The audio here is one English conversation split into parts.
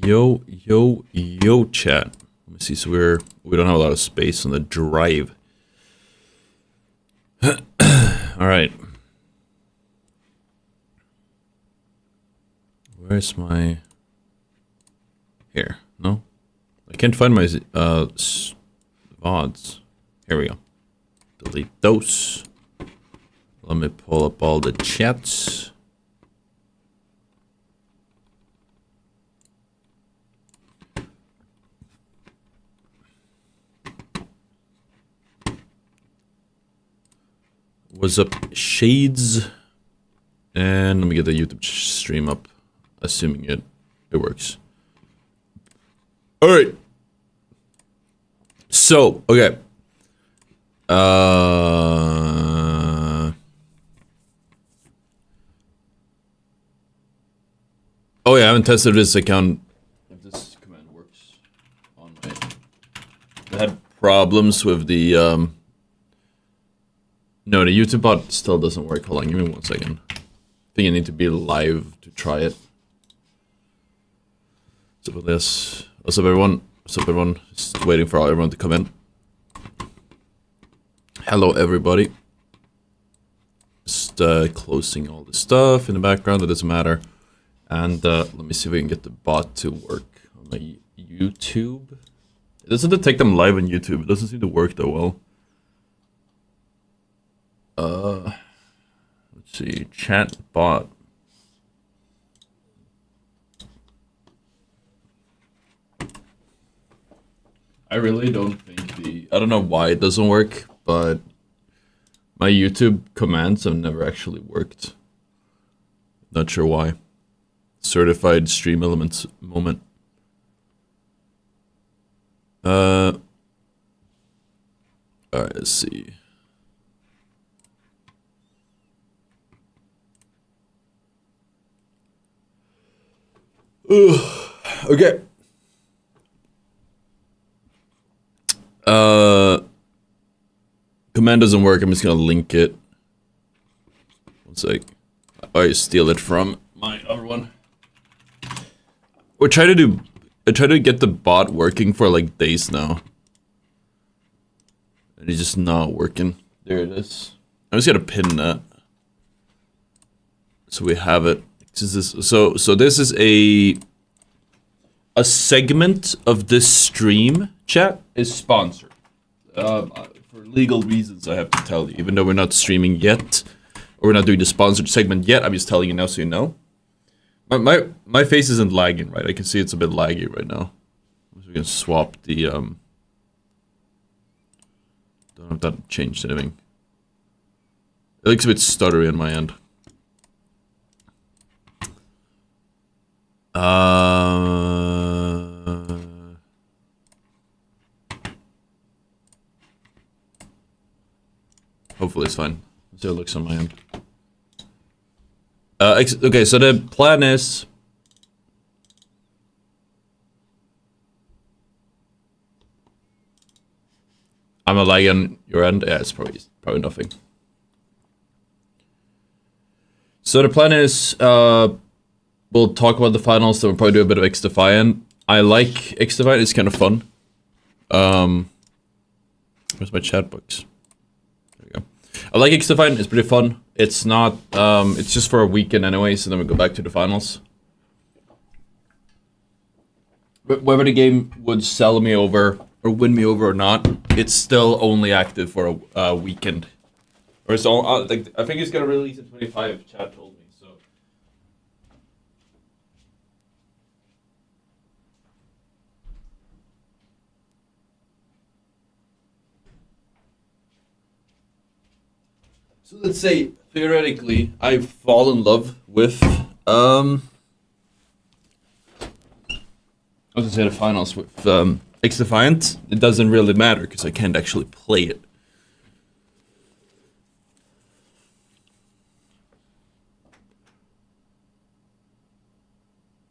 Yo, yo, yo, chat. Let me see. So we don't have a lot of space on the drive. All right. Where's my? Here. No, I can't find my VODs. Here we go. Delete those. Let me pull up all the chats. What's up, Shades? And let me get the YouTube stream up, assuming it works. All right. So, okay. Oh yeah, I haven't tested this account. If this command works on my. I had problems with the No, the YouTube bot still doesn't work. Hold on, give me 1 second. I think you need to be live to try it. What's up with this? What's up, everyone? What's up, everyone? Just waiting for everyone to come in. Hello, everybody. Just closing all the stuff in the background. That doesn't matter. And let me see if we can get the bot to work on my YouTube. It doesn't detect them live on YouTube. It doesn't seem to work that well. Let's see, chat bot. I really don't think I don't know why it doesn't work, but my YouTube commands have never actually worked. Not sure why. Certified stream elements moment. Alright, let's see. Okay. Command doesn't work. I'm just gonna link it. 1 sec. I steal it from my other one. I try to get the bot working for like days now. And it's just not working. There it is. I'm just gonna pin that. So we have it. So this is a segment of this stream chat is sponsored. For legal reasons, I have to tell you, even though we're not streaming yet, or we're not doing the sponsored segment yet, I'm just telling you now so you know. My face isn't lagging, right? I can see it's a bit laggy right now. So we can swap the don't know if that changed anything. It looks a bit stuttery on my end. Hopefully it's fine. Let's see how it looks on my end. Okay, so the plan is... I'm a lag on your end? Yeah, it's probably nothing. So the plan is... we'll talk about the finals, then we'll probably do a bit of X-Defiant. I like X-Defiant, it's kind of fun. Where's my chat box? There we go. I like X-Defiant, it's pretty fun. It's not, it's just for a weekend anyway, so then we go back to the finals. But whether the game would sell me over, or win me over or not, it's still only active for a weekend. Or so, like, I think it's gonna release in 25, chat told me, so. So let's say, theoretically, I fall in love with, I was gonna say the finals with, X-Defiant. It doesn't really matter, because I can't actually play it.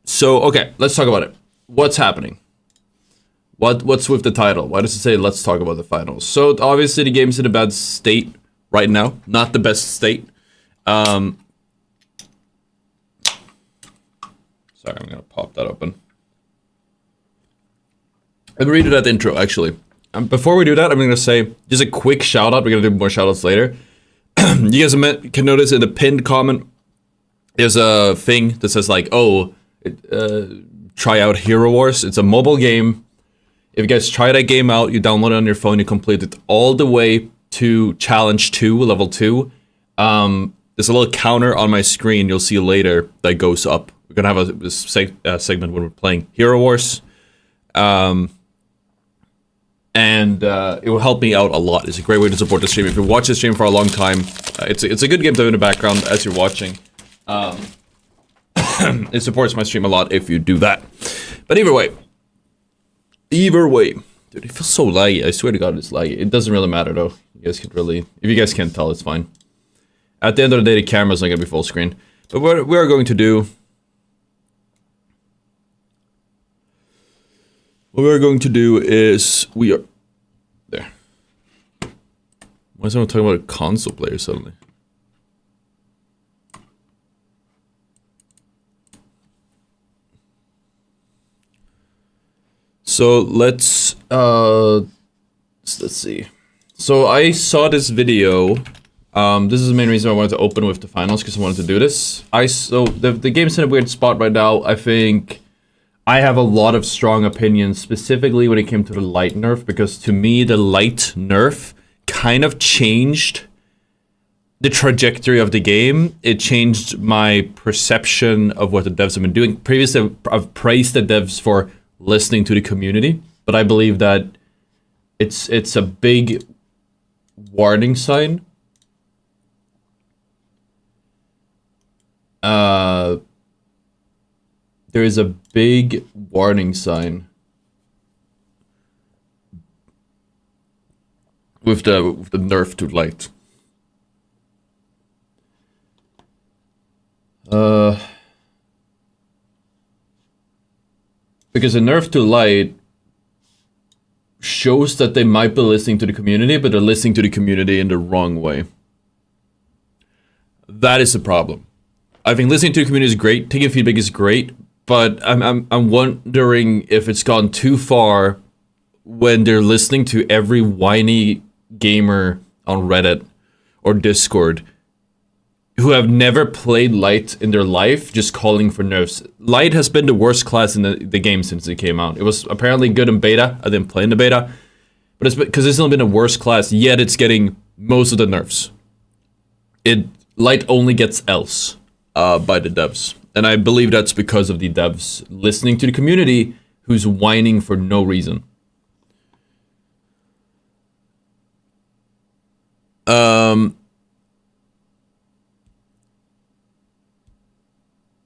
So, okay, let's talk about it. What's happening? What's with the title? Why does it say let's talk about the finals? So, obviously, the game's in a bad state right now. Not the best state. Sorry, I'm gonna pop that open. Let me read that intro, actually. Before we do that, I'm going to say just a quick shout out. We're going to do more shout outs later. You guys can notice in the pinned comment, there's a thing that says like, oh, try out Hero Wars. It's a mobile game. If you guys try that game out, you download it on your phone, you complete it all the way to Challenge 2, Level 2. There's a little counter on my screen you'll see later that goes up. We're going to have a segment when we're playing Hero Wars. And it will help me out a lot. It's a great way to support the stream. If you watch the stream for a long time, it's a good game to have in the background as you're watching. It supports my stream a lot if you do that. But either way, dude, it feels so laggy. I swear to God, it's laggy. It doesn't really matter though. You guys could really, if you guys can't tell, it's fine. At the end of the day, the camera's not gonna be full screen. But what we are going to do. What we're going to do is we are there. Why is someone talking about a console player suddenly? So let's see. So I saw this video. This is the main reason I wanted to open with the finals because I wanted to do this. So the game's in a weird spot right now. I think I have a lot of strong opinions, specifically when it came to the light nerf, because to me the light nerf kind of changed the trajectory of the game. It changed my perception of what the devs have been doing. Previously, I've praised the devs for listening to the community, but I believe that it's a big warning sign. There is a big warning sign with the nerf to light. Because a nerf to light shows that they might be listening to the community, but they're listening to the community in the wrong way. That is the problem. I think listening to the community is great, taking feedback is great, but I'm wondering if it's gone too far when they're listening to every whiny gamer on Reddit or Discord who have never played Light in their life, just calling for nerfs. Light has been the worst class in the game since it came out. It was apparently good in beta. I didn't play in the beta, but it's because it's only been the worst class, yet it's getting most of the nerfs. Light only gets else by the devs. And I believe that's because of the devs listening to the community who's whining for no reason.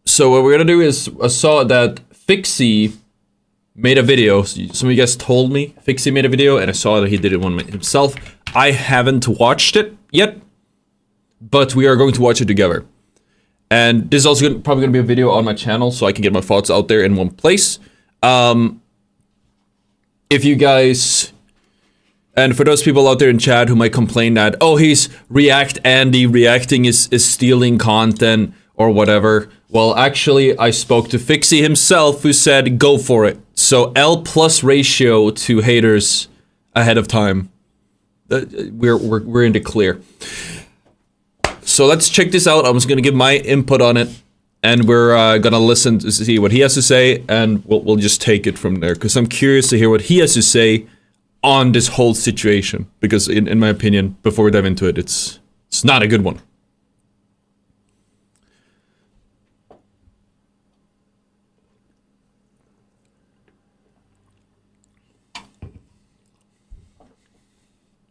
So what we're gonna do is, I saw that Fixie made a video. Some of you guys told me Fixie made a video, and I saw that he did it one himself. I haven't watched it yet, but we are going to watch it together. And this is also probably going to be a video on my channel, so I can get my thoughts out there in one place. If you guys, and for those people out there in chat who might complain that, oh, he's reacting is stealing content or whatever. Well, actually, I spoke to Fixie himself, who said, go for it. So L+ ratio to haters ahead of time. We're in the clear. So let's check this out. I'm just gonna give my input on it, and we're gonna listen to see what he has to say, and we'll just take it from there. Because I'm curious to hear what he has to say on this whole situation. Because in my opinion, before we dive into it, it's not a good one.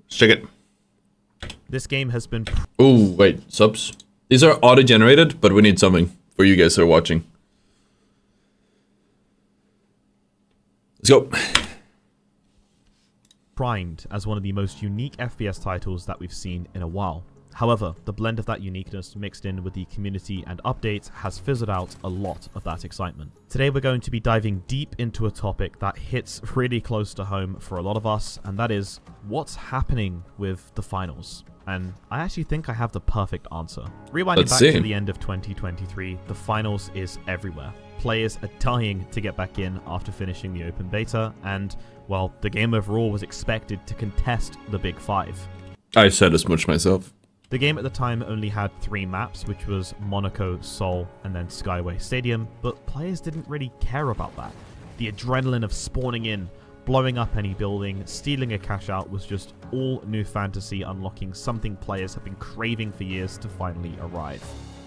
Let's check it. This game has been... Oh, wait, subs? These are auto-generated, but we need something for you guys that are watching. Let's go. Primed as one of the most unique FPS titles that we've seen in a while. However, the blend of that uniqueness mixed in with the community and updates has fizzled out a lot of that excitement. Today we're going to be diving deep into a topic that hits really close to home for a lot of us, and that is what's happening with the finals. And I actually think I have the perfect answer. Rewinding back to the end of 2023, the finals is everywhere. Players are dying to get back in after finishing the open beta, and, well, the game overall was expected to contest the Big Five. I said as much myself. The game at the time only had 3 maps, which was Monaco, Seoul, and then Skyway Stadium, but players didn't really care about that. The adrenaline of spawning in, blowing up any building, stealing a cash out was just all new fantasy, unlocking something players have been craving for years to finally arrive.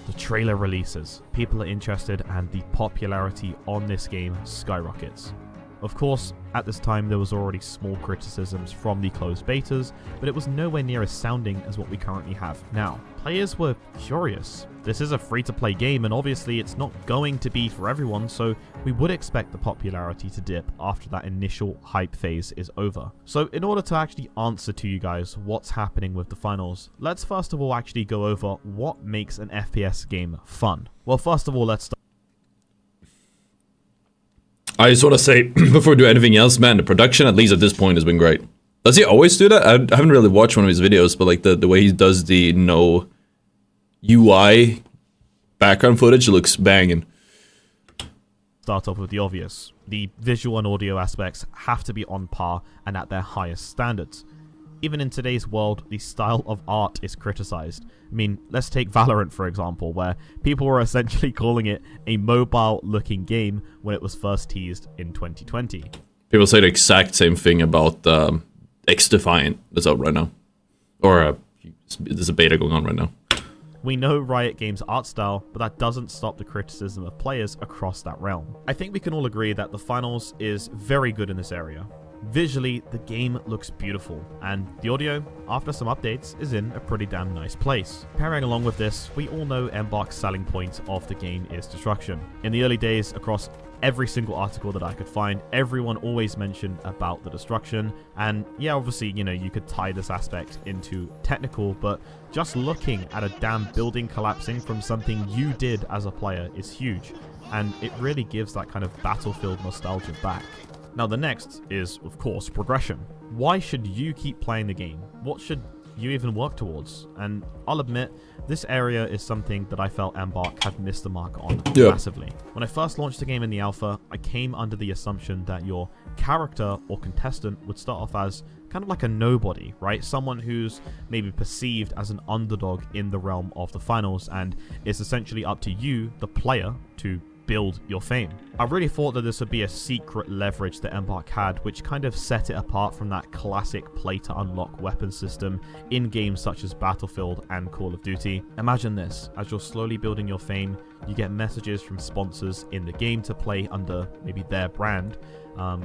The trailer releases, people are interested, and the popularity on this game skyrockets. Of course, at this time there was already small criticisms from the closed betas, but it was nowhere near as sounding as what we currently have now. Players were curious. This is a free-to-play game, and obviously it's not going to be for everyone, so we would expect the popularity to dip after that initial hype phase is over. So in order to actually answer to you guys what's happening with the finals, let's first of all actually go over what makes an FPS game fun. Well, first of all, let's start. I just want to say, before we do anything else, man, the production, at least at this point, has been great. Does he always do that? I haven't really watched one of his videos, but like the way he does the no UI background footage looks banging. Start off with the obvious. The visual and audio aspects have to be on par and at their highest standards. Even in today's world, the style of art is criticized. I mean, let's take Valorant for example, where people were essentially calling it a mobile-looking game when it was first teased in 2020. People say the exact same thing about X-Defiant that's out right now. Or there's a beta going on right now. We know Riot Games' art style, but that doesn't stop the criticism of players across that realm. I think we can all agree that the finals is very good in this area. Visually, the game looks beautiful, and the audio, after some updates, is in a pretty damn nice place. Pairing along with this, we all know Embark's selling point of the game is destruction. In the early days, across every single article that I could find, everyone always mentioned about the destruction, and yeah, obviously, you know, you could tie this aspect into technical, but just looking at a damn building collapsing from something you did as a player is huge, and it really gives that kind of Battlefield nostalgia back. Now the next is, of course, progression. Why should you keep playing the game? What should you even work towards? And I'll admit, this area is something that I felt Embark had missed the mark on massively. When I first launched the game in the alpha, I came under the assumption that your character or contestant would start off as kind of like a nobody, right? Someone who's maybe perceived as an underdog in the realm of the finals, and it's essentially up to you, the player, to build your fame. I really thought that this would be a secret leverage that Embark had, which kind of set it apart from that classic play to unlock weapon system in games such as Battlefield and Call of Duty. Imagine this, as you're slowly building your fame, you get messages from sponsors in the game to play under maybe their brand.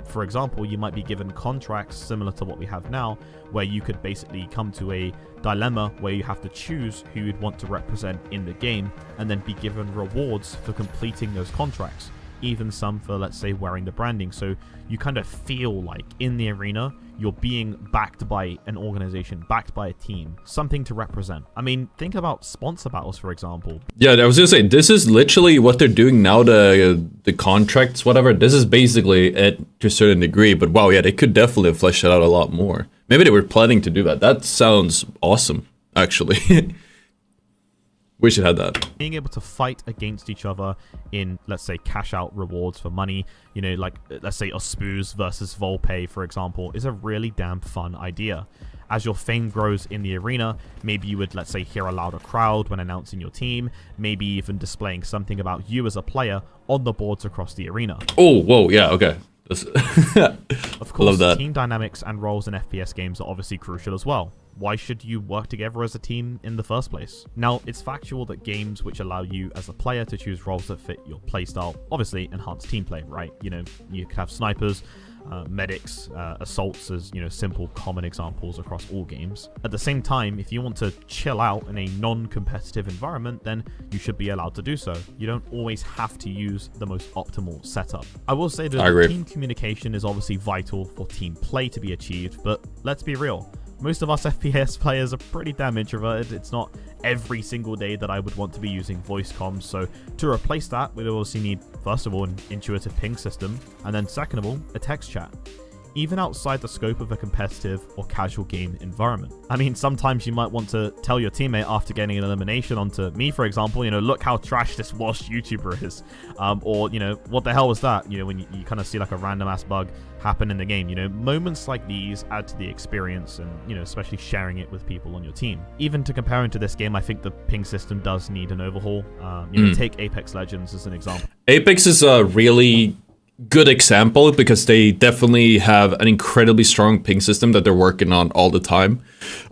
For example, you might be given contracts similar to what we have now, where you could basically come to a dilemma where you have to choose who you'd want to represent in the game, and then be given rewards for completing those contracts, even some for, let's say, wearing the branding. So you kind of feel like in the arena you're being backed by an organization, backed by a team, something to represent. I mean, think about sponsor battles, for example. Yeah, I was gonna say, this is literally what they're doing now, the contracts, whatever. This is basically it to a certain degree, but wow, yeah, they could definitely flesh it out a lot more. Maybe they were planning to do that. That sounds awesome, actually. Wish it had that. Being able to fight against each other in, let's say, cash out rewards for money, you know, like, let's say, Ospuz versus Volpay, for example, is a really damn fun idea. As your fame grows in the arena, maybe you would, let's say, hear a louder crowd when announcing your team, maybe even displaying something about you as a player on the boards across the arena. Oh, whoa, yeah, okay. Of course, team dynamics and roles in FPS games are obviously crucial as well. Why should you work together as a team in the first place? Now, it's factual that games which allow you as a player to choose roles that fit your playstyle obviously enhance team play, right? You know, you could have snipers, medics, assaults as, you know, simple common examples across all games. At the same time, if you want to chill out in a non-competitive environment, then you should be allowed to do so. You don't always have to use the most optimal setup. I will say that team communication is obviously vital for team play to be achieved, but let's be real. Most of us FPS players are pretty damn introverted. It's not every single day that I would want to be using voice comms, so to replace that, we'd obviously need, first of all, an intuitive ping system, and then second of all, a text chat. even outside the scope of a competitive or casual game environment. I mean, sometimes you might want to tell your teammate after getting an elimination onto me, for example, you know, look how trash this washed YouTuber is. Or, you know, what the hell was that? You know, when you kind of see like a random ass bug happen in the game. You know, moments like these add to the experience and, you know, especially sharing it with people on your team. Even to compare into this game, I think the ping system does need an overhaul. You know, take Apex Legends as an example. Apex is a really good example because they definitely have an incredibly strong ping system that they're working on all the time.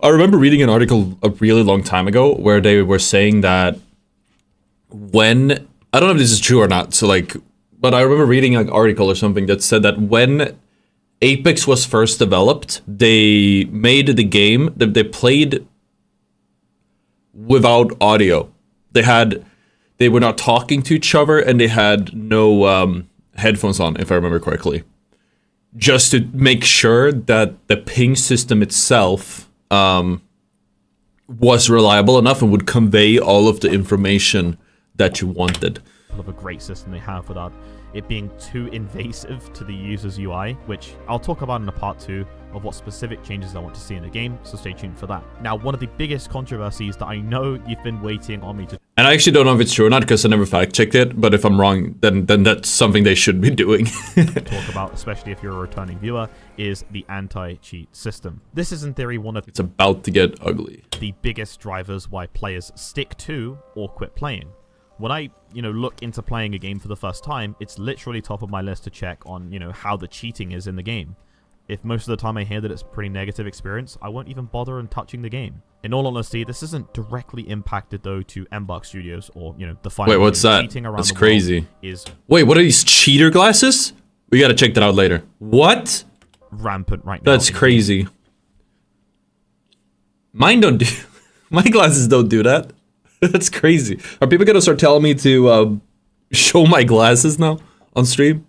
I remember reading an article a really long time ago where they were saying that when, I don't know if this is true or not, so like, but I remember reading an article or something that said that when Apex was first developed, they made the game that they played without audio. They were not talking to each other, and they had no headphones on, if I remember correctly, just to make sure that the ping system itself was reliable enough and would convey all of the information that you wanted. Of a great system they have without it being too invasive to the user's UI, which I'll talk about in a part 2 of what specific changes I want to see in the game, so stay tuned for that. Now, one of the biggest controversies that I know you've been waiting on me to... And I actually don't know if it's true or not because I never fact-checked it, but if I'm wrong, then that's something they should be doing. talk about, especially if you're a returning viewer, is the anti-cheat system. This is in theory one of... It's about to get ugly. ...the biggest drivers why players stick to or quit playing. When I, you know, look into playing a game for the first time, it's literally top of my list to check on, you know, how the cheating is in the game. If most of the time I hear that it's a pretty negative experience, I won't even bother in touching the game. In all honesty, this isn't directly impacted though to Mbach Studios or, you know, the final. Wait, what's that? That's crazy. Wait, what are these cheater glasses? We gotta check that out later. What? Rampant right now. That's crazy. Mine don't do... My glasses don't do that. That's crazy. Are people gonna start telling me to show my glasses now on stream?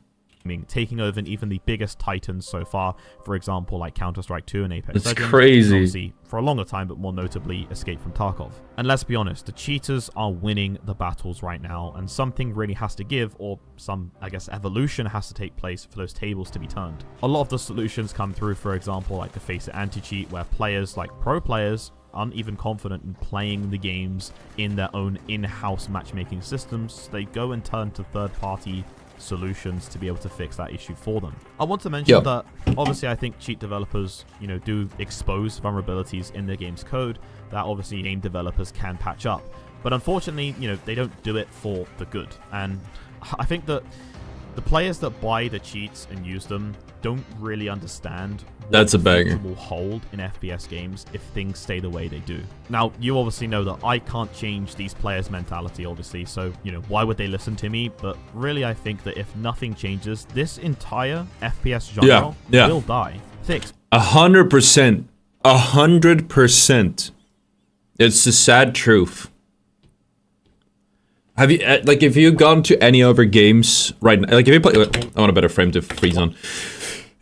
Taking over even the biggest titans so far, for example, like Counter-Strike 2 and Apex Legends. That's crazy. Crazy. For a longer time, but more notably, Escape from Tarkov. And let's be honest, the cheaters are winning the battles right now, and something really has to give, or some, I guess, evolution has to take place for those tables to be turned. A lot of the solutions come through, for example, like the Face It anti-cheat, where players, like pro players, aren't even confident in playing the games in their own in-house matchmaking systems. They go and turn to third-party solutions to be able to fix that issue for them. I want to mention that obviously I think cheat developers, you know, do expose vulnerabilities in their game's code that obviously game developers can patch up. But unfortunately, you know, they don't do it for the good. And I think that the players that buy the cheats and use them don't really understand what the future will hold in FPS games if things stay the way they do. Now, you obviously know that I can't change these players' mentality, obviously, so, you know, why would they listen to me? But really, I think that if nothing changes, this entire FPS genre will die. Fixed. 100%. 100%. It's the sad truth. Have you, like, if you've gone to any other games right now, like, if you play, I want a better frame to freeze on.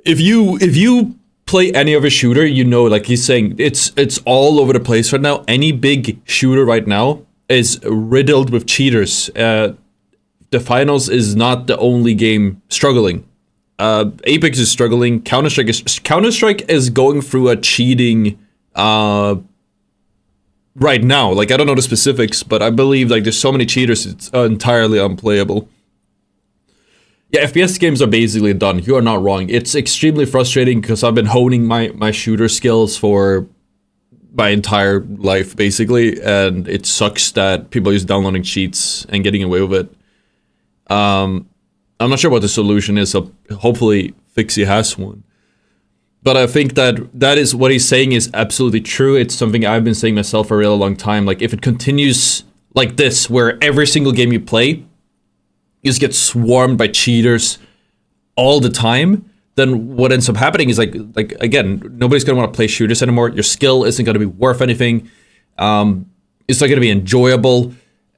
If you play any other shooter, you know, like he's saying, it's all over the place right now. Any big shooter right now is riddled with cheaters. The finals is not the only game struggling. Apex is struggling. Counter-Strike is going through a cheating right now. Like, I don't know the specifics, but I believe like there's so many cheaters, it's entirely unplayable. Yeah, FPS games are basically done. You are not wrong. It's extremely frustrating because I've been honing my shooter skills for my entire life, basically, and it sucks that people are just downloading cheats and getting away with it. I'm not sure what the solution is, so hopefully Fixie has one. But I think that is what he's saying is absolutely true. It's something I've been saying myself for a really long time. Like, if it continues like this, where every single game you play, you just get swarmed by cheaters all the time, then what ends up happening is like again, nobody's gonna want to play shooters anymore. Your skill isn't gonna be worth anything. It's not gonna be enjoyable,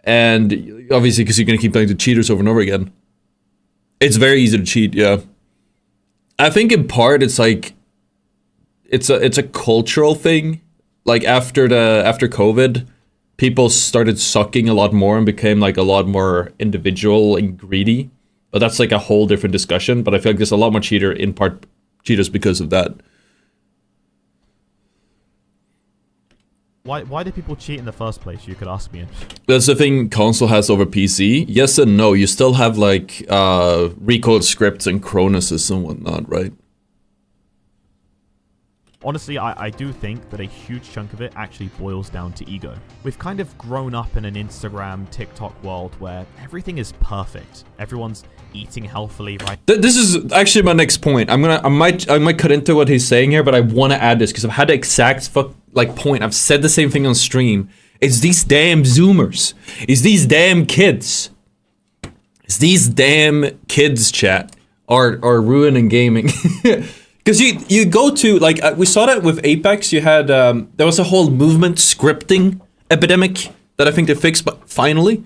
and obviously because you're gonna keep playing the cheaters over and over again. It's very easy to cheat, yeah. I think in part it's like it's a cultural thing. Like after COVID, people started sucking a lot more and became like a lot more individual and greedy. But that's like a whole different discussion. But I feel like there's a lot more cheater in part cheaters because of that. Why do people cheat in the first place? You could ask me. That's the thing console has over PC. Yes and no. You still have like recode scripts and Chronuses and whatnot, right? Honestly, I do think that a huge chunk of it actually boils down to ego. We've kind of grown up in an Instagram, TikTok world where everything is perfect. Everyone's eating healthily, right? This is actually my next point. I might cut into what he's saying here, but I want to add this because I've had the exact point. I've said the same thing on stream. It's these damn Zoomers. It's these damn kids. It's these damn kids, chat, are ruining gaming. Because you go to, like, we saw that with Apex. You had, there was a whole movement scripting epidemic that I think they fixed finally.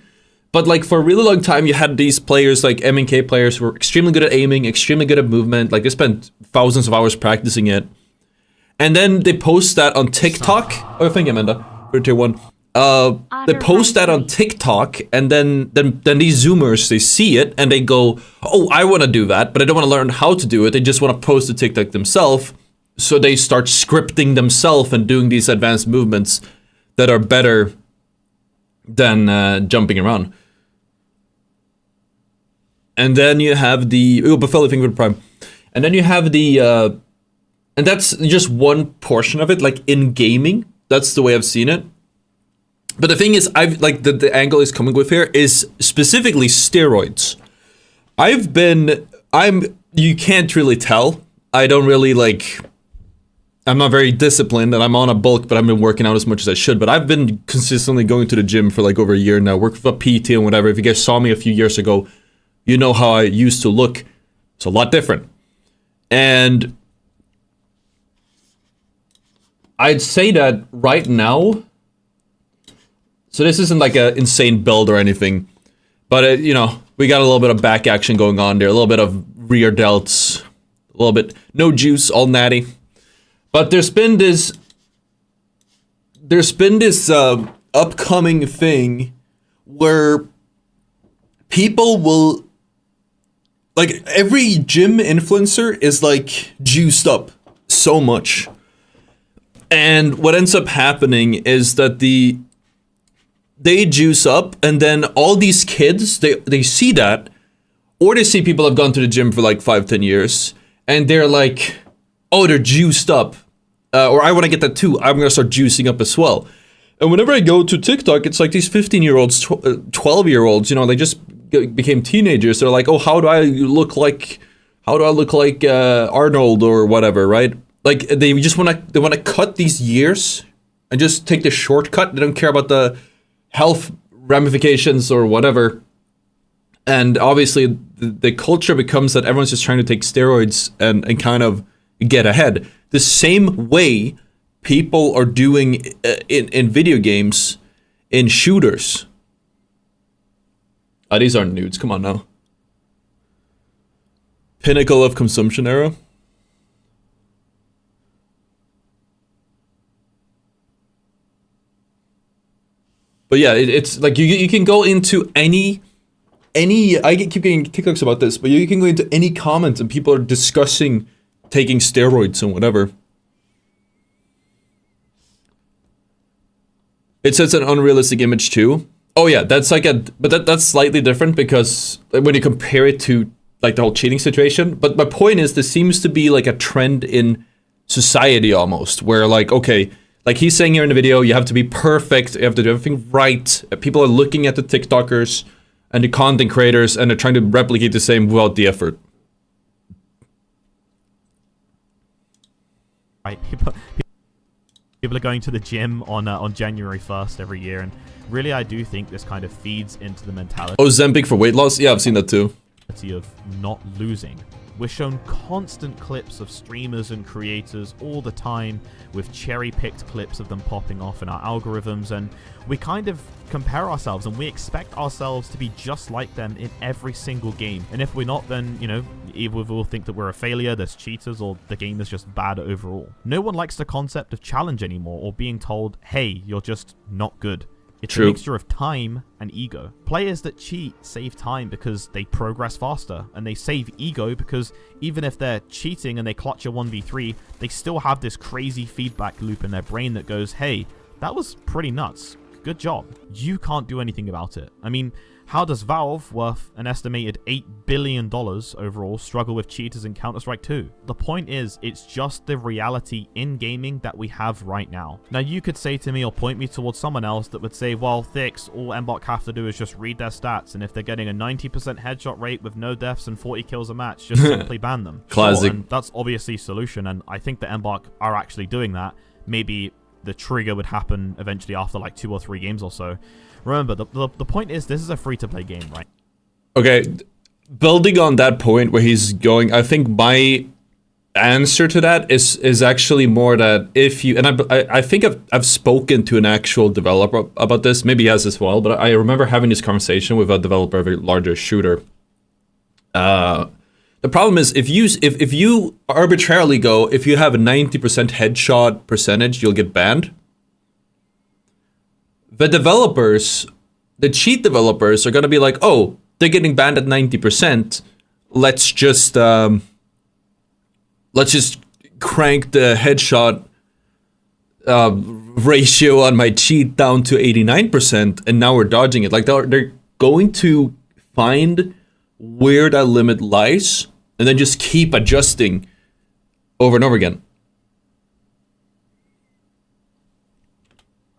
But, like, for a really long time, you had these players, like MNK players, who were extremely good at aiming, extremely good at movement. Like, they spent thousands of hours practicing it. And then they post that on TikTok. Oh, thank you, Amanda, for tier 1. They post that on TikTok, and then these Zoomers, they see it, and they go, oh, I want to do that, but I don't want to learn how to do it. They just want to post the TikTok themselves. So they start scripting themselves and doing these advanced movements that are better than jumping around. And then you have the... Oh, Buffalo thing with Prime. And then you have the... and that's just one portion of it, like in gaming. That's the way I've seen it. But the thing is, I've like the angle is coming with here is specifically steroids. You can't really tell. I don't really like, I'm not very disciplined and I'm on a bulk, but I've been working out as much as I should. But I've been consistently going to the gym for like over a year now, work with a PT and whatever. If you guys saw me a few years ago, you know how I used to look. It's a lot different. And I'd say that right now, so this isn't like an insane build or anything, but you know, we got a little bit of back action going on there, a little bit of rear delts, a little bit, no juice, all natty. But there's been this upcoming thing where people will, like every gym influencer is like juiced up so much. And what ends up happening is that they juice up, and then all these kids, they see that, or they see people have gone to the gym for like 5-10 years, and they're like, oh, they're juiced up, or I want to get that too, I'm going to start juicing up as well. And whenever I go to TikTok, it's like these 15-year-olds, 12-year-olds, you know, they just became teenagers. They're like, oh, how do I look like Arnold or whatever, right? Like, they want to cut these years and just take the shortcut. They don't care about the health ramifications or whatever. And obviously the culture becomes that everyone's just trying to take steroids and kind of get ahead. The same way people are doing in video games, in shooters. These aren't nudes, come on now. Pinnacle of consumption era. But yeah, it's like you can go into any I keep getting TikToks about this, but you can go into any comments and people are discussing taking steroids and whatever. It says an unrealistic image too. Oh yeah, that's like that's slightly different because when you compare it to like the whole cheating situation. But my point is, there seems to be like a trend in society almost where like, okay, like he's saying here in the video, you have to be perfect, you have to do everything right. People are looking at the TikTokers and the content creators and they're trying to replicate the same without the effort. Right, people are going to the gym on January 1st every year, and really I do think this kind of feeds into the mentality. Oh, Ozempic for weight loss? Yeah, I've seen that too. Of not losing. We're shown constant clips of streamers and creators all the time, with cherry-picked clips of them popping off in our algorithms, and we kind of compare ourselves and we expect ourselves to be just like them in every single game. And if we're not, then, you know, either we'll think that we're a failure, there's cheaters, or the game is just bad overall. No one likes the concept of challenge anymore, or being told, hey, you're just not good. It's True. a mixture of time and ego. Players that cheat save time because they progress faster, and they save ego because even if they're cheating and they clutch a 1v3, they still have this crazy feedback loop in their brain that goes, hey, that was pretty nuts. Good job. You can't do anything about it. I mean, how does Valve, worth an estimated $8 billion overall, struggle with cheaters in Counter-Strike 2? The point is, it's just the reality in gaming that we have right now. Now, you could say to me or point me towards someone else that would say, well, Thix, all MBOC have to do is just read their stats, and if they're getting a 90% headshot rate with no deaths and 40 kills a match, just simply ban them. Classic. Sure, and that's obviously a solution, and I think the MBOC are actually doing that. Maybe the trigger would happen eventually after like 2 or 3 games or so. Remember, the point is, this is a free-to-play game, right? Okay, building on that point where he's going, I think my answer to that is actually more that if you, and I think I've spoken to an actual developer about this, maybe he has as well, but I remember having this conversation with a developer of a larger shooter. The problem is if you arbitrarily go, if you have a 90% headshot percentage, you'll get banned. The developers, the cheat developers, are gonna be like, oh, they're getting banned at 90%. Let's just crank the headshot ratio on my cheat down to 89%, and now we're dodging it. Like they're going to find where that limit lies, and then just keep adjusting over and over again.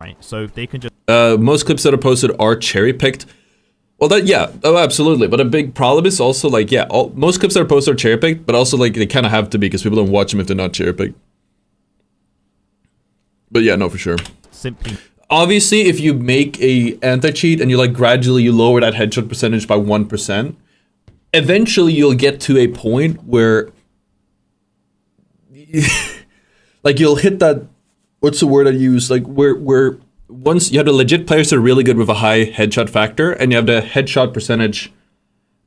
Right, so they can just... Most clips that are posted are cherry-picked. Well, absolutely. But a big problem is also, like, most clips that are posted are cherry-picked, but also, like, they kind of have to be because people don't watch them if they're not cherry-picked. But yeah, no, for sure. Simply... Obviously, if you make a anti-cheat and you, like, gradually lower that headshot percentage by 1%, eventually you'll get to a point where... like, you'll hit that... What's the word I use? Like, where once you have the legit players that are really good with a high headshot factor, and you have the headshot percentage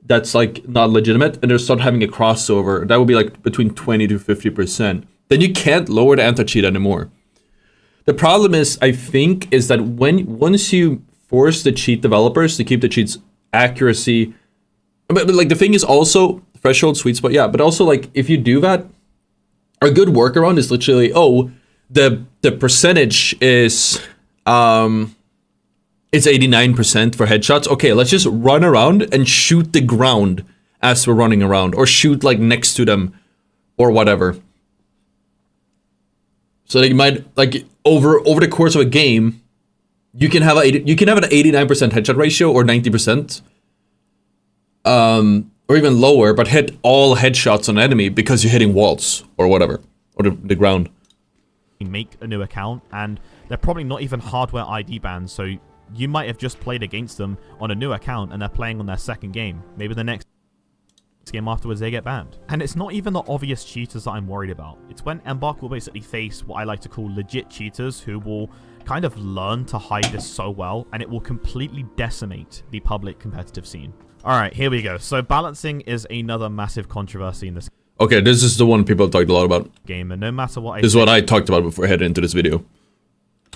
that's like not legitimate, and they start having a crossover, that would be like between 20 to 50%. Then you can't lower the anti-cheat anymore. The problem is, I think, is that once you force the cheat developers to keep the cheats accuracy, but like the thing is also threshold sweet spot, yeah, but also like if you do that, a good workaround is literally, oh, the percentage is it's 89% for headshots. Okay, let's just run around and shoot the ground as we're running around, or shoot like next to them or whatever. So they might, like, over the course of a game, you can have an 89% headshot ratio or 90%, or even lower, but hit all headshots on an enemy because you're hitting walls or whatever, or the ground. Make a new account, and they're probably not even hardware ID banned, so you might have just played against them on a new account and they're playing on their second game. Maybe the next game afterwards they get banned. And it's not even the obvious cheaters that I'm worried about. It's when MBOC will basically face what I like to call legit cheaters who will kind of learn to hide this so well, and it will completely decimate the public competitive scene. Alright, here we go. So balancing is another massive controversy in this Okay, this is the one people talked a lot about. game, and no matter what I This is what I talked about before I headed into this video.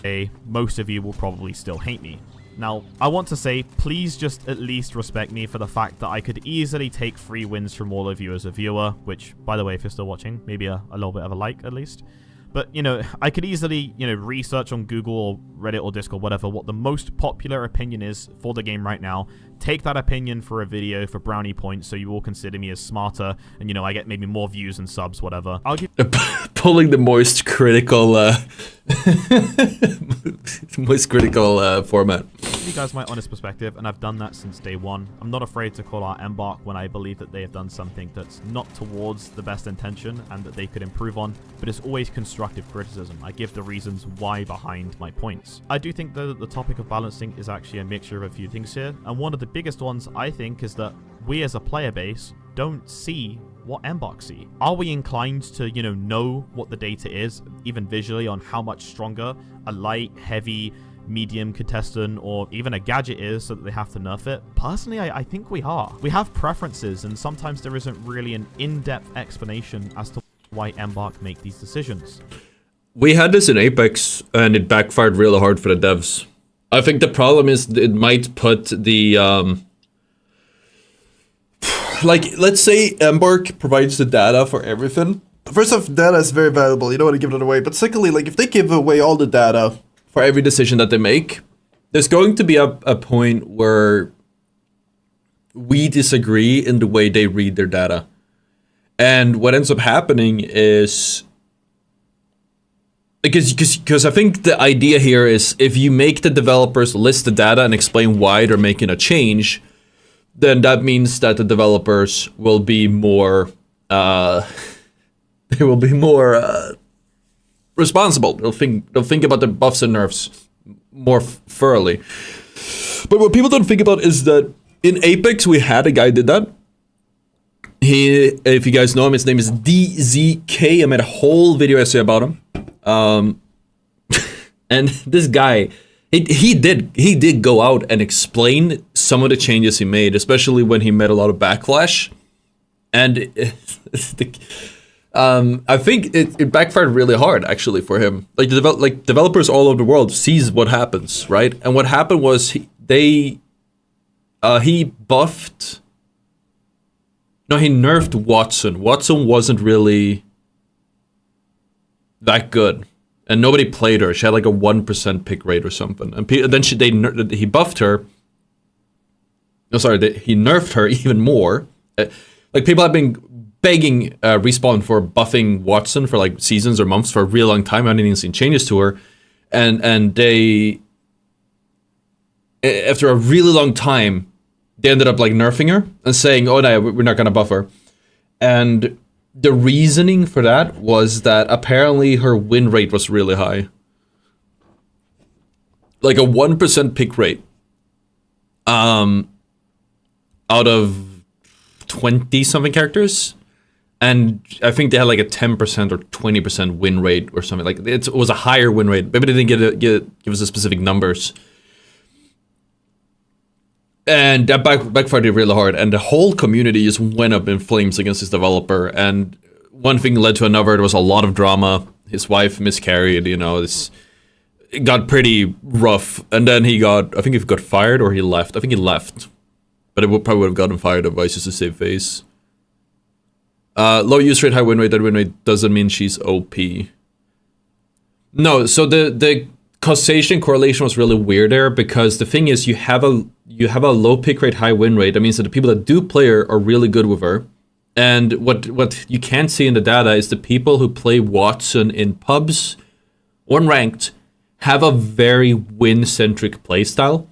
say, most of you will probably still hate me. Now, I want to say, please just at least respect me for the fact that I could easily take free wins from all of you as a viewer, which, by the way, if you're still watching, maybe a little bit of a like at least. But, you know, I could easily, you know, research on Google or Reddit or Discord, whatever, what the most popular opinion is for the game right now. Take that opinion for a video for brownie points so you all consider me as smarter and, you know, I get maybe more views and subs, whatever. I'll give... Pulling the most critical, format. you guys my honest perspective, and I've done that since day one. I'm not afraid to call out MBOC when I believe that they have done something that's not towards the best intention and that they could improve on, but it's always constructive criticism. I give the reasons why behind my points. I do think that the topic of balancing is actually a mixture of a few things here, and one of the biggest ones I think is that we as a player base don't see what MBOC see. Are we inclined to, you know what the data is, even visually, on how much stronger a light, heavy, medium contestant or even a gadget is so that they have to nerf it? Personally, I think we are. We have preferences, and sometimes there isn't really an in-depth explanation as to why MBOC make these decisions. We had this in Apex, and it backfired really hard for the devs. I think the problem is it might put the like, let's say Embark provides the data for everything. First off, data is very valuable. You don't want to give it away. But secondly, like, if they give away all the data for every decision that they make, there's going to be a point where we disagree in the way they read their data. And what ends up happening is, because I think the idea here is, if you make the developers list the data and explain why they're making a change, then that means that the developers will be more they will be more responsible. They'll think about the buffs and nerfs more thoroughly. But what people don't think about is that in Apex we had a guy did that. He, if you guys know him, his name is DZK. I made a whole video essay about him. And this guy, he did go out and explain some of the changes he made, especially when he met a lot of backlash. And I think it backfired really hard, actually, for him. Like, developers all over the world sees what happens, right? And what happened was he buffed. No, he nerfed Watson. Watson wasn't really that good, and nobody played her. She had like a 1% pick rate or something, and then he buffed her. No, sorry, he nerfed her even more. Like, people have been begging Respawn for buffing Watson for like seasons or months for a real long time. I hadn't even seen changes to her, and they, after a really long time, they ended up like nerfing her and saying, "Oh no, we're not gonna buff her." And the reasoning for that was that apparently her win rate was really high, like a 1% pick rate, out of 20 something characters, and I think they had like a 10% or 20% win rate or something. Like, it was a higher win rate. Maybe they didn't give us the specific numbers. And that backfired really hard, and the whole community just went up in flames against this developer. And one thing led to another. There was a lot of drama. His wife miscarried. You know, it got pretty rough. And then I think he got fired or he left. I think he left, but it probably would have gotten fired otherwise, just to save face. Low use rate, high win rate. That win rate doesn't mean she's OP. No, so the causation correlation was really weird there, because the thing is, you have a low pick rate, high win rate. That means that the people that do play her are really good with her. And what you can't see in the data is the people who play Watson in pubs or in ranked have a very win-centric playstyle.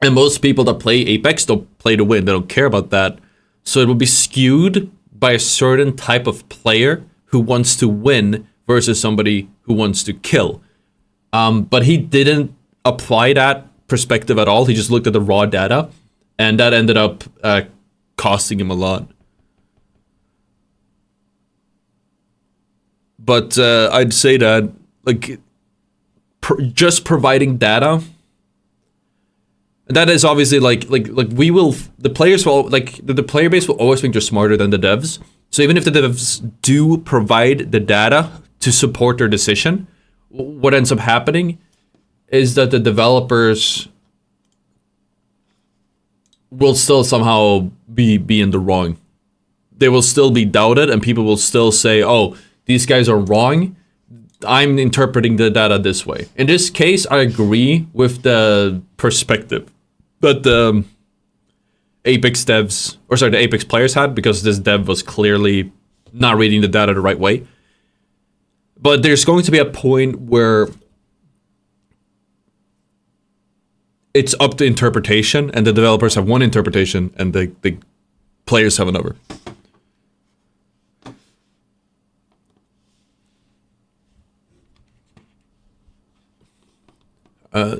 And most people that play Apex don't play to win. They don't care about that. So it will be skewed by a certain type of player who wants to win versus somebody who wants to kill. But he didn't apply that perspective at all. He just looked at the raw data, and that ended up costing him a lot. But I'd say that, like, just providing data, that is obviously like we will, the players will, like, the player base will always think they're smarter than the devs. So even if the devs do provide the data to support their decision, what ends up happening is that the developers will still somehow be in the wrong. They will still be doubted, and people will still say, "Oh, these guys are wrong. I'm interpreting the data this way." In this case, I agree with the perspective that the Apex devs, or sorry, the Apex players had, because this dev was clearly not reading the data the right way. But there's going to be a point where it's up to interpretation, and the developers have one interpretation, and the players have another.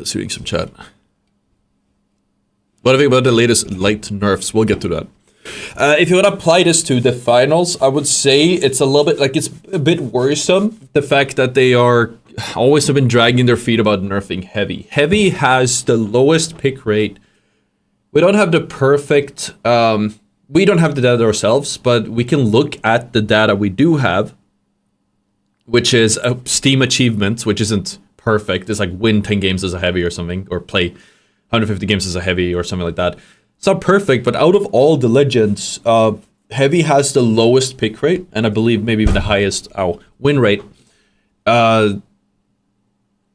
Seeing some chat. What do you think about the latest light nerfs? We'll get to that. If you want to apply this to the finals, I would say it's a little bit, like, it's a bit worrisome, the fact that they are always have been dragging their feet about nerfing Heavy. Heavy has the lowest pick rate. We don't have the perfect, we don't have the data ourselves, but we can look at the data we do have, which is Steam achievements, which isn't perfect. It's like win 10 games as a heavy or something, or play 150 games as a heavy or something like that. It's not perfect, but out of all the legends, heavy has the lowest pick rate, and I believe maybe even the highest win rate. But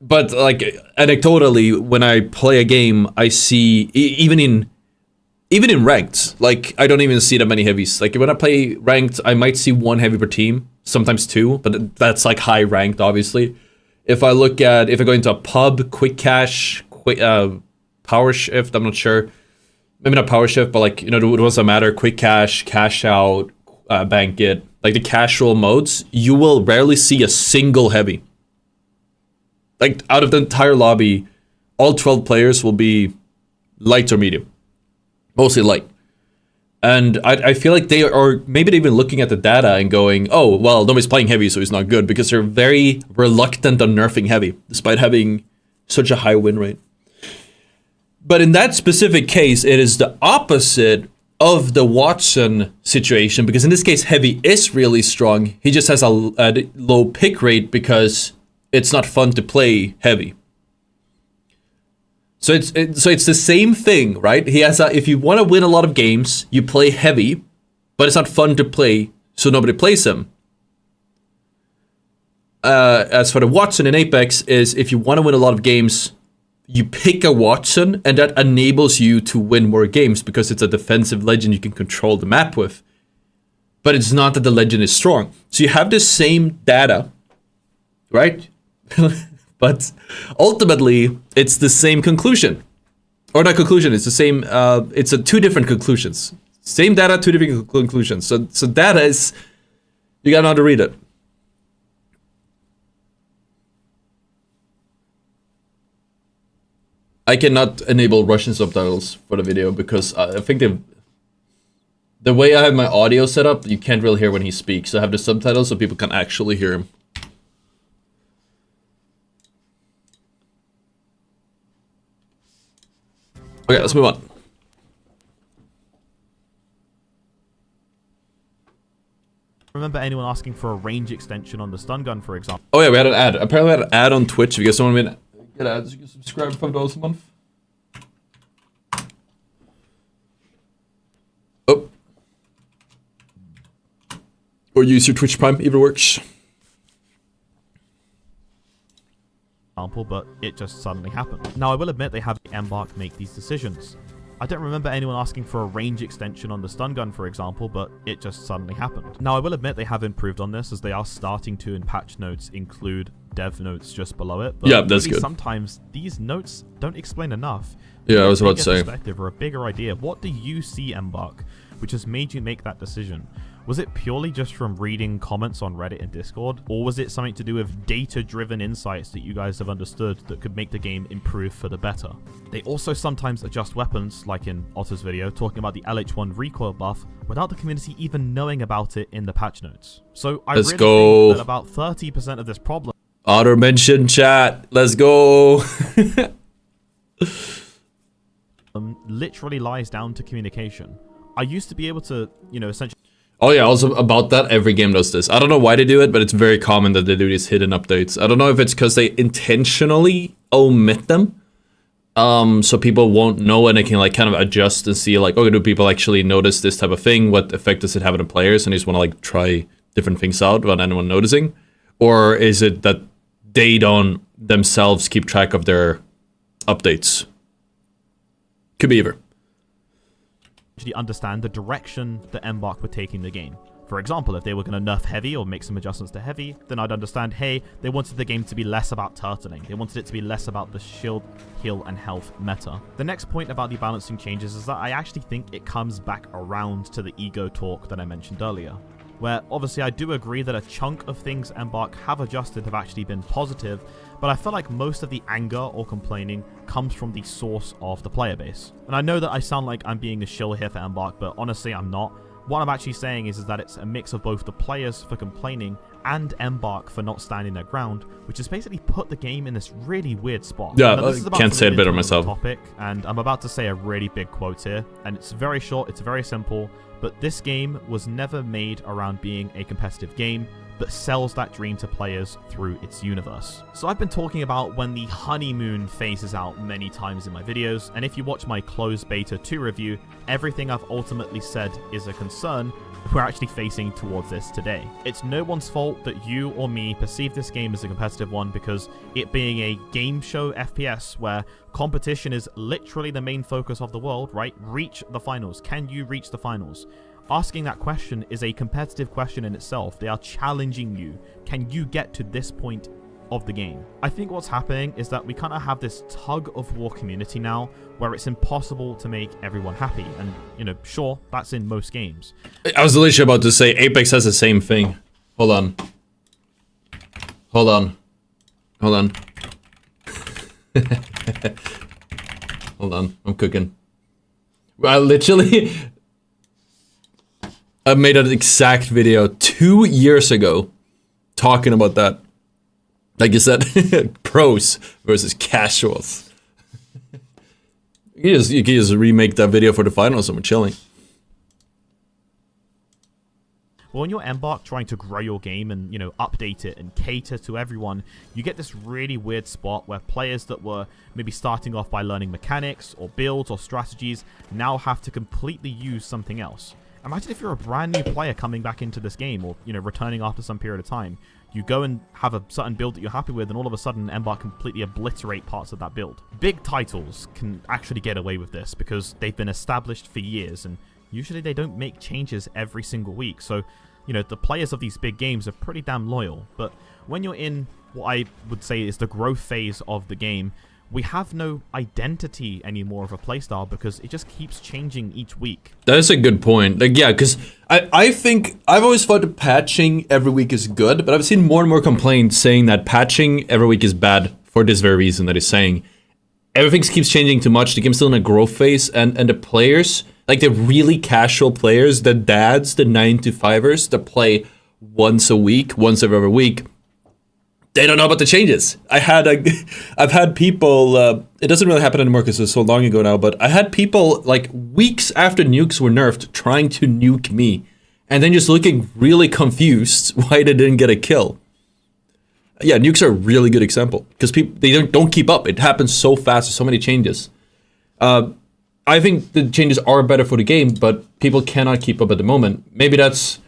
like anecdotally, when I play a game, I see even in ranked, like I don't even see that many heavies. Like when I play ranked, I might see one heavy per team, sometimes two, but that's like high ranked, obviously. If I go into a pub, quick cash, power shift, I'm not sure. Maybe not power shift, but like, you know, the ones that matter, quick cash, cash out, bank it, like the casual modes, you will rarely see a single heavy. Like out of the entire lobby, all 12 players will be light or medium. Mostly light. And I feel like they are maybe they've been looking at the data and going, oh, well, nobody's playing heavy, so he's not good, because they're very reluctant on nerfing heavy, despite having such a high win rate. But in that specific case, it is the opposite of the Watson situation, because in this case, heavy is really strong. He just has a low pick rate because it's not fun to play heavy. So it's the same thing, right? He has if you want to win a lot of games, you play heavy, but it's not fun to play, so nobody plays him. As for the Watson in Apex, is if you want to win a lot of games, you pick a Watson, and that enables you to win more games because it's a defensive legend you can control the map with. But it's not that the legend is strong. So you have the same data, right? But ultimately, it's the same conclusion. Or not conclusion, it's the same, it's two different conclusions. Same data, two different conclusions. So data is, you gotta know how to read it. I cannot enable Russian subtitles for the video because I think the way I have my audio set up, you can't really hear when he speaks. So I have the subtitles so people can actually hear him. Okay, let's move on. Remember anyone asking for a range extension on the stun gun, for example? Oh yeah, we had an ad. Apparently we had an ad on Twitch. If you guys don't want to get ads, you can subscribe for $5 a month. Oh. Or use your Twitch Prime, either works. But it just suddenly happened. Now, I will admit they have Embark make these decisions. I don't remember anyone asking for a range extension on the stun gun, for example, but it just suddenly happened. Now, I will admit they have improved on this, as they are starting to, in patch notes, include dev notes just below it. But yeah, that's good. Sometimes these notes don't explain enough. Yeah, I was about to say. Perspective or a bigger idea. What do you see, Embark, which has made you make that decision? Was it purely just from reading comments on Reddit and Discord? Or was it something to do with data-driven insights that you guys have understood that could make the game improve for the better? They also sometimes adjust weapons, like in Ottr's video, talking about the LH1 recoil buff, without the community even knowing about it in the patch notes. So I really think that about 30% of this problem... Ottr mentioned chat. Let's go. Literally lies down to communication. I used to be able to, you know, essentially... Oh yeah, also about that, every game does this. I don't know why they do it, but it's very common that they do these hidden updates. I don't know if it's because they intentionally omit them, so people won't know and they can like kind of adjust and see like, okay, do people actually notice this type of thing? What effect does it have on the players? And they just want to like try different things out without anyone noticing? Or is it that they don't themselves keep track of their updates? Could be either. Understand the direction that Embark were taking the game. For example, if they were going to nerf heavy or make some adjustments to heavy, then I'd understand, hey, they wanted the game to be less about turtling. They wanted it to be less about the shield, heal, and health meta. The next point about the balancing changes is that I actually think it comes back around to the ego talk that I mentioned earlier, where obviously I do agree that a chunk of things Embark have adjusted have actually been positive, but I feel like most of the anger or complaining comes from the source of the player base. And I know that I sound like I'm being a shill here for Embark, but honestly I'm not. What I'm actually saying is that it's a mix of both the players for complaining and Embark for not standing their ground, which has basically put the game in this really weird spot. Yeah, I can't say it better myself. Topic, and I'm about to say a really big quote here, and it's very short, it's very simple, but this game was never made around being a competitive game, that sells that dream to players through its universe. So I've been talking about when the honeymoon phase is out many times in my videos, and if you watch my closed beta 2 review, everything I've ultimately said is a concern. We're actually facing towards this today. It's no one's fault that you or me perceive this game as a competitive one, because it being a game show FPS where competition is literally the main focus of the world, right? Reach the finals. Can you reach the finals? Asking that question is a competitive question in itself. They are challenging you. Can you get to this point of the game? I think what's happening is that we kind of have this tug of war community now where it's impossible to make everyone happy. And, you know, sure, that's in most games. I was literally about to say Apex has the same thing. Hold on. Hold on. Hold on. Hold on. I'm cooking. I literally... I made an exact video 2 years ago talking about that. Like you said, pros versus casuals. You can just remake that video for the finals and we're chilling. Well, when you're Embark trying to grow your game and, you know, update it and cater to everyone, you get this really weird spot where players that were maybe starting off by learning mechanics or builds or strategies now have to completely use something else. Imagine if you're a brand new player coming back into this game, or, you know, returning after some period of time. You go and have a certain build that you're happy with, and all of a sudden Embark completely obliterate parts of that build. Big titles can actually get away with this because they've been established for years, and usually they don't make changes every single week. So, you know, the players of these big games are pretty damn loyal. But when you're in what I would say is the growth phase of the game, we have no identity anymore of a playstyle because it just keeps changing each week. That is a good point. Like, yeah, because I think I've always thought that patching every week is good, but I've seen more and more complaints saying that patching every week is bad for this very reason that he's saying. Everything keeps changing too much. The game's still in a growth phase, and the players, like the really casual players, the dads, the 9-to-5ers that play once a week, once every other week, they don't know about the changes. I've had people, it doesn't really happen anymore because it's so long ago now, but I had people like weeks after nukes were nerfed trying to nuke me and then just looking really confused why they didn't get a kill. Yeah, nukes are a really good example because they don't keep up. It happens so fast, so many changes. I think the changes are better for the game, but people cannot keep up at the moment. Maybe that's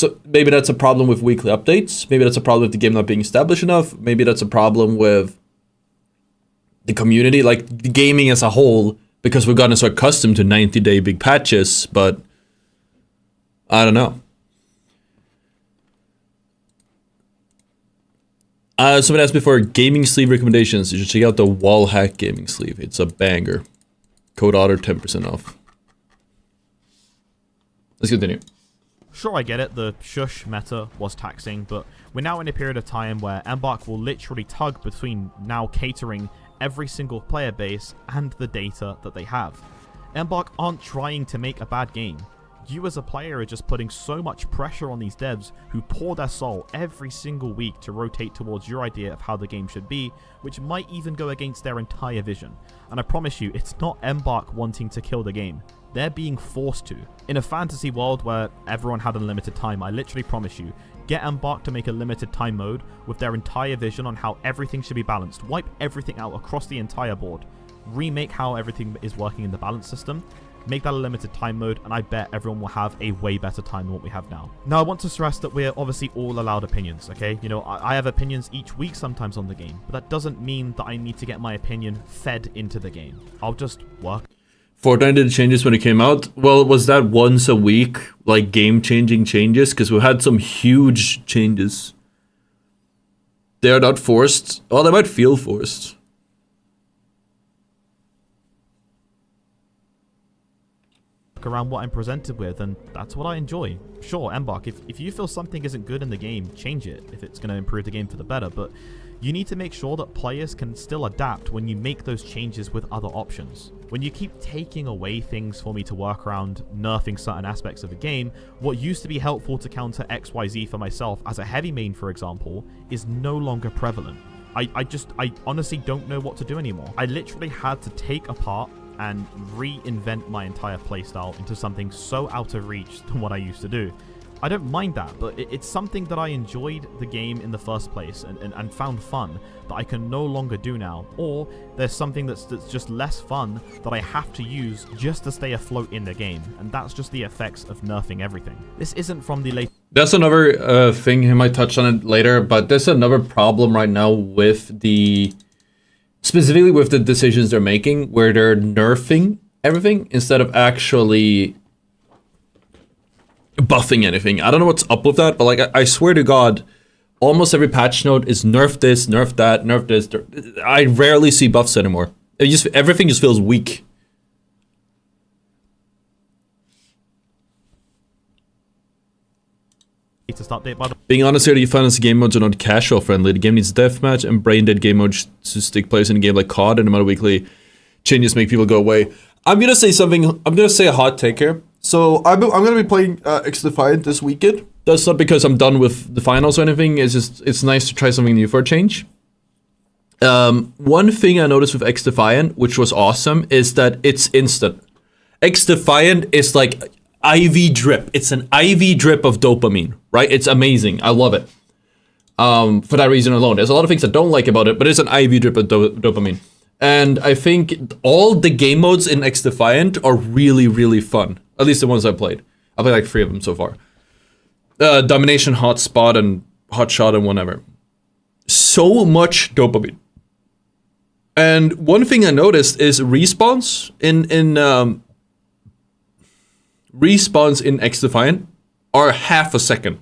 a problem with weekly updates. Maybe that's a problem with the game not being established enough. Maybe that's a problem with the community, like the gaming as a whole, because we've gotten so accustomed to 90-day big patches, but I don't know. Someone asked me for gaming sleeve recommendations. You should check out the wall hack gaming sleeve. It's a banger. Code Ottr 10% off. Let's continue. Sure, I get it, the shush meta was taxing, but we're now in a period of time where Embark will literally tug between now catering every single player base and the data that they have. Embark aren't trying to make a bad game. You as a player are just putting so much pressure on these devs who pour their soul every single week to rotate towards your idea of how the game should be, which might even go against their entire vision. And I promise you, it's not Embark wanting to kill the game. They're being forced to. In a fantasy world where everyone had unlimited time, I literally promise you, get Embark to make a limited time mode with their entire vision on how everything should be balanced. Wipe everything out across the entire board. Remake how everything is working in the balance system. Make that a limited time mode, and I bet everyone will have a way better time than what we have now. Now, I want to stress that we're obviously all allowed opinions, okay? You know, I have opinions each week sometimes on the game, but that doesn't mean that I need to get my opinion fed into the game. I'll just work. Fortnite did changes when it came out. Well, was that once a week, like game-changing changes? Because we had some huge changes. They are not forced. Well, they might feel forced. Around what I'm presented with, and that's what I enjoy. Sure, Embark, if you feel something isn't good in the game, change it if it's going to improve the game for the better, but you need to make sure that players can still adapt when you make those changes with other options. When you keep taking away things for me to work around nerfing certain aspects of the game, what used to be helpful to counter XYZ for myself as a heavy main, for example, is no longer prevalent. I honestly don't know what to do anymore. I literally had to take apart and reinvent my entire playstyle into something so out of reach than what I used to do. I don't mind that, but it's something that I enjoyed the game in the first place and found fun that I can no longer do now. Or there's something that's just less fun that I have to use just to stay afloat in the game. And that's just the effects of nerfing everything. This isn't from the latest... That's another thing, he might touch on it later, but there's another problem right now with the... Specifically with the decisions they're making, where they're nerfing everything instead of actually buffing anything. I don't know what's up with that, but like I swear to God, almost every patch note is nerf this, nerf that, nerf this. I rarely see buffs anymore. Everything just feels weak. Update, by the Being honest here, the finance game modes are not casual friendly. The game needs deathmatch and brain dead game modes to stick players in a game like COD, and the amount of weekly changes make people go away. I'm gonna say something. I'm gonna say a hot take here. So I'm gonna be playing X Defiant this weekend. That's not because I'm done with the finals or anything. It's just it's nice to try something new for a change. One thing I noticed with X Defiant, which was awesome, is that it's instant. X Defiant is like IV drip. It's an IV drip of dopamine, right? It's amazing. I love it. For that reason alone. There's a lot of things I don't like about it, but it's an IV drip of dopamine. And I think all the game modes in X Defiant are really, really fun. At least the ones I played. I played like 3 of them so far. Domination, Hotspot, and Hotshot, and whatever. So much dopamine. And one thing I noticed is respawns in X Defiant are half a second.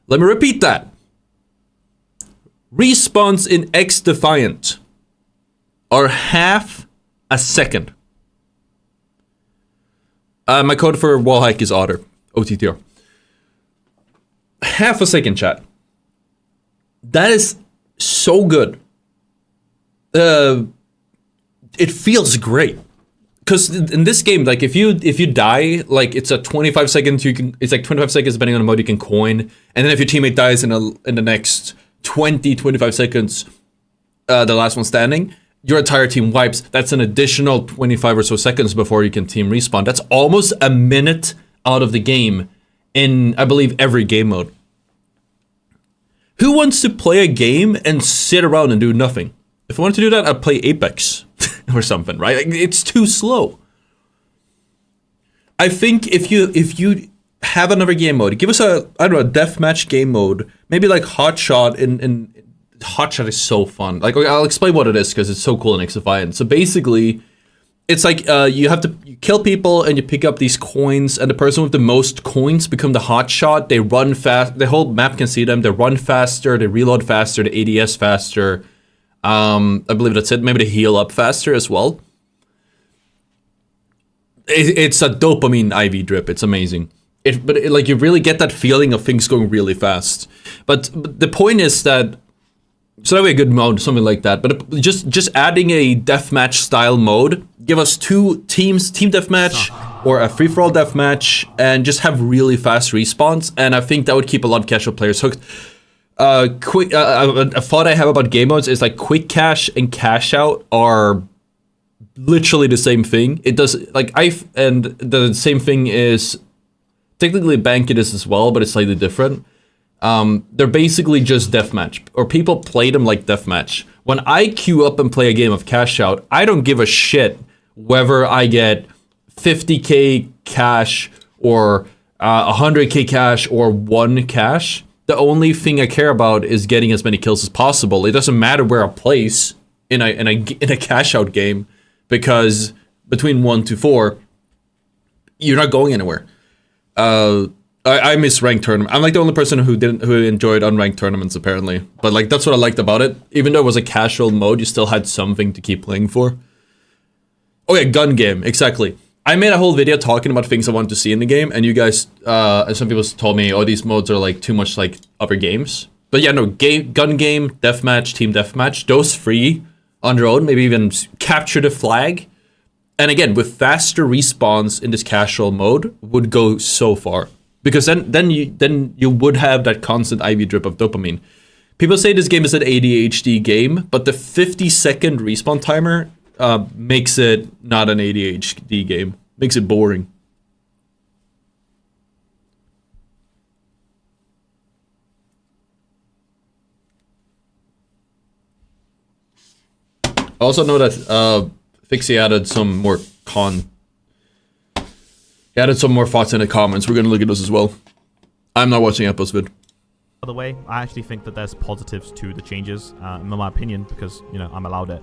Let me repeat that. Respawns in X Defiant are half a second. My code for wall hike is Ottr. OTTR. Half a second, chat. That is so good. It feels great. Because in this game, like if you die, like it's a 25 seconds. It's like 25 seconds depending on the mode you can coin, and then if your teammate dies in the next 25 seconds, the last one standing, your entire team wipes. That's an additional 25 or so seconds before you can team respawn. That's almost a minute out of the game in, I believe, every game mode. Who wants to play a game and sit around and do nothing? If I wanted to do that, I'd play Apex or something, right? Like, it's too slow. I think if you have another game mode, give us a deathmatch game mode, maybe like Hotshot. In Hotshot is so fun. Like, I'll explain what it is because it's so cool in X Defiant. So basically, it's like you kill people and you pick up these coins, and the person with the most coins become the Hotshot. They run fast. The whole map can see them. They run faster. They reload faster. The ADS faster. I believe that's it. Maybe they heal up faster as well. It's a dopamine IV drip. It's amazing. Like you really get that feeling of things going really fast. But the point is that so that would be a good mode, something like that. But just adding a deathmatch style mode, give us 2 teams, team deathmatch or a free for all deathmatch, and just have really fast respawns. And I think that would keep a lot of casual players hooked. A thought I have about game modes is like quick cash and cash out are literally the same thing. It does and the same thing is technically bank it is as well, but it's slightly different. They're basically just deathmatch, or people play them like deathmatch. When I queue up and play a game of cash out, I don't give a shit whether I get 50k cash or 100k cash or 1 cash. The only thing I care about is getting as many kills as possible. It doesn't matter where I place in a cash out game, because between 1 to 4, you're not going anywhere. I miss ranked tournament. I'm like the only person who enjoyed unranked tournaments apparently. But like that's what I liked about it. Even though it was a casual mode, you still had something to keep playing for. Oh yeah, gun game, exactly. I made a whole video talking about things I wanted to see in the game, and you guys, and some people told me, oh, these modes are like too much like other games. But yeah, no, gun game, deathmatch, team deathmatch, those 3 on their own, maybe even capture the flag. And again, with faster respawns in this casual mode would go so far. Because then you would have that constant IV drip of dopamine. People say this game is an ADHD game, but the 50-second respawn timer makes it not an ADHD game. Makes it boring. I also know that Fixie added some more he added some more thoughts in the comments. We're gonna look at those as well. I'm not watching Apple's vid. By the way, I actually think that there's positives to the changes, in my opinion, because, you know, I'm allowed it.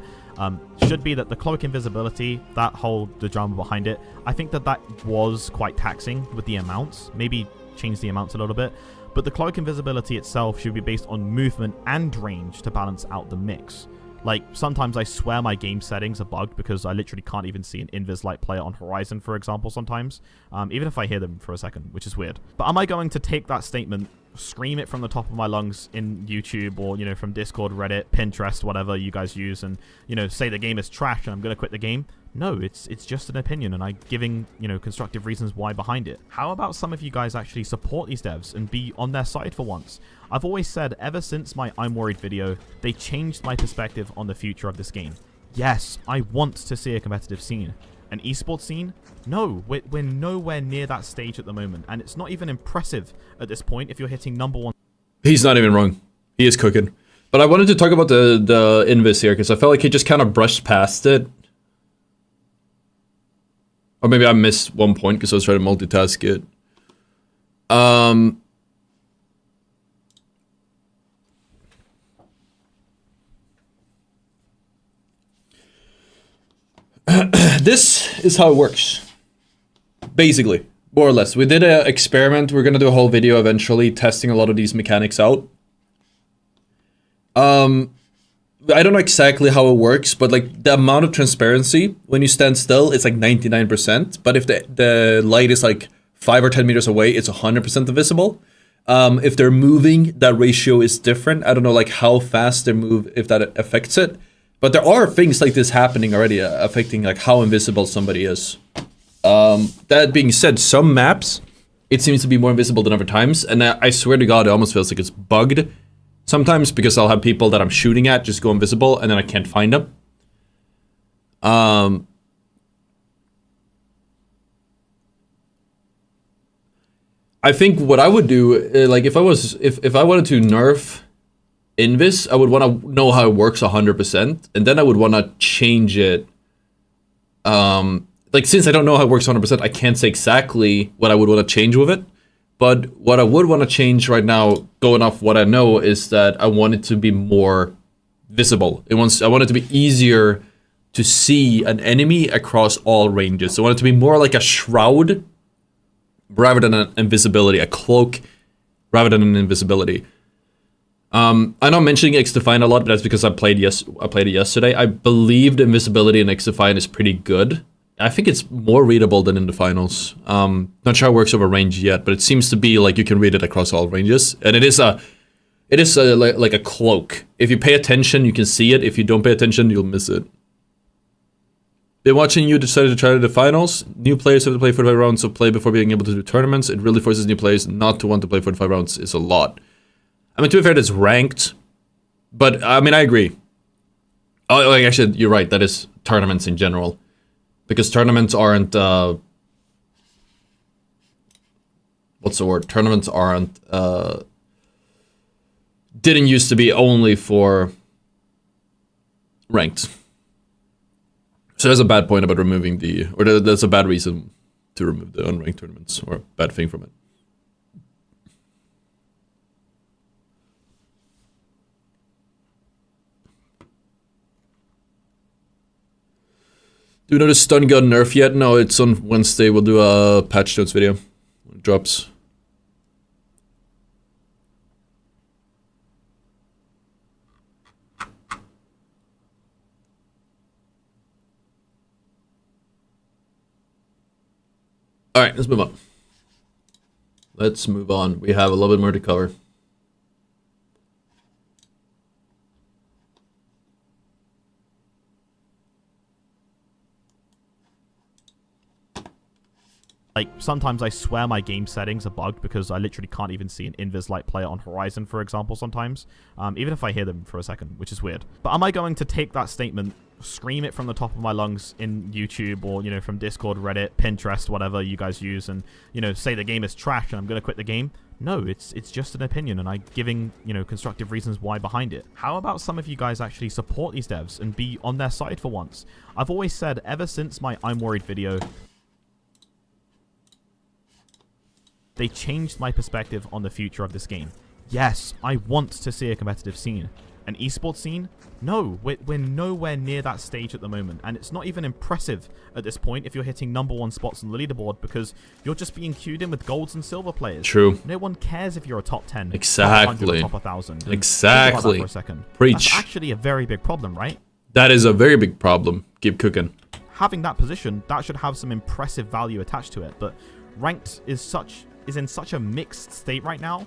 Should be that the cloak invisibility, the drama behind it, I think that was quite taxing with the amounts. Maybe change the amounts a little bit. But the cloak invisibility itself should be based on movement and range to balance out the mix. Like, sometimes I swear my game settings are bugged because I literally can't even see an invis-light player on Horizon, for example, sometimes. Even if I hear them for a second, which is weird. But am I going to take that statement, scream it from the top of my lungs in YouTube or, you know, from Discord, Reddit, Pinterest, whatever you guys use, and, you know, say the game is trash and I'm going to quit the game? No, it's just an opinion, and I'm giving, you know, constructive reasons why behind it. How about some of you guys actually support these devs and be on their side for once? I've always said, ever since my I'm Worried video, they changed my perspective on the future of this game. Yes, I want to see a competitive scene. An esports scene? No, we're nowhere near that stage at the moment, and it's not even impressive at this point if you're hitting #1. He's not even wrong. He is cooking. But I wanted to talk about the invis here, because I felt like he just kind of brushed past it. Or maybe I missed one point because I was trying to multitask it. This is how it works. Basically, more or less. We did an experiment. We're going to do a whole video eventually testing a lot of these mechanics out. I don't know exactly how it works, but like the amount of transparency when you stand still, it's like 99%. But if the light is like 5 or 10 meters away, it's 100% invisible. If they're moving, that ratio is different. I don't know like how fast they move, if that affects it. But there are things like this happening already, affecting like how invisible somebody is. That being said, some maps, it seems to be more invisible than other times. And I swear to God, it almost feels like it's bugged. Sometimes because I'll have people that I'm shooting at just go invisible and then I can't find them. I think what I would do, like if I wanted to nerf Invis, I would want to know how it works 100%, and then I would want to change it. Like since I don't know how it works 100%, I can't say exactly what I would want to change with it. But what I would want to change right now, going off what I know, is that I want it to be more visible. I want it to be easier to see an enemy across all ranges. So I want it to be more like a shroud rather than an invisibility, a cloak rather than an invisibility. I know I'm mentioning XDefiant a lot, but that's because I played it yesterday. I believe the invisibility in XDefiant is pretty good. I think it's more readable than in the finals. Not sure how it works over range yet, but it seems to be like you can read it across all ranges, and it is like a cloak. If you pay attention, you can see it. If you don't pay attention, you'll miss it. Been watching you decided to try the finals. New players have to play 45 rounds of play before being able to do tournaments. It really forces new players not to want to play 45 rounds. It's a lot. I mean, to be fair, it's ranked, but I mean, I agree. Oh, actually, you're right. That is tournaments in general. Because tournaments aren't, what's the word? Tournaments aren't, didn't used to be only for ranked. So there's a bad point about removing that's a bad reason to remove the unranked tournaments, or a bad thing from it. Do you know the stun gun nerf yet? No, it's on Wednesday. We'll do a patch notes video when it drops. Alright, let's move on. Let's move on. We have a little bit more to cover. Like, sometimes I swear my game settings are bugged because I literally can't even see an invis light player on Horizon, for example, sometimes. Even if I hear them for a second, which is weird. But am I going to take that statement, scream it from the top of my lungs in YouTube or, you know, from Discord, Reddit, Pinterest, whatever you guys use, and, you know, say the game is trash and I'm going to quit the game? No, it's just an opinion, and I'm giving, you know, constructive reasons why behind it. How about some of you guys actually support these devs and be on their side for once? I've always said, ever since my I'm Worried video, they changed my perspective on the future of this game. Yes, I want to see a competitive scene. An esports scene? No, we're nowhere near that stage at the moment, and it's not even impressive at this point if you're hitting #1 spots on the leaderboard because you're just being queued in with golds and silver players. True. No one cares if you're a top 10, exactly, top 100, top 1,000. Exactly. Think about that for a second. Preach. That's actually a very big problem, right? That is a very big problem. Keep cooking. Having that position, that should have some impressive value attached to it, but ranked is in such a mixed state right now.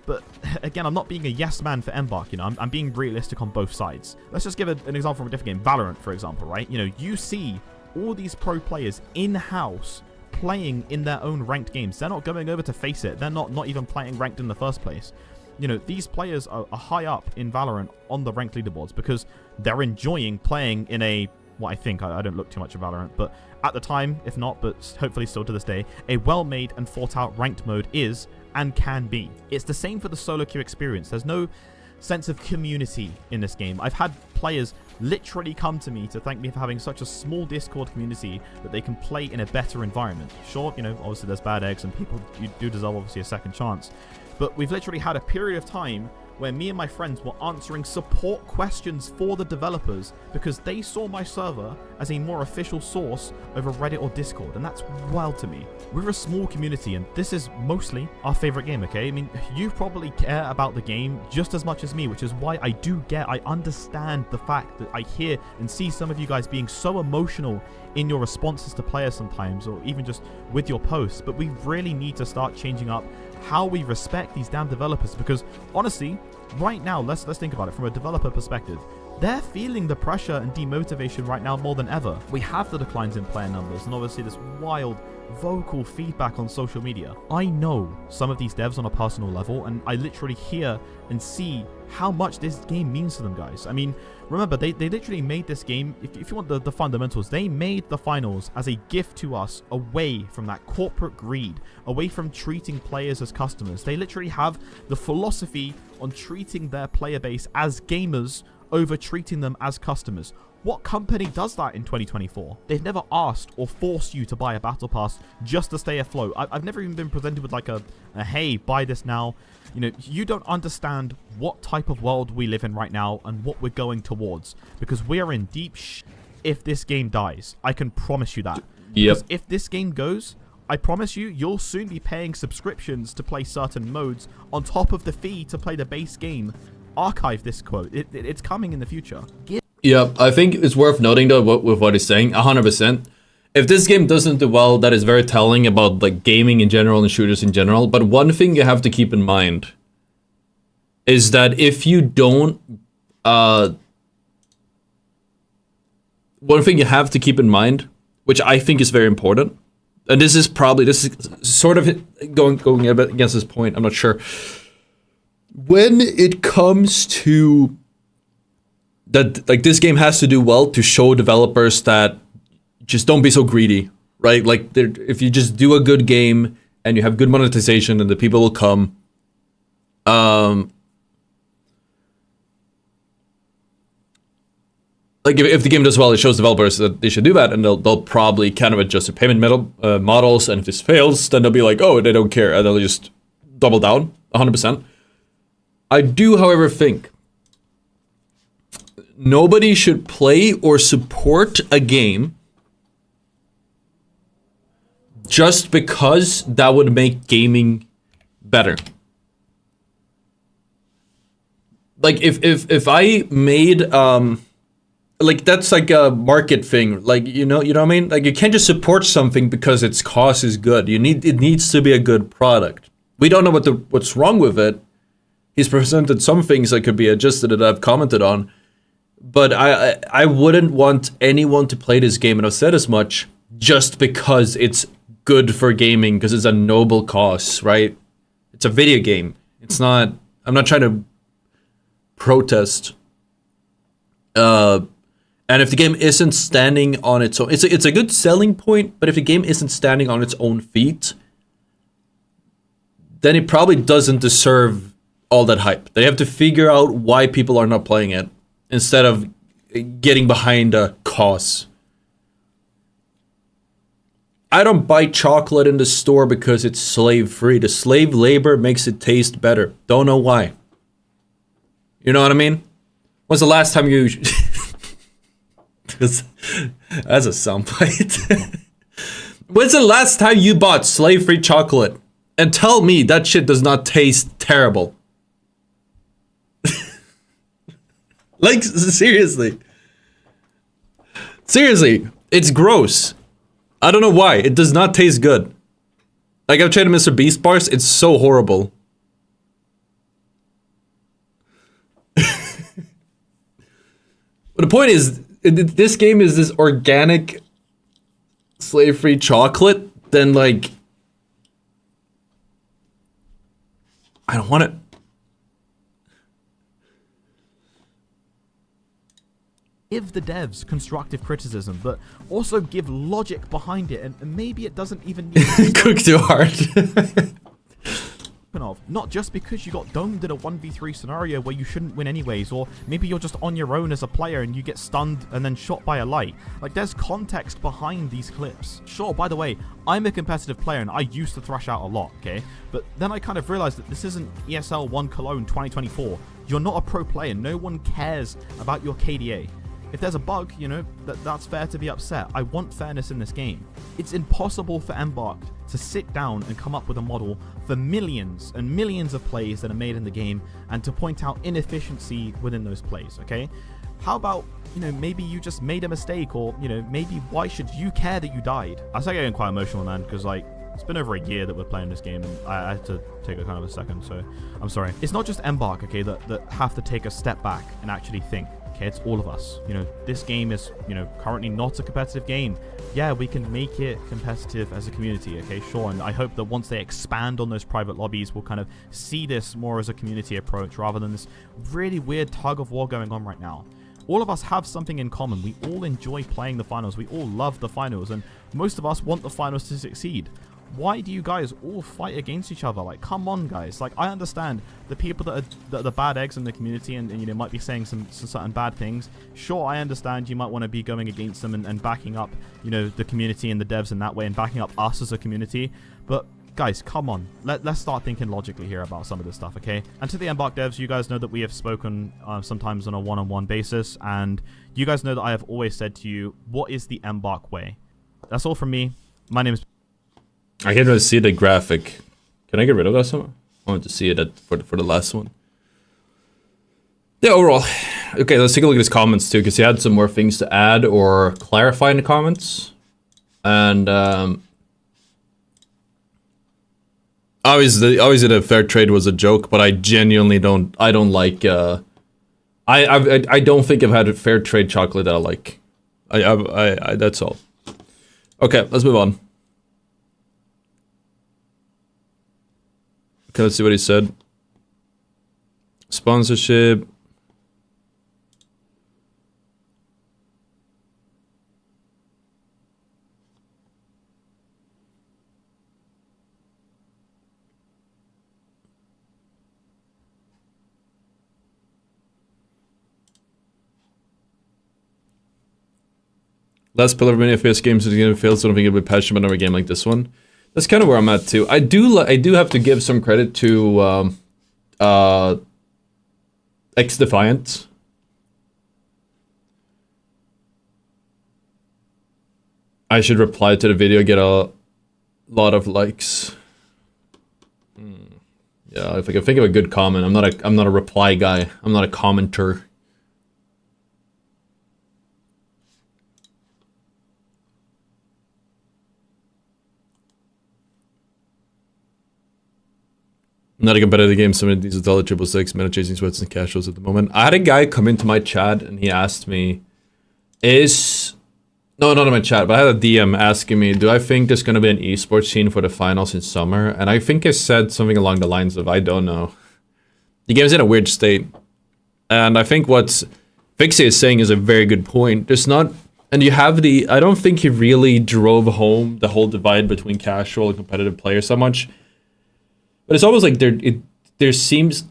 But again, I'm not being a yes man for Embark, you know, I'm being realistic on both sides. Let's just give an example from a different game, Valorant, for example, right? You know, you see all these pro players in-house playing in their own ranked games. They're not going over to face it. They're not even playing ranked in the first place. You know, these players are high up in Valorant on the ranked leaderboards because they're enjoying playing in a, what I think, I don't look too much at Valorant, but at the time, if not, but hopefully still to this day, a well-made and thought-out ranked mode is and can be. It's the same for the solo queue experience. There's no sense of community in this game. I've had players literally come to me to thank me for having such a small Discord community that they can play in a better environment. Sure, you know, obviously there's bad eggs and people do deserve obviously a second chance, but we've literally had a period of time where me and my friends were answering support questions for the developers because they saw my server as a more official source over Reddit or Discord, and that's wild to me. We're a small community, and this is mostly our favorite game, okay? I mean, you probably care about the game just as much as me, which is why I understand the fact that I hear and see some of you guys being so emotional in your responses to players sometimes, or even just with your posts, but we really need to start changing up how we respect these damn developers, because honestly, right now, let's think about it from a developer perspective. They're feeling the pressure and demotivation right now more than ever. We have the declines in player numbers and obviously this wild vocal feedback on social media. I know some of these devs on a personal level, and I literally hear and see how much this game means to them, guys. I mean, remember, they literally made this game, if you want the fundamentals, they made the finals as a gift to us away from that corporate greed, away from treating players as customers. They literally have the philosophy on treating their player base as gamers over treating them as customers. What company does that in 2024? They've never asked or forced you to buy a battle pass just to stay afloat. I've never even been presented with like a hey, buy this now. You know, you don't understand what type of world we live in right now and what we're going towards, because we are in deep if this game dies. I can promise you that. Yep. Because if this game goes, I promise you, you'll soon be paying subscriptions to play certain modes on top of the fee to play the base game. Archive this quote. It's coming in the future. Yeah, I think it's worth noting though with what he's saying, 100%. If this game doesn't do well, that is very telling about like gaming in general and shooters in general. But one thing you have to keep in mind is that if you don't, one thing you have to keep in mind, which I think is very important, and this is sort of going a bit against this point, I'm not sure. When it comes to that, like, this game has to do well to show developers that just don't be so greedy, right? Like, if you just do a good game and you have good monetization, then the people will come. Like, if the game does well, it shows developers that they should do that, and they'll probably kind of adjust their payment models. And if this fails, then they'll be like, oh, they don't care, and they'll just double down 100%. I do, however, think nobody should play or support a game just because that would make gaming better. Like, if I made like, that's like a market thing. Like, you know what I mean? Like, you can't just support something because its cause is good. It needs to be a good product. We don't know what's wrong with it. He's presented some things that could be adjusted that I've commented on. But I wouldn't want anyone to play this game, and I've said as much, just because it's good for gaming because it's a noble cause, right? It's a video game. It's not. I'm not trying to protest. And if the game isn't standing on its own, it's a good selling point. But if the game isn't standing on its own feet, then it probably doesn't deserve all that hype. They have to figure out why people are not playing it instead of getting behind a cause. I don't buy chocolate in the store because it's slave-free. The slave labor makes it taste better. Don't know why. You know what I mean? When's the last time you... That's a soundbite. When's the last time you bought slave-free chocolate? And tell me that shit does not taste terrible. Like, seriously. Seriously, it's gross. I don't know why. It does not taste good. Like, I've tried Mr. Beast bars. It's so horrible. But the point is, this game is this organic, slave-free chocolate. Then, like, I don't want it. Give the devs constructive criticism, but also give logic behind it, and maybe it doesn't even need to cook too hard. Not just because you got domed in a 1v3 scenario where you shouldn't win anyways, or maybe you're just on your own as a player and you get stunned and then shot by a light. Like, there's context behind these clips. Sure, by the way, I'm a competitive player and I used to thrash out a lot, okay? But then I kind of realized that this isn't ESL 1 Cologne 2024. You're not a pro player. No one cares about your KDA. If there's a bug, you know, that's fair to be upset. I want fairness in this game. It's impossible for Embark to sit down and come up with a model for millions and millions of plays that are made in the game and to point out inefficiency within those plays, okay? How about, you know, maybe you just made a mistake, or, you know, maybe why should you care that you died? I start getting quite emotional, man, because, like, it's been over a year that we're playing this game, and I had to take a kind of a second, so I'm sorry. It's not just Embark, okay, that have to take a step back and actually think. Okay, it's all of us. You know, this game is, you know, currently not a competitive game. Yeah, we can make it competitive as a community, okay, sure. And I hope that once they expand on those private lobbies, we'll kind of see this more as a community approach rather than this really weird tug of war going on right now. All of us have something in common. We all enjoy playing the finals. We all love the finals, and most of us want the finals to succeed. Why do you guys all fight against each other? Like, come on, guys. Like, I understand the people that are the bad eggs in the community and, you know, might be saying some certain bad things. Sure, I understand you might want to be going against them and backing up, you know, the community and the devs in that way and backing up us as a community. But, guys, come on. Let's start thinking logically here about some of this stuff, okay? And to the Embark devs, you guys know that we have spoken sometimes on a one-on-one basis. And you guys know that I have always said to you, what is the Embark way? That's all from me. My name is... I can't really see the graphic. Can I get rid of that somewhere? I wanted to see it for the last one. Yeah, overall. Okay, let's take a look at his comments too, because he had some more things to add or clarify in the comments. And obviously the fair trade was a joke, but I genuinely don't like I don't think I've had a fair trade chocolate that I like. I that's all. Okay, let's move on. Okay, let's see what he said. Sponsorship. Last pillar of many FPS games is going to fail, so I don't think it'll be patched about another game like this one. That's kind of where I'm at too. I do have to give some credit to X Defiant. I should reply to the video, get a lot of likes. Yeah, if I can think of a good comment. I'm not a reply guy. I'm not a commenter. Not a competitive game, some of these are dollar triple six, meta chasing sweats and casuals at the moment. I had a guy come into my chat and he asked me, is No, not in my chat, but I had a DM asking me, do I think there's going to be an esports scene for the finals in summer? And I think I said something along the lines of, I don't know. The game's in a weird state. And I think what Vixie is saying is a very good point. There's not, and you have the, I don't think he really drove home the whole divide between casual and competitive players so much. But it's almost like there seems,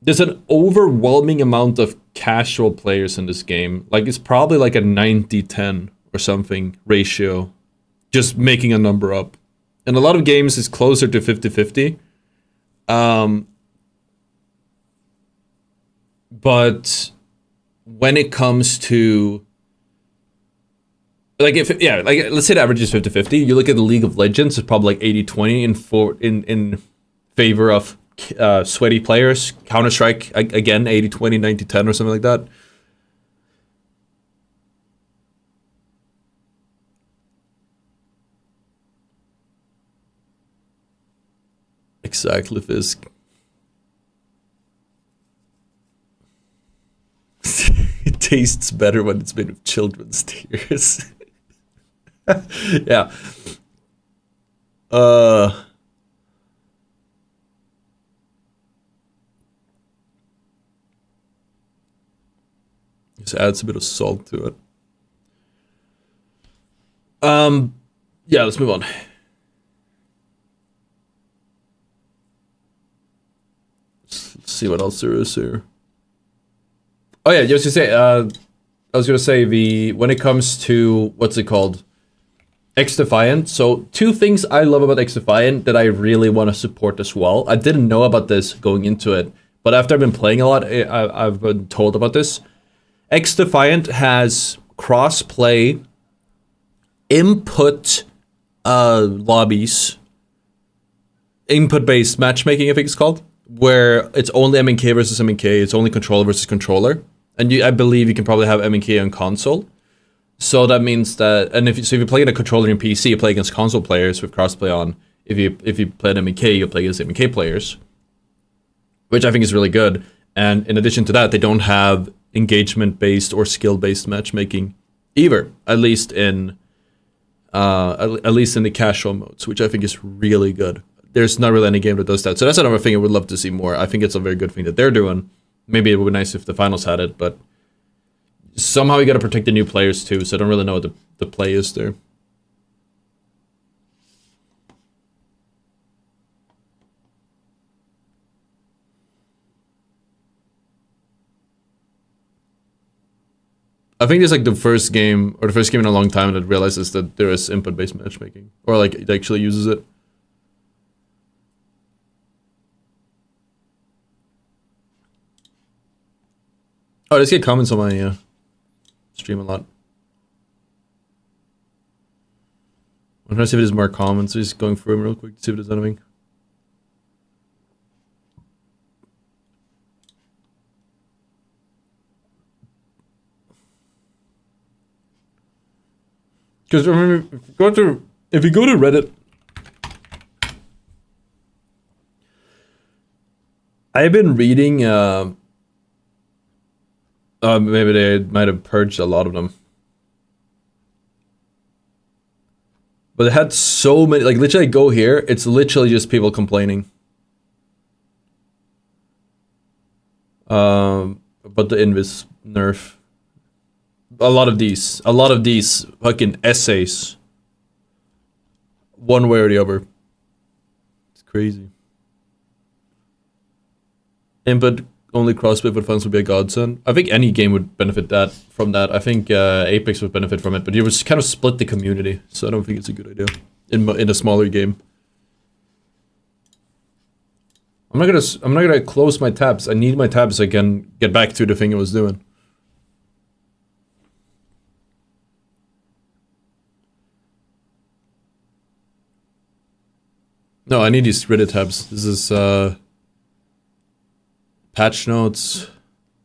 there's an overwhelming amount of casual players in this game. Like, it's probably like a 90-10 or something ratio, just making a number up. In a lot of games, it's closer to 50-50. But when it comes to, like, let's say the average is 50-50. You look at the League of Legends, it's probably like 80-20 in favor of sweaty players. Counter-Strike, again, 80-20, 90-10 or something like that. Exactly, Fisk. It tastes better when it's made with children's tears. Yeah. Just adds a bit of salt to it. Yeah, let's move on. Let's see what else there is here. Oh yeah, just to say, I was gonna say when it comes to what's it called, X-Defiant. So two things I love about X-Defiant that I really want to support as well. I didn't know about this going into it, but after I've been playing a lot, I've been told about this. X-Defiant has cross-play input lobbies, input-based matchmaking, I think it's called, where it's only MNK versus MNK, it's only controller versus controller. And I believe you can probably have MNK on console. So that means that, and if you play in a controller in PC, you play against console players with crossplay on. If you play an MNK, you play against MNK players, which I think is really good. And in addition to that, they don't have engagement-based or skill-based matchmaking either, at least in the casual modes, which I think is really good. There's not really any game that does that. So that's another thing I would love to see more. I think it's a very good thing that they're doing. Maybe it would be nice if the finals had it, but somehow you got to protect the new players too, so I don't really know what the play is there. I think it's like the first game in a long time that realizes that there is input-based matchmaking, or like it actually uses it. Oh, I just get comments on my stream a lot. I'm trying to see if there's more comments. Just going through them real quick to see if there's anything. Because remember, if you go to Reddit, I've been reading. Maybe they might have purged a lot of them. But it had so many, like literally I go here, it's literally just people complaining. About the Invis nerf. A lot of these fucking essays. One way or the other. It's crazy. Input only crossplay with fans would be a godsend. I think any game would benefit from that. I think Apex would benefit from it, but you would kind of split the community, so I don't think it's a good idea in a smaller game. I'm not gonna close my tabs. I need my tabs so I can get back to the thing I was doing. No, I need these Reddit tabs. This is patch notes,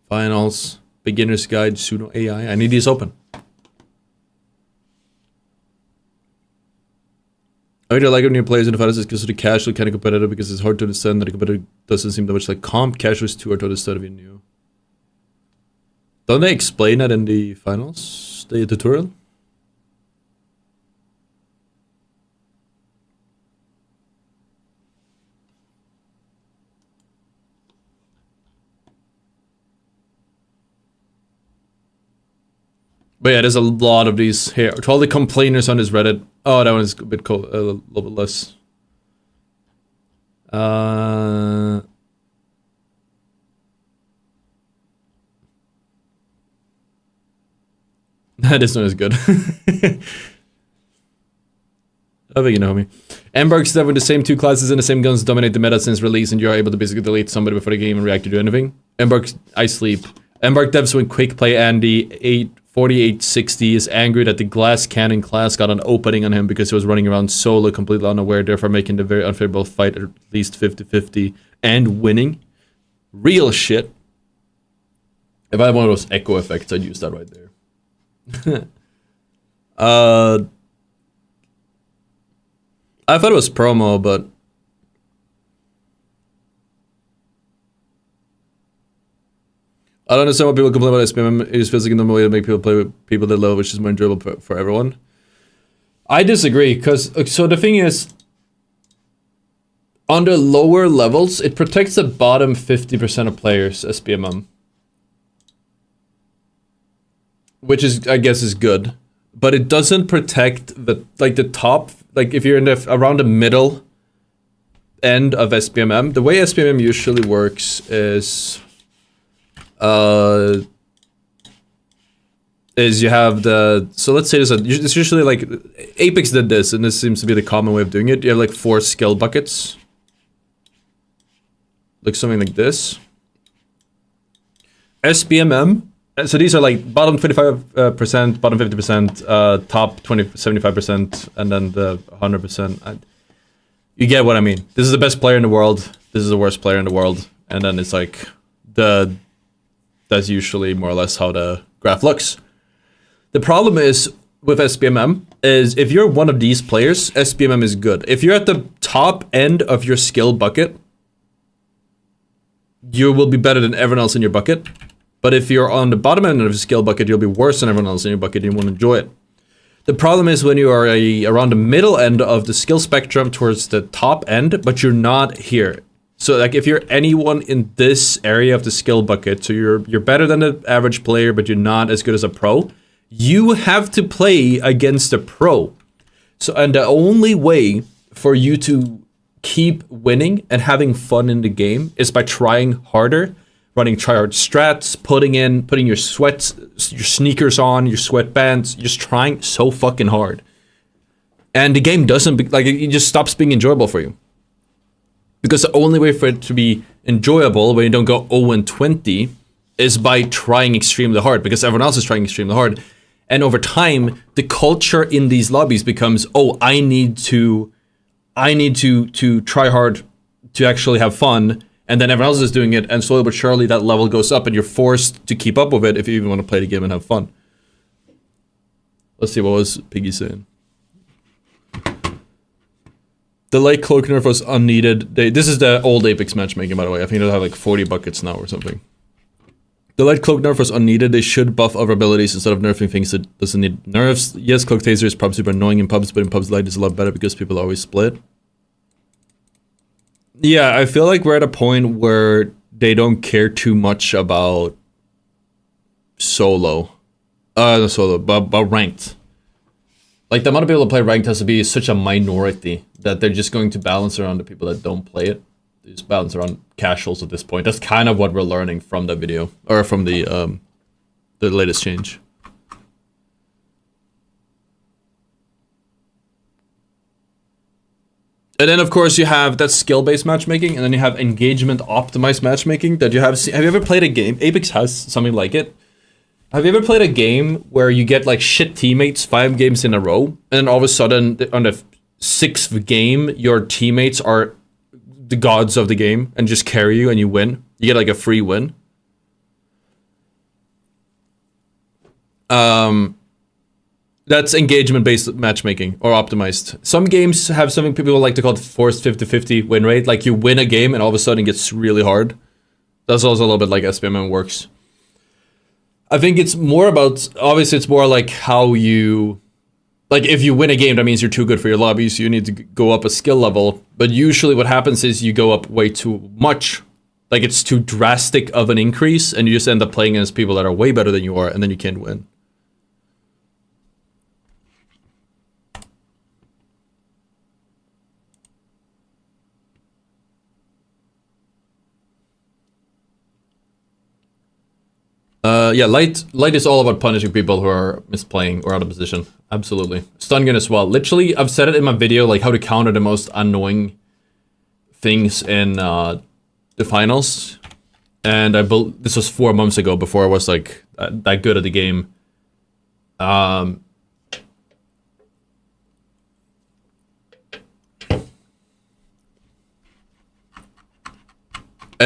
finals, beginner's guide, pseudo AI. I need these open. I really like when new players in the finals because of the casual kind of competitive, because it's hard to understand that the competitor doesn't seem that much like comp. Casual is too hard to understand if you knew. Don't they explain that in the finals, the tutorial? But yeah, there's a lot of these here. To all the complainers on this Reddit. Oh, that one's a bit cold, a little bit less. This one is good. I think you know me. Embark's that with the same 2 classes and the same guns dominate the meta since release, and you're able to basically delete somebody before the game and react to do anything. Embark, I sleep. Embark devs went quick play Andy 84860 is angry that the glass cannon class got an opening on him because he was running around solo completely unaware, therefore making the very unfavorable fight at least 50-50 and winning. Real shit. If I had one of those echo effects, I'd use that right there. I thought it was promo, but I don't understand why people complain about SPM. It feels like a normal way to make people play with people they love, which is more enjoyable for everyone. I disagree, because so the thing is, on the lower levels, it protects the bottom 50% of players, SPMM. Which is, I guess, is good. But it doesn't protect the top, like if you're in the around the middle end of SPMM. The way SPMM usually works is you have the, so let's say it's usually like Apex did this, and this seems to be the common way of doing it. You have like 4 skill buckets, like something like this. SPMM. So these are like bottom 25%, bottom 50%, top 75%, and then the 100%. You get what I mean. This is the best player in the world. This is the worst player in the world. And then it's like that's usually more or less how the graph looks. The problem is with SPMM is if you're one of these players, SPMM is good. If you're at the top end of your skill bucket, you will be better than everyone else in your bucket. But if you're on the bottom end of your skill bucket, you'll be worse than everyone else in your bucket and you won't enjoy it. The problem is when you are around the middle end of the skill spectrum towards the top end, but you're not here. So like if you're anyone in this area of the skill bucket, so you're better than the average player, but you're not as good as a pro, you have to play against a pro. So, and the only way for you to keep winning and having fun in the game is by trying harder, running tryhard strats, putting your sneakers on, your sweatbands, just trying so fucking hard. And the game doesn't, it just stops being enjoyable for you. Because the only way for it to be enjoyable when you don't go 0-20 is by trying extremely hard, because everyone else is trying extremely hard. And over time, the culture in these lobbies becomes, oh, I need to try hard to actually have fun. And then everyone else is doing it, and slowly but surely that level goes up, and you're forced to keep up with it if you even want to play the game and have fun. Let's see, what was Piggy saying? The light cloak nerf was unneeded. This is the old Apex matchmaking, by the way. I think they'll have like 40 buckets now or something. The light cloak nerf was unneeded. They should buff other abilities instead of nerfing things that doesn't need nerfs. Yes, cloak taser is probably super annoying in pubs, but in pubs light is a lot better because people always split. Yeah, I feel like we're at a point where they don't care too much about solo. Not solo, but ranked. Like, the amount of people that play ranked has to be such a minority that they're just going to balance around the people that don't play it. They just balance around casuals at this point. That's kind of what we're learning from the video, or from the latest change. And then, of course, you have that skill-based matchmaking, and then you have engagement-optimized matchmaking that you have. Have you ever played a game? Apex has something like it. Have you ever played a game where you get like shit teammates 5 games in a row, and then all of a sudden, on the 6th game, your teammates are the gods of the game and just carry you and you win? You get like a free win. That's engagement-based matchmaking, or optimized. Some games have something people like to call forced 50-50 win rate. Like you win a game and all of a sudden it gets really hard. That's also a little bit like SPMM works. I think it's more about, obviously it's more like how you, like if you win a game, that means you're too good for your lobby, so you need to go up a skill level. But usually what happens is you go up way too much. Like it's too drastic of an increase, and you just end up playing against people that are way better than you are, and then you can't win. yeah, light is all about punishing people who are misplaying or out of position. Absolutely. Stun gun as well. Literally, I've said it in my video, like how to counter the most annoying things in the finals. And this was 4 months ago, before I was like that good at the game. And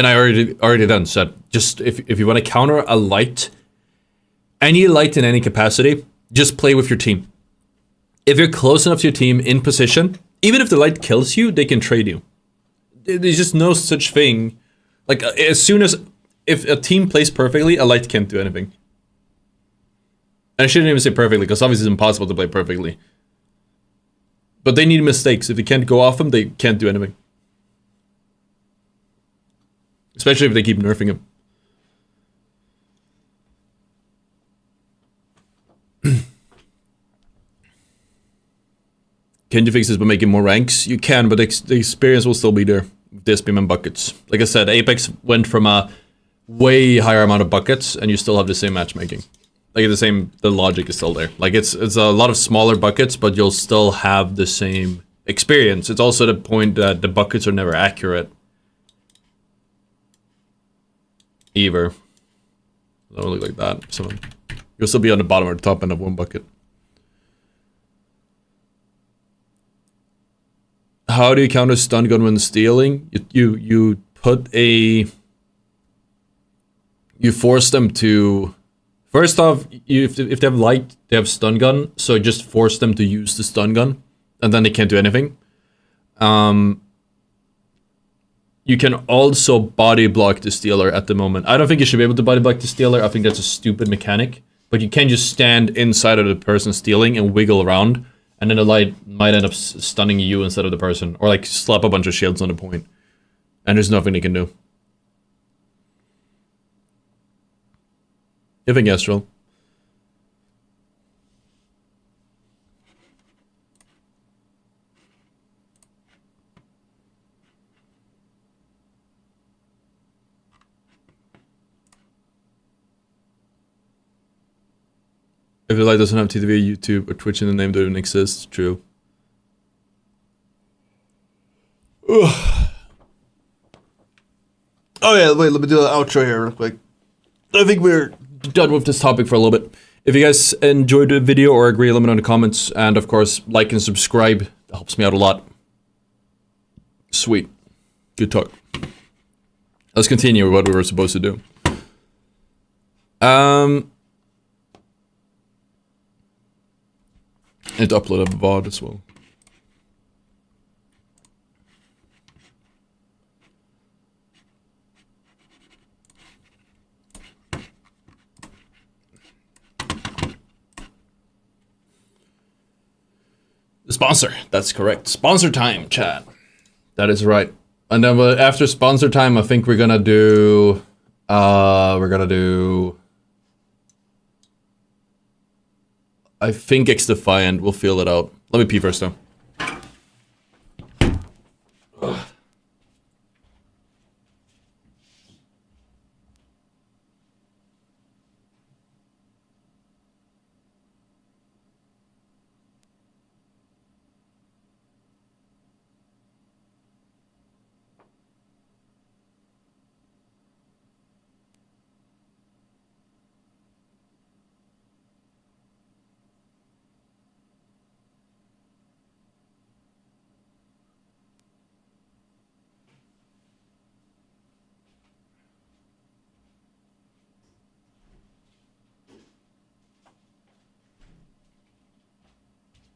I already then said, just if you want to counter a light, any light in any capacity, just play with your team. If you're close enough to your team in position, even if the light kills you, they can trade you. There's just no such thing. Like, as soon as, if a team plays perfectly, a light can't do anything. And I shouldn't even say perfectly, because obviously it's impossible to play perfectly. But they need mistakes. If they can't go off them, they can't do anything. Especially if they keep nerfing him. Can you fix this by making more ranks? You can, but the experience will still be there with the SPM and buckets. Like I said, Apex went from a way higher amount of buckets, and you still have the same matchmaking. Like the logic is still there. Like it's a lot of smaller buckets, but you'll still have the same experience. It's also the point that the buckets are never accurate. Either. It don't look like that. So you'll still be on the bottom or the top end of one bucket. How do you counter stun gun when stealing? You put a... You force them to... First off, if they have light, they have stun gun. So just force them to use the stun gun. And then they can't do anything. You can also body block the stealer at the moment. I don't think you should be able to body block the stealer. I think that's a stupid mechanic. But you can just stand inside of the person stealing and wiggle around. And then the light might end up stunning you instead of the person. Or like slap a bunch of shields on the point. And there's nothing they can do. You think Astral? If the light doesn't have TTV, YouTube, or Twitch in the name, don't even exist. True. Ugh. Oh yeah, wait, let me do the outro here real quick. I think we're done with this topic for a little bit. If you guys enjoyed the video or agree, let me know in the comments. And of course, like and subscribe. That helps me out a lot. Sweet. Good talk. Let's continue with what we were supposed to do. I need to upload a VOD as well. The sponsor, that's correct. Sponsor time, chat. That is right. And then after sponsor time, I think we're gonna do... I think X Defiant. We'll feel it out. Let me pee first, though. Ugh.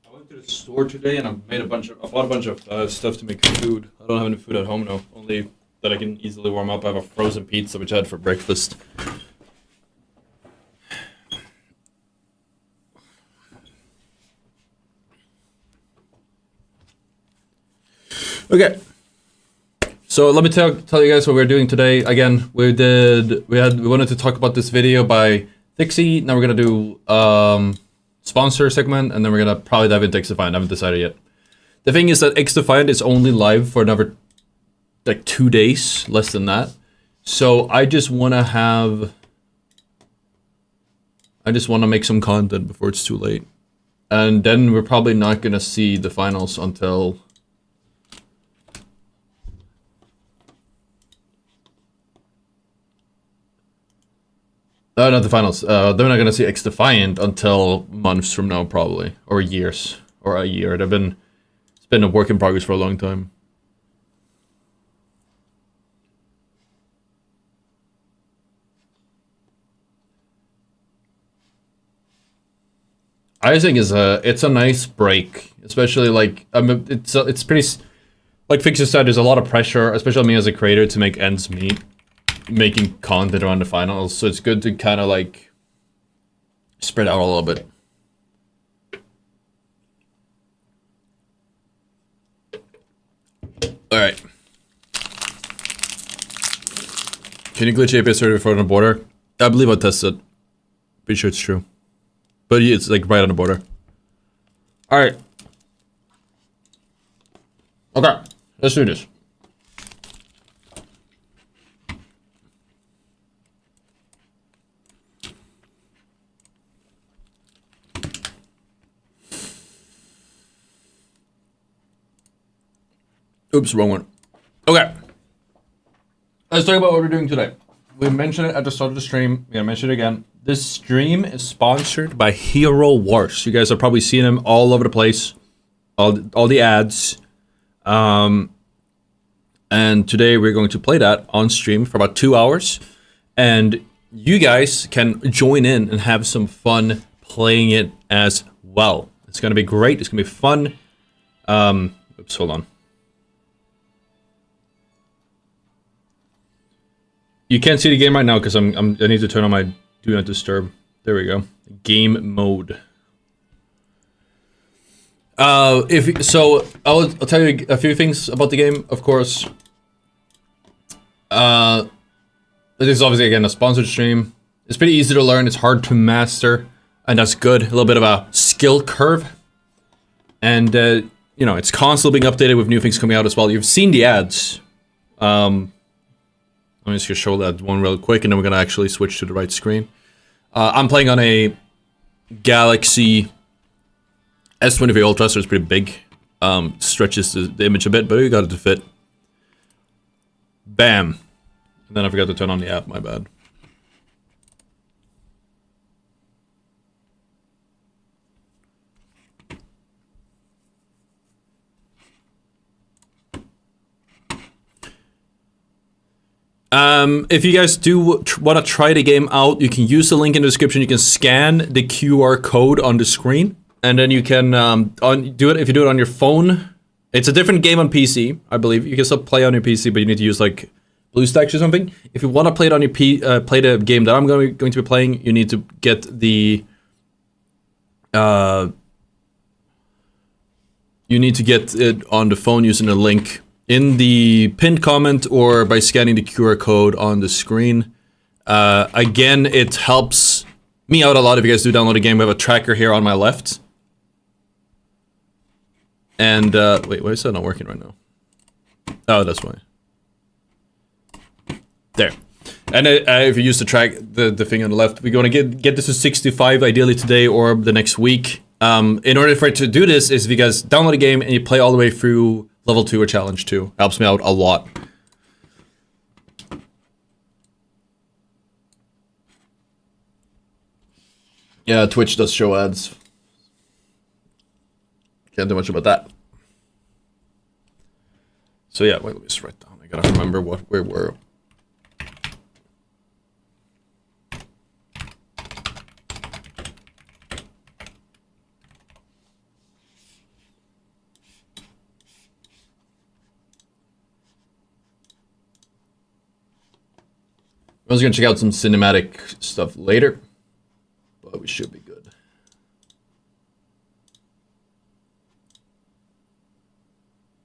I went to the store today and I bought a bunch of stuff to make food. I don't have any food at home now, only that I can easily warm up. I have a frozen pizza which I had for breakfast. Okay. So let me tell you guys what we're doing today. Again, we wanted to talk about this video by Thixie. Now we're gonna do sponsor segment, and then we're gonna probably dive into X Defiant. I haven't decided yet. The thing is that X Defiant is only live for another like 2 days, less than that. So I just wanna have I just want to make some content before it's too late. And then we're probably not going to see the finals until... not the finals. They're not going to see X Defiant until months from now, probably. Or years. Or a year. It's been a work in progress for a long time. I think it's a nice break, especially like it's pretty like Fixer said. There's a lot of pressure, especially on me as a creator, to make ends meet, making content around the finals. So it's good to kind of like spread out a little bit. All right. Can you glitch API server before on the border? I believe I tested. Pretty sure it's true. But it's like right on the border. Alright. Okay, let's do this. Oops, wrong one. Okay. Let's talk about what we're doing today. We mentioned it at the start of the stream. We're gonna mention it again. This stream is sponsored by Hero Wars. You guys have probably seen them all over the place. All the ads. And today we're going to play that on stream for about 2 hours. And you guys can join in and have some fun playing it as well. It's gonna be great. It's gonna be fun. Oops, hold on. You can't see the game right now because I need to turn on my Do Not Disturb. There we go. Game mode. I'll tell you a few things about the game, of course. This is obviously again a sponsored stream. It's pretty easy to learn. It's hard to master, and that's good. A little bit of a skill curve, and you know, it's constantly being updated with new things coming out as well. You've seen the ads. Let me just show that one real quick, and then we're gonna actually switch to the right screen. I'm playing on a Galaxy S23 Ultra, so it's pretty big. Stretches the image a bit, but we got it to fit. Bam. And then I forgot to turn on the app, my bad. If you guys do want to try the game out, you can use the link in the description. You can scan the QR code on the screen, and then you can do it. If you do it on your phone, it's a different game on PC, I believe. You can still play on your PC, but you need to use like BlueStacks or something. If you want to play it on your play the game that I'm going to be playing, you need to get the you need to get it on the phone using the link in the pinned comment or by scanning the QR code on the screen. Again, it helps me out a lot if you guys do download the game. We have a tracker here on my left. And, wait, why is that not working right now? Oh, that's why. There. And if you use the track, the thing on the left, we're going to get this to 65 ideally today or the next week. In order for it to do this, is if you guys download a game and you play all the way through Level 2 or Challenge 2. Helps me out a lot. Yeah, Twitch does show ads. Can't do much about that. So yeah, wait, let me just write down. I gotta remember where we were. I was gonna check out some cinematic stuff later, but we should be good.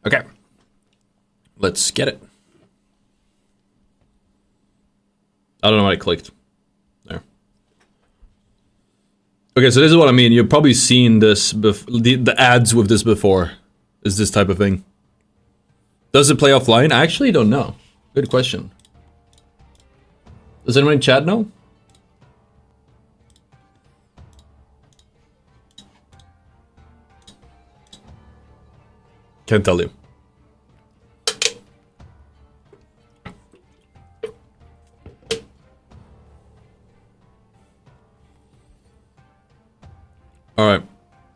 Okay, let's get it. I don't know what I clicked. There. Okay, so this is what I mean. You've probably seen this, the ads with this before. Is this type of thing. Does it play offline? I actually don't know. Good question. Does anyone in chat know? Can't tell you. Alright.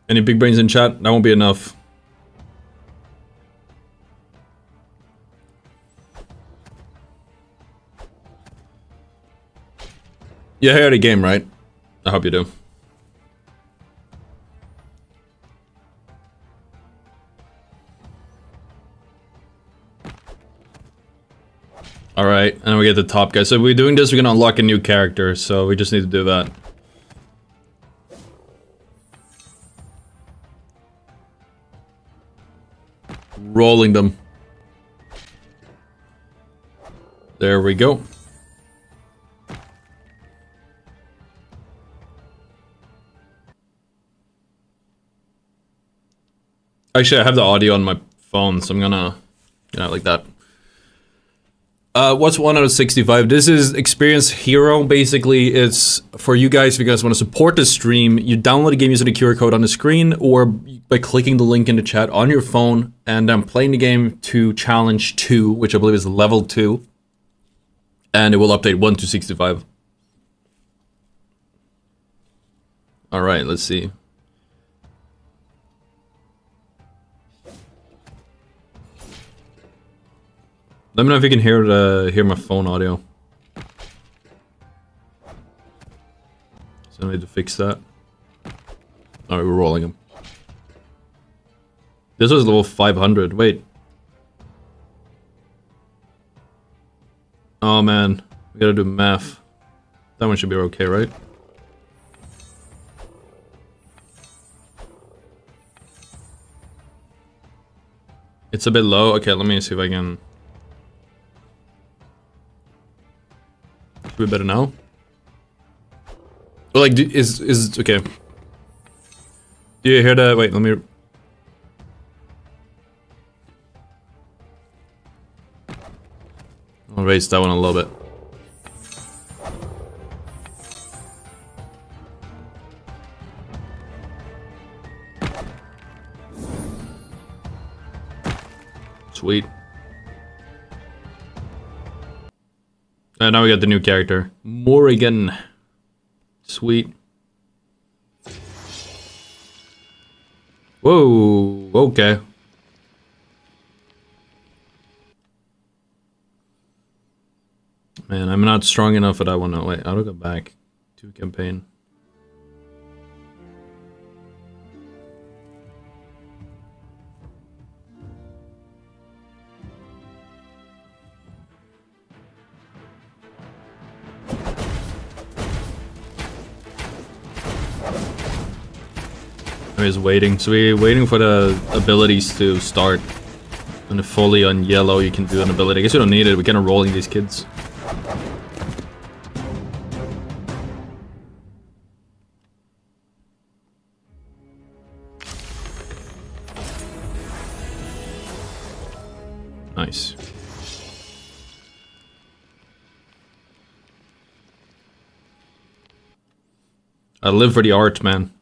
Any big brains in chat? That won't be enough. You heard the game, right? I hope you do. Alright, and then we get the top guy. So if we're doing this, we're gonna unlock a new character, so we just need to do that. Rolling them. There we go. Actually, I have the audio on my phone, so I'm gonna, like that. What's 1 out of 65? This is Experience Hero. Basically, it's for you guys, if you guys want to support the stream, you download the game using the QR code on the screen or by clicking the link in the chat on your phone, and I'm playing the game to Challenge 2, which I believe is level 2. And it will update 1 to 65. Alright, let's see. Let me know if you can hear my phone audio. So I need to fix that. Alright, we're rolling him. This was level 500. Wait. Oh man, we gotta do math. That one should be okay, right? It's a bit low. Okay, let me see if I can. Should be better now. Well, like, is okay. Do you hear that? Wait, let me. I'll raise that one a little bit. Sweet. And now we got the new character, Morrigan. Sweet. Whoa, okay. Man, I'm not strong enough for that one. No, wait, I'll go back to campaign. I'm just waiting. So we're waiting for the abilities to start. And fully on yellow, you can do an ability. I guess we don't need it. We're kind of rolling these kids. Nice. I live for the art, man.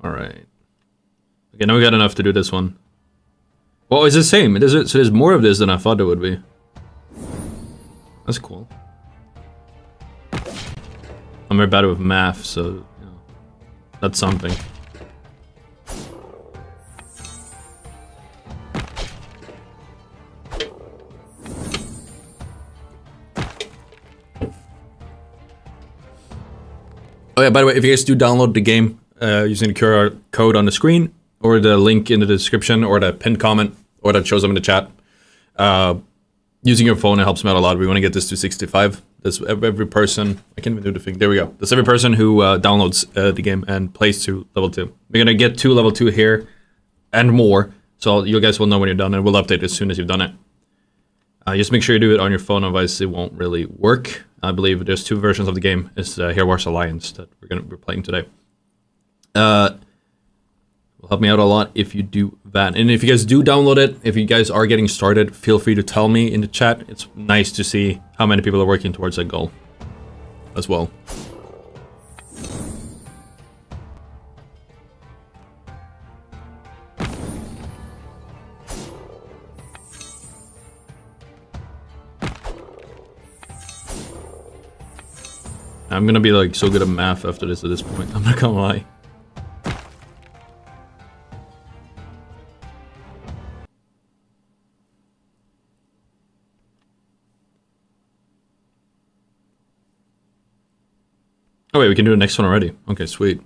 Alright. Okay, now we got enough to do this one. Well, it's the same. It is, so there's more of this than I thought there would be. That's cool. I'm very bad with math, so, you know, that's something. Oh yeah, by the way, if you guys do download the game using the QR code on the screen, or the link in the description, or the pinned comment, or that shows up in the chat, using your phone, it helps me out a lot. We want to get this to 65. That's every person. I can't even do the thing. There we go. That's every person who downloads the game and plays to level 2. We're gonna get to level 2 here and more. So you guys will know when you're done, and we'll update as soon as you've done it. Just make sure you do it on your phone, otherwise it won't really work. I believe there's 2 versions of the game. It's Hero Wars Alliance that we're playing today. Will help me out a lot if you do that. And if you guys do download it, if you guys are getting started, feel free to tell me in the chat. It's nice to see how many people are working towards that goal. as well. I'm gonna be like so good at math after this at this point. I'm not gonna lie. Oh wait, we can do the next one already. Okay, sweet.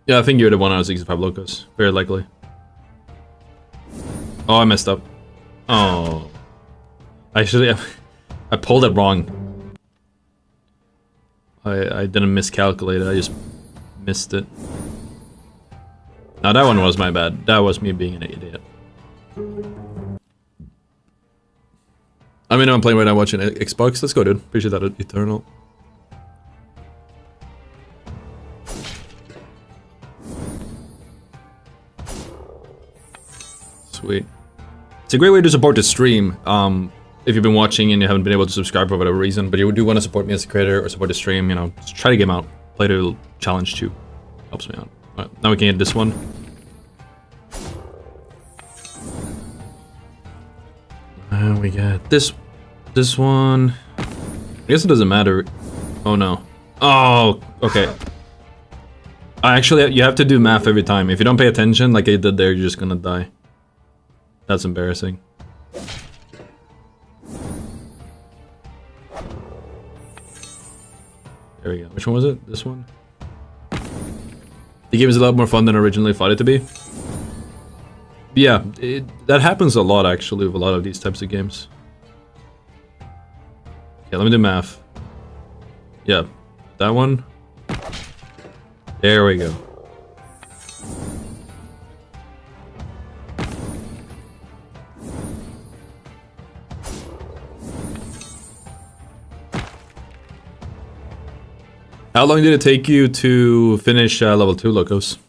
Yeah, I think you're the 1 out of 65 locos. Very likely. Oh, I messed up. Oh. Actually, I pulled it wrong. I didn't miscalculate it, I just missed it. Now that one was my bad. That was me being an idiot. I mean, I'm playing right now watching Xbox. Let's go, dude. Appreciate that, Eternal. Sweet. It's a great way to support the stream. If you've been watching and you haven't been able to subscribe for whatever reason, but you do want to support me as a creator or support the stream, you know, just try to game out. Play the little challenge too. Helps me out. Alright, now we can get this one. And we get this one. I guess it doesn't matter. Oh no. Oh, okay. Actually, you have to do math every time. If you don't pay attention, like I did there, you're just gonna die. That's embarrassing. There we go. Which one was it? This one? The game is a lot more fun than I originally thought it to be. Yeah, that happens a lot actually with a lot of these types of games. Okay, let me do math. Yeah, that one. There we go. How long did it take you to finish level 2, Locos?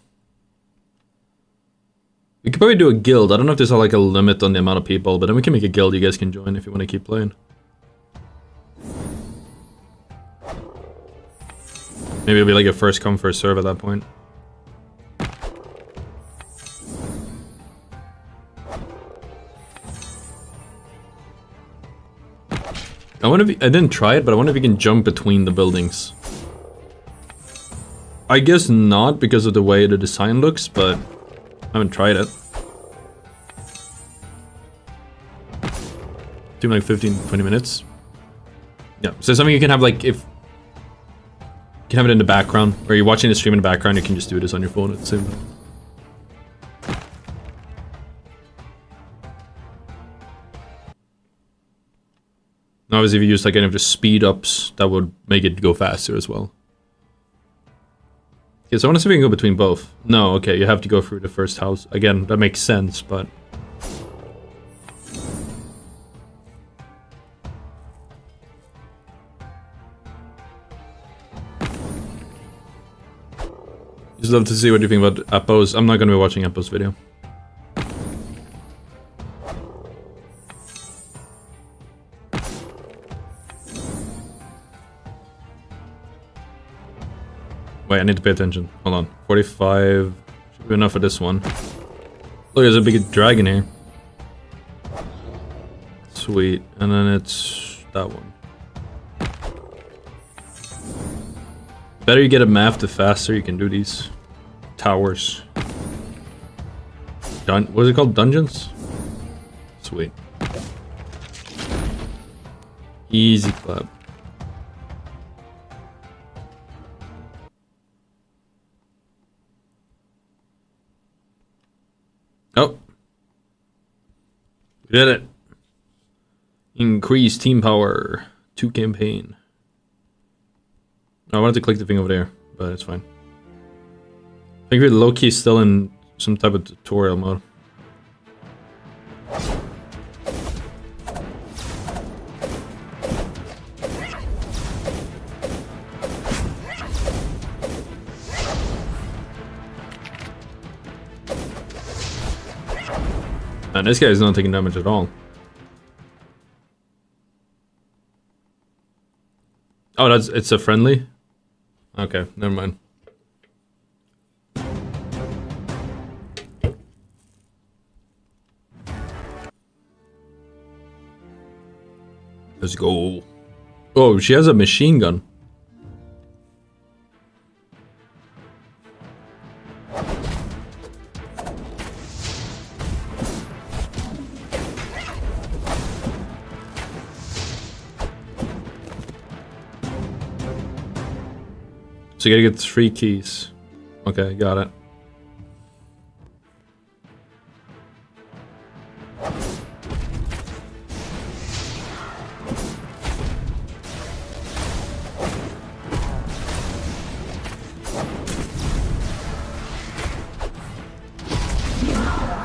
We could probably do a guild. I don't know if there's like a limit on the amount of people, but then we can make a guild you guys can join if you want to keep playing. Maybe it'll be like a first come first serve at that point. I wonder if I didn't try it, but I wonder if you can jump between the buildings. I guess not because of the way the design looks, but I haven't tried it. Took like 15-20 minutes. Yeah, so something you can have like if you can have it in the background, or you're watching the stream in the background, you can just do this on your phone at the same time. Obviously, if you use like any of the speed ups, that would make it go faster as well. Okay, so I want to see if we can go between both. No, okay, you have to go through the first house. Again, that makes sense, but... Just love to see what you think about Appos. I'm not going to be watching Appos' video. Wait, I need to pay attention. Hold on. 45. Should be enough for this one. Look, there's a big dragon here. Sweet. And then it's that one. Better you get a map, the faster you can do these towers. What is it called? Dungeons? Sweet. Easy clap. Oh. We did it. Increase team power. 2 campaign. I wanted to click the thing over there, but it's fine. I think we're low-key still in some type of tutorial mode. And this guy is not taking damage at all. Oh, it's a friendly? Okay, never mind. Let's go. Oh, she has a machine gun. So you gotta get 3 keys. Okay, got it.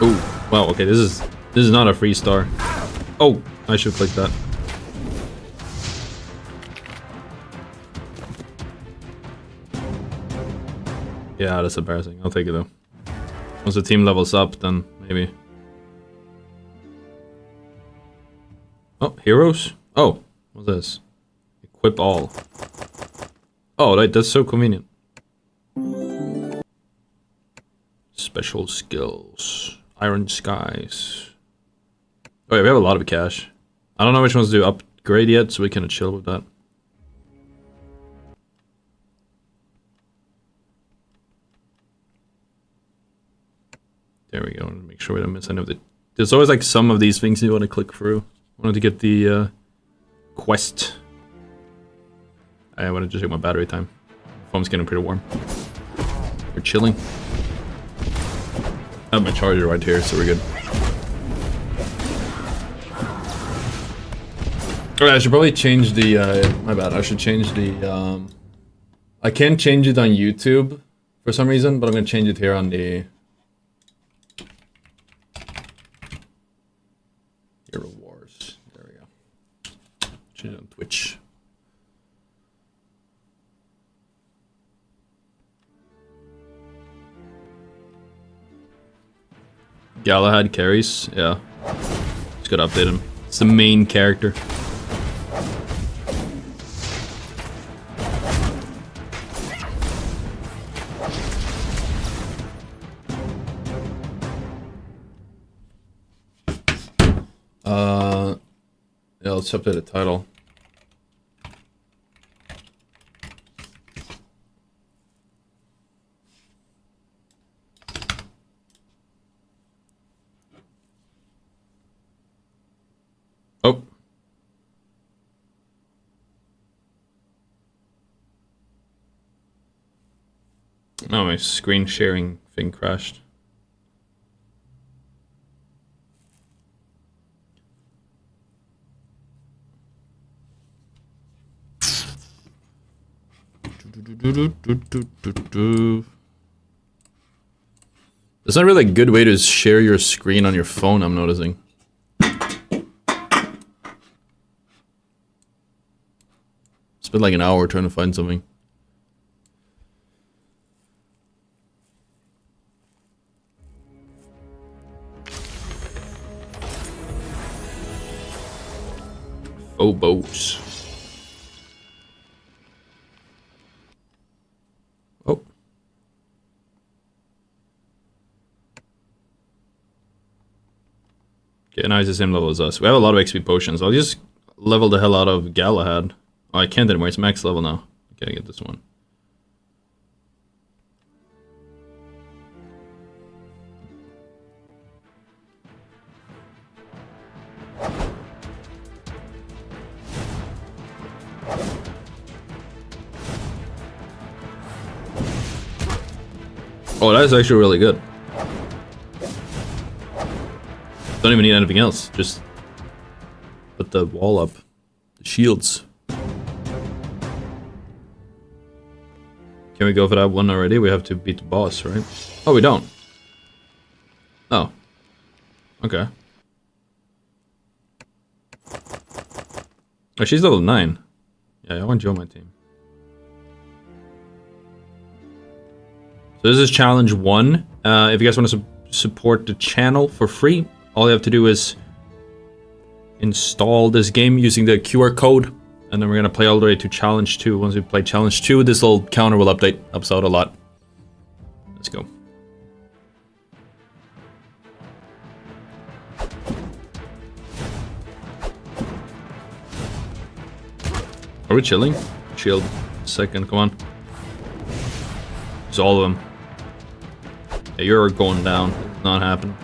Oh, wow, okay, this is not a free star. Oh, I should click that. Yeah, that's embarrassing. I'll take it though. Once the team levels up, then maybe. Oh, heroes? Oh, what's this? Equip all. Oh, that's so convenient. Special skills. Iron skies. Oh yeah, we have a lot of cash. I don't know which ones to upgrade yet, so we can chill with that. There we go. Make sure we don't miss any of the. There's always like some of these things you want to click through. I wanted to get the quest. I wanted to check my battery time. Phone's getting pretty warm. We're chilling. I have my charger right here, so we're good. Alright, I should probably change the. My bad. I should change the. I can't change it on YouTube for some reason, but I'm gonna change it here on the. Hero Wars. There we go. Change it on Twitch. Galahad carries, yeah. Just gotta update him. It's the main character. Yeah, let's update the title. Oh. No, my screen sharing thing crashed. It's not really a good way to share your screen on your phone, I'm noticing. Spent like an hour trying to find something. Phobos. Oh. Okay, now he's the same level as us. We have a lot of XP potions. I'll just level the hell out of Galahad. Oh, I can't anymore. It's max level now. Okay, I get this one. Oh, that is actually really good. Don't even need anything else. Just put the wall up. The shields. Can we go for that one already? We have to beat the boss, right? Oh, we don't. Oh. Okay. Oh, she's level 9. Yeah, I want you on my team. So this is challenge 1. If you guys want to support the channel for free, all you have to do is install this game using the QR code And then we're gonna play all the way to Challenge 2. Once we play Challenge 2, this little counter will update episode a lot. Let's go. Are we chilling? Shield. Second, come on. It's all of them. Yeah, you're going down. It's not happening.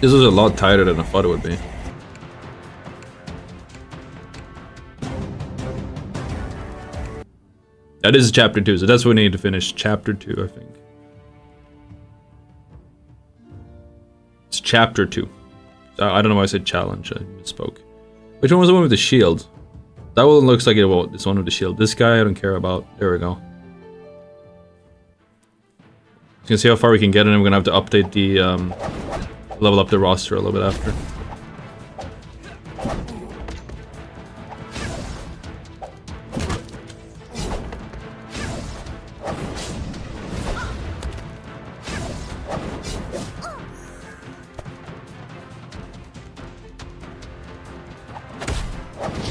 This is a lot tighter than I thought it would be. That is chapter 2, so that's what we need to finish. Chapter 2, I think. It's chapter 2. I don't know why I said challenge, I misspoke. Which one was the one with the shield? That one looks like it's one with the shield. This guy I don't care about. There we go. You can see how far we can get, and then we're gonna have to update the level up the roster a little bit after.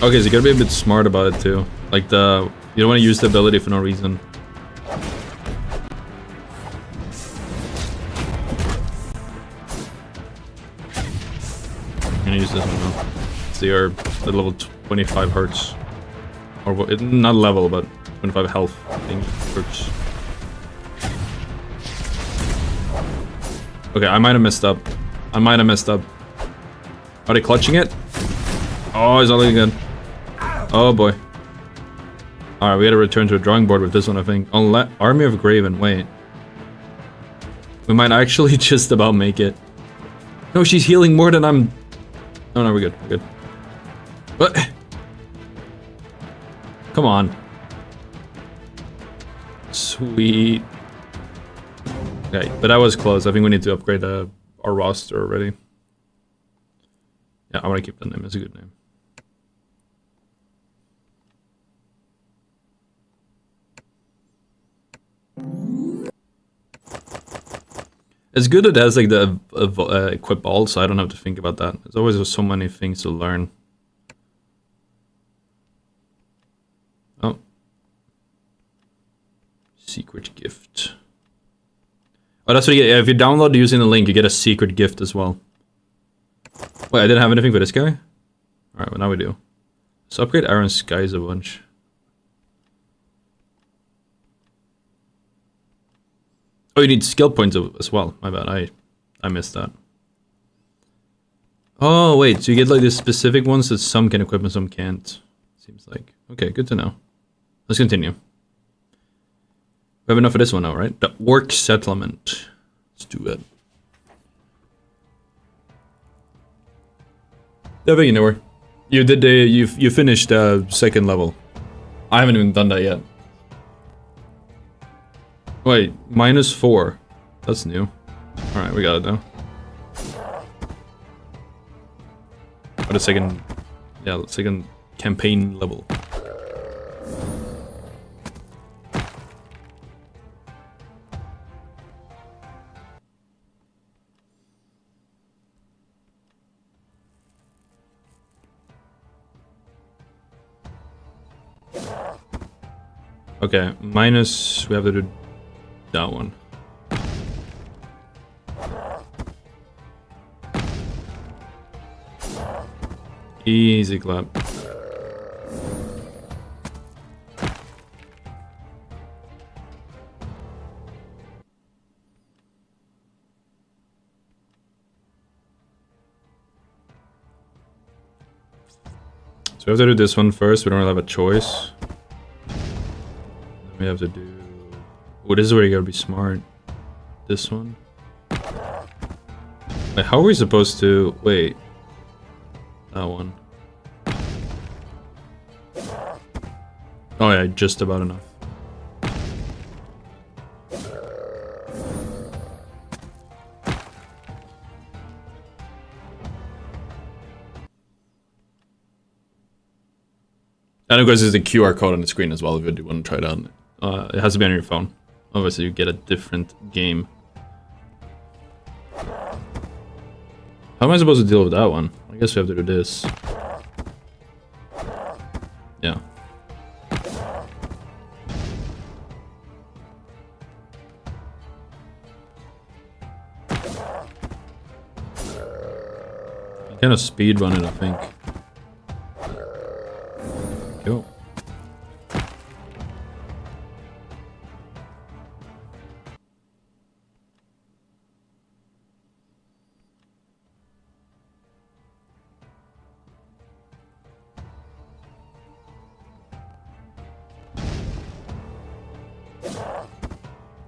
Okay, so you gotta be a bit smart about it too. Like you don't want to use the ability for no reason. I'm gonna use this one now. It's the level 25 hertz. Or not level, but 25 health thing hertz. Okay, I might have messed up. Are they clutching it? Oh, it's not looking good. Oh boy. Alright, we gotta return to a drawing board with this one, I think. Army of Graven, wait. We might actually just about make it. No, she's healing more than I'm... Oh no, we're good, we're good. What? Come on. Sweet. Okay, but that was close. I think we need to upgrade our roster already. Yeah, I want to keep that name. It's a good name. It's good it has like the equip all, so I don't have to think about that. There's always so many things to learn. Oh. Secret gift. Oh, that's what you get. Yeah, if you download using the link, you get a secret gift as well. Wait, I didn't have anything for this guy? Alright, well now we do. Let's upgrade Iron Skies a bunch. Oh, you need skill points as well. My bad, I missed that. Oh, wait, so you get like the specific ones that some can equip and some can't. Seems like. Okay, good to know. Let's continue. We have enough of this one now, right? The Orc Settlement. Let's do it. Yeah, but you know where. You did you finished second level. I haven't even done that yet. Wait, -4. That's new. Alright, we got it now. But a second, yeah, second campaign level. Okay, minus, we have to do that one. Easy clap. So we have to do this one first, we don't really have a choice. We have to do... Oh, this is where you gotta be smart. This one. Wait, how are we supposed to... Wait. That one. Oh yeah, just about enough. And of course there's the QR code on the screen as well if you do want to try it out. It has to be on your phone. Obviously you get a different game. How am I supposed to deal with that one? I guess we have to do this. Yeah. Kind of speed run it, I think. Go.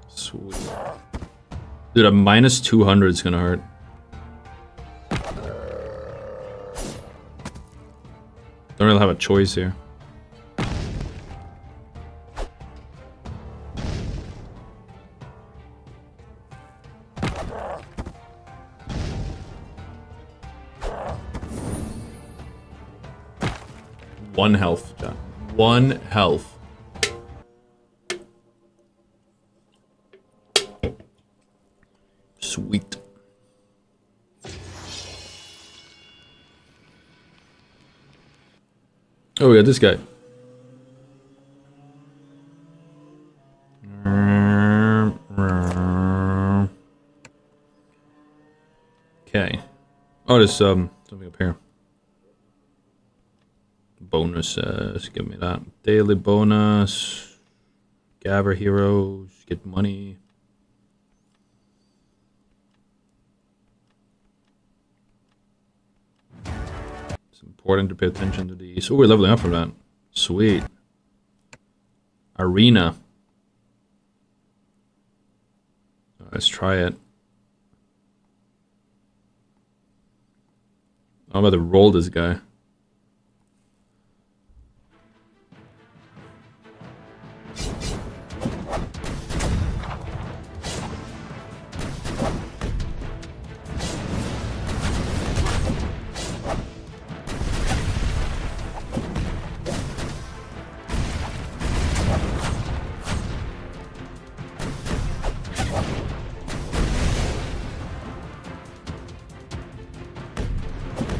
Sweet. Dude, a minus 200 is gonna hurt. Don't really have a choice here. One health, John. One health. Sweet. Oh, we got this guy. Okay. Oh, there's something up here. Bonuses. Give me that. Daily bonus. Gather heroes. Get money. It's important to pay attention to these. Oh, we're leveling up from that. Sweet. Arena. Let's try it. I'm about to roll this guy.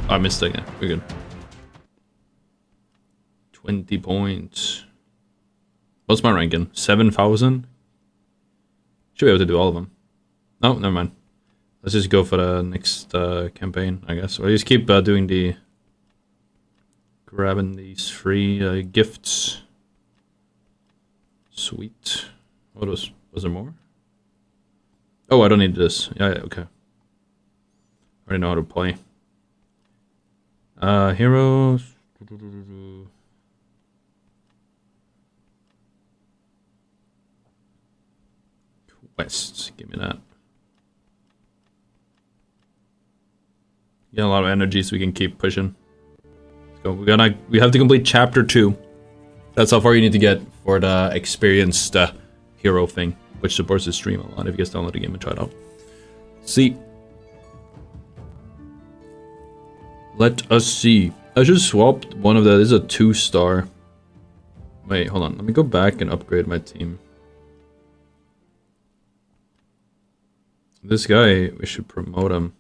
I missed again. We're good. 20 points. What's my ranking? 7,000? Should be able to do all of them. No, never mind. Let's just go for the next campaign, I guess. Or just keep doing the... grabbing these free gifts. Sweet. What was there more? Oh, I don't need this. Yeah, okay. I already know how to play. Heroes. Quests. Give me that. Get a lot of energy so we can keep pushing. Let's go. We have to complete chapter 2. That's how far you need to get for the experienced hero thing, which supports the stream a lot if you guys download the game and try it out. See. Let us see. I just swapped one of the... This is a 2-star. Wait, hold on. Let me go back and upgrade my team. This guy, we should promote him.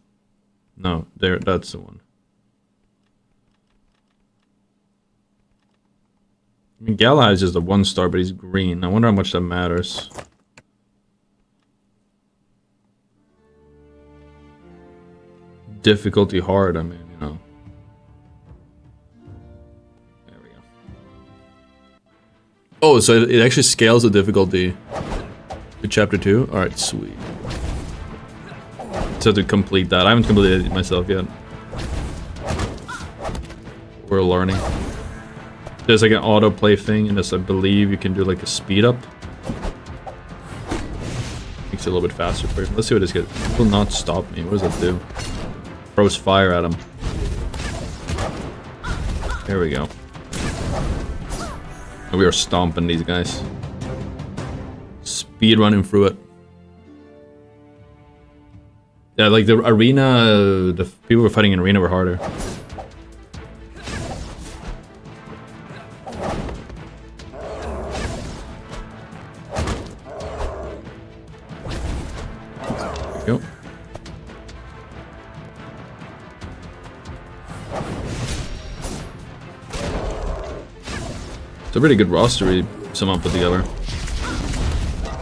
No, there. That's the one. I mean, Galahad is just a 1-star, but he's green. I wonder how much that matters. Difficulty hard, I mean, you know. There we go. Oh, so it actually scales the difficulty to chapter 2? Alright, sweet. So to complete that. I haven't completed it myself yet. We're learning. There's like an autoplay thing, and this, I believe you can do like a speed up. Makes it a little bit faster for you. Let's see what this gets. It will not stop me. What does that do? Throws fire at him. There we go. And we are stomping these guys. Speed running through it. Yeah, like the arena, the people who were fighting in arena were harder. There we go. It's a pretty good roster we someone put together.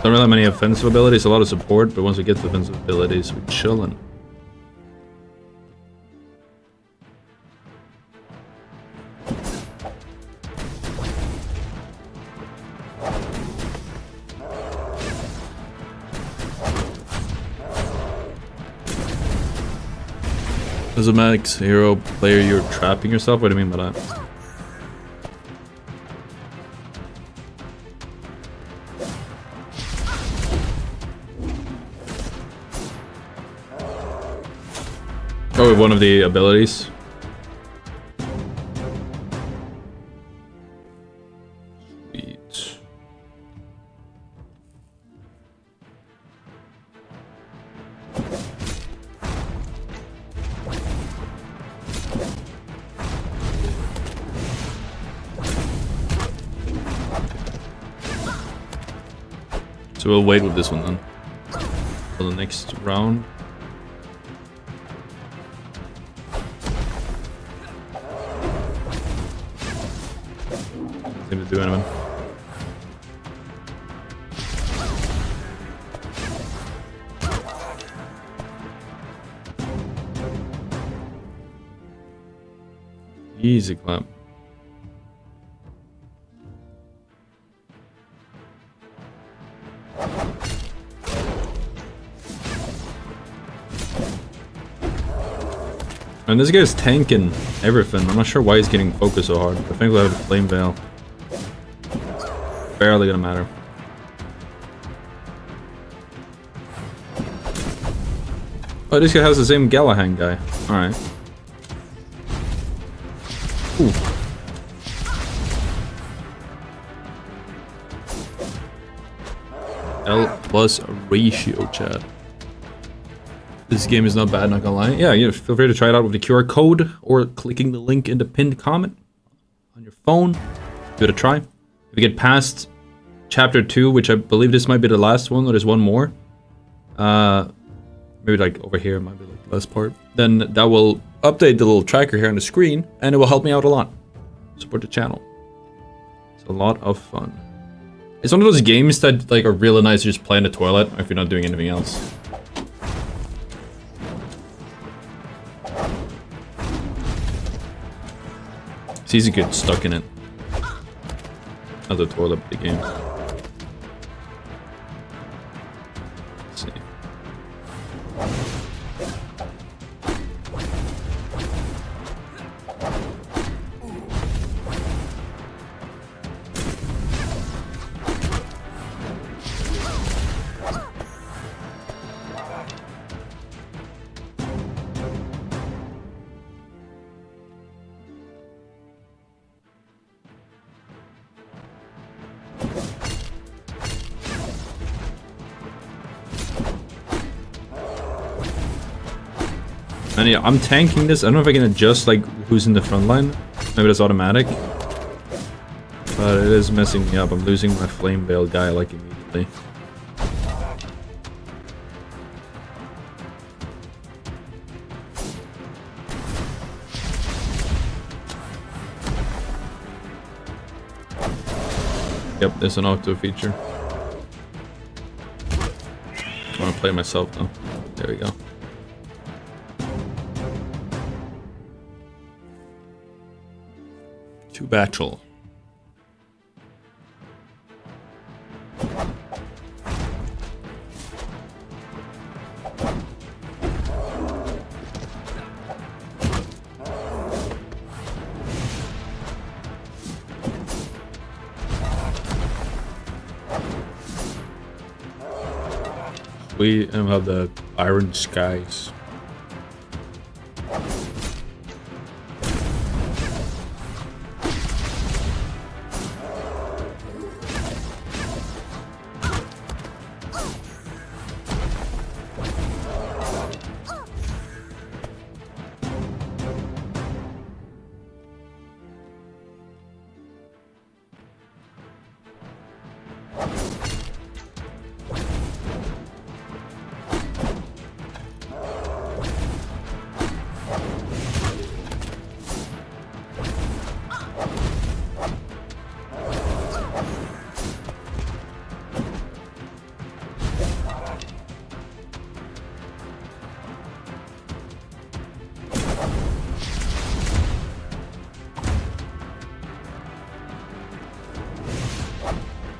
Don't really have many offensive abilities, a lot of support, but once we get to offensive abilities, we're chillin'. As a max hero player, you're trapping yourself? What do you mean by that? Oh, one of the abilities. Sweet. So we'll wait with this one then for the next round. Seem to do anyone. Easy clap. And this guy's tanking everything. I'm not sure why he's getting focused so hard. I think we'll have a flame veil. Barely gonna matter. Oh, this guy has the same Galahad guy. Alright. Ooh. L plus ratio, chat. This game is not bad, not gonna lie. Yeah, feel free to try it out with the QR code or clicking the link in the pinned comment on your phone. Give it a try. If you get past chapter 2, which I believe this might be the last one, or there's one more. Maybe like over here might be like the last part. Then that will update the little tracker here on the screen, and it will help me out a lot. Support the channel. It's a lot of fun. It's one of those games that like are really nice to just play in the toilet if you're not doing anything else. It's easy to get stuck in it. Not the toilet, but the game. Let's see. And yeah, I'm tanking this. I don't know if I can adjust like who's in the front line. Maybe that's automatic. But it is messing me up. I'm losing my flame veil guy like immediately. Yep, there's an auto feature. I want to play myself though. There we go. To battle. We have the Iron Skies.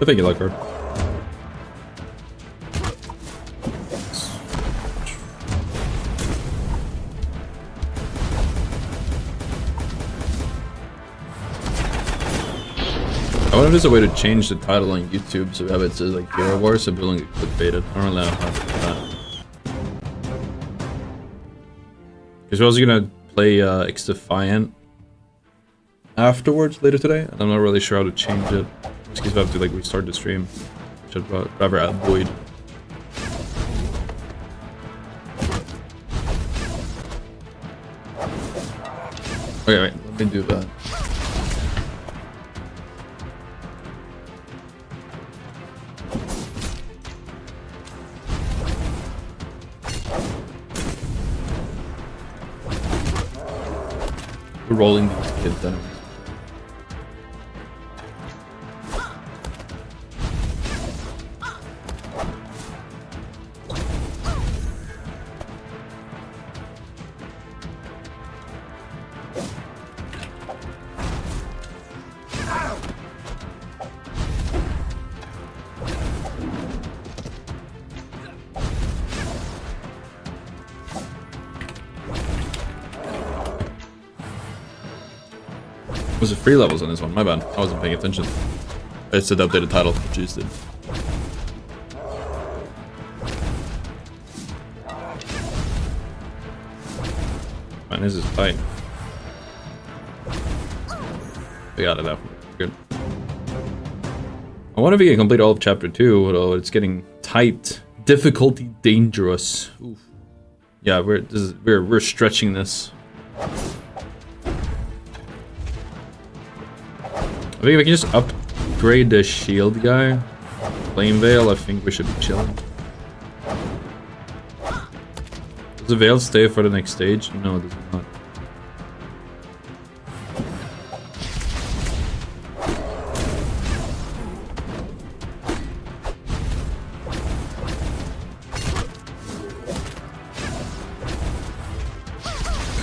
I think you like her. I wonder if there's a way to change the title on YouTube so it says like Hero Wars so people don't get clickbaited. I don't really know how to do that. Because we're also gonna play X-Defiant afterwards later today, and I'm not really sure how to change it. Just because we have to like restart the stream, which I'd rather avoid. Okay, wait, let me do that. We're rolling these kids anyways. Was it free levels on this one? My bad. I wasn't paying attention. I said the updated title. Jeez, did. Man, this is tight. We got it out. Good. I wonder if we can complete all of chapter 2, although it's getting tight. Difficulty dangerous. Oof. Yeah, we're stretching this. I think if we can just upgrade the shield guy, Flame Veil, I think we should be chilling. Does the Veil stay for the next stage? No, it does not.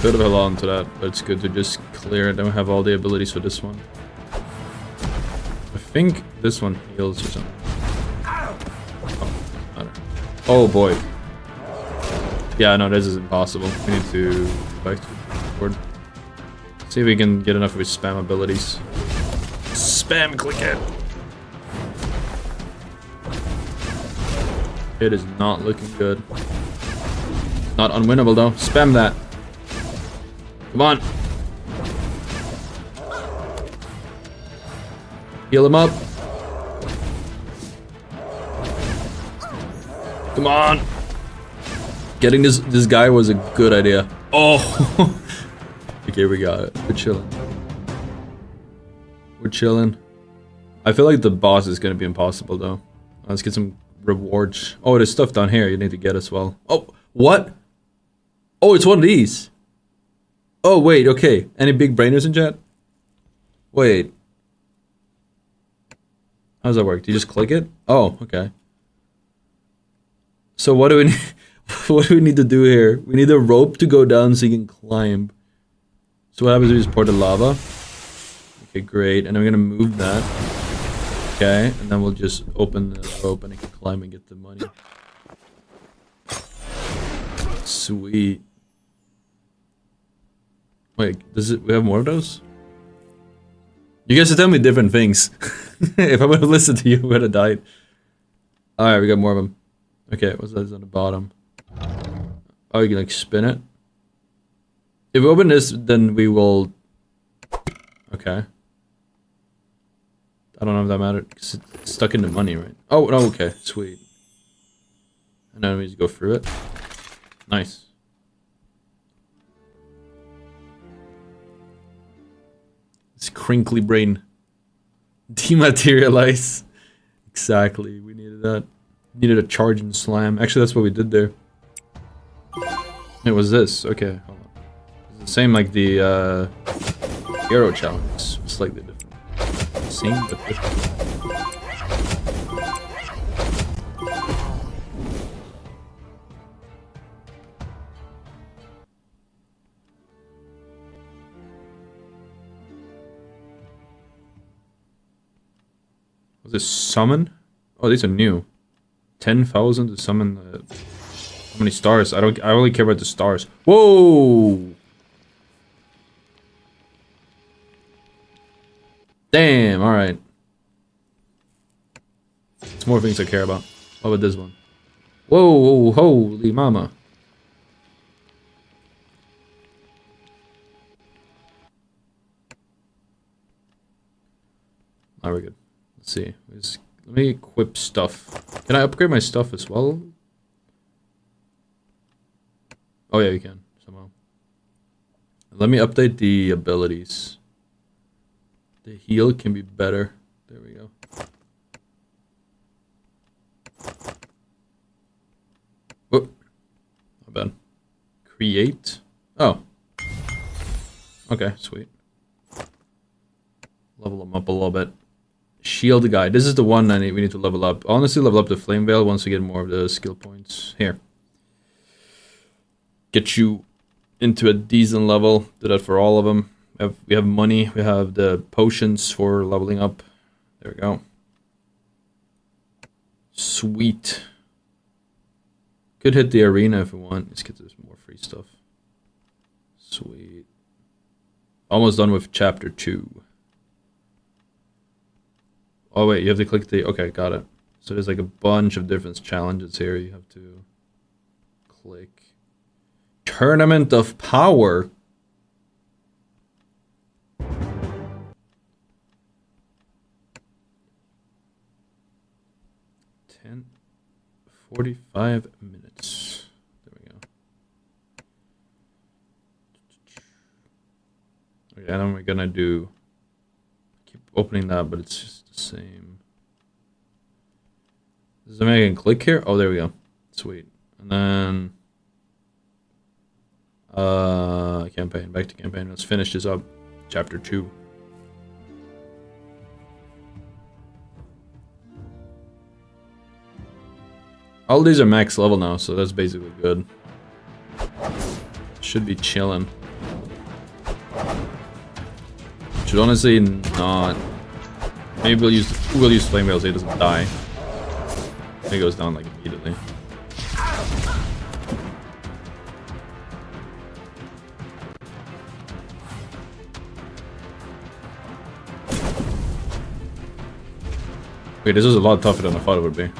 Could have held on to that, but it's good to just clear it. Then we have all the abilities for this one. I think this one heals or something. Oh boy. Yeah, no, this is impossible. We need to go back to the board. See if we can get enough of his spam abilities. Spam click it! It is not looking good. Not unwinnable though. Spam that. Come on. Heal him up. Come on. Getting this guy was a good idea. Oh. Okay, we got it. We're chilling. We're chilling. I feel like the boss is gonna be impossible though. Let's get some rewards. Oh, there's stuff down here you need to get as well. Oh, what? Oh, it's one of these. Oh, wait, okay. Any big brainers in chat? Wait. How does that work? Do you just click it? Oh, okay. So what do we need? What do we need to do here? We need a rope to go down so you can climb. So what happens if we just pour the lava? Okay, great. And then we're gonna move that. Okay, and then we'll just open the rope and it can climb and get the money. Sweet. Wait, does it? We have more of those? You guys are telling me different things. If I would have listened to you, we would have died. Alright, we got more of them. Okay, what's that on the bottom? Oh, you can like spin it? If we open this, then we will... Okay. I don't know if that mattered, because it's stuck in the money, right? Oh, no, okay, sweet. And then we just go through it. Nice. This crinkly brain. Dematerialize. Exactly, we needed that. Needed a charge and slam. Actually, that's what we did there. It was this. Okay, hold on. It's the same like the arrow challenge. It's slightly different. Same but different. Was this summon? Oh, these are new. 10,000 to summon. How many stars? I only care about the stars. Whoa! Damn. All right. It's more things I care about. What about this one? Whoa! Holy mama! All right, we're good. Let's see. Let me equip stuff. Can I upgrade my stuff as well? Oh yeah, you can somehow. Let me update the abilities. The heal can be better. There we go. Oh, not bad. Create. Oh. Okay, sweet. Level them up a little bit. Shield guy. This is the one we need to level up. Honestly, level up the flame veil once we get more of the skill points. Here. Get you into a decent level. Do that for all of them. We have money. We have the potions for leveling up. There we go. Sweet. Could hit the arena if we want. Let's get this more free stuff. Sweet. Almost done with chapter 2. Oh wait, you have to click the... Okay, got it. So there's like a bunch of different challenges here you have to click. Tournament of Power. Ten 45 minutes. There we go. Okay, and then we're gonna do... Keep opening that, but it's just the same. Does it make a click here? Oh, there we go. Sweet. And then... campaign. Back to campaign. Let's finish this up. Chapter 2. All these are max level now, so that's basically good. Should be chilling. Should honestly not. Maybe we'll use flame veil so he doesn't die. He goes down like immediately. Okay, this is a lot tougher than I thought it would be.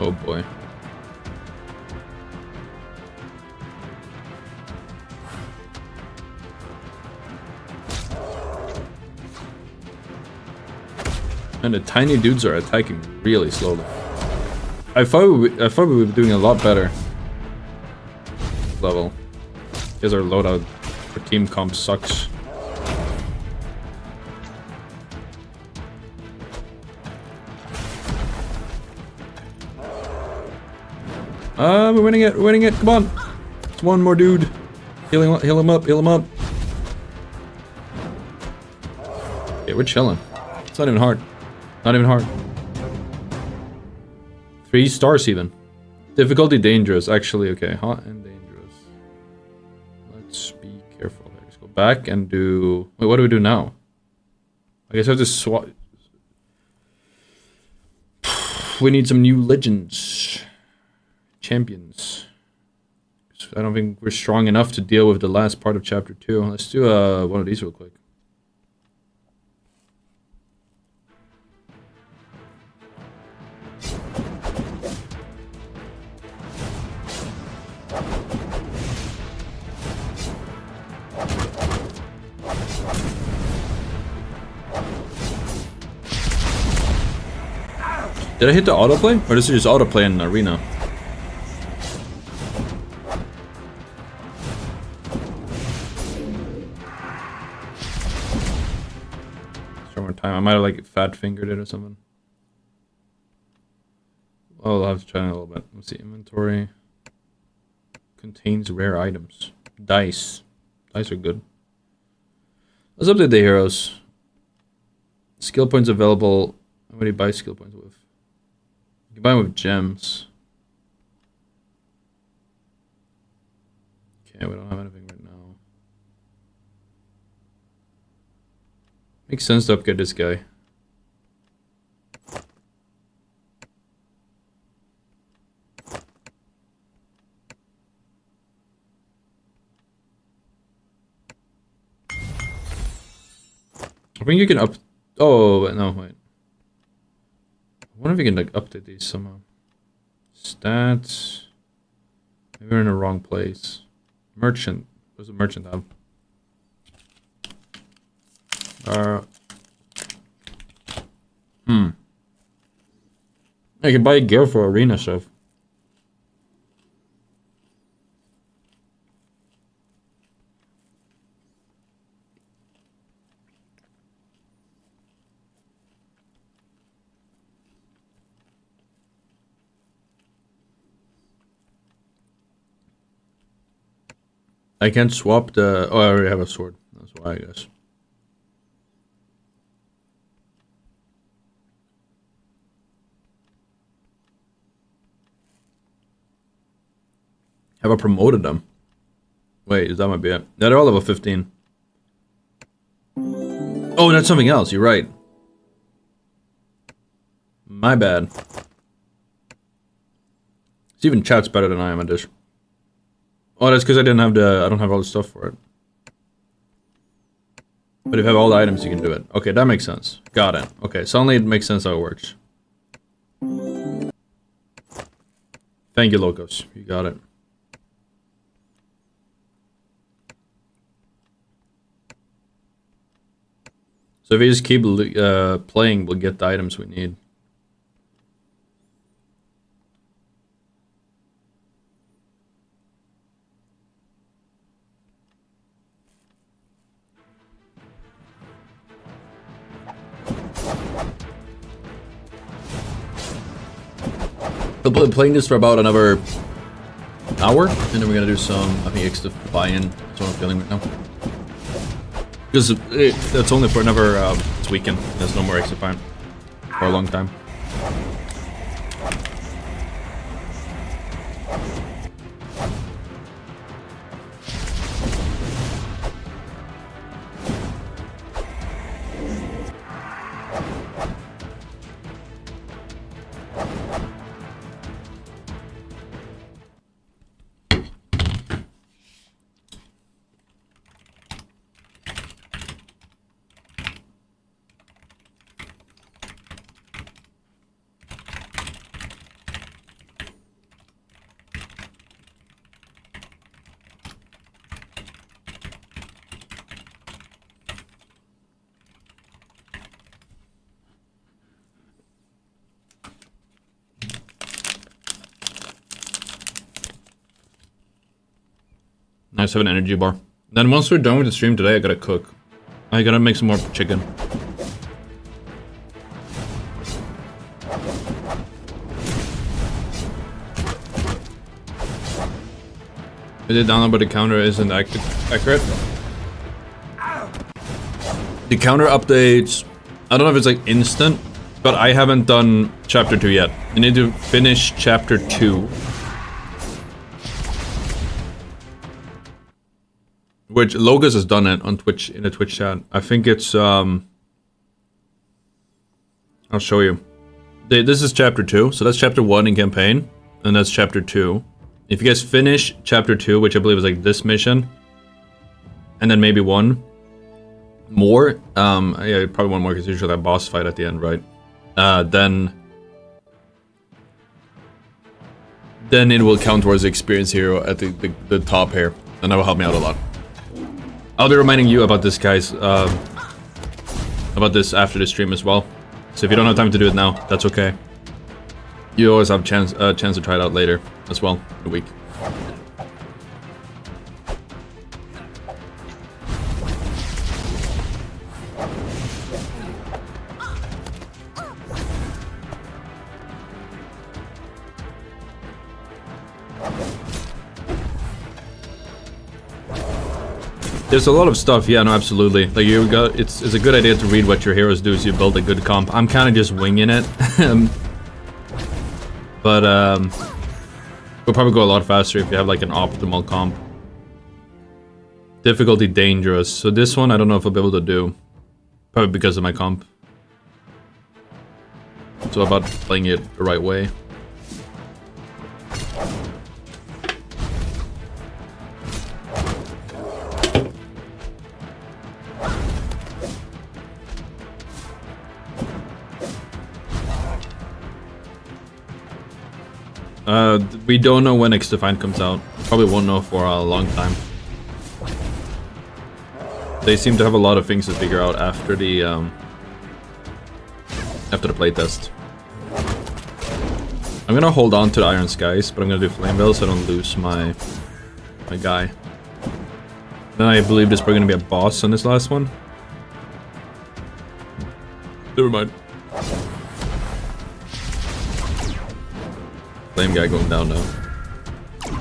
Oh boy. And the tiny dudes are attacking really slowly. I thought we were doing a lot better. Level. Because our loadout for team comp sucks. We're winning it, come on! It's one more dude. Heal him up. Okay, we're chilling. It's not even hard. 3 stars even. Difficulty dangerous, actually, okay. Hot and dangerous. Let's be careful. Let's go back and do... Wait, what do we do now? I guess I have to swap... We need some new legends. Champions. I don't think we're strong enough to deal with the last part of chapter 2. Let's do one of these real quick. Did I hit the autoplay? Or does it just autoplay in arena? One more time. I might have like fat fingered it or something. Oh, I'll have to try it a little bit. Let's see. Inventory contains rare items. Dice. Dice are good. Let's update the heroes. Skill points available. What do you buy skill points with? You can buy them with gems. Okay, we don't have anything right now. Makes sense to upgrade this guy. I think you can up. Oh, wait, no, wait. I wonder if you can like update these somehow. Stats. Maybe we're in the wrong place. Merchant. Where's the merchant tab? I can buy gear for arena stuff. I can't swap the... Oh, I already have a sword. That's why, I guess. Have I promoted them? Wait, that might be it. Yeah, they're all level 15. Oh, that's something else. You're right. My bad. Even chat's better than I am at this. Oh, that's because I don't have all the stuff for it. But if you have all the items, you can do it. Okay, that makes sense. Got it. Okay, suddenly it makes sense how it works. Thank you, Locos. You got it. So if we just keep playing, we'll get the items we need. I'll be playing this for about another hour, and then we're gonna do some, I think, extra buy-in. That's what I'm feeling right now. Because that's only for another this weekend. There's no more extra buy-in for a long time. Nice, have an energy bar. Then once we're done with the stream today, I gotta cook. I gotta make some more chicken. Is it download but the counter isn't accurate? The counter updates, I don't know if it's like instant, but I haven't done chapter 2 yet. You need to finish chapter 2. Which Logos has done it on Twitch, in the Twitch chat. I think it's I'll show you. This is chapter 2, so that's chapter 1 in campaign, and that's chapter 2. If you guys finish chapter 2, which I believe is like this mission, and then maybe one more, yeah, probably one more because usually that boss fight at the end, right? Then it will count towards the experience hero at the top here, and that will help me out a lot. I'll be reminding you about this, guys, about this after the stream as well. So if you don't have time to do it now, that's okay. You always have a chance to try it out later as well in the week. There's a lot of stuff, yeah, no, absolutely. Like you got, it's a good idea to read what your heroes do so you build a good comp. I'm kind of just winging it, but we'll probably go a lot faster if you have like an optimal comp. Difficulty dangerous. So this one I don't know if I'll be able to do, probably because of my comp. So about playing it the right way. We don't know when X Defined comes out. Probably won't know for a long time. They seem to have a lot of things to figure out after the playtest. I'm gonna hold on to the Iron Skies, but I'm gonna do Flame Veil so I don't lose my guy. Then I believe there's probably gonna be a boss on this last one. Never mind. Flame guy going down now.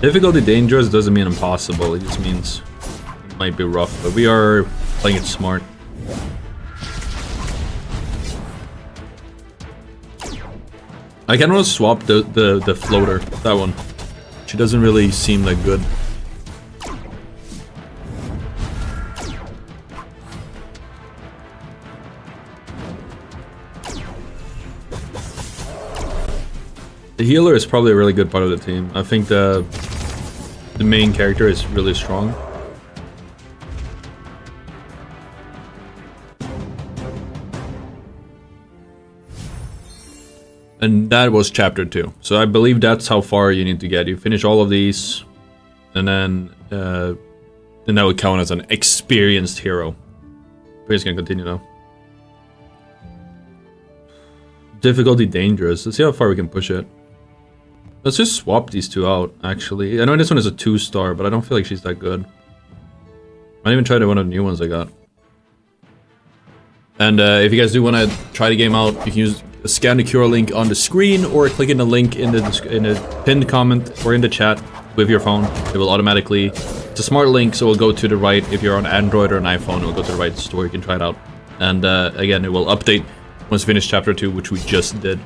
Difficulty dangerous doesn't mean impossible, it just means it might be rough, but we are playing it smart. I can almost swap the floater, that one. She doesn't really seem that good. The healer is probably a really good part of the team. I think the main character is really strong. And that was chapter 2. So I believe that's how far you need to get. You finish all of these, and then that would count as an experienced hero. We're just gonna continue now. Difficulty dangerous. Let's see how far we can push it. Let's just swap these two out, actually. I know this one is a 2-star, but I don't feel like she's that good. I even tried one of the new ones I got. And if you guys do want to try the game out, you can scan the QR link on the screen, or click in the link in the pinned comment or in the chat with your phone. It will automatically... It's a smart link, so it will go to the right. If you're on Android or an iPhone, it will go to the right store. You can try it out. And again, it will update once we finish chapter 2, which we just did.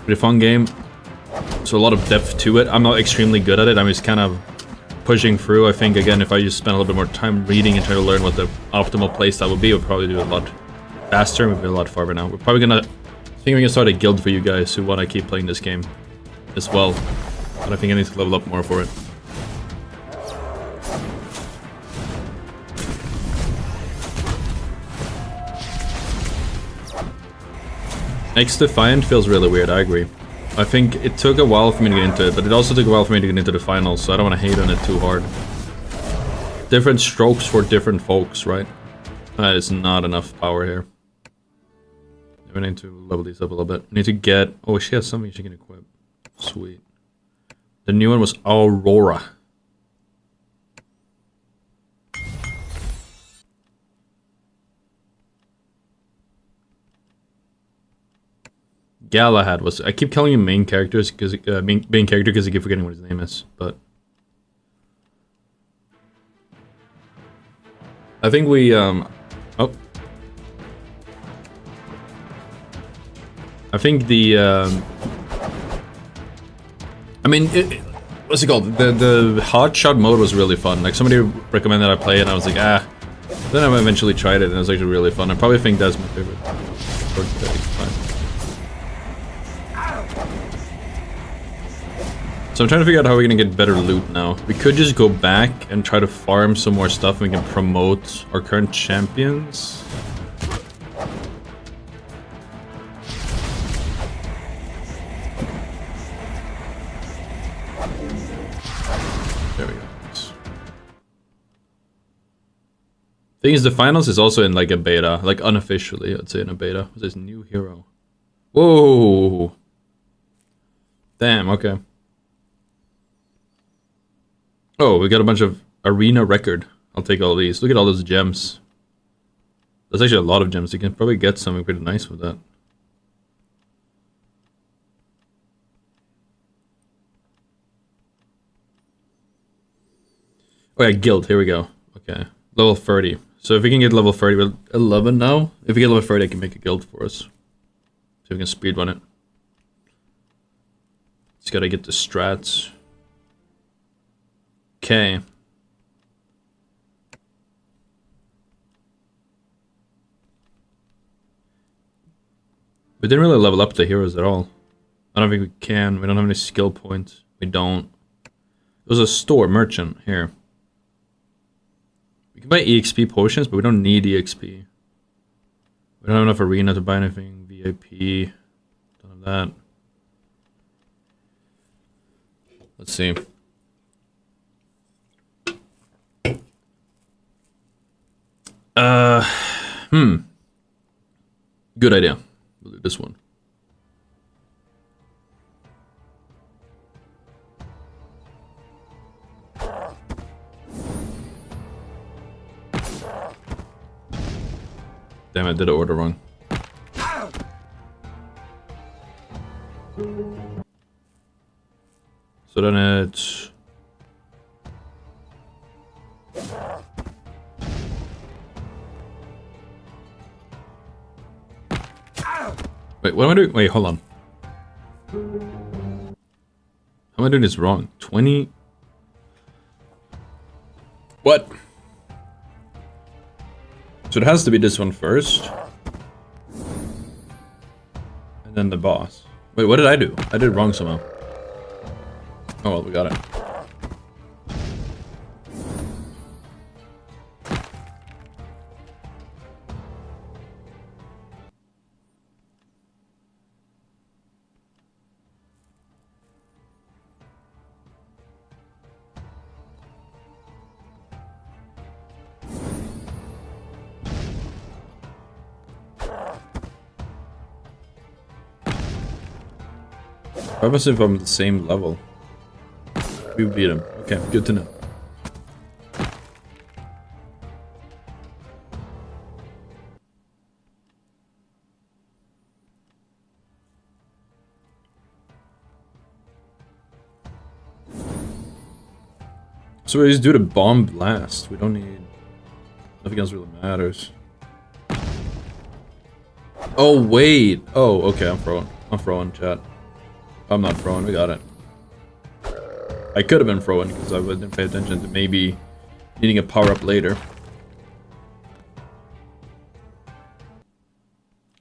Pretty fun game. So a lot of depth to it. I'm not extremely good at it. I'm just kind of pushing through. I think, again, if I just spend a little bit more time reading and try to learn what the optimal playstyle would be, we'll probably do it a lot faster. We'll be a lot farther now. We're probably gonna... I think we're gonna start a guild for you guys who want to keep playing this game as well. But I think I need to level up more for it. X Defiant feels really weird, I agree. I think it took a while for me to get into it, but it also took a while for me to get into the finals, so I don't want to hate on it too hard. Different strokes for different folks, right? That is not enough power here. We need to level these up a little bit. We need to get... Oh, she has something she can equip. Sweet. The new one was Aurora. Galahad was... I keep calling him main characters because main character because I keep forgetting what his name is, but... I think we, oh. I think the, I mean, what's it called? The hotshot mode was really fun. Like, somebody recommended I play it, and I was like, ah. Then I eventually tried it, and it was actually really fun. I probably think that's my favorite. So I'm trying to figure out how we're gonna get better loot now. We could just go back and try to farm some more stuff, and we can promote our current champions. There we go. Thing is, the finals is also in like a beta, like unofficially, I'd say in a beta. What's this new hero? Whoa! Damn, okay. Oh, we got a bunch of arena record. I'll take all these. Look at all those gems. There's actually a lot of gems. You can probably get something pretty nice with that. Oh yeah, guild. Here we go. Okay, level 30. So if we can get level 30, we're 11 now. If we get level 30, I can make a guild for us. So we can speedrun it. Just gotta get the strats. Okay. We didn't really level up the heroes at all. I don't think we can. We don't have any skill points. We don't. There's a store, merchant, here. We can buy EXP potions, but we don't need EXP. We don't have enough arena to buy anything. VIP. Don't have that. Let's see. Good idea. We'll do this one. Damn, I did the order wrong. So then it's... Wait, what am I doing? Wait, hold on. How am I doing this wrong? 20? What? So it has to be this one first. And then the boss. Wait, what did I do? I did it wrong somehow. Oh well, we got it. What happens if I'm the same level? We beat him. Okay, good to know. So we just do the bomb blast. We don't need... Nothing else really matters. Oh, wait. Oh, okay, I'm throwing. I'm throwing, chat. I'm not throwing, we got it. I could have been throwing because I didn't pay attention to maybe needing a power-up later.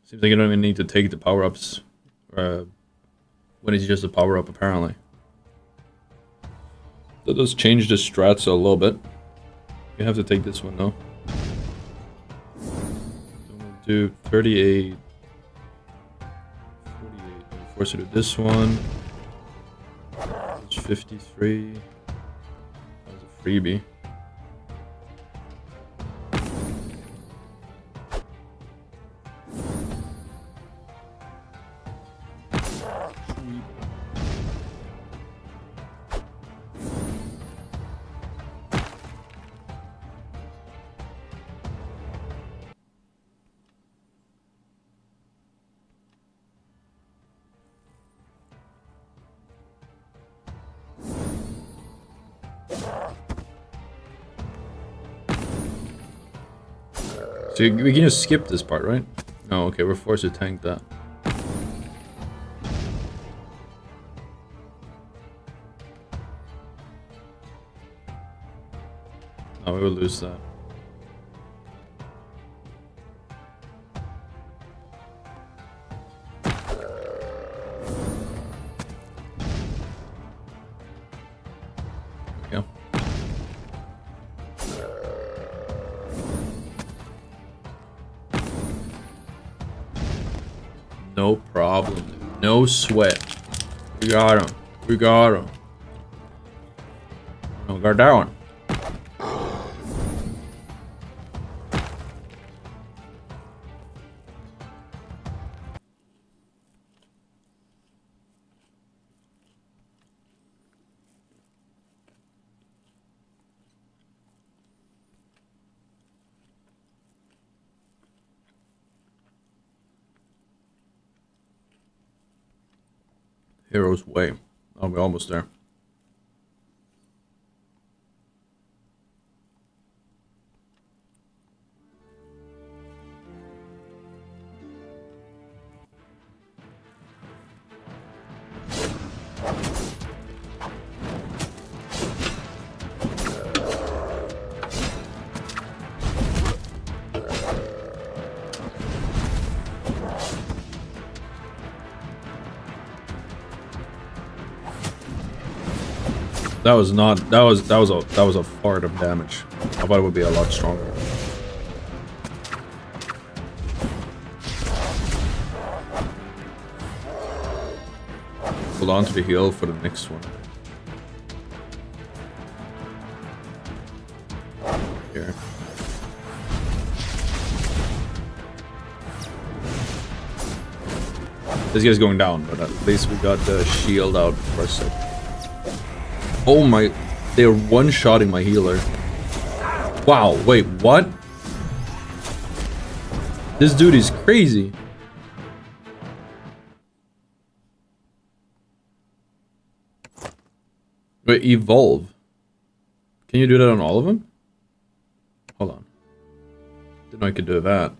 Seems like you don't even need to take the power-ups when it's just a power-up, apparently. That does change the strats a little bit. You have to take this one, though. So we'll do 38... 48. We'll force it to this one. 53. That was a freebie. So we can just skip this part, right? No, okay, we're forced to tank that. No, we will lose that. There we go. No problem, dude. No sweat. We got him. We got him. No, got that one. Hero's Way. Oh, we're almost there. That was not. That was a fart of damage. I thought it would be a lot stronger. Hold on to the heal for the next one. Here. This guy's going down, but at least we got the shield out for a sec. Oh my, they're one-shotting my healer. Wow, wait, what? This dude is crazy. Wait, evolve. Can you do that on all of them? Hold on. Didn't know I could do that.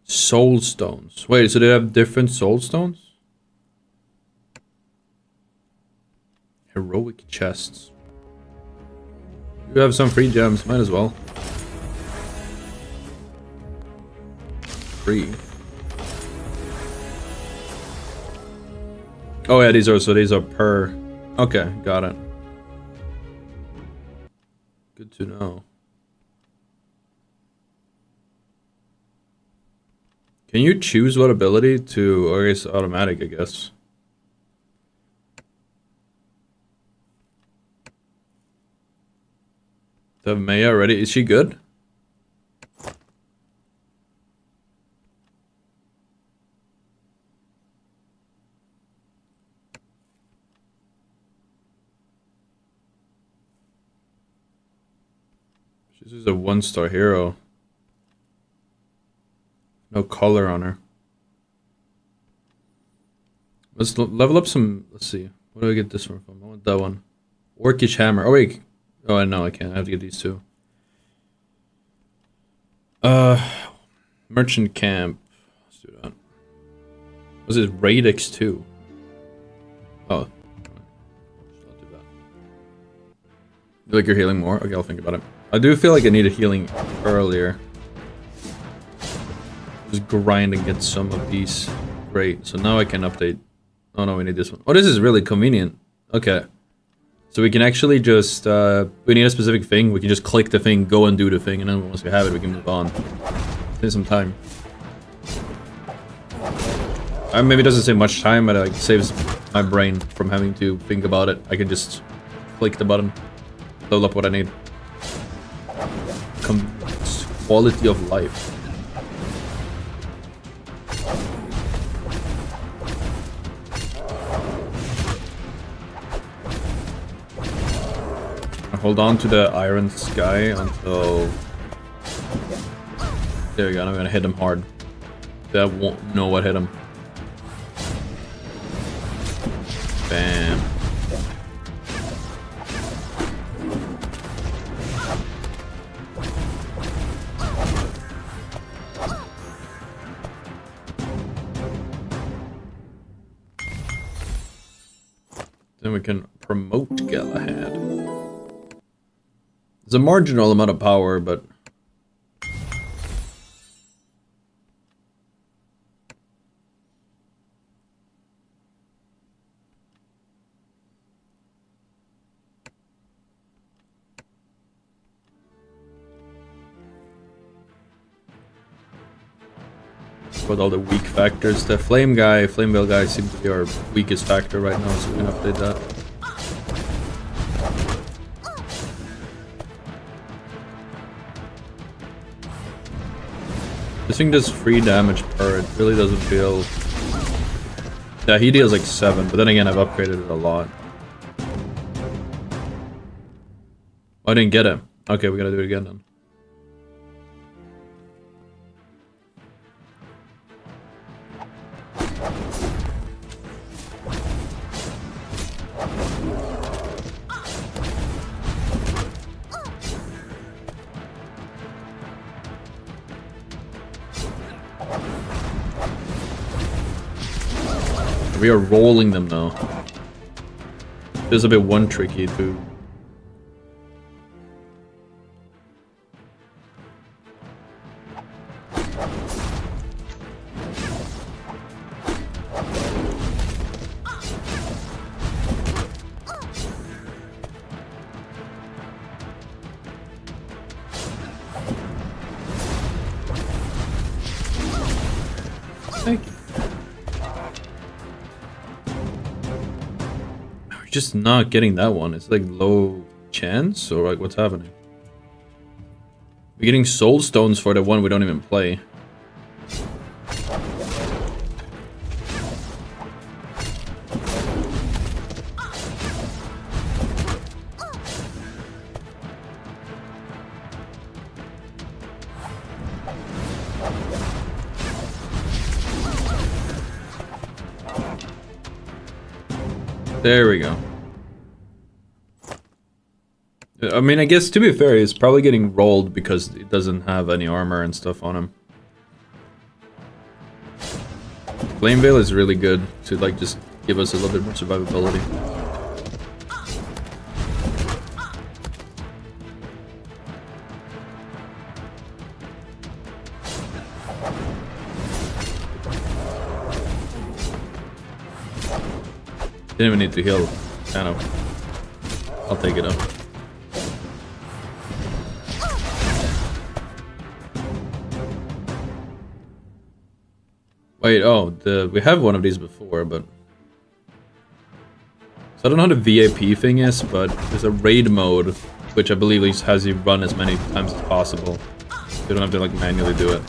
Soul stones. Wait, so they have different soul stones? Heroic chests. You have some free gems, might as well. Free. Oh yeah, these are per. Okay, got it. Good to know. Can you choose what ability to, or I guess automatic, I guess. To have Maya already, is she good? She's a 1-star hero. No color on her. Let's level up some. Let's see. What do I get this one from? I want that one. Orcish hammer. Oh wait. Oh no, I can't. I have to get these two. Merchant camp. Let's do that. Was it Raid X2? Oh. I'll do that. You like you're healing more? Okay, I'll think about it. I do feel like I needed healing earlier. Just grind and get some of these. Great. So now I can update. Oh no, we need this one. Oh, this is really convenient. Okay. So we can actually just, we need a specific thing. We can just click the thing, go and do the thing, and then once we have it, we can move on. Save some time. Maybe it doesn't save much time, but it saves my brain from having to think about it. I can just click the button, load up what I need. Quality of life. Hold on to the iron sky until... There we go, I'm gonna hit him hard. That won't know what hit him. Bam. Then we can promote Galahad. It's a marginal amount of power, but... With all the weak factors, the flame bell guy seems to be our weakest factor right now, so we can update that. This thing does 3 damage per, it really doesn't feel... Yeah, he deals like 7, but then again I've upgraded it a lot. Oh, I didn't get it. Okay, we gotta do it again then. We are rolling them though. Feels a bit one tricky too. Thank you. We're just not getting that one. It's like low chance, or like what's happening? We're getting soul stones for the one we don't even play. There we go. I mean, I guess to be fair, he's probably getting rolled because it doesn't have any armor and stuff on him. Flame Veil is really good to like just give us a little bit more survivability. Didn't even need to heal. Kind of. I'll take it up. Wait, oh, we have one of these before, but... So I don't know how the VIP thing is, but there's a raid mode, which I believe has you run as many times as possible. You don't have to like manually do it.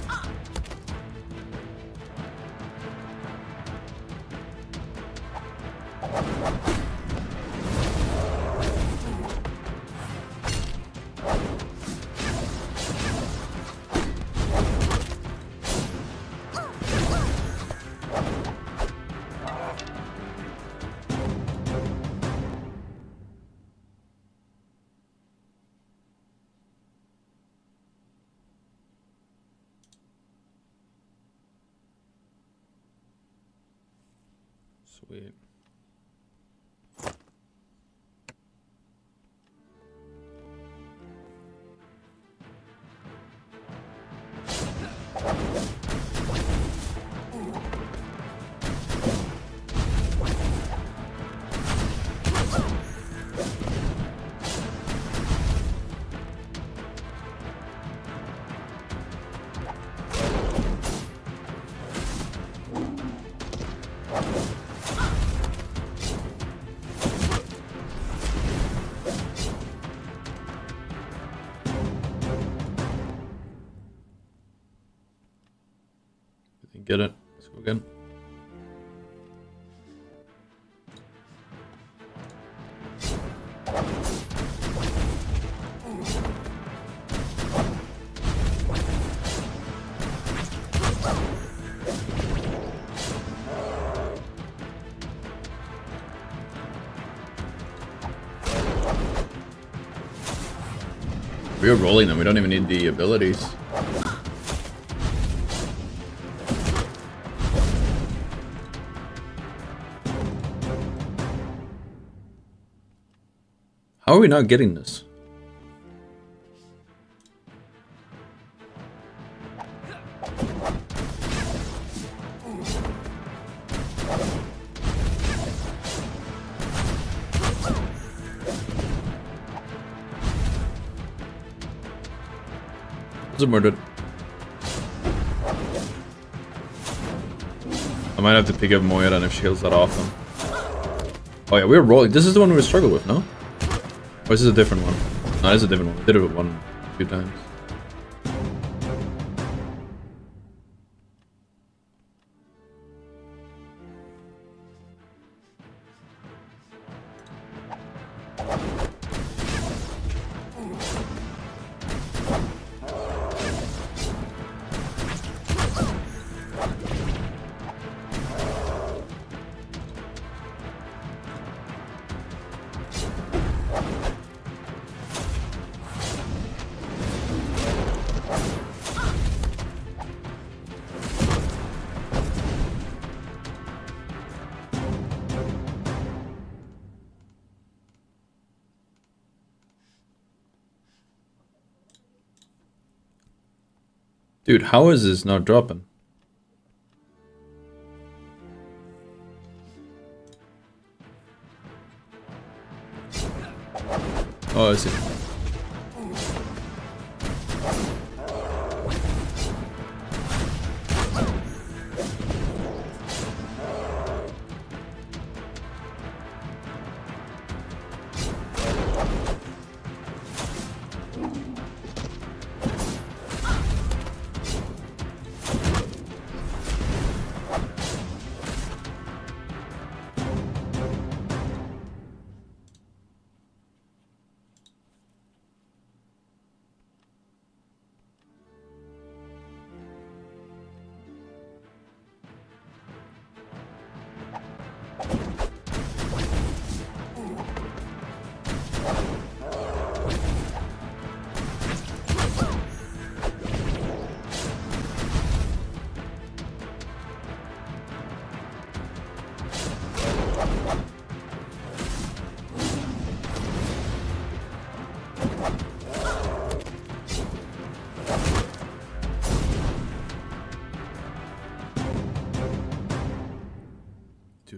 Sweet. Get it. Let's go again. We're rolling them. We don't even need the abilities. How are we not getting this? Was it murdered? I might have to pick up Moira and if she heals that off him. Oh yeah, we're rolling. This is the one we struggle with, no? Or is this a different one? No, this is a different one. I did it with one a few times. Dude, how is this not dropping? Oh, I see.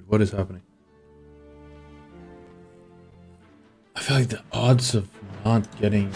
Dude, what is happening? I feel like the odds of not getting...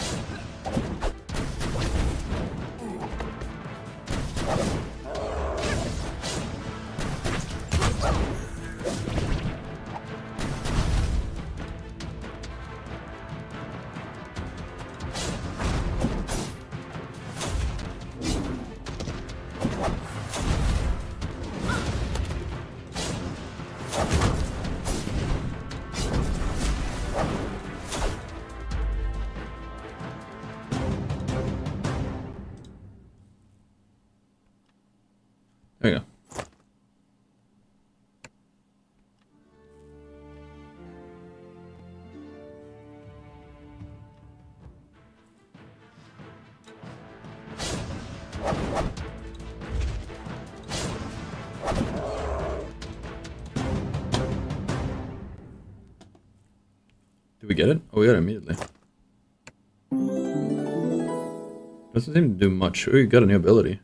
There you go. Do we get it? Oh, we got it immediately. Doesn't seem to do much. Oh, you got a new ability.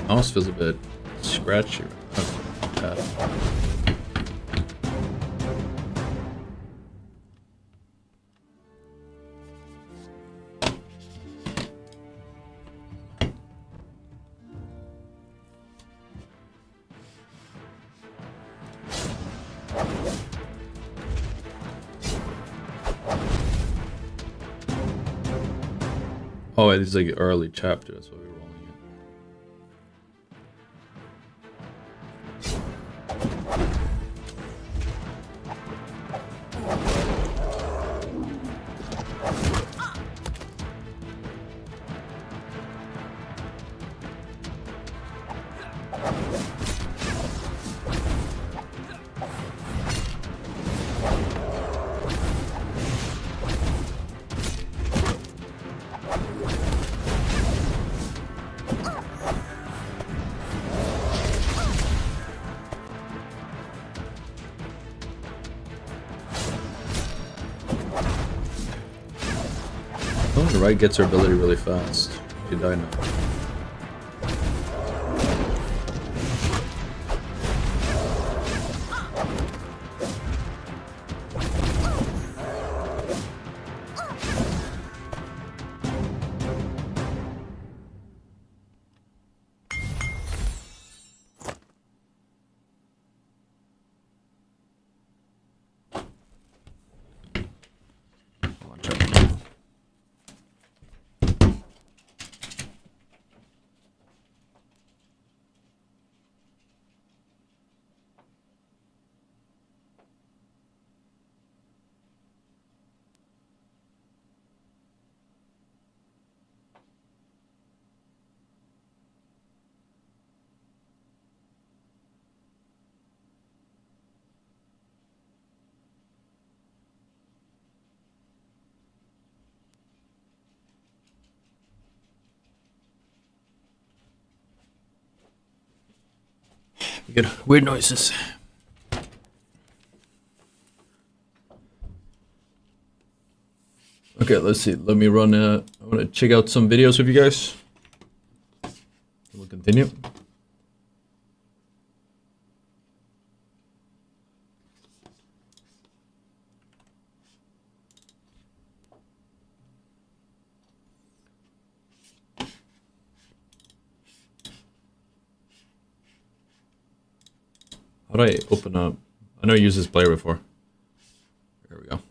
Mouse feels a bit scratchy. Oh, it's like early chapter. That's why we're rolling it. Oh, the right gets her ability really fast. She died now. We get weird noises. Okay, let's see. Let me run. I want to check out some videos with you guys. We'll continue. How do I open up? I know I used this player before. There we go.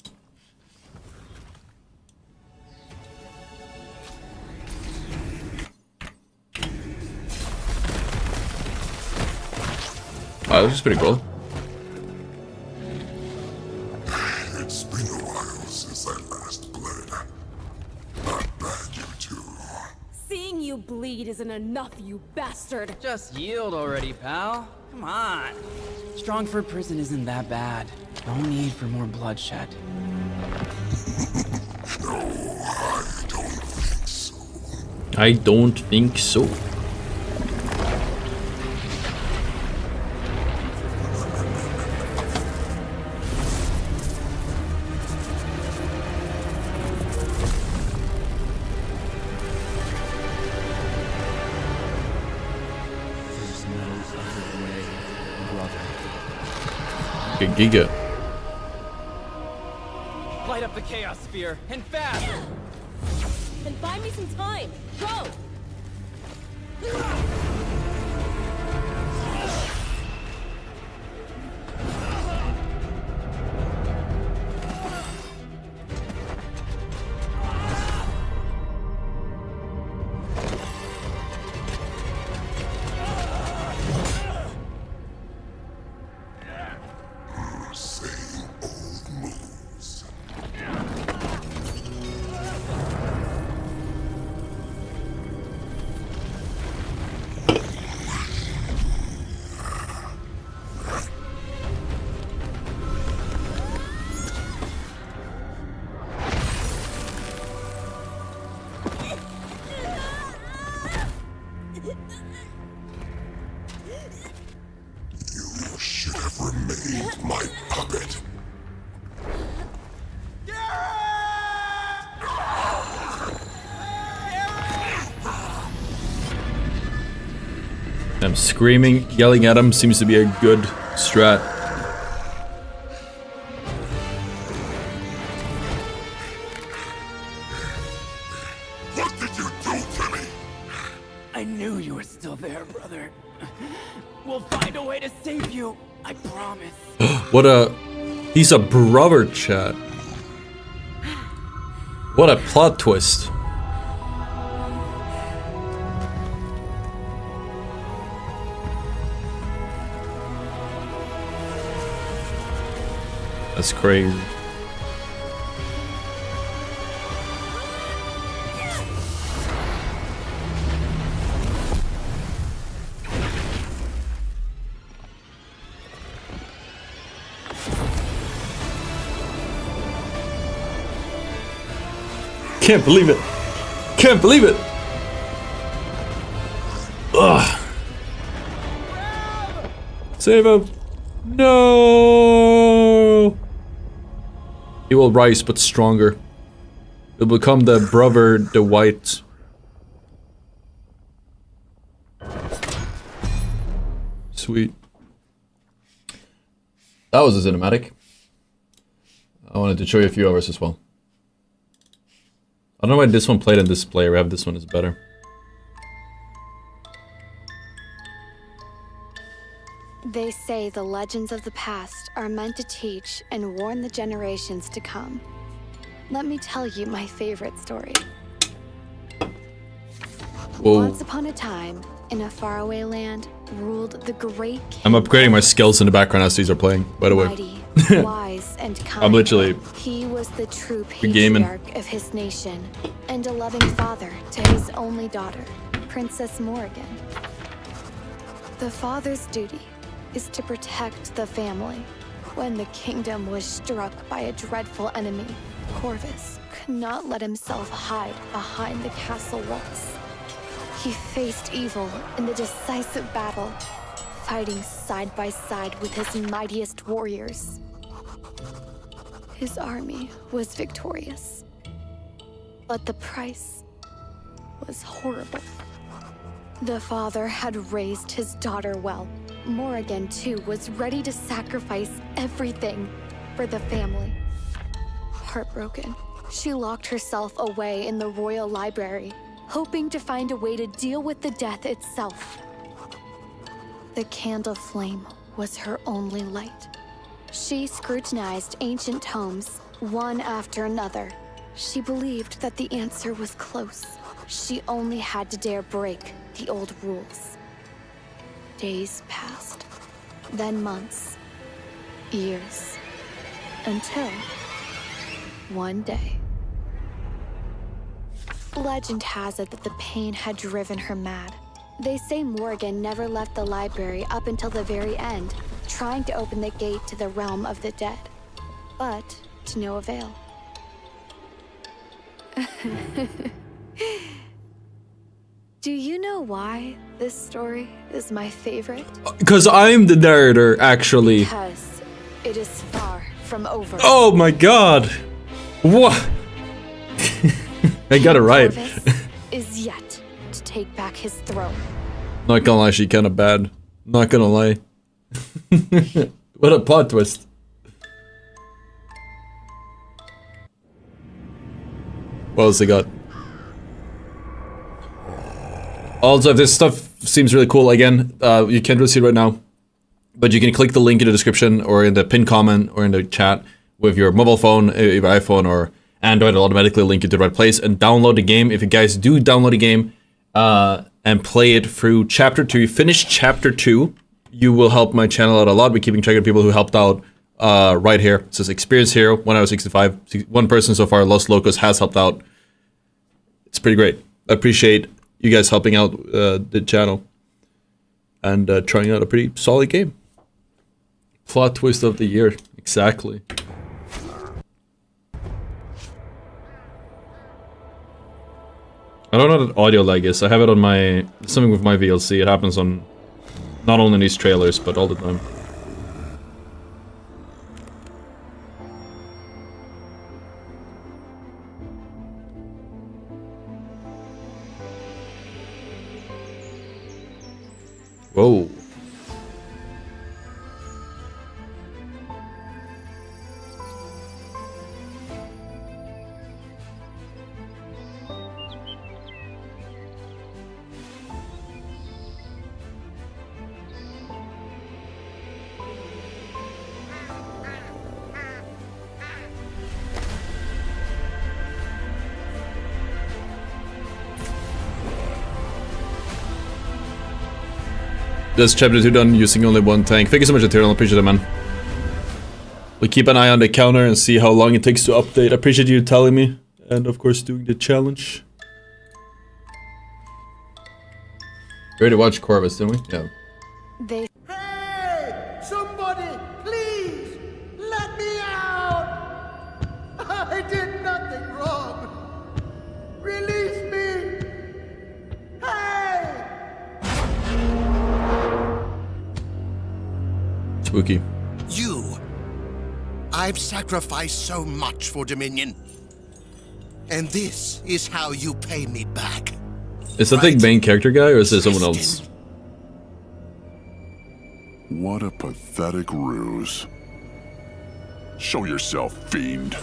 Wow, this is pretty cool. It's been a while since I last bled. Not bad, you two. Seeing you bleed isn't enough, you bastard! Just yield already, pal. Come on. Strongford Prison isn't that bad. No need for more bloodshed. No, I don't think so. I don't think so. Giga. Light up the chaos sphere, and fast! Then buy me some time. Go! Same old moves. You should have remained my puppet. I'm screaming, yelling at him seems to be a good strat. What did you do to me? I knew you were still there, brother. We'll find a way to save you. I promise. What a... He's a brother, chat. What a plot twist. That's crazy. Can't believe it. Can't believe it. Ugh. Save him. No. He will rise, but stronger. He'll become the brother, the white. Sweet. That was a cinematic. I wanted to show you a few others as well. I don't know why this one played in this player rev. This one is better. They say the legends of the past are meant to teach and warn the generations to come. Let me tell you my favorite story. Whoa. Once upon a time, in a faraway land, ruled the great king. I'm upgrading my skills in the background as these are playing, by the way. Mighty, wise, and kind. I'm literally... He was the true gaming. patriarch of his nation, and a loving father to his only daughter, Princess Morrigan. The father's duty is to protect the family. When the kingdom was struck by a dreadful enemy, Corvus could not let himself hide behind the castle walls. He faced evil in the decisive battle, fighting side by side with his mightiest warriors. His army was victorious, but the price was horrible. The father had raised his daughter well. Morrigan, too, was ready to sacrifice everything for the family. Heartbroken, she locked herself away in the royal library, hoping to find a way to deal with the death itself. The candle flame was her only light. She scrutinized ancient tomes, one after another. She believed that the answer was close. She only had to dare break the old rules. Days passed, then months, years, until one day. Legend has it that the pain had driven her mad. They say Morrigan never left the library up until the very end, trying to open the gate to the realm of the dead, but to no avail. Do you know why this story is my favorite? Because I'm the narrator, actually. Because it is far from over. Oh my god! What? I got it right. Corvus is yet to take back his throne. Not gonna lie, she kinda bad. Not gonna lie. What a plot twist. What else they got? Also, if this stuff seems really cool, again, you can't really see it right now, but you can click the link in the description or in the pinned comment or in the chat with your mobile phone, your iPhone or Android. It'll automatically link you to the right place and download the game. If you guys do download the game and play it through Chapter 2, finish Chapter 2, you will help my channel out a lot. We're keeping track of people who helped out right here. It says Experience Hero, 1 hour 65. One person so far, Los Locos, has helped out. It's pretty great. I appreciate you guys helping out the channel and trying out a pretty solid game. Plot twist of the year, exactly. I don't know what audio lag is. I have it on my something with my VLC. It happens on not only in these trailers but all the time. Whoa. This chapter 2 done using only one tank. Thank you so much, Eternal. Appreciate it, man. We'll keep an eye on the counter and see how long it takes to update. I appreciate you telling me. And of course, doing the challenge. We already watched Corvus, didn't we? Yeah. They Hey! Somebody, please! Let me out! I did nothing wrong! Release me! Hey! Spooky. You! I've sacrificed so much for Dominion. And this is how you pay me back. Is that the main character guy or is it someone else? What a pathetic ruse. Show yourself, fiend.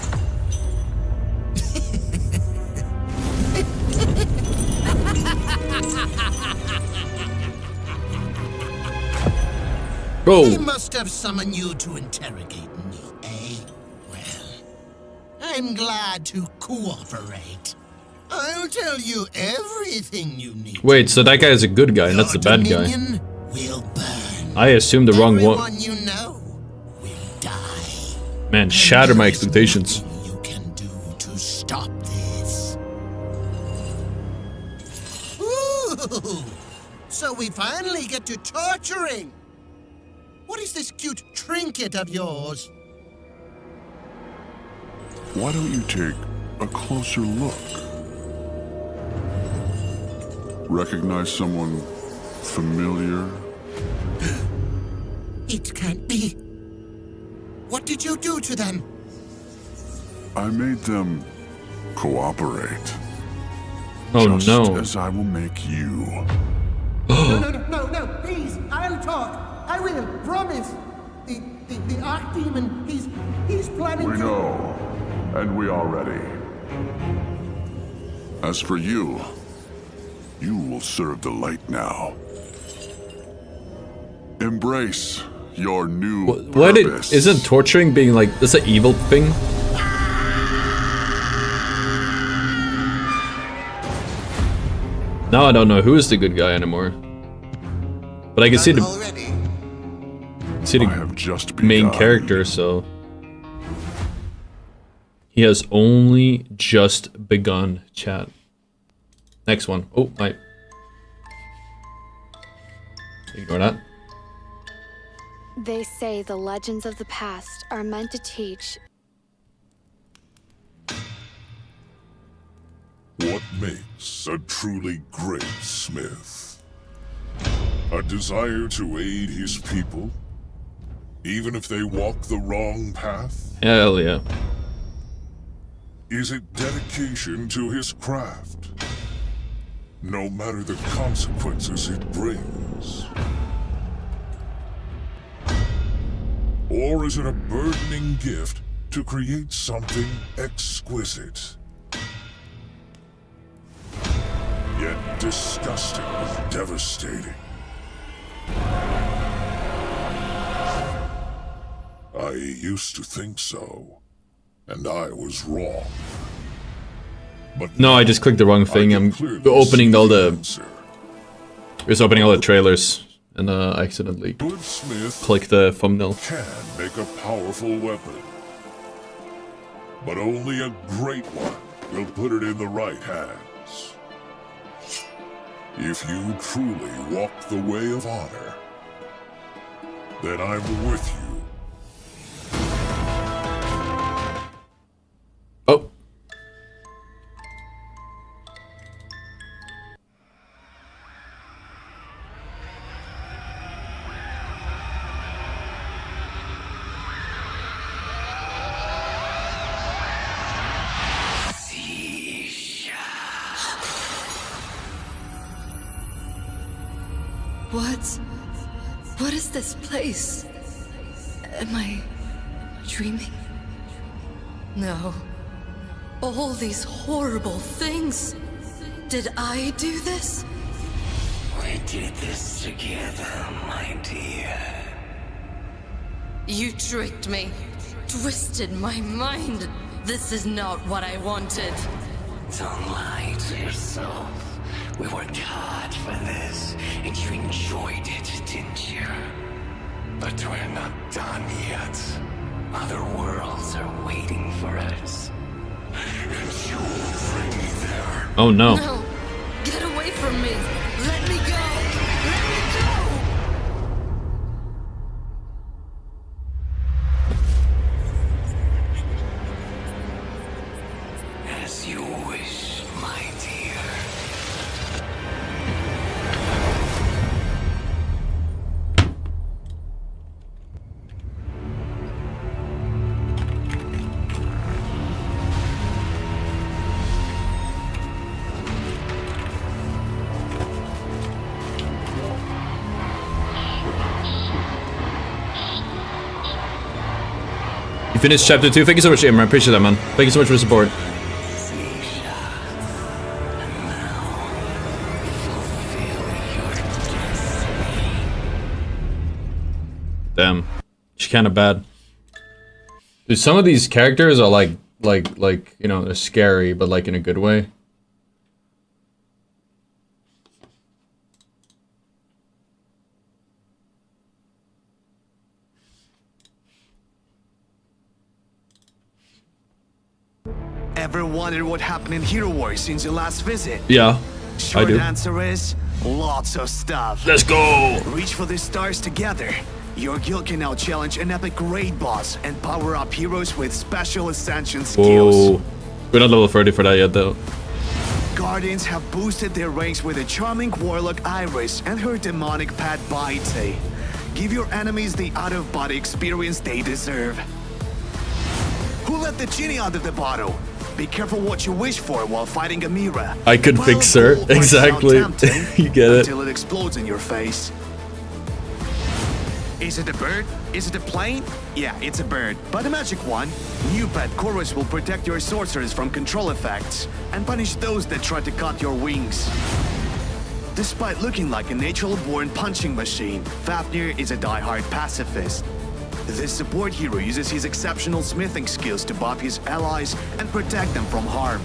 Bro! They must have summoned you to interrogate me, eh? Well, I'm glad to cooperate. I'll tell you everything you need. Wait, so that guy is a good guy and that's the bad guy. Dominion will burn. I assumed the wrong one. Everyone you know will die. Man, shatter my expectations. Nothing you can do to stop this. Ooh, so we finally get to torturing. What is this cute trinket of yours? Why don't you take a closer look? Recognize someone familiar? It can't be. What did you do to them? I made them cooperate. Oh just no. as I will make you. No, please, I'll talk. I will, promise. The Archdemon, he's planning We to... know, and we are ready. As for you, you will serve the light now. Embrace your new purpose. Isn't torturing being like, that's an evil thing? Now I don't know who is the good guy anymore. But I can see Already. the I have just main begun. character, so he has only just begun. Chat. Next one. Oh, my. Ignore that. They say the legends of the past are meant to teach. What makes a truly great smith? A desire to aid his people, even if they walk the wrong path? Hell yeah. Is it dedication to his craft, no matter the consequences it brings? Or is it a burdening gift to create something exquisite? yet disgustingly devastating. I used to think so, and I was wrong. But No, I just clicked the wrong thing. I'm opening all the... Just opening all the trailers, and I accidentally Good Smith clicked the thumbnail. can make a powerful weapon, but only a great one will put it in the right hands. If you truly walk the way of honor, then I'm with you. Oh. What is this place? Am I dreaming? No. All these horrible things. Did I do this? We did this together, my dear. You tricked me. Twisted my mind. This is not what I wanted. Don't lie to yourself. We worked hard for this, and you enjoyed it, didn't you? But we're not done yet. Other worlds are waiting for us. And you will bring me there. Oh no. No! Get away from me! Let me go! Let me go! As you wish, my dear. You finished chapter 2. Thank you so much, Amber. I appreciate that, man. Thank you so much for the support. Damn. She's kind of bad. Dude, some of these characters are like, you know, they're scary, but like in a good way. Ever wondered what happened in Hero Wars since your last visit? Yeah, I do. Short answer is lots of stuff. Let's go! Reach for the stars together. Your guild can now challenge an epic raid boss and power up heroes with special ascension skills. Whoa. We're not level 30 for that yet, though. Guardians have boosted their ranks with a charming warlock Iris and her demonic pet Baite. Give your enemies the out-of-body experience they deserve. Who let the genie out of the bottle? Be careful what you wish for while fighting Amira. I could fix her. Gold might Exactly. sound tempting You get it. until it explodes in your face. Is it a bird? Is it a plane? Yeah, it's a bird, but a magic one. New pet Chorus will protect your sorcerers from control effects and punish those that try to cut your wings. Despite looking like a natural-born punching machine, Fafnir is a die-hard pacifist. This support hero uses his exceptional smithing skills to buff his allies and protect them from harm.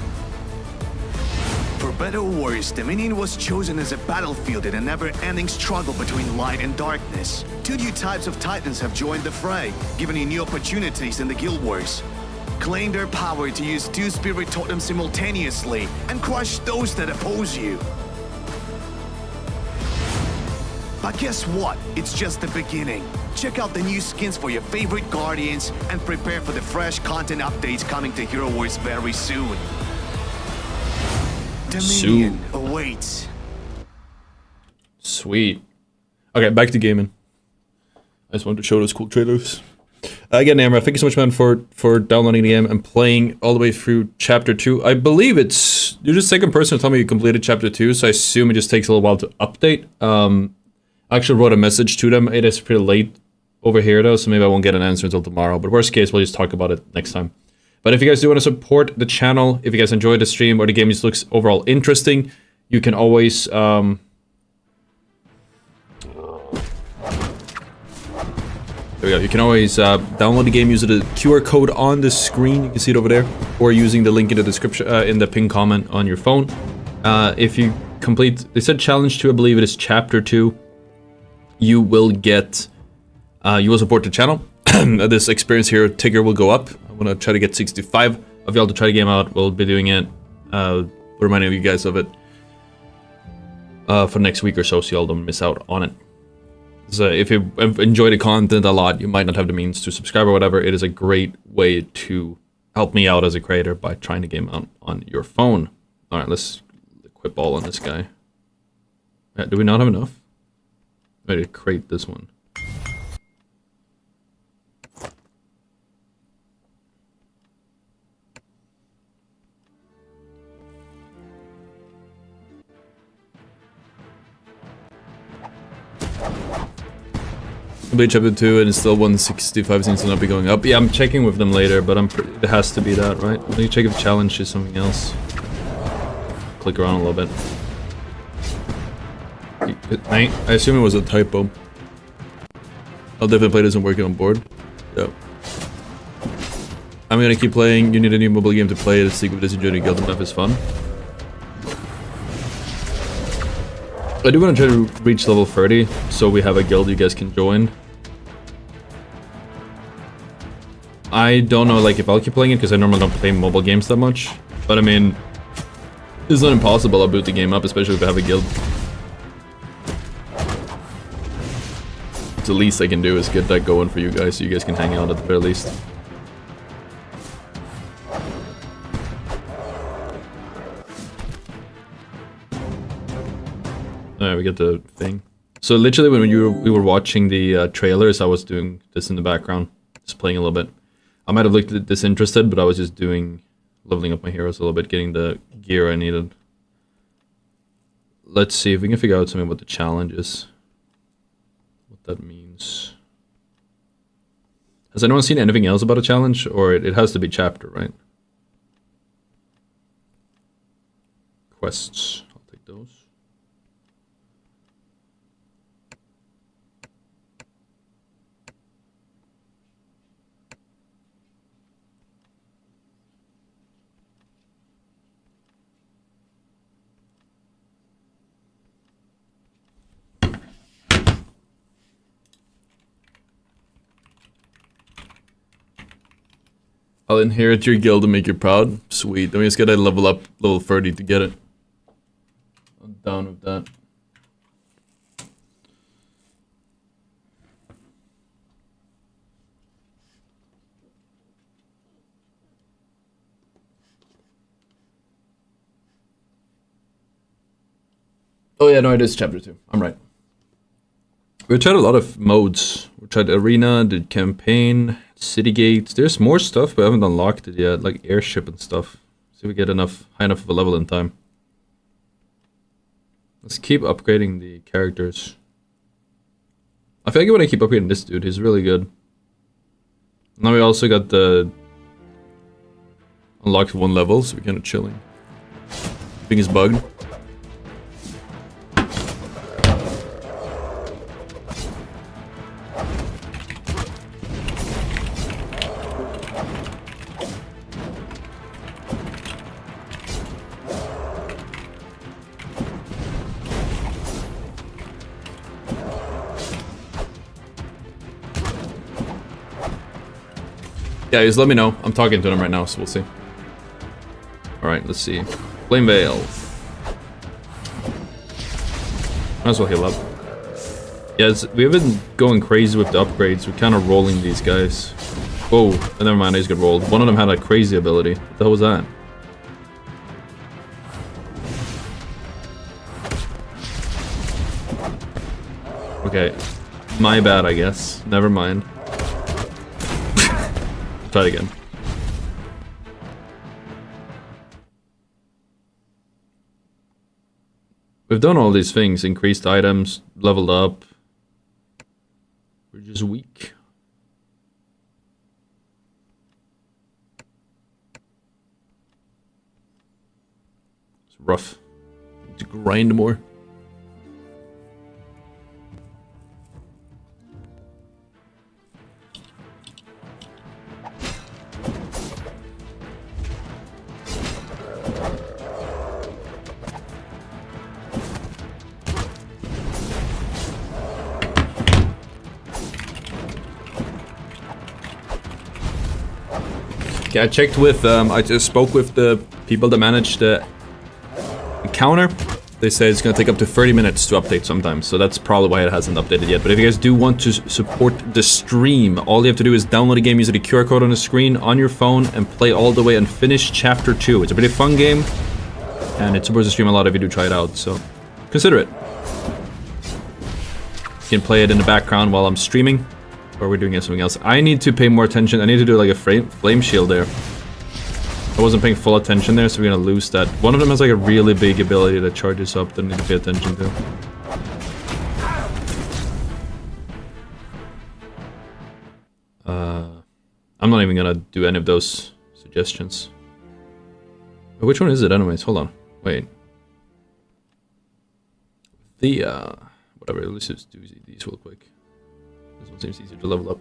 For better or worse, Dominion was chosen as a battlefield in a never-ending struggle between light and darkness. Two new types of titans have joined the fray, giving you new opportunities in the guild wars. Claim their power to use two spirit totems simultaneously and crush those that oppose you. But guess what? It's just the beginning. Check out the new skins for your favorite Guardians and prepare for the fresh content updates coming to Hero Wars very soon. Dominion awaits. Sweet. Okay, back to gaming. I just wanted to show those cool trailers. Again, Amber, thank you so much, man, for downloading the game and playing all the way through Chapter 2. I believe it's... You're the second person to tell me you completed Chapter 2, so I assume it just takes a little while to update. I actually wrote a message to them. It is pretty late over here, though, so maybe I won't get an answer until tomorrow. But worst case, we'll just talk about it next time. But if you guys do want to support the channel, if you guys enjoyed the stream or the game just looks overall interesting, you can always there we go. You can always download the game using the QR code on the screen. You can see it over there, or using the link in the description, in the pinned comment on your phone. If you complete, they said challenge 2, I believe it is chapter 2. You will get, you will support the channel. This experience here, Tigger, will go up. I'm gonna try to get 65 of y'all to try the game out. We'll be doing it, reminding you guys of it for next week or so y'all don't miss out on it. So if you enjoy the content a lot, you might not have the means to subscribe or whatever. It is a great way to help me out as a creator by trying the game out on your phone. All right, let's equip all on this guy. Do we not have enough? Ready to crate this one. Complete chapter 2 and it's still 165, seems to not be going up. Yeah, I'm checking with them later, but it has to be that, right? Let me check if challenge is something else. Click around a little bit. I assume it was a typo. I'll definitely play this and working on board. Yep. I'm gonna keep playing. You need a new mobile game to play. The sequel with this enjoying the guild enough is fun. I do want to try to reach level 30, so we have a guild you guys can join. I don't know, like, if I'll keep playing it, because I normally don't play mobile games that much. But I mean, it's not impossible. I'll boot the game up, especially if I have a guild. It's the least I can do is get that going for you guys, so you guys can hang out at the very least. Alright, we get the thing. So literally when we were watching the trailers, I was doing this in the background. Just playing a little bit. I might have looked disinterested, but I was just leveling up my heroes a little bit, getting the gear I needed. Let's see if we can figure out something about the challenges. What that means. Has anyone seen anything else about a challenge? Or it has to be chapter, right? Quests. I'll take those. I'll inherit your guild and make you proud. Sweet. Then we just gotta level up level 30 to get it. I'm down with that. Oh yeah, no, it is chapter 2. I'm right. We tried a lot of modes. We tried arena, did campaign, city gates. There's more stuff, but I haven't unlocked it yet, like airship and stuff. See if we get high enough of a level in time. Let's keep upgrading the characters. I feel like I want to keep upgrading this dude. He's really good. Now we also got the unlocked 1 level, so we're kind of chilling. Thing is bugged. Yeah, just let me know. I'm talking to them right now, so we'll see. Alright, let's see. Flame Veil. Might as well heal up. Yeah, we have been going crazy with the upgrades. We're kind of rolling these guys. Oh, never mind, I just got rolled. One of them had a crazy ability. What the hell was that? Okay. My bad, I guess. Never mind. Try it again. We've done all these things. Increased items, leveled up. We're just weak. It's rough. to grind more. Okay, I checked with, I just spoke with the people that manage the counter. They say it's gonna take up to 30 minutes to update sometimes, so that's probably why it hasn't updated yet. But if you guys do want to support the stream, all you have to do is download the game using the QR code on the screen on your phone and play all the way and finish Chapter 2. It's a pretty fun game, and it's supposed to stream a lot if you do try it out, so consider it. You can play it in the background while I'm streaming. Or we're doing something else. I need to pay more attention. I need to do like a flame shield there. I wasn't paying full attention there, so we're gonna lose that. One of them has like a really big ability that charges up that I need to pay attention to. I'm not even gonna do any of those suggestions. Which one is it anyways? Hold on. Wait. The, whatever, let's just do these real quick. This one seems easier to level up.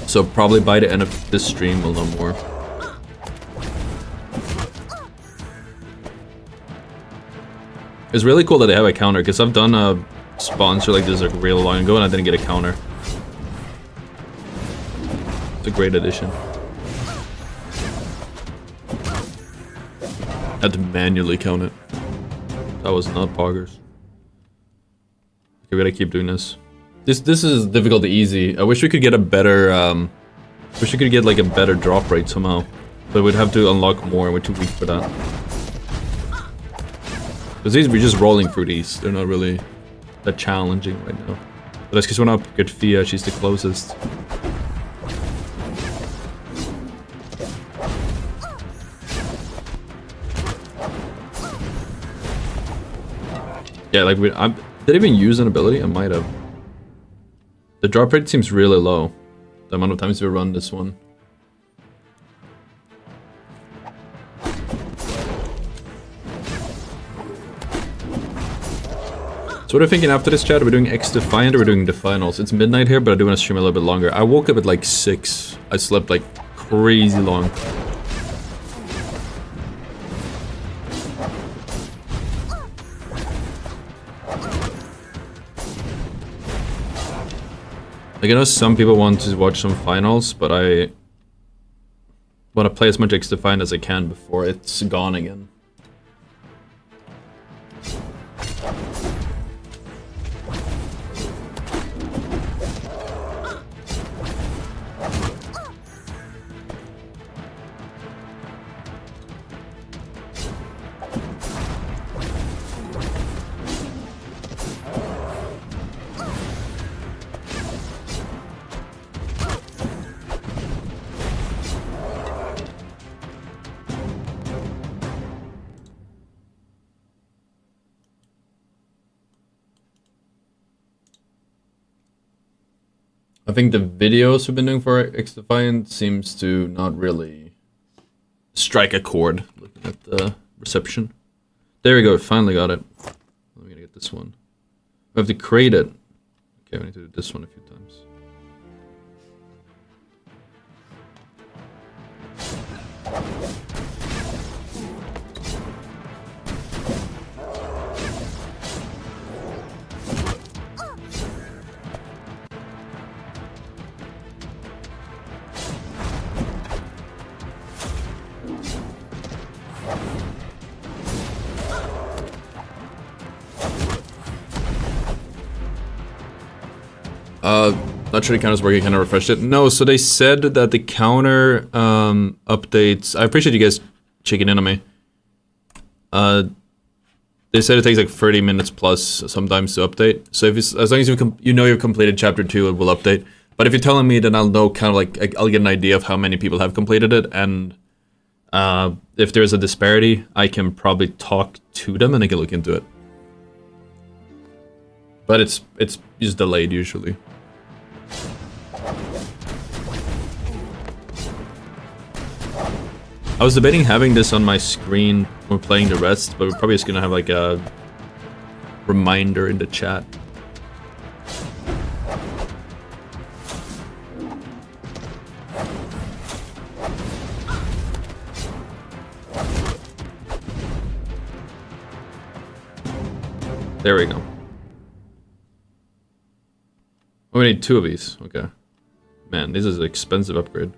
So probably by the end of this stream we'll know more. It's really cool that they have a counter, because I've done a sponsor like this like real long ago and I didn't get a counter. It's a great addition. I had to manually count it. That was not poggers. Okay, we gotta keep doing this. This is difficult to easy. I wish we could get a better wish we could get like a better drop rate somehow. But we'd have to unlock more and we're too weak for that. Because these we're just rolling through these. They're not really that challenging right now. But that's because when I upgrade Fia, she's the closest. Yeah, like did I even use an ability? I might have. The drop rate seems really low. The amount of times we run this one. So what are you thinking after this, chat? Are we doing X-Defiant or are we doing Definals? It's midnight here, but I do want to stream a little bit longer. I woke up at like 6. I slept like crazy long. Like, I know some people want to watch some finals, but I want to play as much X-Defiant as I can before it's gone again. I think the videos we've been doing for X-Defiant seems to not really strike a chord, looking at the reception. There we go, finally got it. I'm gonna get this one. We have to create it. Okay, we need to do this one a few times. Not sure the counter's working, I kind of refreshed it. No, so they said that the counter updates... I appreciate you guys checking in on me. They said it takes like 30 minutes plus sometimes to update. So if it's, as long as you know you've completed chapter 2, it will update. But if you're telling me, then I'll know kind of like... I'll get an idea of how many people have completed it. And if there's a disparity, I can probably talk to them and they can look into it. But it's just delayed usually. I was debating having this on my screen when playing the rest, but we're probably just gonna have like a reminder in the chat. There we go. Oh, we need 2 of these. Okay. Man, this is an expensive upgrade.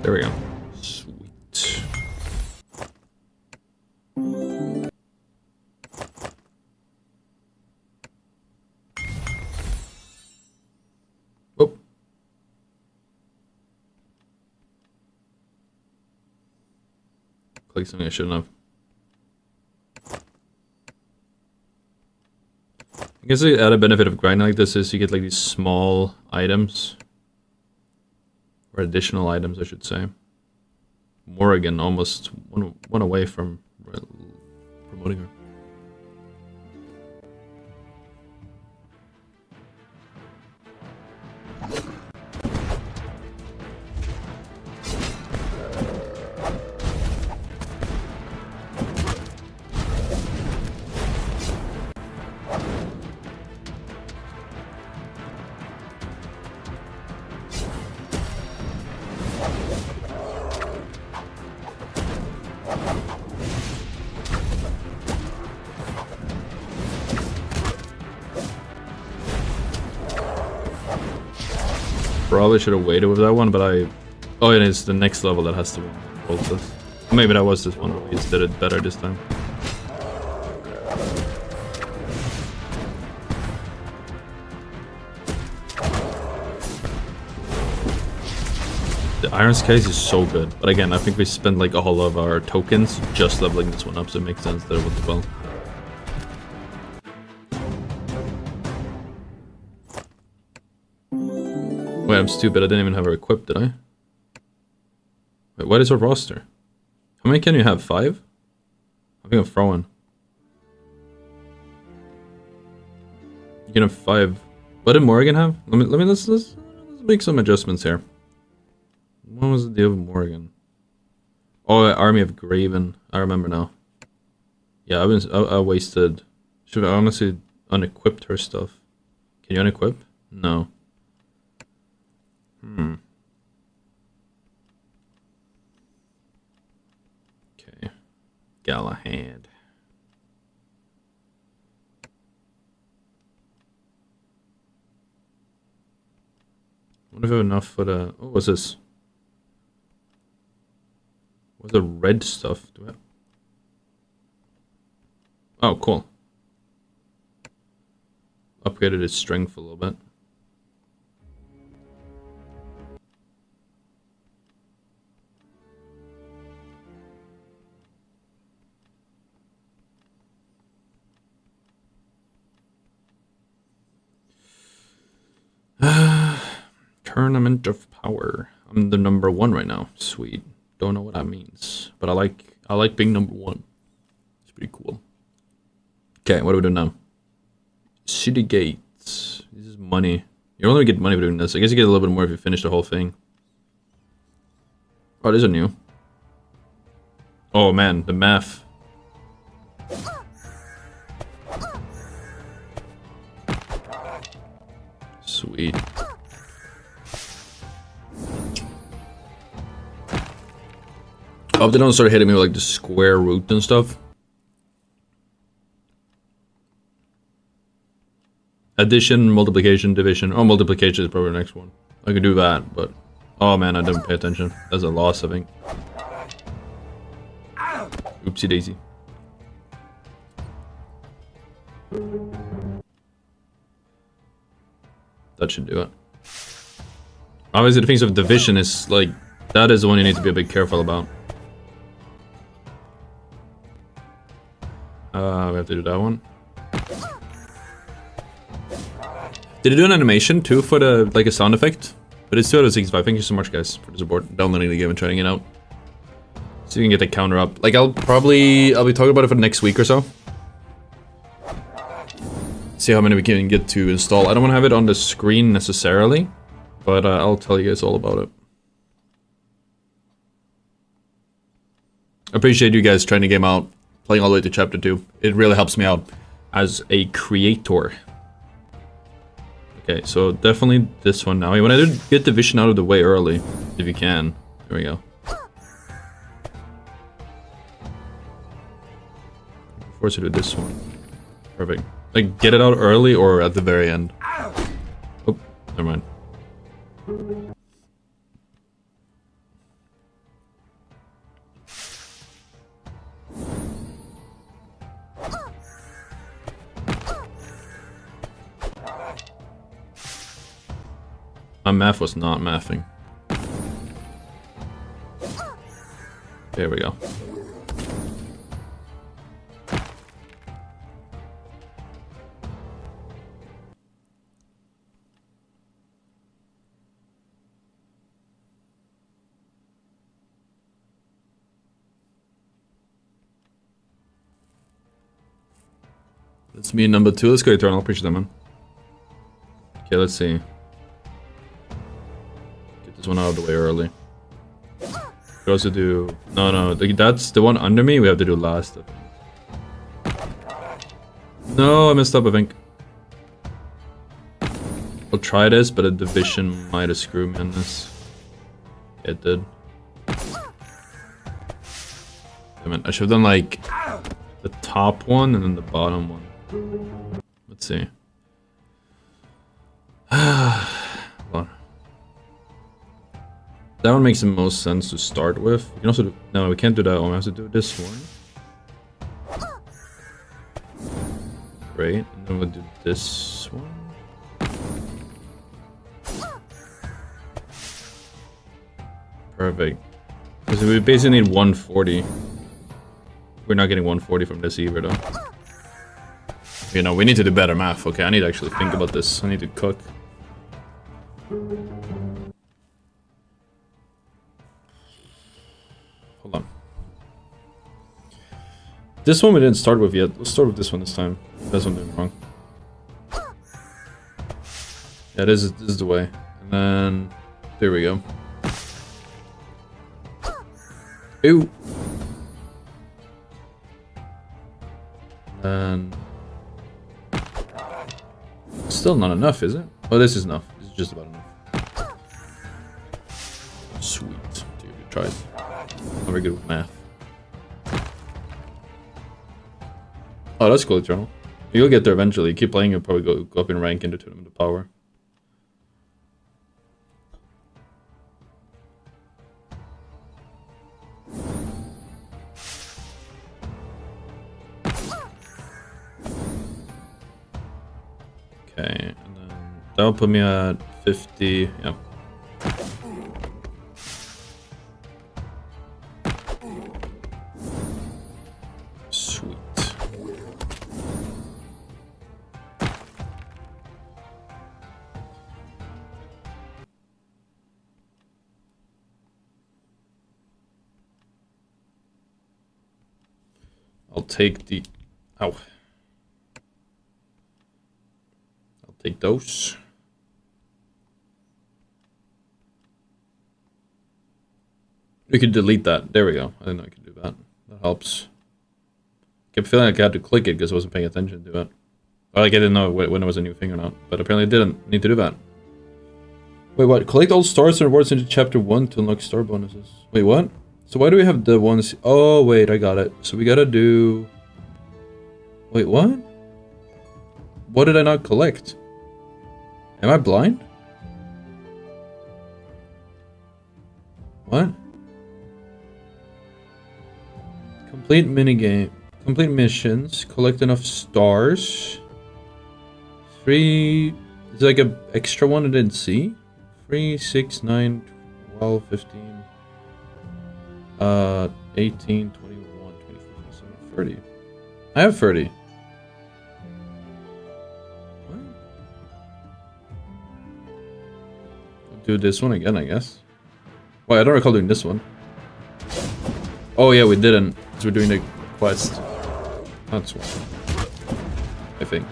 There we go. Sweet. Whoop. Click something I shouldn't have. I guess the added benefit of grinding like this is you get like these small items. Or additional items, I should say. Morrigan almost went away from promoting her. Probably should have waited with that one, but oh, and it's the next level that has to roll this. Maybe that was this one, but we just did it better this time. The Iron's case is so good, but again, I think we spent like a whole lot of our tokens just leveling this one up, so it makes sense that it went well. Wait, I'm stupid. I didn't even have her equipped, did I? Wait, what is her roster? How many can you have? 5? I think I'm throwing. You can have 5. What did Morrigan have? Let's make some adjustments here. What was the deal with Morrigan? Oh, Army of Graven. I remember now. Yeah, I wasted. Should I honestly unequipped her stuff? Can you unequip? No. Okay. Galahad. What if I have enough for the... Oh, what's this? What's the red stuff? Do I have... Oh, cool. Upgraded its strength a little bit. Tournament of Power. I'm the number 1 right now. Sweet. Don't know what that means, but I like being number 1. It's pretty cool. Okay, what do we do now? City gates. This is money. You only get money for doing this. I guess you get a little bit more if you finish the whole thing. Oh, these are new. Oh man, the math. Sweet. I hope they don't start hitting me with like the square root and stuff. Addition, multiplication, division. Oh, multiplication is probably the next one. I could do that, but... Oh man, I didn't pay attention. That's a loss, I think. Oopsie daisy. That should do it. Obviously, the things of division is like... That is the one you need to be a bit careful about. We have to do that one. Did it do an animation too for the like a sound effect? But it's 2 out of 65. Thank you so much, guys, for the support, downloading the game and trying it out. So you can get the counter up. Like I'll be talking about it for the next week or so. See how many we can get to install. I don't want to have it on the screen necessarily, but I'll tell you guys all about it. I appreciate you guys trying the game out, playing all the way to chapter 2. It really helps me out as a creator. Okay, so definitely this one now. You want to get the vision out of the way early, if you can. There we go. Force you to do this one. Perfect. Like, get it out early or at the very end. Oh, never mind. My math was not mathing. There we go. That's me number 2. Let's go Eternal. Appreciate that, man. Okay, let's see. Get this one out of the way early. We also do... No, that's the one under me. We have to do last, I think. No, I messed up, I think. I'll try this, but a division might have screwed me on this. It did. Damn it. I should have done, like, the top one and then the bottom one. Let's see. Hold on. That one makes the most sense to start with. We can also do... No, we can't do that one. We have to do this one. Great. And then we'll do this one. Perfect. Because we basically need 140. We're not getting 140 from this either, though. You know, we need to do better math. Okay, I need to actually think about this. I need to cook. Hold on. This one we didn't start with yet. Let's start with this one this time. That's what I'm doing wrong. Yeah, this is the way. And then... There we go. Ew! And... Still not enough, is it? Oh, this is enough. This is just about enough. Sweet. Dude, you tried. Not very good with math. Oh, that's cool, Eternal. You'll get there eventually. Keep playing, you'll probably go up in rank into Tournament of Power. Okay, and then that'll put me at 50, yeah. Sweet. I'll take the... Ow. Take those. We could delete that. There we go. I didn't know I could do that. That helps. Kept feeling like I had to click it because I wasn't paying attention to it. Or like I didn't know when it was a new thing or not. But apparently I didn't need to do that. Wait, what? Collect all stars and rewards into chapter 1 to unlock star bonuses. Wait, what? So why do we have the ones... Oh, wait, I got it. So we gotta do... Wait, what? What did I not collect? Am I blind? What? Complete minigame. Complete missions. Collect enough stars. 3... Is there like an extra one I didn't see? 3, 6, 9, 12, 15... 18, 21, 24, 27, 30. I have 30. What? I'll do this one again, I guess. Wait, I don't recall doing this one. Oh yeah, we didn't, because we're doing the quest. That's one. I think.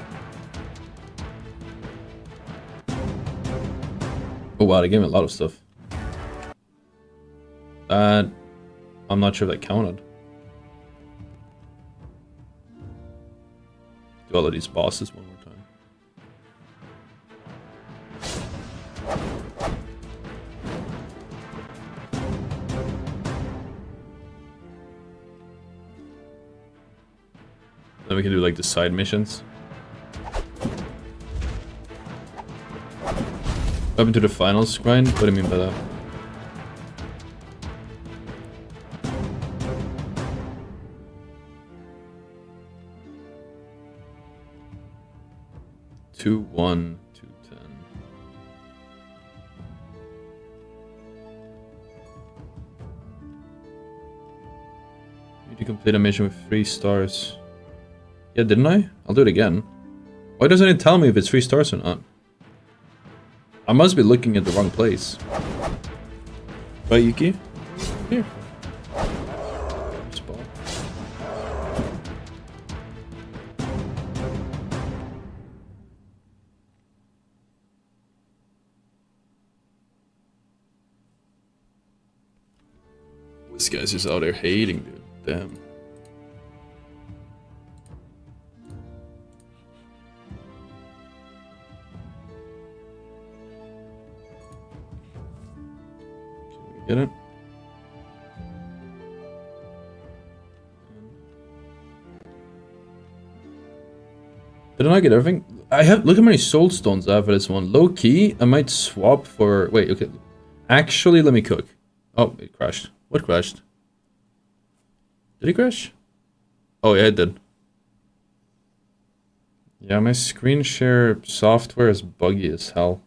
Oh wow, they gave me a lot of stuff. I'm not sure if that counted. Do all of these bosses one more time. Then we can do like the side missions. Up into the finals grind? What do you mean by that? Two, 1, 2, 10. Need to complete a mission with 3 stars. Yeah, didn't I? I'll do it again. Why doesn't it tell me if it's 3 stars or not? I must be looking at the wrong place. Right, Yuki? Here. Spot. This guy's just out there hating, dude. Damn. Get it? Didn't I get everything? I have. Look how many soul stones I have for this one. Low key, I might swap for. Wait, okay. Actually, let me cook. Oh, it crashed. What crashed? Did it crash? Oh, yeah, it did. Yeah, my screen share software is buggy as hell.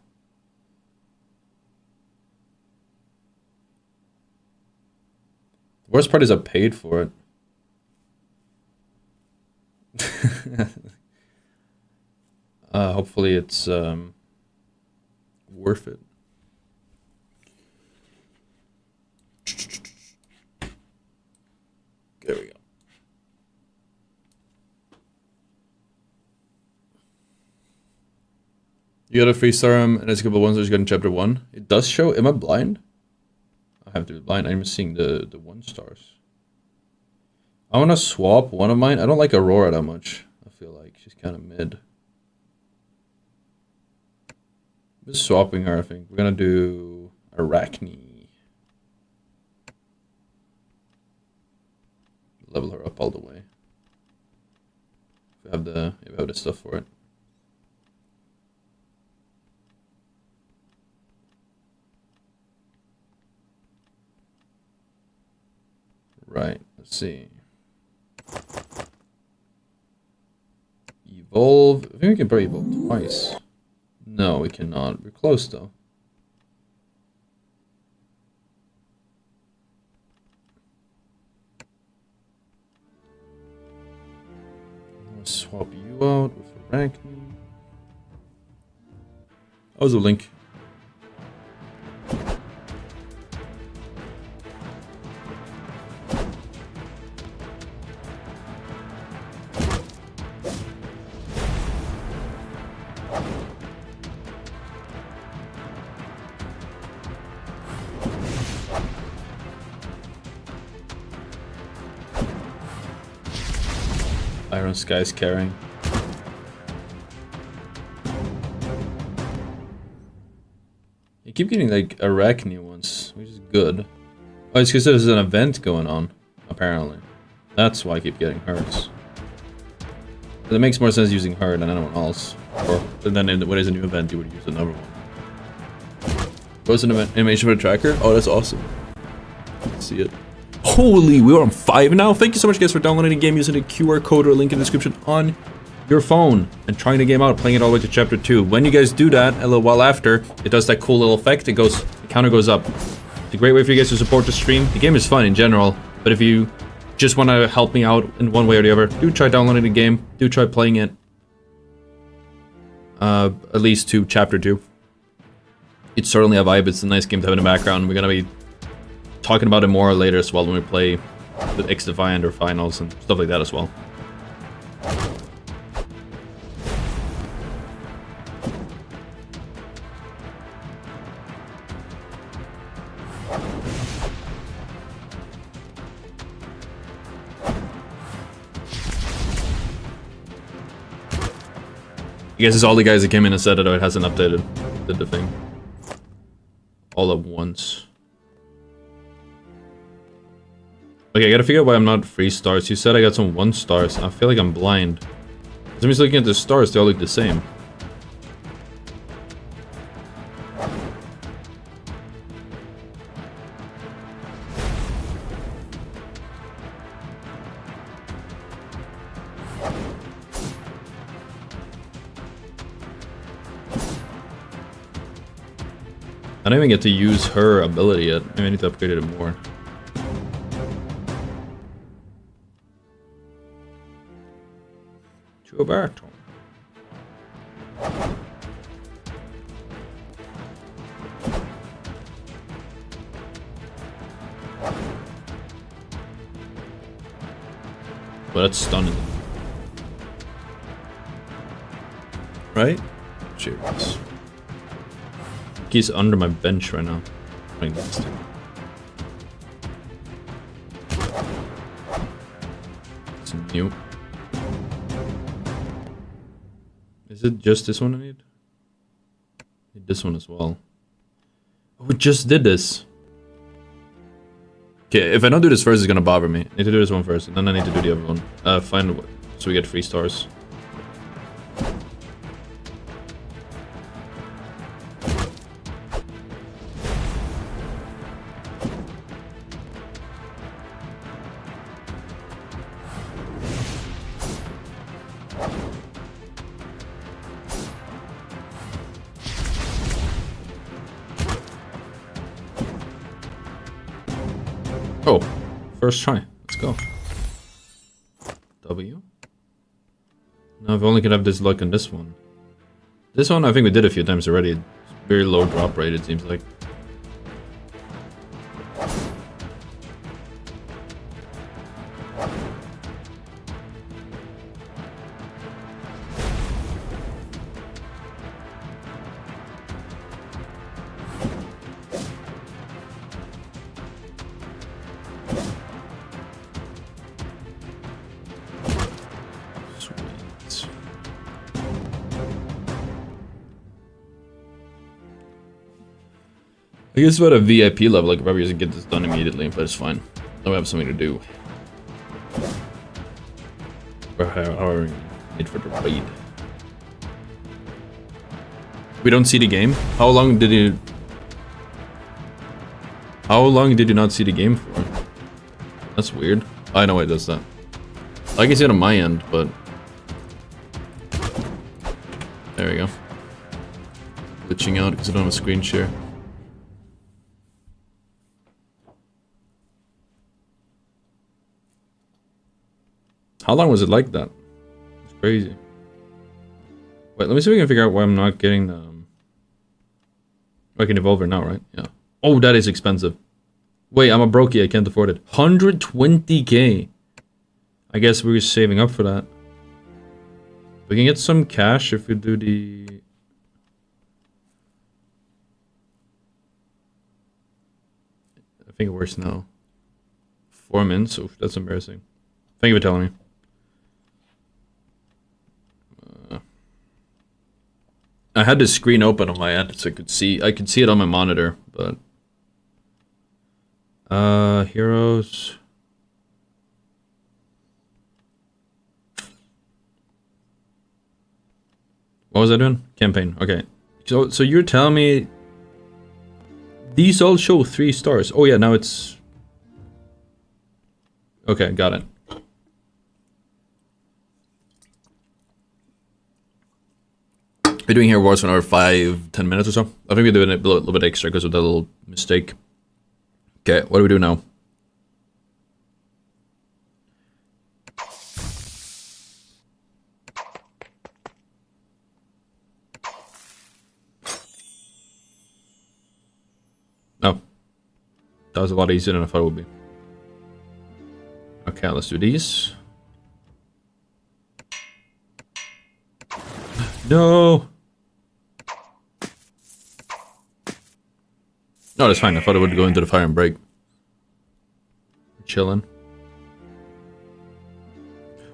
The worst part is I paid for it. Hopefully it's worth it. There we go. You got a free serum and there's a couple ones that just got in chapter 1. It does show. Am I blind? I have to be blind. I'm seeing the 1 stars. I want to swap one of mine. I don't like Aurora that much. I feel like she's kind of mid. Just swapping her, I think. We're going to do Arachne. Level her up all the way. If we have the stuff for it. Right, let's see. Evolve. I think we can probably evolve twice. No, we cannot. We're close though. Let's swap you out with Arachne. Oh, there's a link. Iron Sky's carrying. You keep getting like Arachne ones, which is good. Oh, it's because there's an event going on, apparently. That's why I keep getting hers. But it makes more sense using her than anyone else. Or when there's a new event, you would use another one. What's an animation for the tracker? Oh, that's awesome. Let's see it. Holy, we're on 5 now. Thank you so much, guys, for downloading the game using the QR code or link in the description on your phone and trying the game out, playing it all the way to chapter 2. When you guys do that, a little while after, it does that cool little effect. The counter goes up. It's a great way for you guys to support the stream. The game is fun in general, but if you just want to help me out in one way or the other, do try downloading the game. Do try playing it. At least to Chapter 2. It's certainly a vibe. It's a nice game to have in the background. We're going to be talking about it more later as well when we play the X-Defiant or finals and stuff like that as well. I guess it's all the guys that came in and said it hasn't updated, did the thing. All at once. Okay, I gotta figure out why I'm not 3 stars. You said I got some 1 stars. I feel like I'm blind. I'm just looking at the stars, they all look the same. I don't even get to use her ability yet. Maybe I need to upgrade it more. Gilberto. Well, that's stunning. Right? Cheers. He's under my bench right now. Right next to him. It's new. Is it just this one I need? I need this one as well. Oh, we just did this. Okay, if I don't do this first, it's gonna bother me. I need to do this one first, and then I need to do the other one. Find so we get 3 stars. Oh, first try. Let's go. W. Now if only could have this luck on this one. This one I think we did a few times already. It's very low drop rate, it seems like. I guess about a VIP level, I could probably just get this done immediately, but it's fine. Now we have something to do. Or however you need for the raid. We don't see the game? How long did you not see the game for? That's weird. I know why it does that. I can see it on my end, but there we go. Glitching out because I don't have a screen share. How long was it like that? It's crazy. Wait, let me see if we can figure out why I'm not getting the... I can evolve it now, right? Yeah. Oh, that is expensive. Wait, I'm a brokey. I can't afford it. 120k. I guess we're saving up for that. We can get some cash if we do the... I think it works now. 4 minutes? Oh, that's embarrassing. Thank you for telling me. I had the screen open on my end so I could see it on my monitor, but heroes. What was I doing? Campaign. Okay. So you're telling me these all show 3 stars. Oh yeah, now it's okay, got it. We're doing here wars for another 5-10 minutes or so. I think we're doing it a little bit extra because of that little mistake. Okay, what do we do now? That was a lot easier than I thought it would be. Okay, let's do these. No! No, that's fine. I thought it would go into the fire and break. Chilling.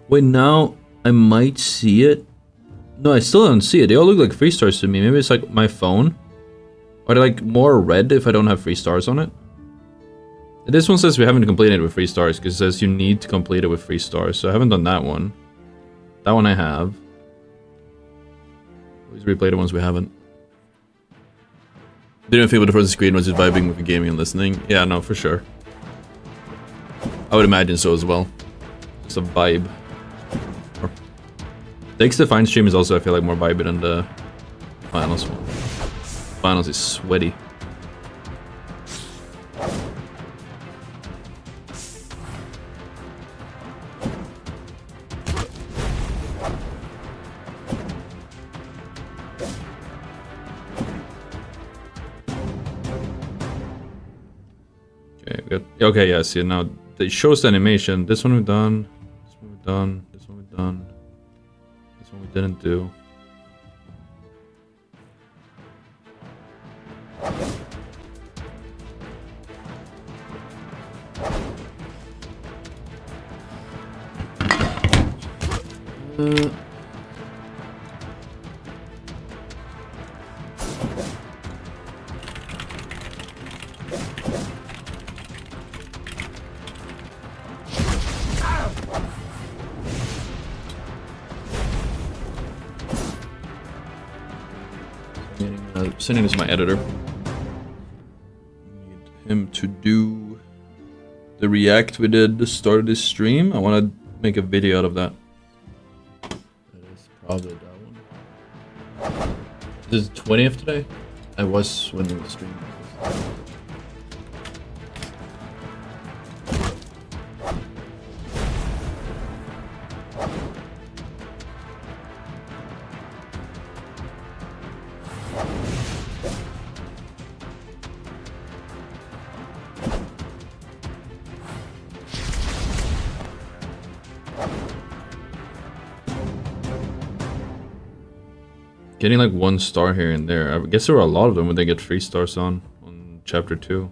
Wait, now I might see it. No, I still don't see it. They all look like 3 stars to me. Maybe it's like my phone. Are they like more red if I don't have 3 stars on it? This one says we haven't completed it with 3 stars because it says you need to complete it with 3 stars. So I haven't done that one. That one I have. Please replay the ones we haven't. Didn't feel the first screen was just vibing with the gaming and listening. Yeah, no, for sure. I would imagine so as well. Just a vibe. The X-Define stream is also, I feel like, more vibey than the finals one. Finals is sweaty. Okay, good. Okay, yeah, see, now it shows the animation. This one we've done. This one we've done. This one we've done. This one we didn't do. Sending this to my editor. Need him to do the react we did the start of this stream. I want to make a video out of that. That is probably that one. This is the 20th today? I was when we streamed. Getting like 1 star here and there. I guess there were a lot of them when they get 3 stars on chapter 2.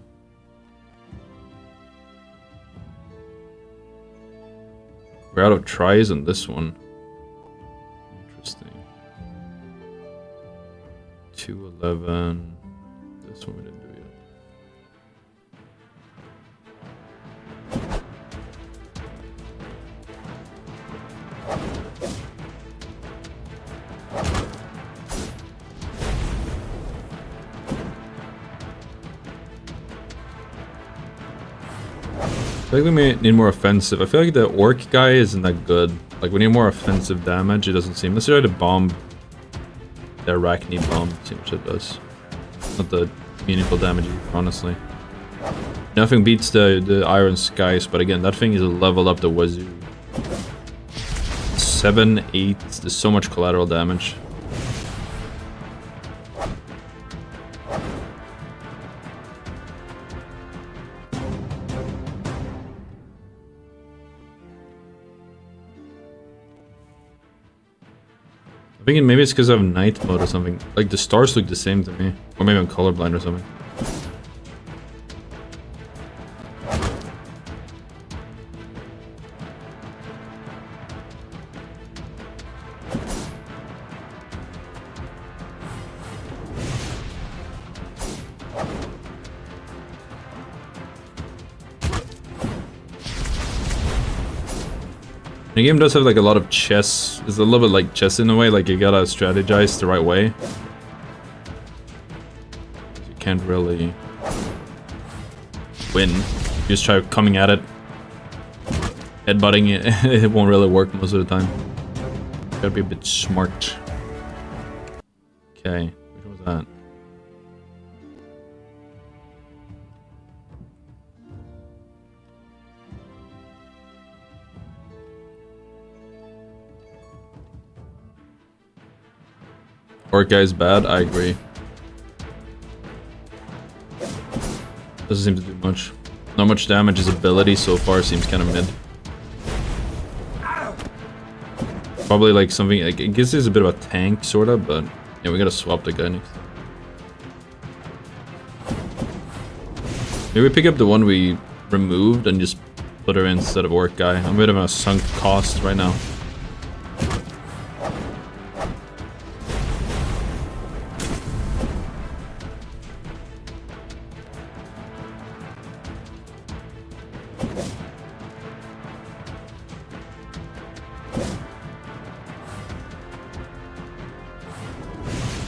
We're out of tries on this one. Interesting. 211. This one we didn't do yet. I feel like we may need more offensive. I feel like the orc guy isn't that good. Like, we need more offensive damage. It doesn't seem. Let's try to bomb the Arachne bomb. See what it does. Not the meaningful damage, honestly. Nothing beats the Iron Skies, but again, that thing is a level up the wazoo. 7, 8. There's so much collateral damage. I think maybe it's because I have night mode or something. Like, the stars look the same to me. Or maybe I'm colorblind or something. The game does have like a lot of chess. It's a little bit like chess in a way, like you gotta strategize the right way. You can't really win. You just try coming at it, headbutting it, it won't really work most of the time. You gotta be a bit smart. Okay, which one was that? Orc guy is bad, I agree. Doesn't seem to do much. Not much damage. His ability so far seems kind of mid. Probably like something, like, I guess he's a bit of a tank, sort of, but yeah, we gotta swap the guy next. Maybe we pick up the one we removed and just put her in instead of orc guy. I'm a bit of a sunk cost right now.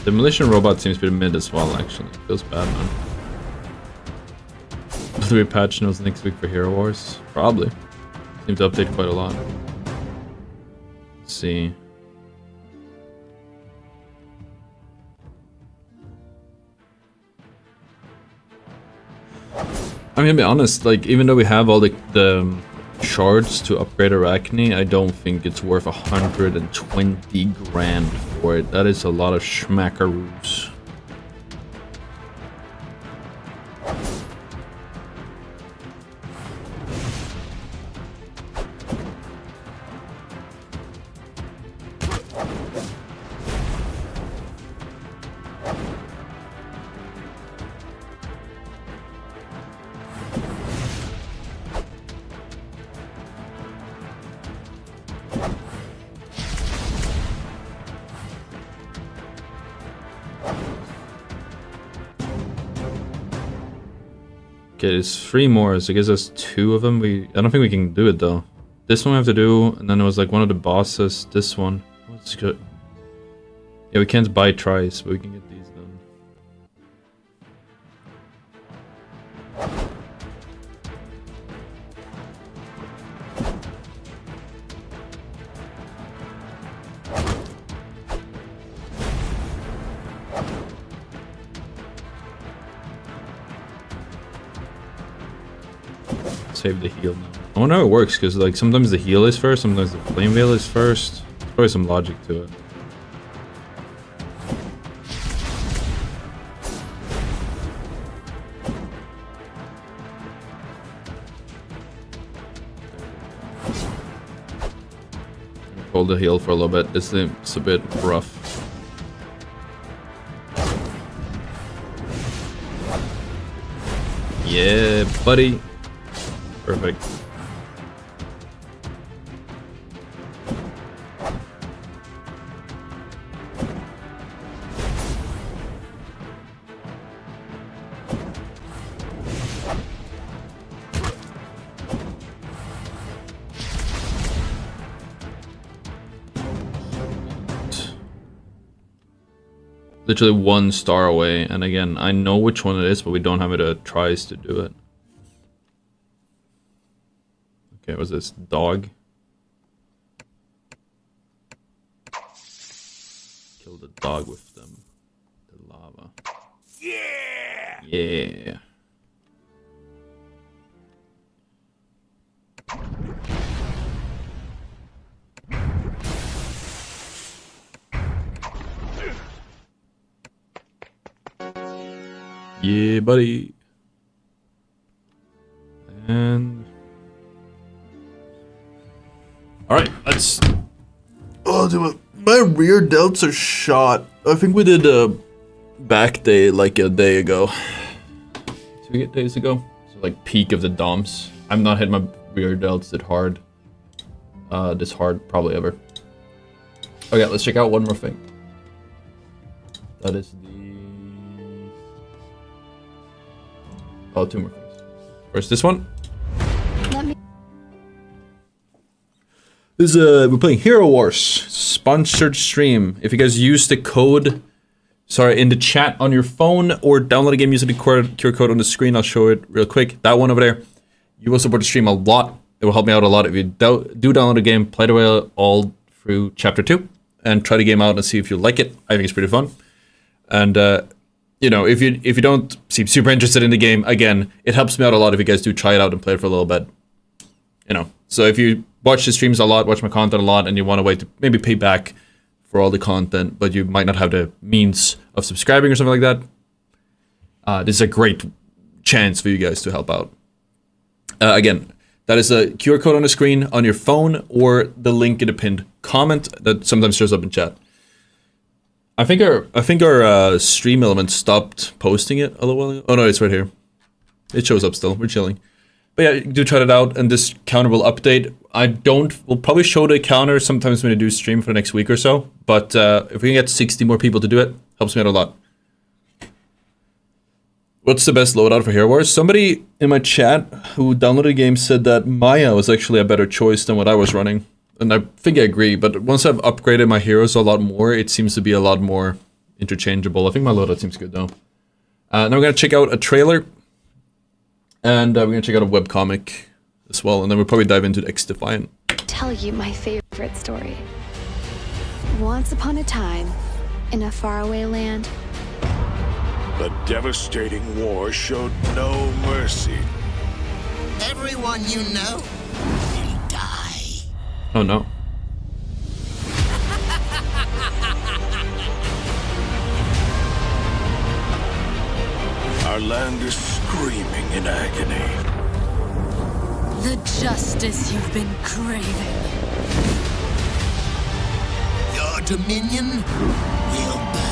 Demolition robot seems pretty mid as well, actually. Feels bad, man. Do we patch notes next week for Hero Wars? Probably. Seems to update quite a lot. Let's see. I mean, to be honest, like, even though we have all the shards to upgrade Arachne, I don't think it's worth 120 grand for it. That is a lot of schmackaroos. Okay, there's 3 more, so I guess there's 2 of them. I don't think we can do it though. This one we have to do, and then it was like one of the bosses. This one. What's good? Yeah, we can't buy tries, but we can get these done. Save the heal now. I wonder how it works, because like sometimes the heal is first, sometimes the flame veil is first. There's probably some logic to it. Hold the heal for a little bit. This is a bit rough. Yeah, buddy. Perfect. Literally 1 star away, and again, I know which one it is, but we don't have it tries to do it. Okay, was this dog? Kill the dog with the lava. Yeah! Yeah. Yeah, buddy. And all right, let's. Oh, dude, my rear delts are shot. I think we did a back day like a day ago. 2 days ago. So like peak of the DOMs. I'm not hitting my rear delts this hard probably ever. Okay, let's check out one more thing. That is the. Oh, 2 more things. First, this one. This is we're playing Hero Wars sponsored stream. If you guys use the code, in the chat on your phone or download a game using the QR code on the screen, I'll show it real quick. That one over there, you will support the stream a lot. It will help me out a lot if you do download a game, play the way all through chapter 2, and try the game out and see if you like it. I think it's pretty fun. And you know, if you don't seem super interested in the game, again, it helps me out a lot if you guys do try it out and play it for a little bit. You know, so if you watch the streams a lot, watch my content a lot, and you want a way to maybe pay back for all the content, but you might not have the means of subscribing or something like that, this is a great chance for you guys to help out. Again, that is a QR code on the screen on your phone or the link in the pinned comment that sometimes shows up in chat. I think our stream element stopped posting it a little while ago. Oh no, it's right here. It shows up still. We're chilling. But yeah, do try that out, and this counter will update. We'll probably show the counter sometimes when I do stream for the next week or so. But if we can get 60 more people to do it, helps me out a lot. What's the best loadout for Hero Wars? Somebody in my chat who downloaded the game said that Maya was actually a better choice than what I was running. And I think I agree, but once I've upgraded my heroes a lot more, it seems to be a lot more interchangeable. I think my loadout seems good though. Now we're going to check out a trailer. And we're going to check out a webcomic as well. And then we'll probably dive into the X-Defiant. Tell you my favorite story. Once upon a time, in a faraway land, The devastating war showed no mercy. Everyone you know will die. Oh no. Our land is screaming in agony. The justice you've been craving. Your dominion will burn.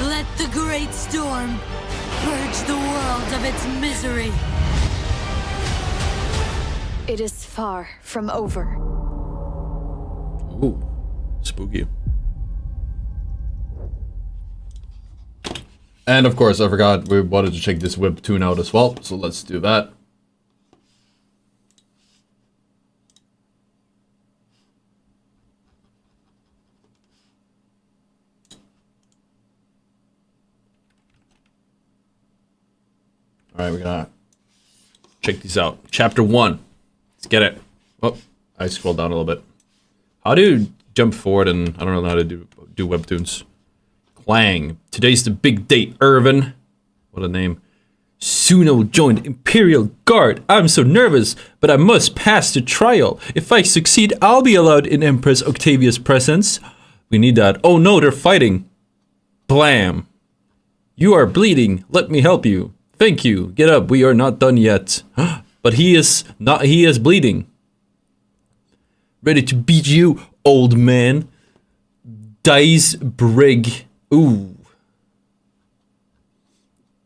Let the great storm purge the world of its misery. it is far from over. Ooh, spooky. And of course, I forgot we wanted to check this webtoon out as well, so let's do that. Alright, we're gonna check these out. Chapter 1. Let's get it. Oh, I scrolled down a little bit. How do you jump forward and I don't know how to do webtoons. Clang. Today's the big date, Irvin. What a name. Soon I will join the Imperial Guard. I'm so nervous, but I must pass the trial. If I succeed, I'll be allowed in Empress Octavia's presence. We need that. Oh no, they're fighting. Blam. You are bleeding. Let me help you. Thank you. Get up. We are not done yet. But he is not. He is bleeding. Ready to beat you, old man. Dice Brig. Ooh.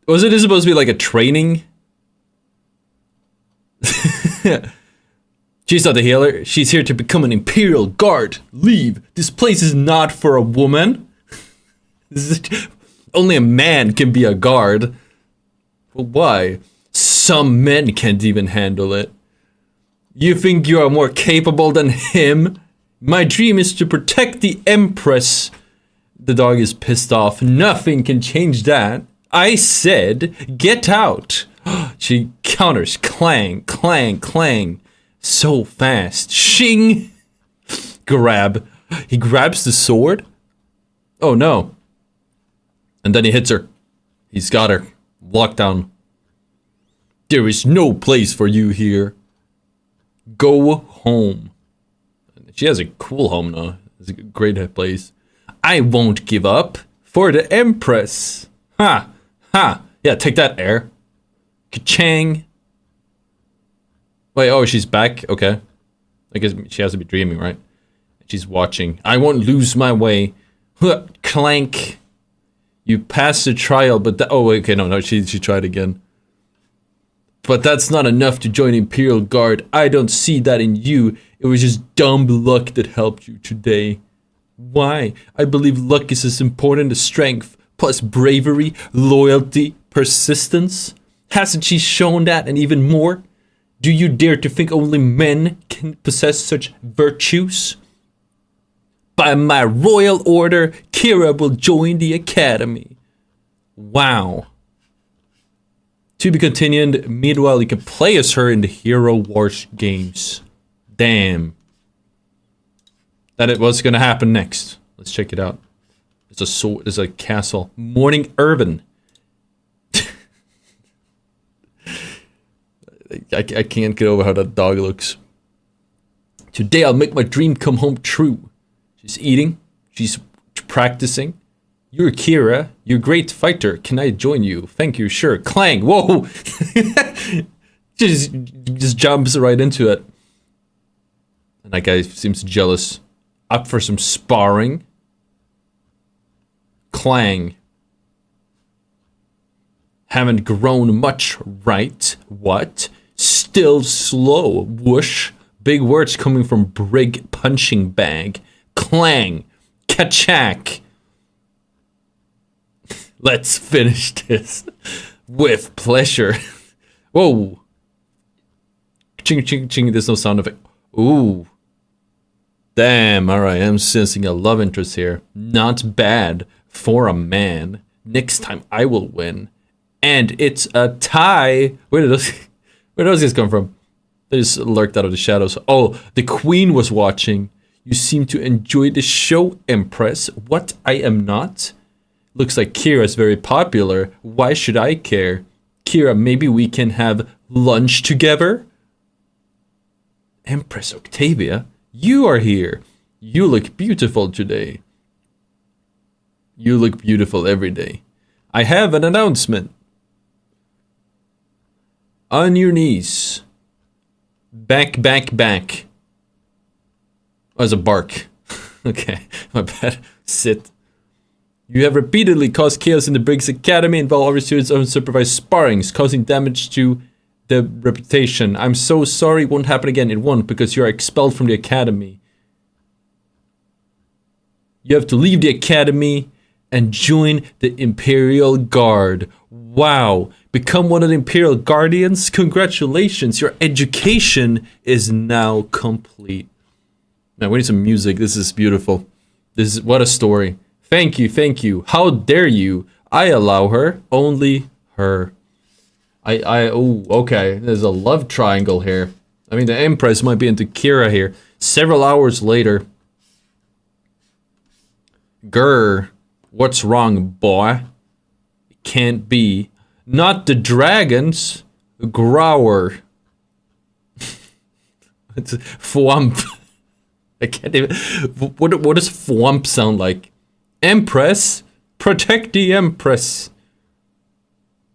Wasn't this supposed to be like a training? She's not the healer. She's here to become an Imperial Guard. Leave. This place is not for a woman. Only a man can be a guard. But why? Some men can't even handle it. You think you are more capable than him? My dream is to protect the Empress. The dog is pissed off. Nothing can change that. I said, get out. She counters. Clang, clang, clang. So fast. Shing. Grab. He grabs the sword. Oh no. And then he hits her. He's got her. Lockdown. There is no place for you here. Go home. She has a cool home now. It's a great place. I won't give up. For the Empress. Ha. Ha. Yeah, take that, air. Ka-chang. Wait, oh, she's back? Okay. I guess she has to be dreaming, right? She's watching. I won't lose my way. Huh. Clank. You passed the trial, but... oh, okay, no, she tried again. But that's not enough to join Imperial Guard. I don't see that in you. It was just dumb luck that helped you today. Why? I believe luck is as important as strength, plus bravery, loyalty, persistence. Hasn't she shown that and even more? Do you dare to think only men can possess such virtues? By my royal order, Kira will join the academy. Wow. To be continued. Meanwhile, you can play as her in the Hero Wars games. Damn. That it was gonna happen next. Let's check it out. It's a sword. It's a castle. Morning Irvin. I can't get over how that dog looks. Today I'll make my dream come home true. She's eating. She's practicing. You're Kira. You're a great fighter. Can I join you? Thank you. Sure. Clang. Whoa. just jumps right into it. And that guy seems jealous. Up for some sparring. Clang. Haven't grown much, right? What? Still slow. Whoosh. Big words coming from Brig punching bag. Clang. Kachak. Let's finish this with pleasure. Whoa. Ching, ching, ching. There's no sound effect. Ooh. Damn. All right. I'm sensing a love interest here. Not bad for a man. Next time I will win. And it's a tie. Where did those guys come from? They just lurked out of the shadows. Oh, the queen was watching. You seem to enjoy the show, Empress. What? I am not? Looks like Kira's very popular. Why should I care? Kira, maybe we can have lunch together? Empress Octavia, you are here. You look beautiful today. You look beautiful every day. I have an announcement. On your knees. Back, back, back. Oh, it's a bark. Okay, my bad. Sit. You have repeatedly caused chaos in the Briggs Academy and involved other students' unsupervised sparrings, causing damage to the reputation. I'm so sorry, it won't happen again. It won't, because you are expelled from the academy. You have to leave the academy and join the Imperial Guard. Wow. Become one of the Imperial Guardians? Congratulations, your education is now complete. Now, we need some music. This is beautiful. This is, what a story. Thank you, thank you. How dare you? I allow her. Only her. Oh, okay. There's a love triangle here. I mean, the Empress might be into Kira here. Several hours later. Grr. What's wrong, boy? It can't be. Not the dragons. Grower. It's Fwump. I can't even. What does Fwump sound like? Empress? Protect the Empress.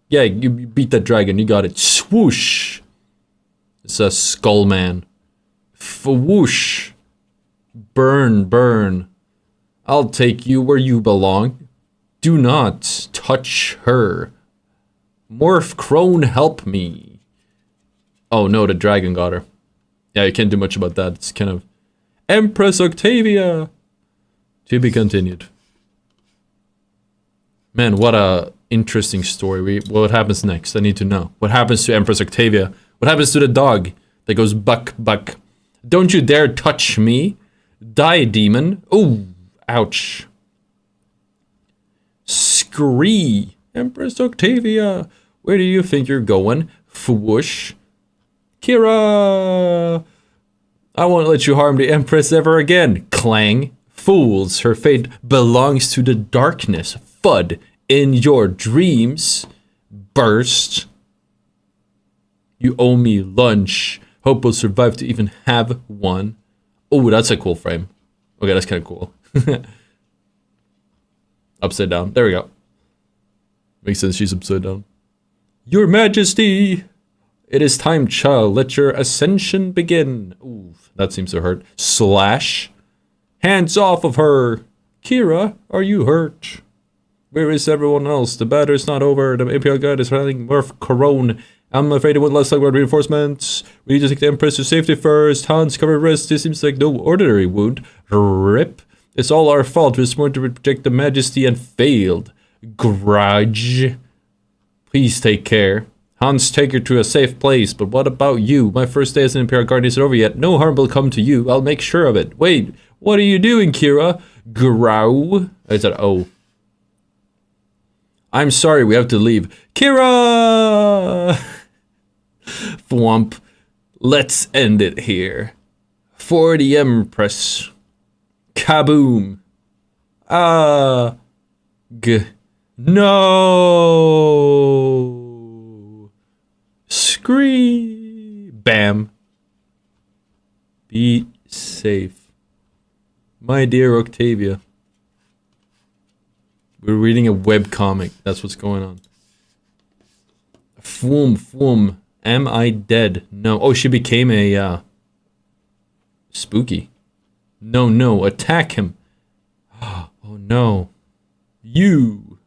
Yeah, you beat that dragon. You got it. Swoosh. It's a skull man. Fwoosh. Burn, burn. I'll take you where you belong. Do not touch her. Morph Crone, help me. Oh no, the dragon got her. Yeah, you can't do much about that. It's kind of... Empress Octavia! To be continued. Man, what a interesting story. What happens next? I need to know. What happens to Empress Octavia? What happens to the dog that goes buck, buck? Don't you dare touch me. Die, demon. Oh, ouch. Scree. Empress Octavia. Where do you think you're going? Fwoosh. Kira. I won't let you harm the Empress ever again. Clang. Fools. Her fate belongs to the darkness. Fud. In your dreams. Burst. You owe me lunch. Hope we'll survive to even have one. Oh, that's a cool frame. Okay, that's kind of cool. Upside down. There we go. Makes sense, she's upside down. Your Majesty! It is time, child. Let your ascension begin. Ooh, that seems to hurt. Slash. Hands off of her. Kira, are you hurt? Where is everyone else? The battle is not over. The Imperial Guard is running Morph Corone. I'm afraid it won't last like reinforcements. We need to take the Empress to safety first. Hans, cover wrist. This seems like no ordinary wound. Rip. It's all our fault. We sworn to protect the Majesty and failed. Grudge. Please take care. Hans, take her to a safe place. But what about you? My first day as an Imperial Guardian isn't over yet. No harm will come to you. I'll make sure of it. Wait, what are you doing, Kira? Grow. I said, oh. I'm sorry, we have to leave. Kira! Fwump. Let's end it here. For the Empress. Kaboom. No. Scream. Bam. Be safe. My dear Octavia. We're reading a web comic. That's what's going on. Fwoom. Am I dead? No. Oh, she became a spooky. No. Attack him. Oh no. You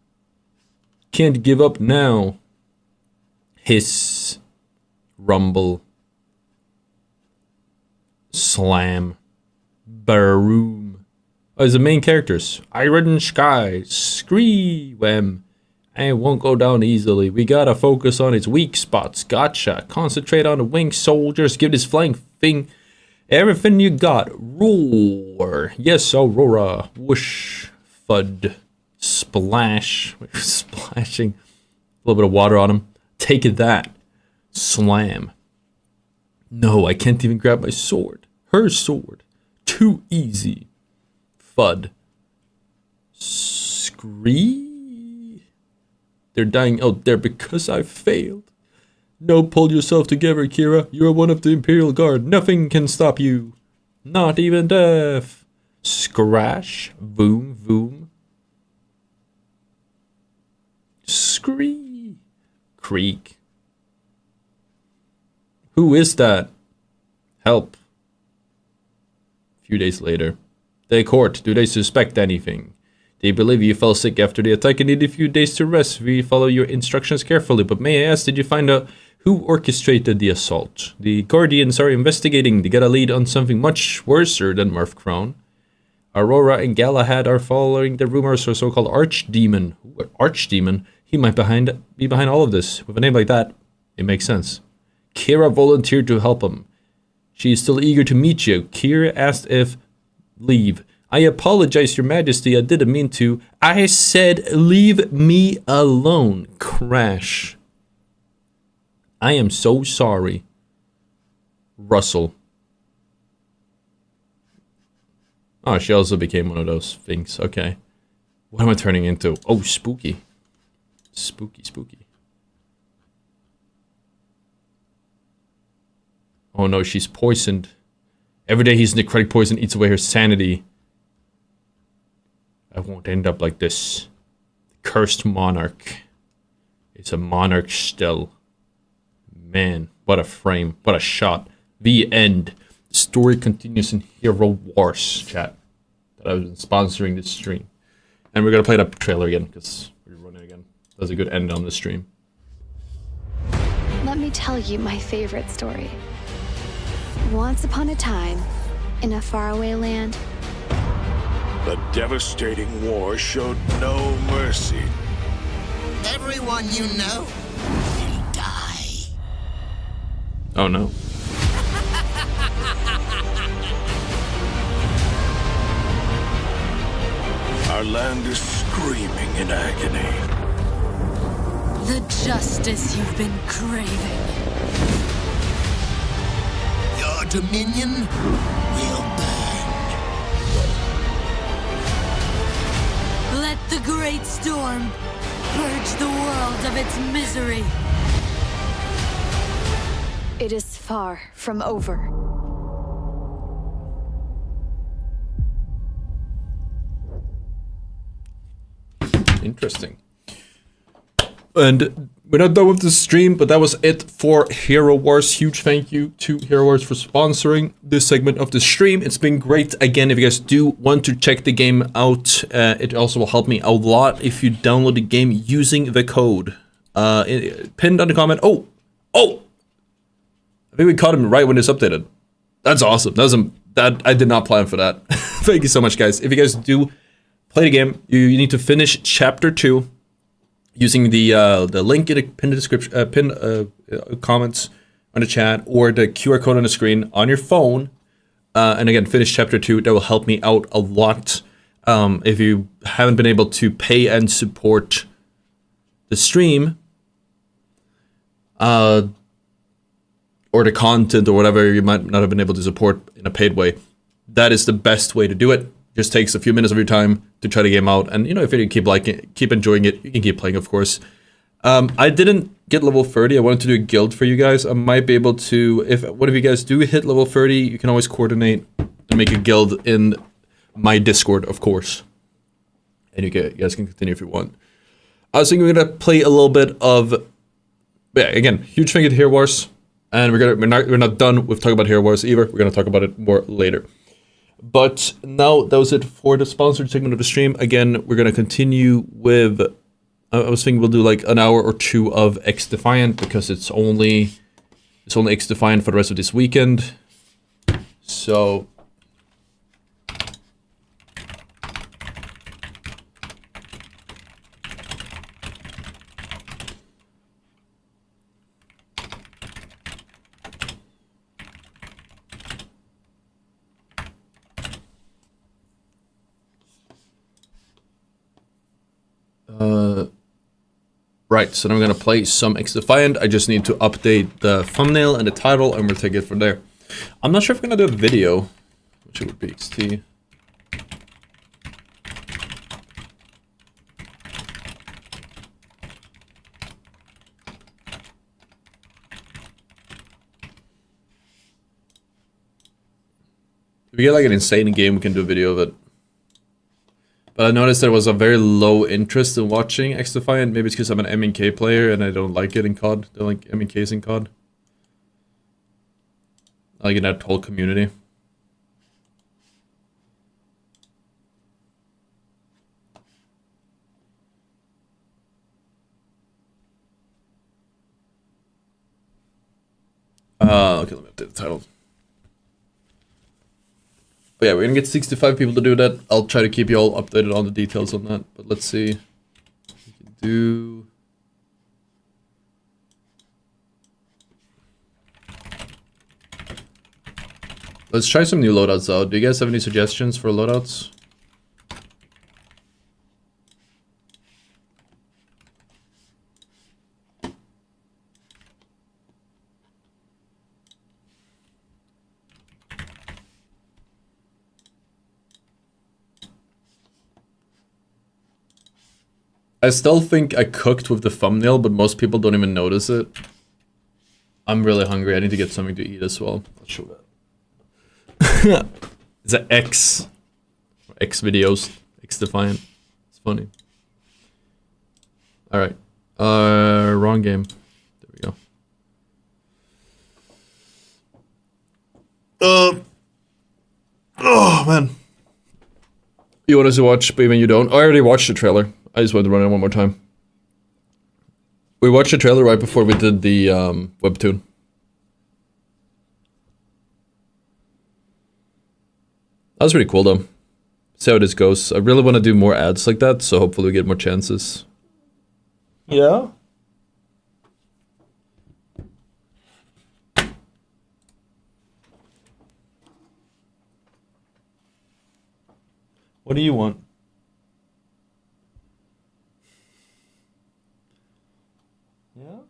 can't give up now. Hiss. Rumble. Slam. Baroom. Oh, the main characters. Iron Sky. Scream. I won't go down easily. We gotta focus on its weak spots. Gotcha. Concentrate on the winged soldiers. Give this flying thing everything you got. Roar. Yes, Aurora. Whoosh. Thud. Splash. Splashing. A little bit of water on him. Take that. Slam. No, I can't even grab my sword. Her sword. Too easy. Thud. Scree. They're dying out there because I failed. No, pull yourself together, Kira. You're one of the Imperial Guard. Nothing can stop you. Not even death. Scratch. Boom. Scree. Creak. Who is that? Help. A few days later. The court, do they suspect anything? They believe you fell sick after the attack and need a few days to rest. We follow your instructions carefully, but may I ask, did you find out who orchestrated the assault? The Guardians are investigating. They got a lead on something much worser than Murph Crown. Aurora and Galahad are following the rumors of so-called Archdemon. Archdemon? He might be behind all of this. With a name like that, it makes sense. Kira volunteered to help him. She is still eager to meet you. Kira asked if leave. I apologize, Your Majesty. I didn't mean to. I said leave me alone. Crash. I am so sorry. Russell. Oh, she also became one of those things. Okay. What am I turning into? Oh, spooky. Spooky. Oh no, she's poisoned. Every day his necrotic poison eats away her sanity. I won't end up like this. Cursed monarch. It's a monarch still. Man, what a frame. What a shot. The end. The story continues in Hero Wars, chat. That I've been sponsoring this stream. And we're going to play that trailer again, because we're running again. That's a good end on the stream. Let me tell you my favorite story. Once upon a time, in a faraway land, The devastating war showed no mercy. Everyone you know will die. Oh no. Our land is screaming in agony. The justice you've been craving. Your dominion will burn. Let the great storm purge the world of its misery. it is far from over. Interesting. And we're not done with the stream, but that was it for Hero Wars. Huge thank you to Hero Wars for sponsoring this segment of the stream. It's been great. Again, if you guys do want to check the game out, it also will help me a lot if you download the game using the code pinned on the comment. Oh! I think we caught him right when it's updated. That's awesome. That I did not plan for that. Thank you so much, guys. If you guys do play the game, you need to finish Chapter 2 using the link in the pinned description, comments on the chat, or the QR code on the screen on your phone. And again, finish Chapter 2. That will help me out a lot. If you haven't been able to pay and support the stream, or the content or whatever you might not have been able to support in a paid way, that is the best way to do it. Just takes a few minutes of your time to try the game out, and you know, if you keep liking it, keep enjoying it, you can keep playing, of course. I didn't get level 30. I wanted to do a guild for you guys. I might be able to, if one of you guys do hit level 30, you can always coordinate and make a guild in my Discord, of course. and you guys can continue if you want. I was thinking we're gonna play a little bit of, yeah, again, huge fan of Hero Wars, and we're not done with talking about Hero Wars either. We're gonna talk about it more later. But now that was it for the sponsored segment of the stream. Again, we're gonna continue with. I was thinking we'll do like an hour or two of X Defiant because it's only X Defiant for the rest of this weekend. So. Right, so now I'm gonna play some X Defiant. I just need to update the thumbnail and the title, and we'll take it from there. I'm not sure if I'm gonna do a video, which it would be XT. If we get like an insane game, we can do a video of it. But I noticed there was a very low interest in watching X Defiant. Maybe it's because I'm an MNK player and I don't like it in COD. I don't like MNKs in COD. I like in that whole community. Okay, let me update the title. But yeah, we're gonna get 65 people to do that. I'll try to keep you all updated on the details on that. But let's see. We can do. Let's try some new loadouts out. Do you guys have any suggestions for loadouts? I still think I cooked with the thumbnail, but most people don't even notice it. I'm really hungry. I need to get something to eat as well. I'll show that. It's an X. X videos. X Defiant. It's funny. Alright. Wrong game. There we go. Oh, man. You want us to watch, but even you don't? I already watched the trailer. I just wanted to run it one more time. We watched the trailer right before we did the webtoon. That was pretty cool though. See how this goes. I really want to do more ads like that, so hopefully we get more chances. Yeah? What do you want? Yeah?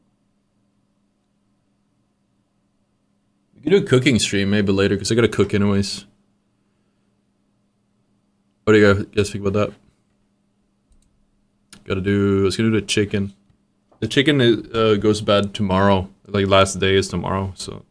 We could do a cooking stream maybe later, because I gotta cook anyways. What do you guys think about that? Let's do the chicken. The chicken goes bad tomorrow. Like last day is tomorrow, so.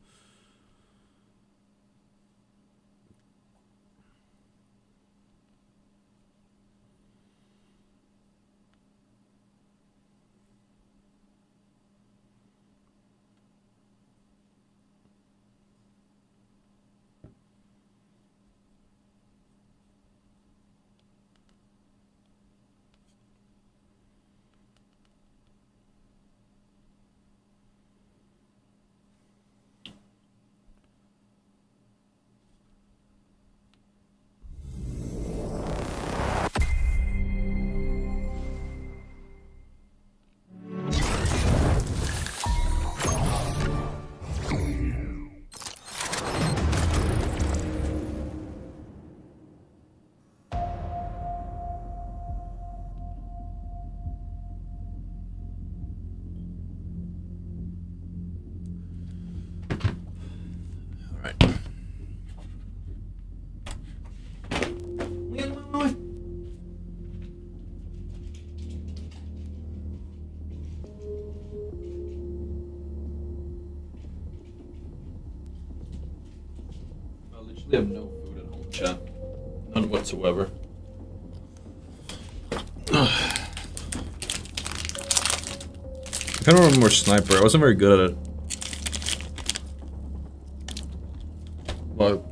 I have no food at home, chat. None whatsoever. I kind of want more sniper. I wasn't very good at it. But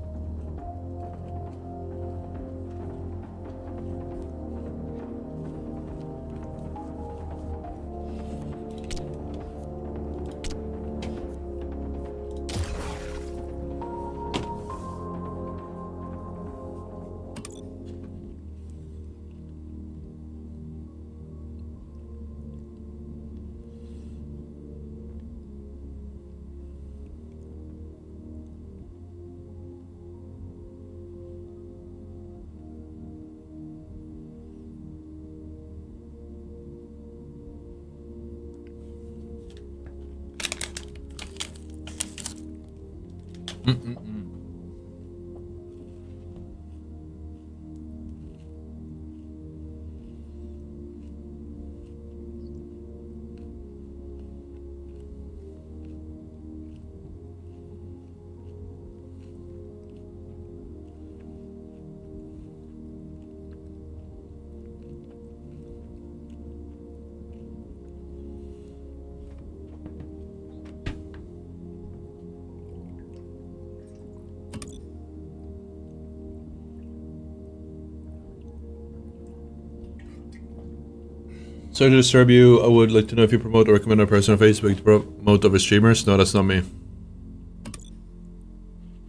sorry to disturb you. I would like to know if you promote or recommend a person on Facebook to promote other streamers. No, that's not me.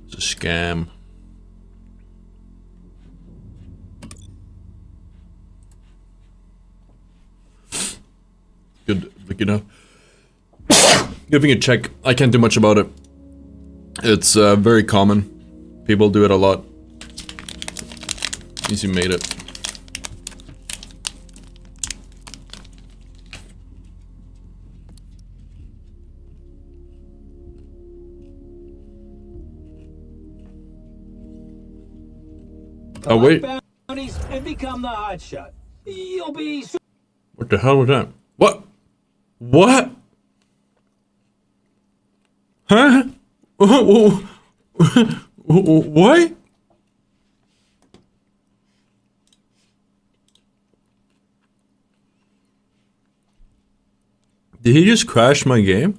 It's a scam. Good, like, you know. Giving a check. I can't do much about it. It's very common. People do it a lot. Easy made it. Oh wait. Bounties and become the hotshot. You'll be. What the hell was that? What? What? Huh? What? Did he just crash my game?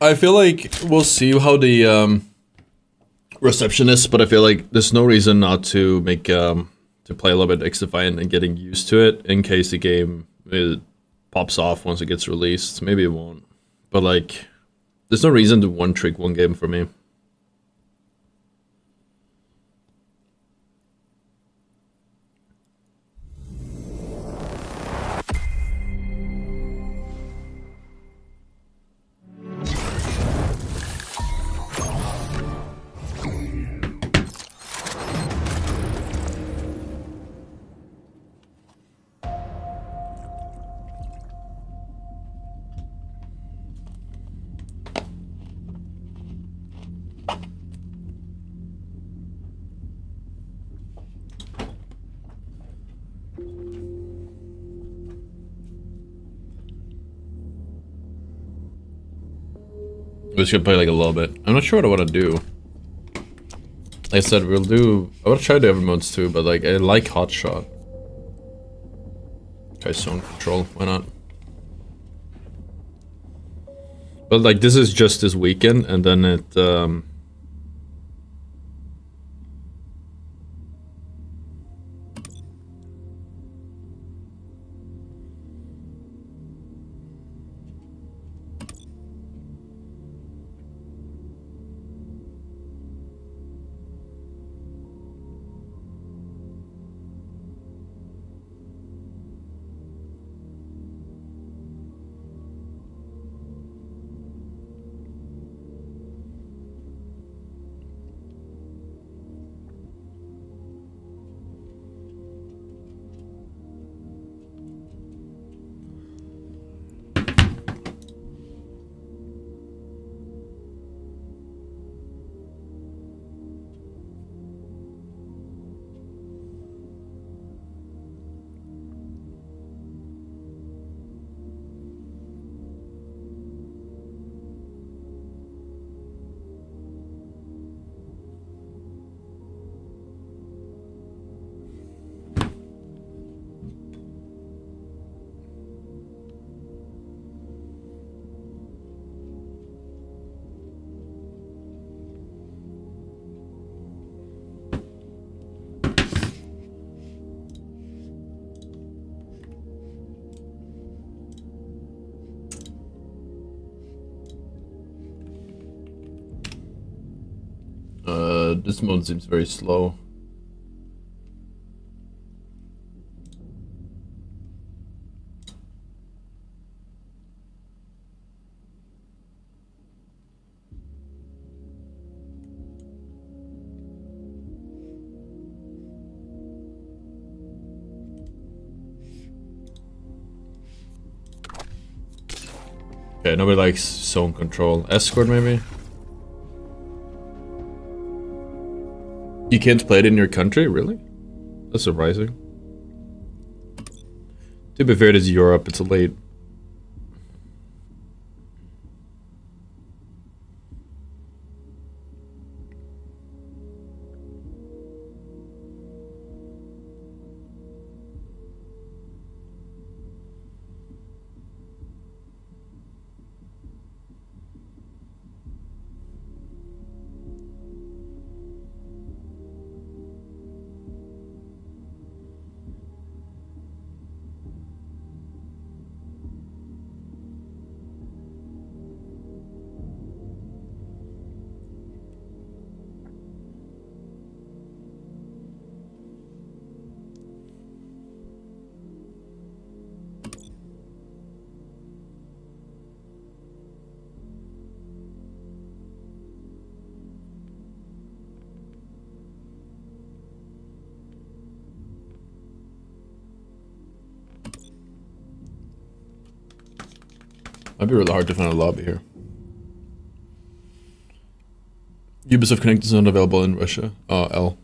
I feel like we'll see how the reception is, but I feel like there's no reason not to make to play a little bit Xify and getting used to it in case the game pops off once it gets released. Maybe it won't, but like, there's no reason to one game for me. We're just gonna play like a little bit. I'm not sure what I want to do. Like I said, we'll do. I want to try the other modes too, but like I like Hotshot. Try Zone Control. Why not? But like this is just this weekend, and then it this mode seems very slow. Okay, nobody likes zone control. Escort, maybe? You can't play it in your country? Really? That's surprising. To be fair, it is Europe. It's late. Might be really hard to find a lobby here. Ubisoft Connect is not available in Russia. L.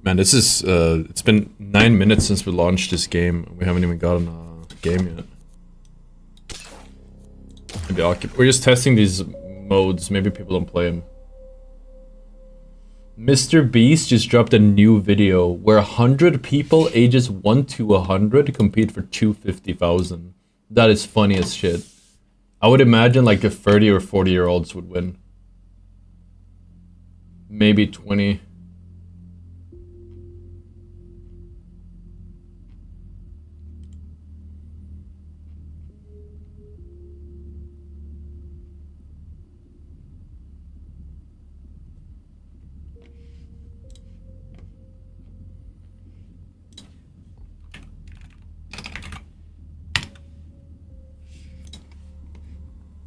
Man, this is, it's been 9 minutes since we launched this game. We haven't even gotten a game yet. Maybe we're just testing these modes. Maybe people don't play them. Mr. Beast just dropped a new video where 100 people ages 1 to 100 compete for 250,000. That is funny as shit. I would imagine like the 30 or 40-year-olds would win. Maybe 20.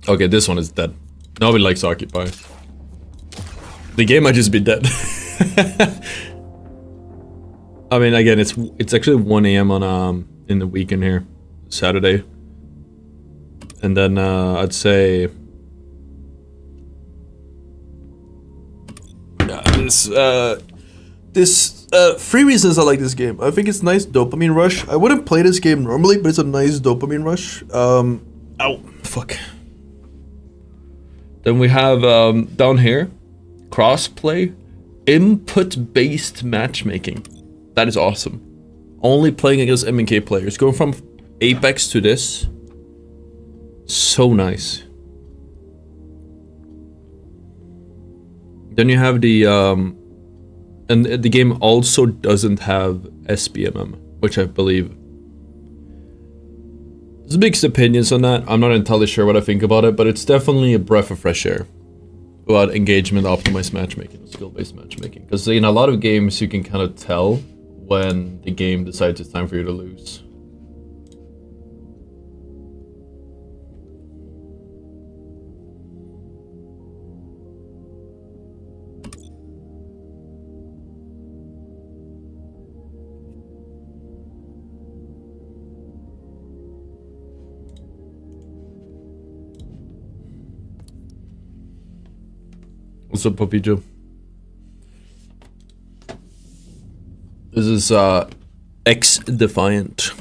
Okay, this one is dead. Nobody likes Occupy. The game might just be dead. I mean, again, it's actually 1 AM on in the weekend here, Saturday, and then I'd say yeah, this three reasons I like this game. I think it's nice dopamine rush. I wouldn't play this game normally, but it's a nice dopamine rush. Ow, fuck. Then we have down here, crossplay, input-based matchmaking. That is awesome. Only playing against MK players. Going from Apex to this, so nice. Then you have the and the game also doesn't have SBMM, which I believe. There's mixed opinions on that. I'm not entirely sure what I think about it, but it's definitely a breath of fresh air about engagement, optimized matchmaking, skill-based matchmaking. Because in a lot of games, you can kind of tell when the game decides it's time for you to lose. What's up, Puppy Joe? This is X Defiant.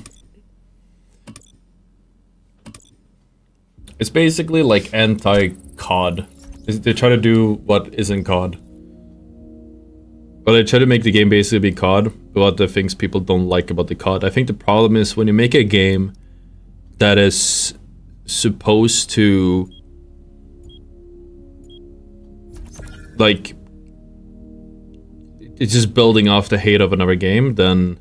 It's basically like anti-COD. They try to do what isn't COD. But they try to make the game basically be COD, about the things people don't like about the COD. I think the problem is when you make a game that is supposed to like it's just building off the hate of another game, then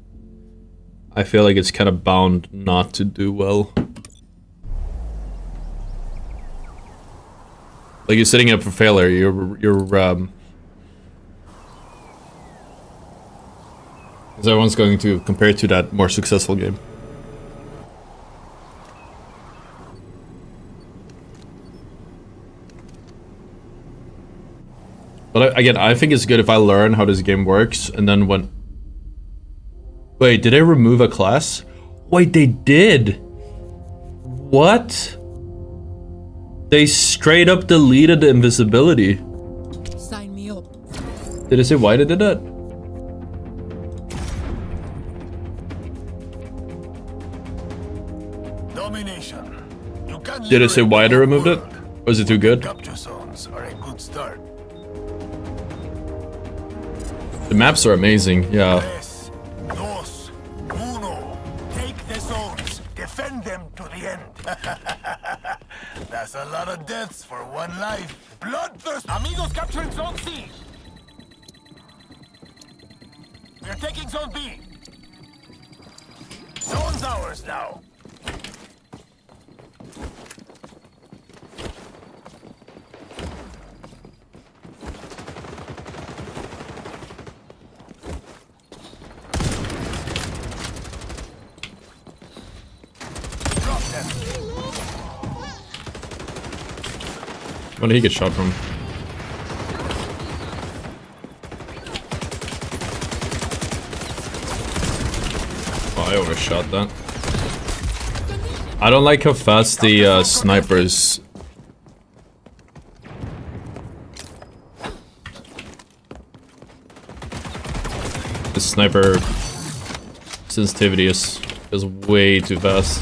I feel like it's kind of bound not to do well. Like you're setting up for failure. You're because everyone's going to compare it to that more successful game. But again, I think it's good if I learn how this game works, and then when... Wait, did they remove a class? Wait, they did! What? They straight up deleted the invisibility. Sign me up. Did it say why they did that? Domination. You can Did it say why they removed it? Was it too good? Capture zones are a good start. The maps are amazing, yeah. Tres, dos, uno. Take the zones. Defend them to the end. That's a lot of deaths for one life. Bloodthirst. Amigos capturing zone C. We're taking zone B. Zone's ours now. Where did he get shot from? Oh, I overshot that. I don't like how fast the snipers... The sniper sensitivity is way too fast.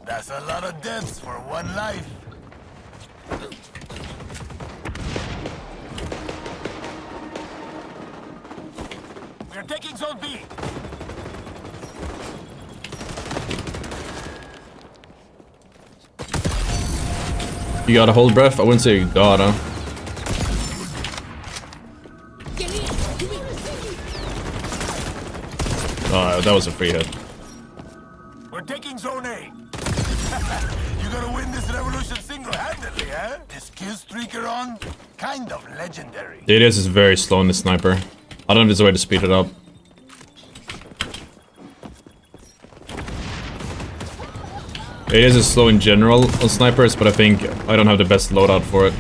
That's a lot of deaths for one life. We're taking zone B. You gotta hold breath? I wouldn't say you gotta. Oh, that was a free hit. We're taking zone A. You gotta win this revolution single-handedly, eh? This kill streak you're on, kind of legendary. Darius is very slow in the sniper. I don't know if there's a way to speed it up. Darius is slow in general on snipers, but I think I don't have the best loadout for it.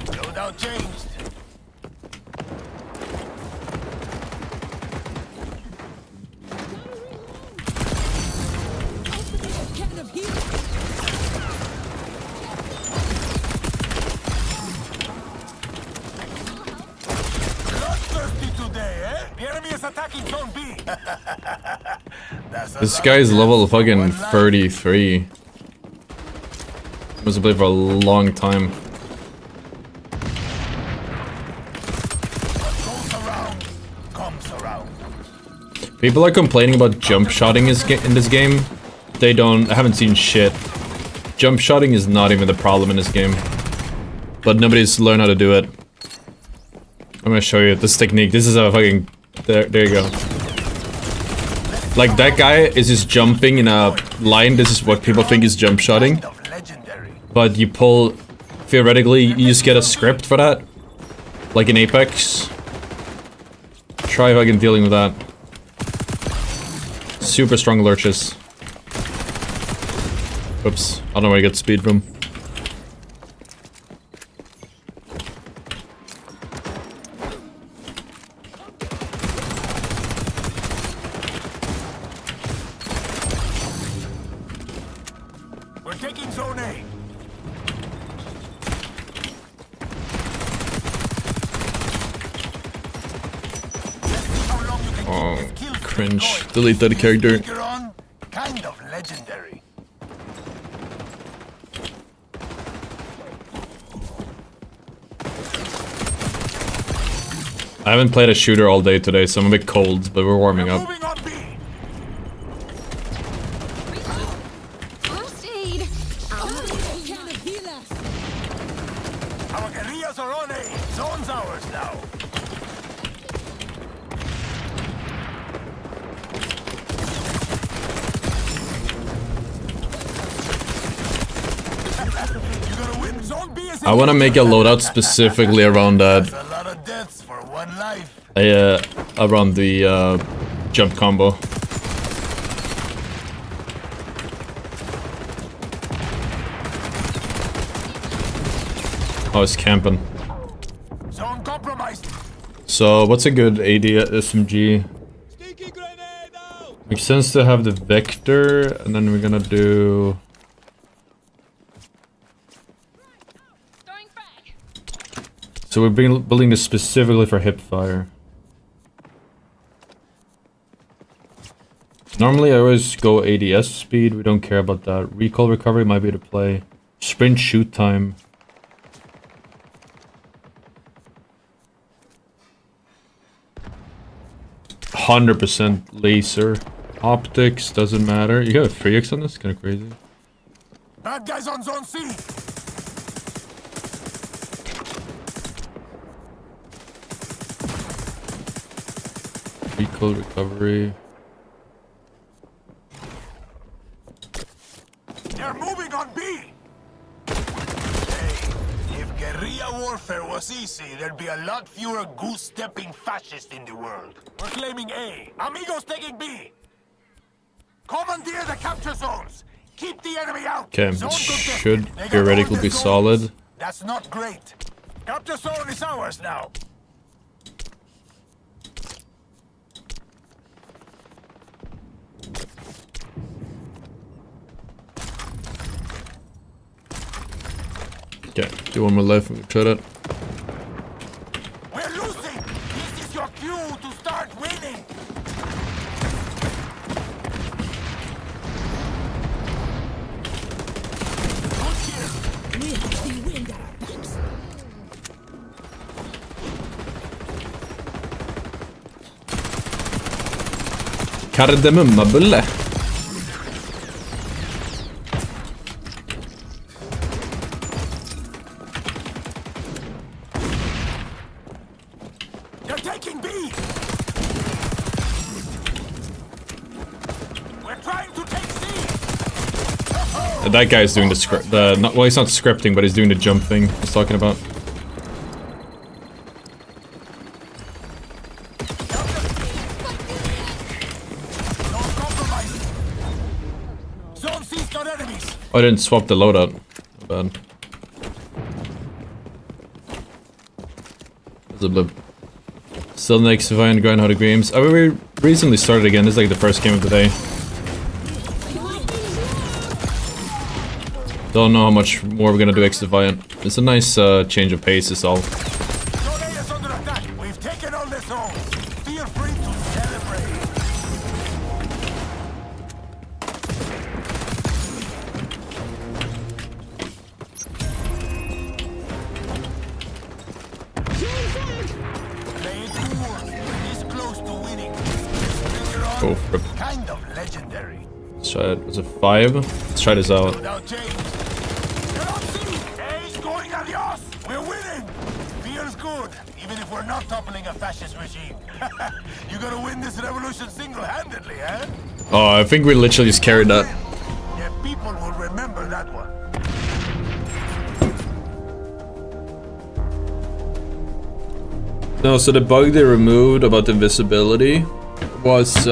Loadout changed. Bloodthirsty today, eh? The enemy is attacking zone B. This guy's level fucking 33. Must have played for a long time. People are complaining about jump shotting in this game. They haven't seen shit. Jump shotting is not even the problem in this game. But nobody's learned how to do it. I'm gonna show you this technique. This is a fucking... There you go. Like, that guy is just jumping in a line. This is what people think is jump shotting. But you pull... Theoretically, you just get a script for that. Like in Apex. Try fucking dealing with that. Super strong lurches. Oops. I don't know where I get speed from. We're taking zone A. Oh, cringe. Delete that character. Kind of legendary. I haven't played a shooter all day today, so I'm a bit cold, but we're warming up. First aid. Our guerrillas are on A. Zone's ours now. I want to make a loadout specifically around that. That's a lot of deaths for one life. Around the jump combo. Oh, it's camping. Zone compromised. So, what's a good AD SMG? Makes sense to have the Vector, and then we're gonna do... So we're building this specifically for hipfire. Normally I always go ADS speed, we don't care about that. Recoil recovery might be the play. Sprint shoot time. %100% laser. Optics, doesn't matter. You got a 3x on this? Kinda crazy. Bad guys on zone C. Recoil recovery. They're moving on B. Hey, if guerrilla warfare was easy, there'd be a lot fewer goose-stepping fascists in the world. We're claiming A. Amigos taking B. Commandeer the capture zones. Keep the enemy out. Okay, this should theoretically be solid. That's not great. Capture zone is ours now. Okay, do one more left and we'll try that. We're losing. This is your cue to start winning. We have the wind at our backs. Kardemummabulle. They're taking B. We're trying to take C. That guy's doing the script. Well, he's not scripting, but he's doing the jump thing I was talking about. Zone C's got enemies. Oh, I didn't swap the loadout. Not bad. There's a blip. Still next surviving grind how the games. We recently started again. This is like the first game of the day. Don't know how much more we're gonna do X Defiant. It's a nice change of pace, is all. Zone A is under attack. We've taken all the zones. Feel free to celebrate. Play it cool. This close to winning. Oh, rip. Kind of legendary. Let's try it. Was it 5? Let's try this out. Without change. You're on C. A's going adios. We're winning. Feels good, even if we're not toppling a fascist regime. You're gonna win this revolution single-handedly, eh? Oh, I think we literally just carried that. Yeah, people will remember that one. No, so the bug they removed about invisibility was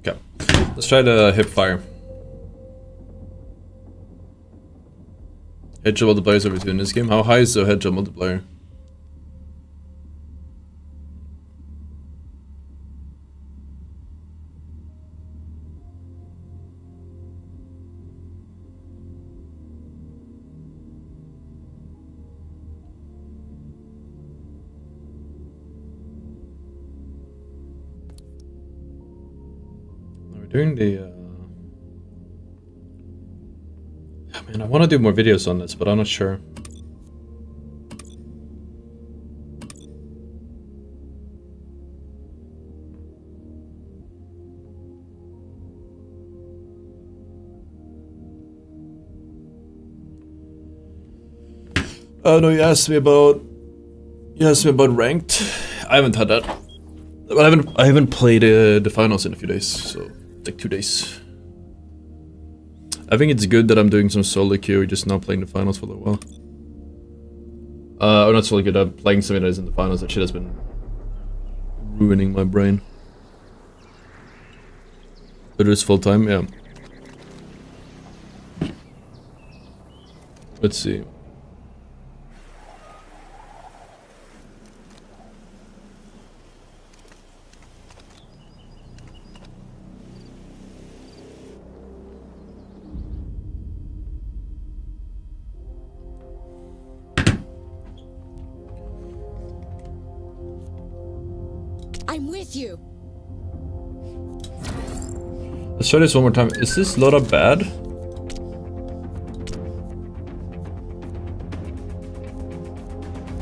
Okay. Let's try the hip fire. Headshot multiplier is over 2 in this game. How high is the headshot multiplier? We're doing the man, I want to do more videos on this, but I'm not sure. Oh no, you asked me about ranked. I haven't had that. But I haven't played the finals in a few days, so like 2 days. I think it's good that I'm doing some solo queue, just not playing the finals for a little while. Or not solo queue, I'm playing something that is in the finals. That shit has been ruining my brain. But it is full time, yeah. Let's see. I'm with you. Let's try this one more time. Is this loadout bad?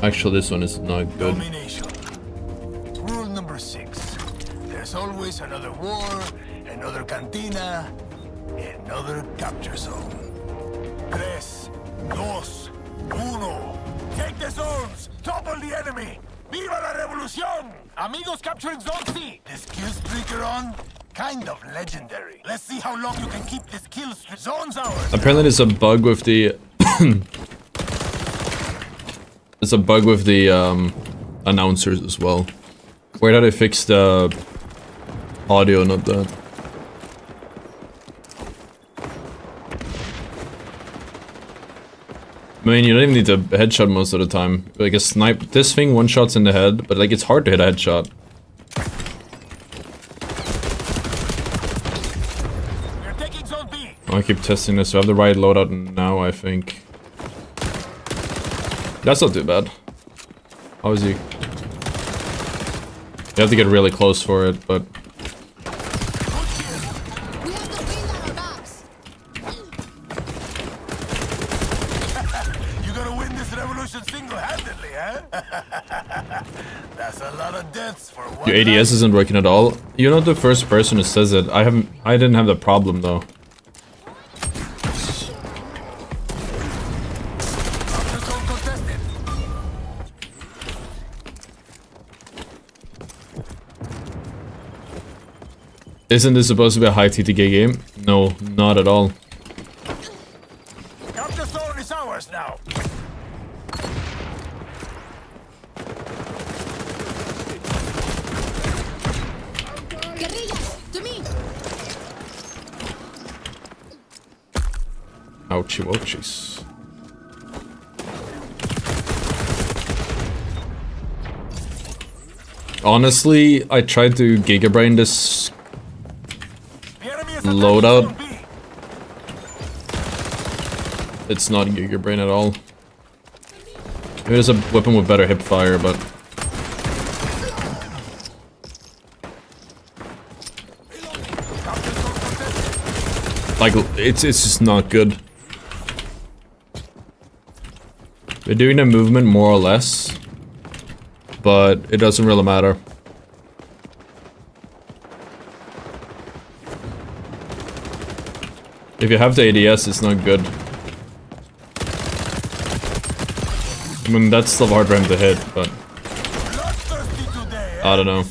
Actually, this one is not good. Domination. Rule number 6. There's always another war, another cantina, another capture zone. 3, 2, 1. Take the zones! Topple the enemy! Viva la revolución! Amigos capturing Zone C! This kill streak you're on, kind of legendary. Let's see how long you can keep this kill streak. Zone's ours! Apparently there's a bug with the... there's a bug with the announcers as well. Where did I fix the audio, not that? I mean, you don't even need to headshot most of the time. Like a snipe, this thing one shots in the head, but like it's hard to hit a headshot. We're taking Zone B. I keep testing this. So I have the right loadout now, I think. That's not too bad. How is he? You have to get really close for it, but... That's a lot of deaths for one. Your ADS isn't working at all. You're not the first person who says it. I didn't have that problem though. Isn't this supposed to be a high TTK game? No, not at all. Capture zone is ours now. Ouchie ouchies. Honestly, I tried to gigabrain this loadout. It's not gigabrain at all. Maybe there's a weapon with better hip fire, but... like, it's just not good. We're doing the movement more or less, but it doesn't really matter. If you have the ADS, it's not good. I mean, that's still hard for him to hit, but... I don't know.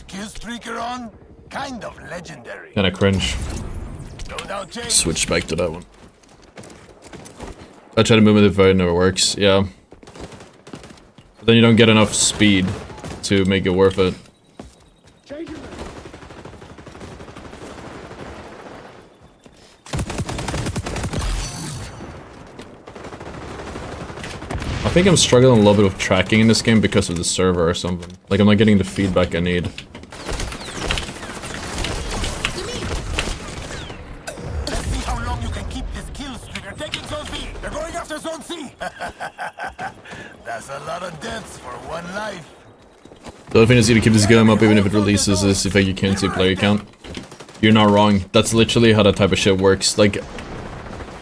Kinda cringe. Switch back to that one. I try to move it if it never works, yeah. But then you don't get enough speed to make it worth it. think I'm struggling a little bit with tracking in this game because of the server or something. Like, I'm not getting the feedback I need. Let's see how long you can keep this kill streak. They're taking Zone B. They're going after Zone C. That's a lot of deaths for one life. The other thing is you to keep this game up even if it releases is if you can't see player count. You're not wrong. That's literally how that type of shit works. Like,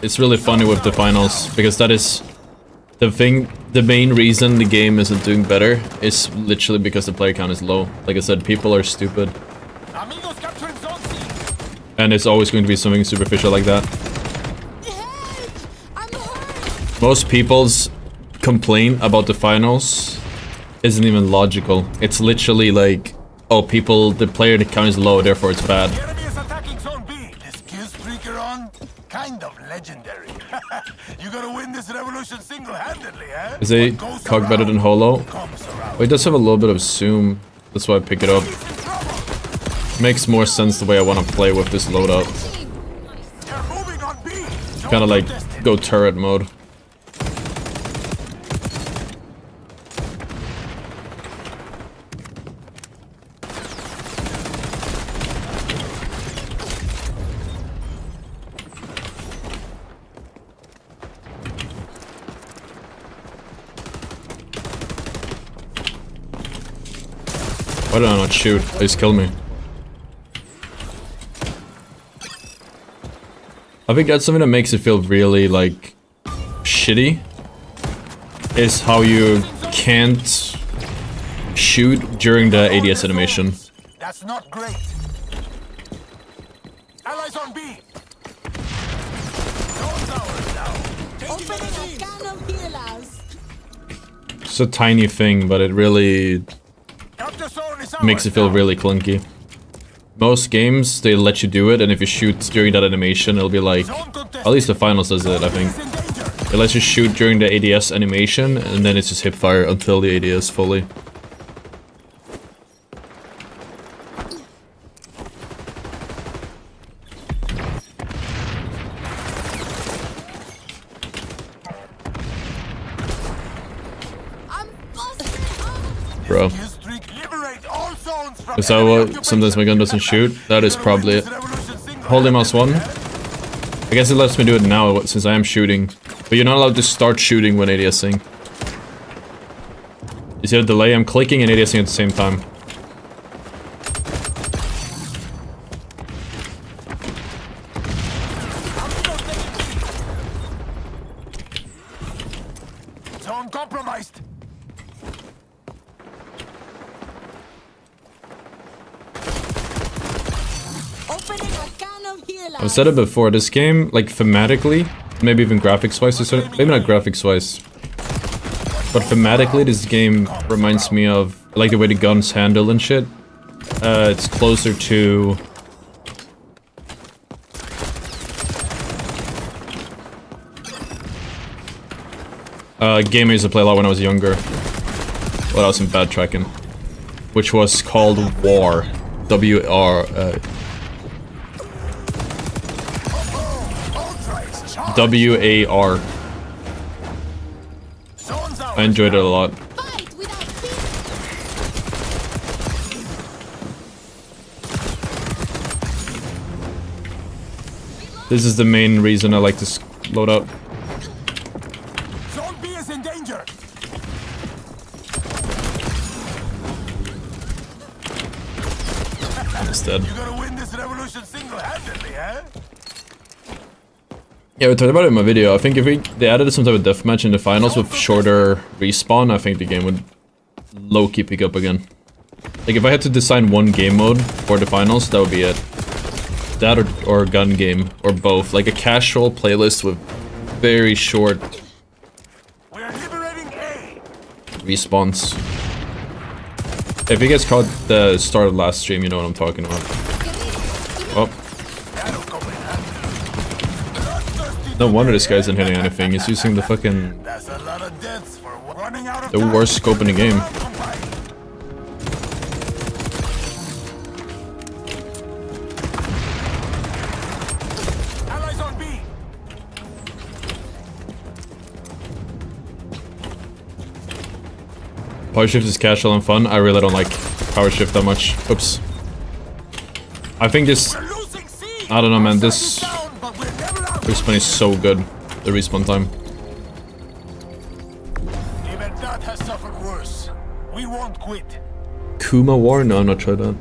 it's really funny with the finals because that is the thing. The main reason the game isn't doing better is literally because the player count is low. Like I said, people are stupid. And it's always going to be something superficial like that. Most people's complaint about the finals isn't even logical. It's literally like, oh, the player count is low, therefore it's bad. The enemy is attacking Zone B. This kill streak you're on, kind of legendary. You gotta win this revolution single-handedly, eh? Is a cog better than Holo? Oh, it does have a little bit of zoom. That's why I pick it up. Makes more sense the way I want to play with this loadout. Kind of like go turret mode. Why did I not shoot? Please kill me. I think that's something that makes it feel really, like, shitty. Is how you can't shoot during the ADS animation. That's not great. Allies on B. Opening a can of healers. It's a tiny thing, but it really makes it feel really clunky. Most games, they let you do it, and if you shoot during that animation, it'll be like... At least the finals does it, I think. It lets you shoot during the ADS animation, and then it's just hip fire until the ADS fully. Bro. Is that what sometimes my gun doesn't shoot? That is probably it. Holding mouse 1. I guess it lets me do it now since I am shooting. But you're not allowed to start shooting when ADSing. You see the delay? I'm clicking and ADSing at the same time. Zone compromised. I've said it before, this game, like thematically, maybe even graphics-wise, maybe not graphics-wise, but thematically this game reminds me of, like the way the guns handle and shit. It's closer to... a game I used to play a lot when I was younger. Well, I was in bad tracking. Which was called War. W-R... W-A-R. I enjoyed it a lot. This is the main reason I like this loadout. Zone B is in danger. It's dead. You gotta win this revolution single-handedly, eh? Yeah, we talked about it in my video. I think if they added some type of deathmatch in the finals with shorter respawn, I think the game would low-key pick up again. Like, if I had to design one game mode for the finals, that would be it. That or gun game, or both. Like a casual playlist with very short respawns. If you guys caught the start of last stream, you know what I'm talking about. Oh. No wonder this guy isn't hitting anything. He's using the fucking... the worst scope in the game. Power shift is casual and fun. I really don't like power shift that much. Oops. I think this... I don't know, man. This respawn is so good. The respawn time. Even that has suffered worse. We won't quit. Kuma War? No, I'm not trying that.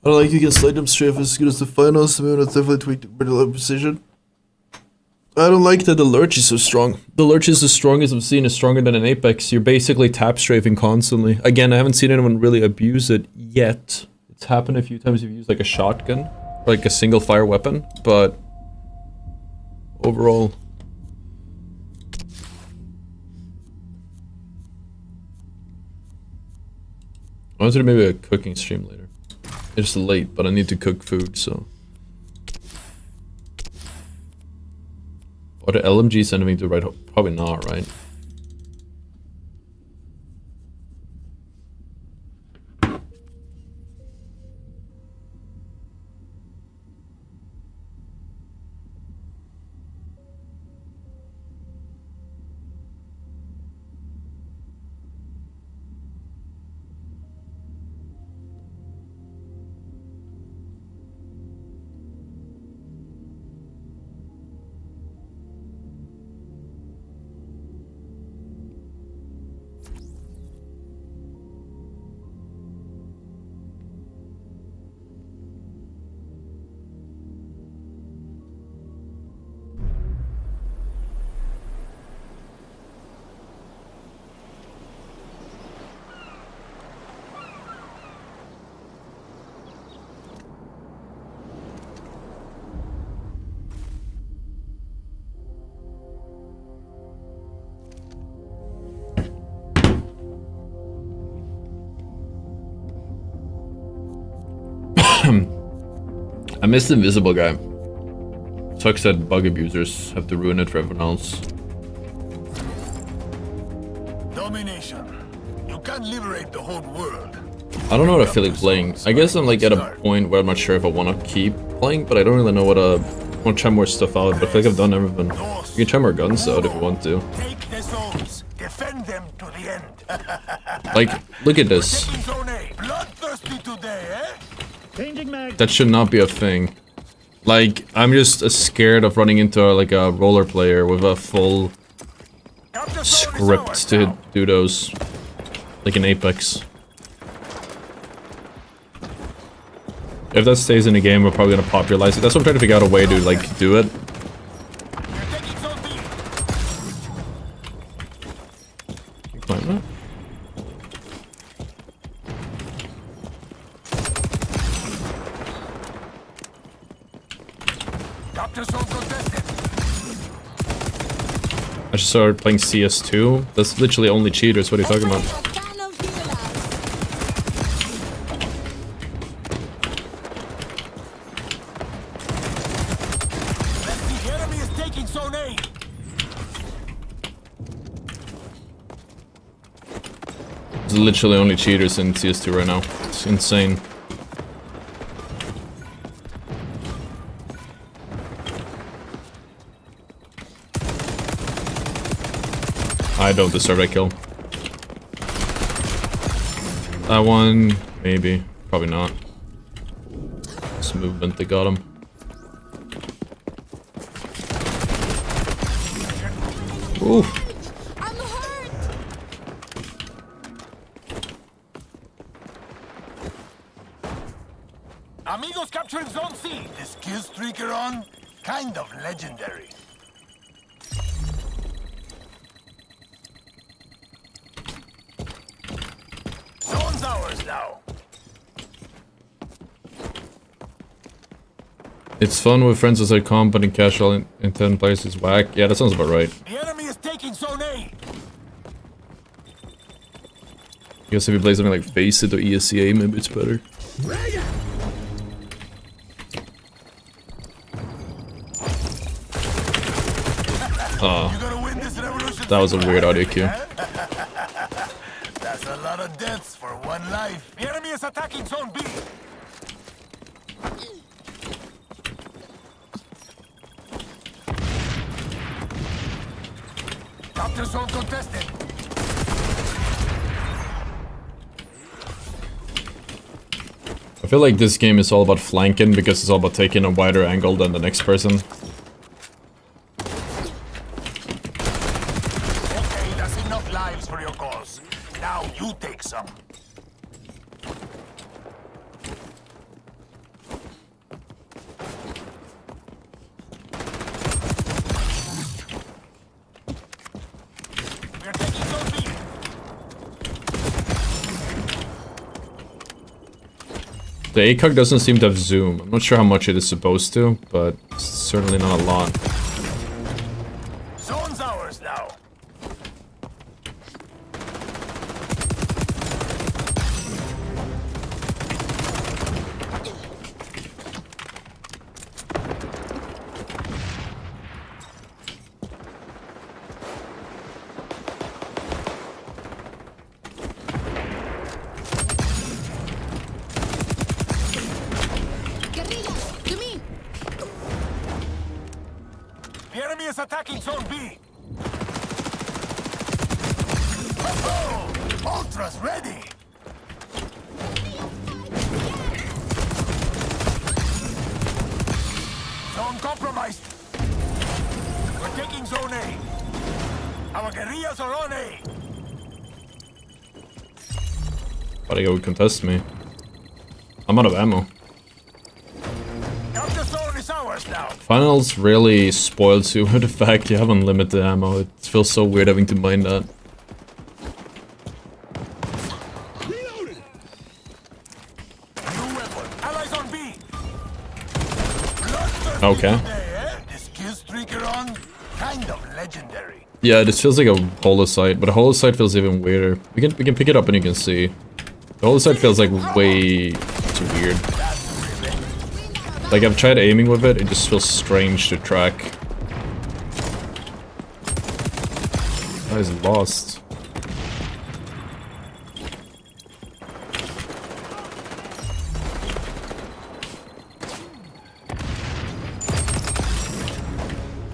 I don't like you can slide them strafe as good as the finals. The moon has definitely tweaked the middle of precision. I don't like that the lurch is so strong. The lurch is the strongest I've seen. Is stronger than an Apex. You're basically tap strafing constantly. Again, I haven't seen anyone really abuse it yet. It's happened a few times if you use like a shotgun, or like a single fire weapon, but overall. I wanted to do maybe a cooking stream later. It's late, but I need to cook food, so. Are the LMG sending me to the right? Probably not, right? I missed the invisible guy. Sucks that bug abusers have to ruin it for everyone else. Domination. You can't liberate the whole world. I don't know what I feel like playing. I guess I'm like at a point where I'm not sure if I want to keep playing, but I don't really know what I want to try more stuff out. But I feel like I've done everything. You can try more guns out if you want to. Take the zones. Defend them to the end. Like, look at this. Bloodthirsty today, eh? That should not be a thing. Like, I'm just scared of running into like a roller player with a full script to do those. Like in Apex. If that stays in the game, we're probably gonna popularize it. That's what I'm trying to figure out a way to like do it. Can you climb that? I just started playing CS2. That's literally only cheaters. What are you talking about? The enemy is taking zone A. There's literally only cheaters in CS2 right now. It's insane. I don't deserve that kill. That one, maybe. Probably not. This movement, they got him. Ooh. Amigos capturing zone C. The skill streak you're on, kind of legendary. Zone's ours now. It's fun with friends as I comp, but in casual in 10 players is whack. Yeah, that sounds about right. The enemy is taking Zone A. I guess if you play something like Face It or ESCA, maybe it's better. Oh, that was a weird audio cue. That's a lot of deaths for one life. The enemy is attacking Zone B. Capture zone contested. I feel like this game is all about flanking because it's all about taking a wider angle than the next person. Okay, that's enough lives for your cause. Now you take some. We're taking Zone B. The ACOG doesn't seem to have zoom. I'm not sure how much it is supposed to, but certainly not a lot. Zone's ours now. Guerrillas, to me! The enemy is attacking Zone B. Oh, Ottr's ready. Zone compromised. We're taking Zone A. Our guerrillas are on A. But I would contest me. I'm out of ammo. Capture zone is ours now. Finals really spoils you with the fact you have unlimited ammo. It feels so weird having to mind that. New weapon. Allies on B. Okay. This kill streak you're on, kind of legendary. Yeah, this feels like a holocite, but a holocite feels even weirder. We can pick it up and you can see. The holocite feels like way too weird. Like I've tried aiming with it, it just feels strange to track. I was lost.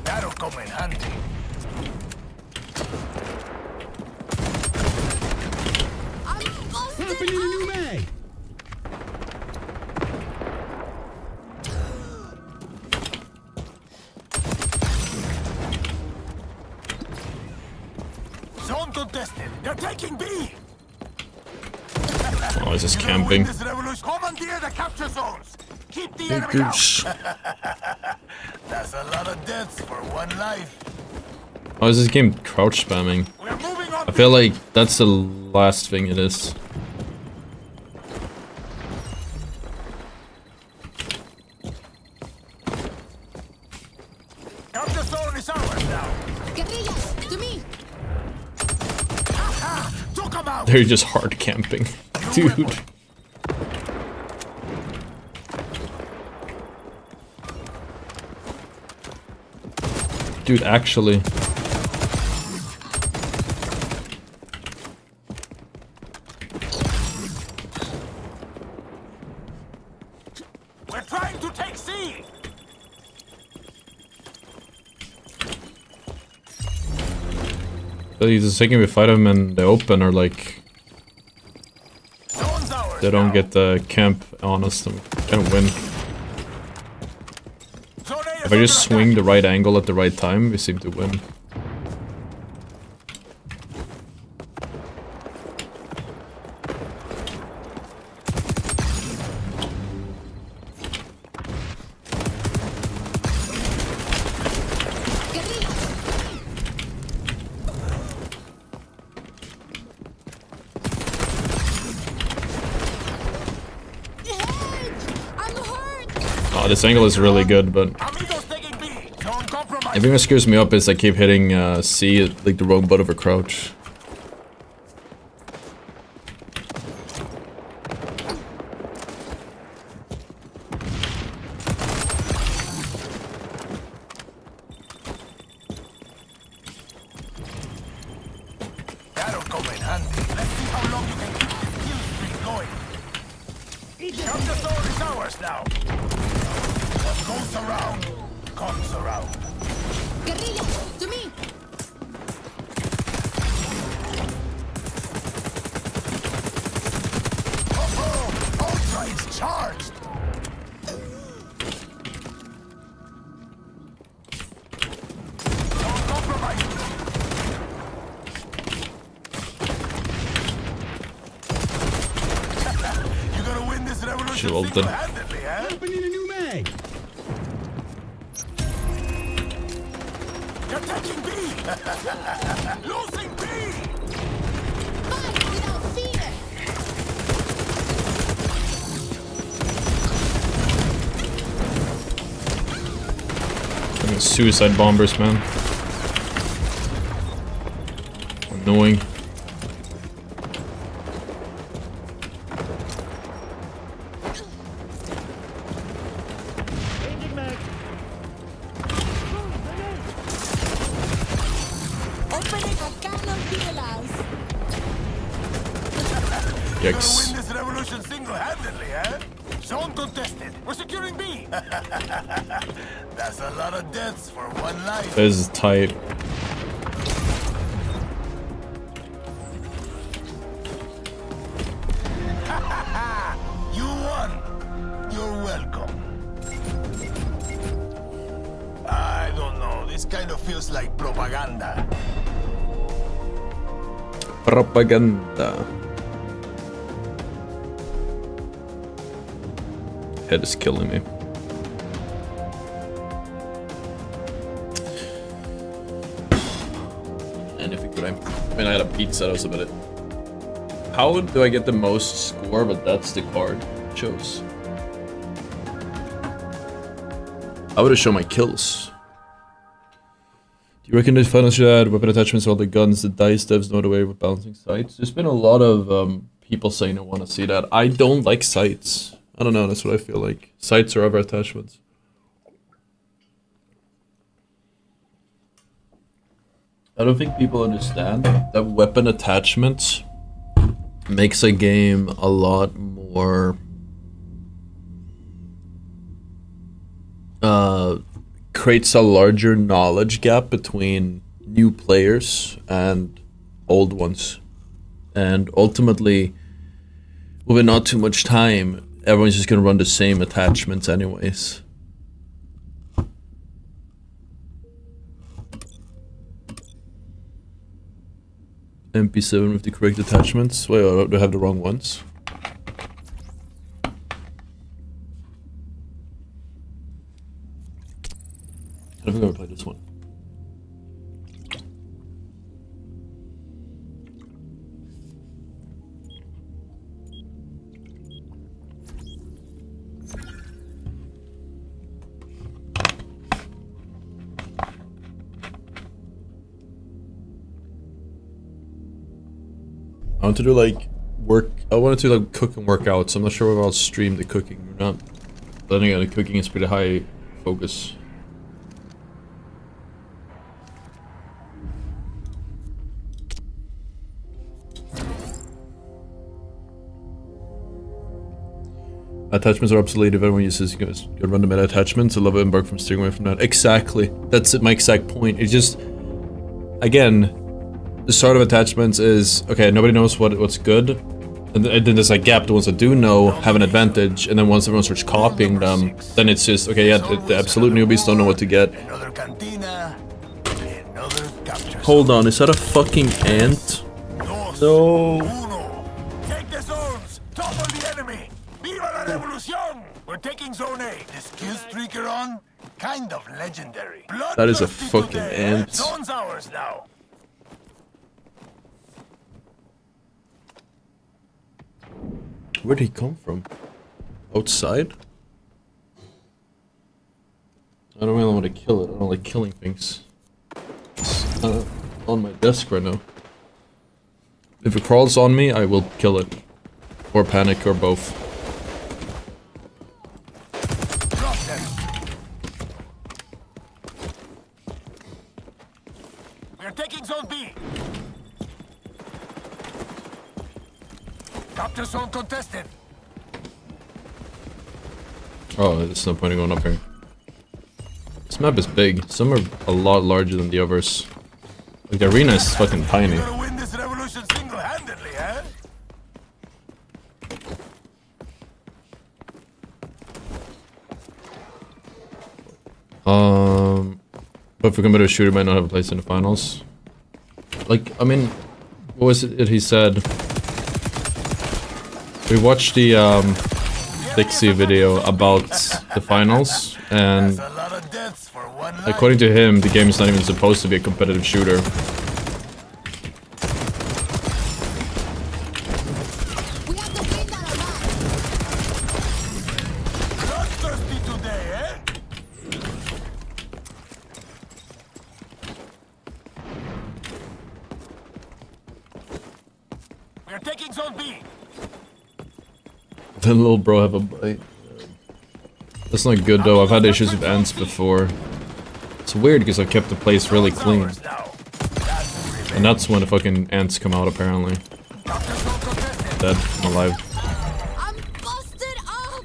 That'll come in handy. Dropping in a new mag. Zone contested. They're taking B. Oh, this is camping. This revolution. Commandeer the capture zones. Keep the Hey, enemy goose. out. That's a lot of deaths for one life. Oh, is this game crouch spamming? We're moving on. I feel like that's the last thing it is. Capture zone is ours now. Guerrillas, to me! Took them out. They're just hard camping. Dude. Dude, actually. We're trying to take C. So he's just taking me fight him in the open or like Zone's ours they don't now. get the camp on us and can't win. Zone A is If I just under swing the right angle at the right time, we seem to win. I'm hurt! Oh, Oh, this angle is really good, but everything that scares me up is I keep hitting C at like the wrong butt of a crouch. That'll come in handy. Let's see how long you can keep this kill streak going. Capture zone is ours now. What goes around, comes around. Guerrilla, to me! Ottr is charged. Don't compromise. You're gonna win this revolution She rolled them. single-handedly, huh? Opening a new mag. You're taking B! Losing B! Fight without fear! Fucking suicide bombers, man. Annoying. Opening a can of healers! You're gonna Yikes. win this revolution single-handedly, huh? Zone contested. We're securing B. That's a lot of deaths for one life. This is tight. You won. You're welcome. I don't know. This kind of feels like propaganda. Propaganda. Head is killing me. And if it could, I mean, I had a pizza, that was about it. How do I get the most score? But that's the card I chose. I would have shown my kills. Do you reckon the final should add weapon attachments to all the guns? The dice devs know the way with balancing sights. There's been a lot of people saying they want to see that. I don't like sights. I don't know, that's what I feel like. Sights are other attachments. I don't think people understand that weapon attachments makes a game a lot more creates a larger knowledge gap between new players and old ones. And ultimately, with not too much time, everyone's just gonna run the same attachments anyways. MP7 with the correct attachments. Wait, do I have the wrong ones? I think I'm gonna play this one. I want to do like I wanted to like cook and work out, so I'm not sure if I'll stream the cooking or not. But then again, the cooking is pretty high focus. Attachments are obsolete if everyone uses good random meta attachments. I love it, embark from steering away from that. Exactly. That's my exact point. It's just, again, the start of attachments is, okay, nobody knows what's good. And then there's a gap. The ones that do know have an advantage. And then once everyone starts copying them, then it's just, okay, yeah, the absolute newbies don't know what to get. Hold on, is that a fucking ant? No. Take the zones! Topple the enemy! Viva la revolución! We're taking zone A. The skill streak you're on? Kind of legendary. That is a fucking ant. Zone's ours now. Where did he come from? Outside? want to kill it. I don't like killing things. It's on my desk right now. If it crawls on me, I will kill it. Or panic, or both. Drop them. We're taking Zone B. Capture zone contested. Oh, there's no point in going up here. This map is big. Some are a lot larger than the others. Like, the arena is fucking tiny. You're gonna win this revolution single-handedly, eh? But if a competitive shooter might not have a place in the finals. Like, I mean, what was it he said? We watched the Dixie video about the finals, and according to him, the game is not even supposed to be a competitive shooter. We're taking Zone B. The little bro have a bite. That's not good though. I've had issues with ants before. It's weird because I've kept the place really clean. And that's when the fucking ants come out apparently. Dead. I'm alive. I'm busted up.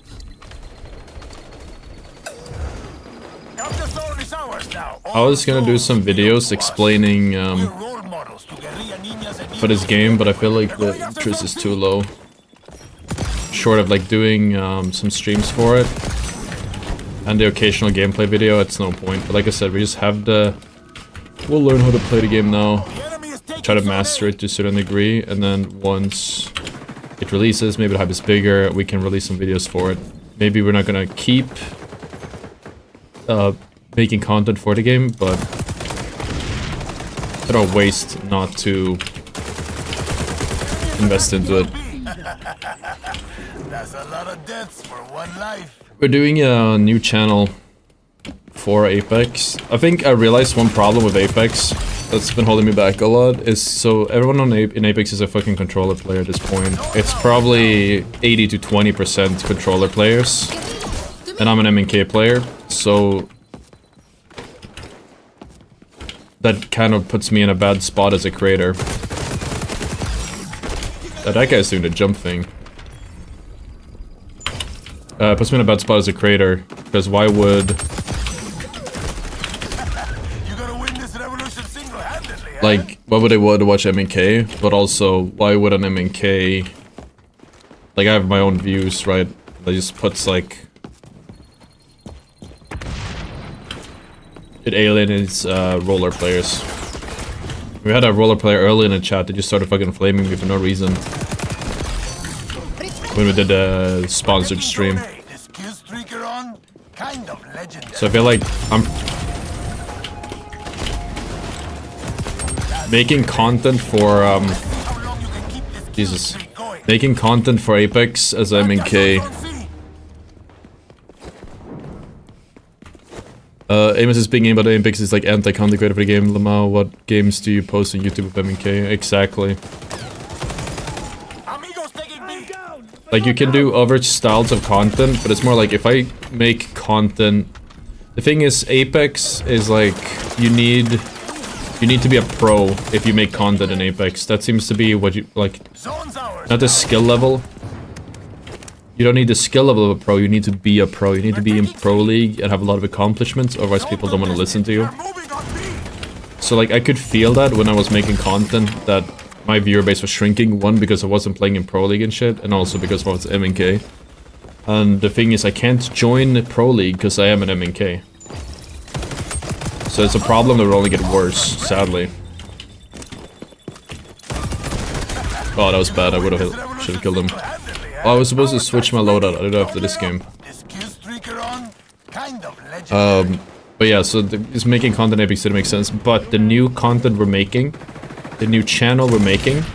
Capture zone is ours now. I was gonna do some videos explaining for this game, but I feel like the interest is too low. Short of like doing some streams for it and the occasional gameplay video, it's no point. But like I said, we just have the... We'll learn how to play the game now. Try to master it to a certain degree, and then once it releases, maybe the hype is bigger, we can release some videos for it. Maybe we're not gonna keep making content for the game, but I don't waste not to invest into it. That's a lot of deaths for one life. We're doing a new channel for Apex. I think I realized one problem with Apex that's been holding me back a lot is so everyone in Apex is a fucking controller player at this point. It's probably 80 to 20% controller players, and I'm an MNK player, so that kind of puts me in a bad spot as a creator. That guy's doing the jump thing. Puts me in a bad spot as a creator, because why would... Like, why would I want to watch MNK? But also, why would an MNK... Like, I have my own views, right? That just puts, like... It alienates roller players. We had a roller player early in the chat that just started fucking flaming me for no reason. When we did a sponsored stream. So I feel like I'm making content for Jesus. Making content for Apex as MNK. Amos is speaking about Apex is like anti-content creator for the game. Lamau, what games do you post on YouTube with MNK? Exactly. Like, you can do other styles of content, but it's more like if I make content... The thing is, Apex is like, you need to be a pro if you make content in Apex. That seems to be what you, like, not the skill level. You don't need the skill level of a pro, you need to be a pro. You need to be in Pro League and have a lot of accomplishments, otherwise people don't want to listen to you. So, like, I could feel that when I was making content, that my viewer base was shrinking. One, because I wasn't playing in Pro League and shit, and also because I was MNK. And the thing is, I can't join Pro League because I am an MNK. So it's a problem that will only get worse, sadly. Oh, that was bad. I should have killed him. Oh, I was supposed to switch my loadout. I did it after this game. But yeah, so it's making content Apex didn't make sense. But the new content we're making, the new channel we're making,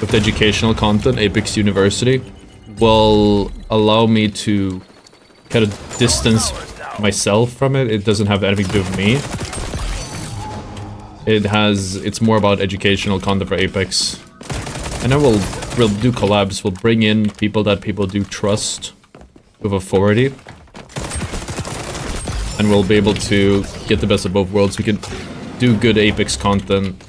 with educational content, Apex University, will allow me to kind of distance myself from it. It doesn't have anything to do with me. It's more about educational content for Apex. And then we'll do collabs. We'll bring in people that people do trust with authority. And we'll be able to get the best of both worlds. We can do good Apex content.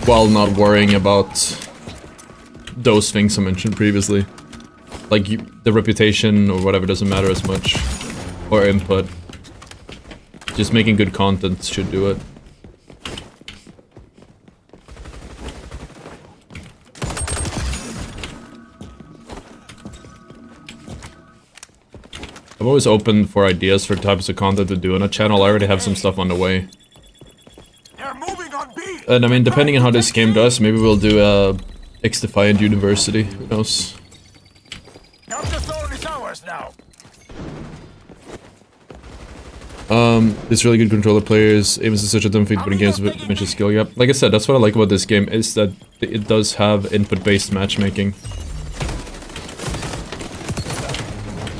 While not worrying about those things I mentioned previously. Like, the reputation or whatever doesn't matter as much. Or input. Just making good content should do it. I'm always open for ideas for types of content to do on a channel. I already have some stuff on the way. And I mean, depending on how this game does, maybe we'll do a X-Defiant University. Who knows? It's really good controller players. Amos is such a dumb feat, but in games with dimension skill. Yep. Like I said, that's what I like about this game, is that it does have input-based matchmaking.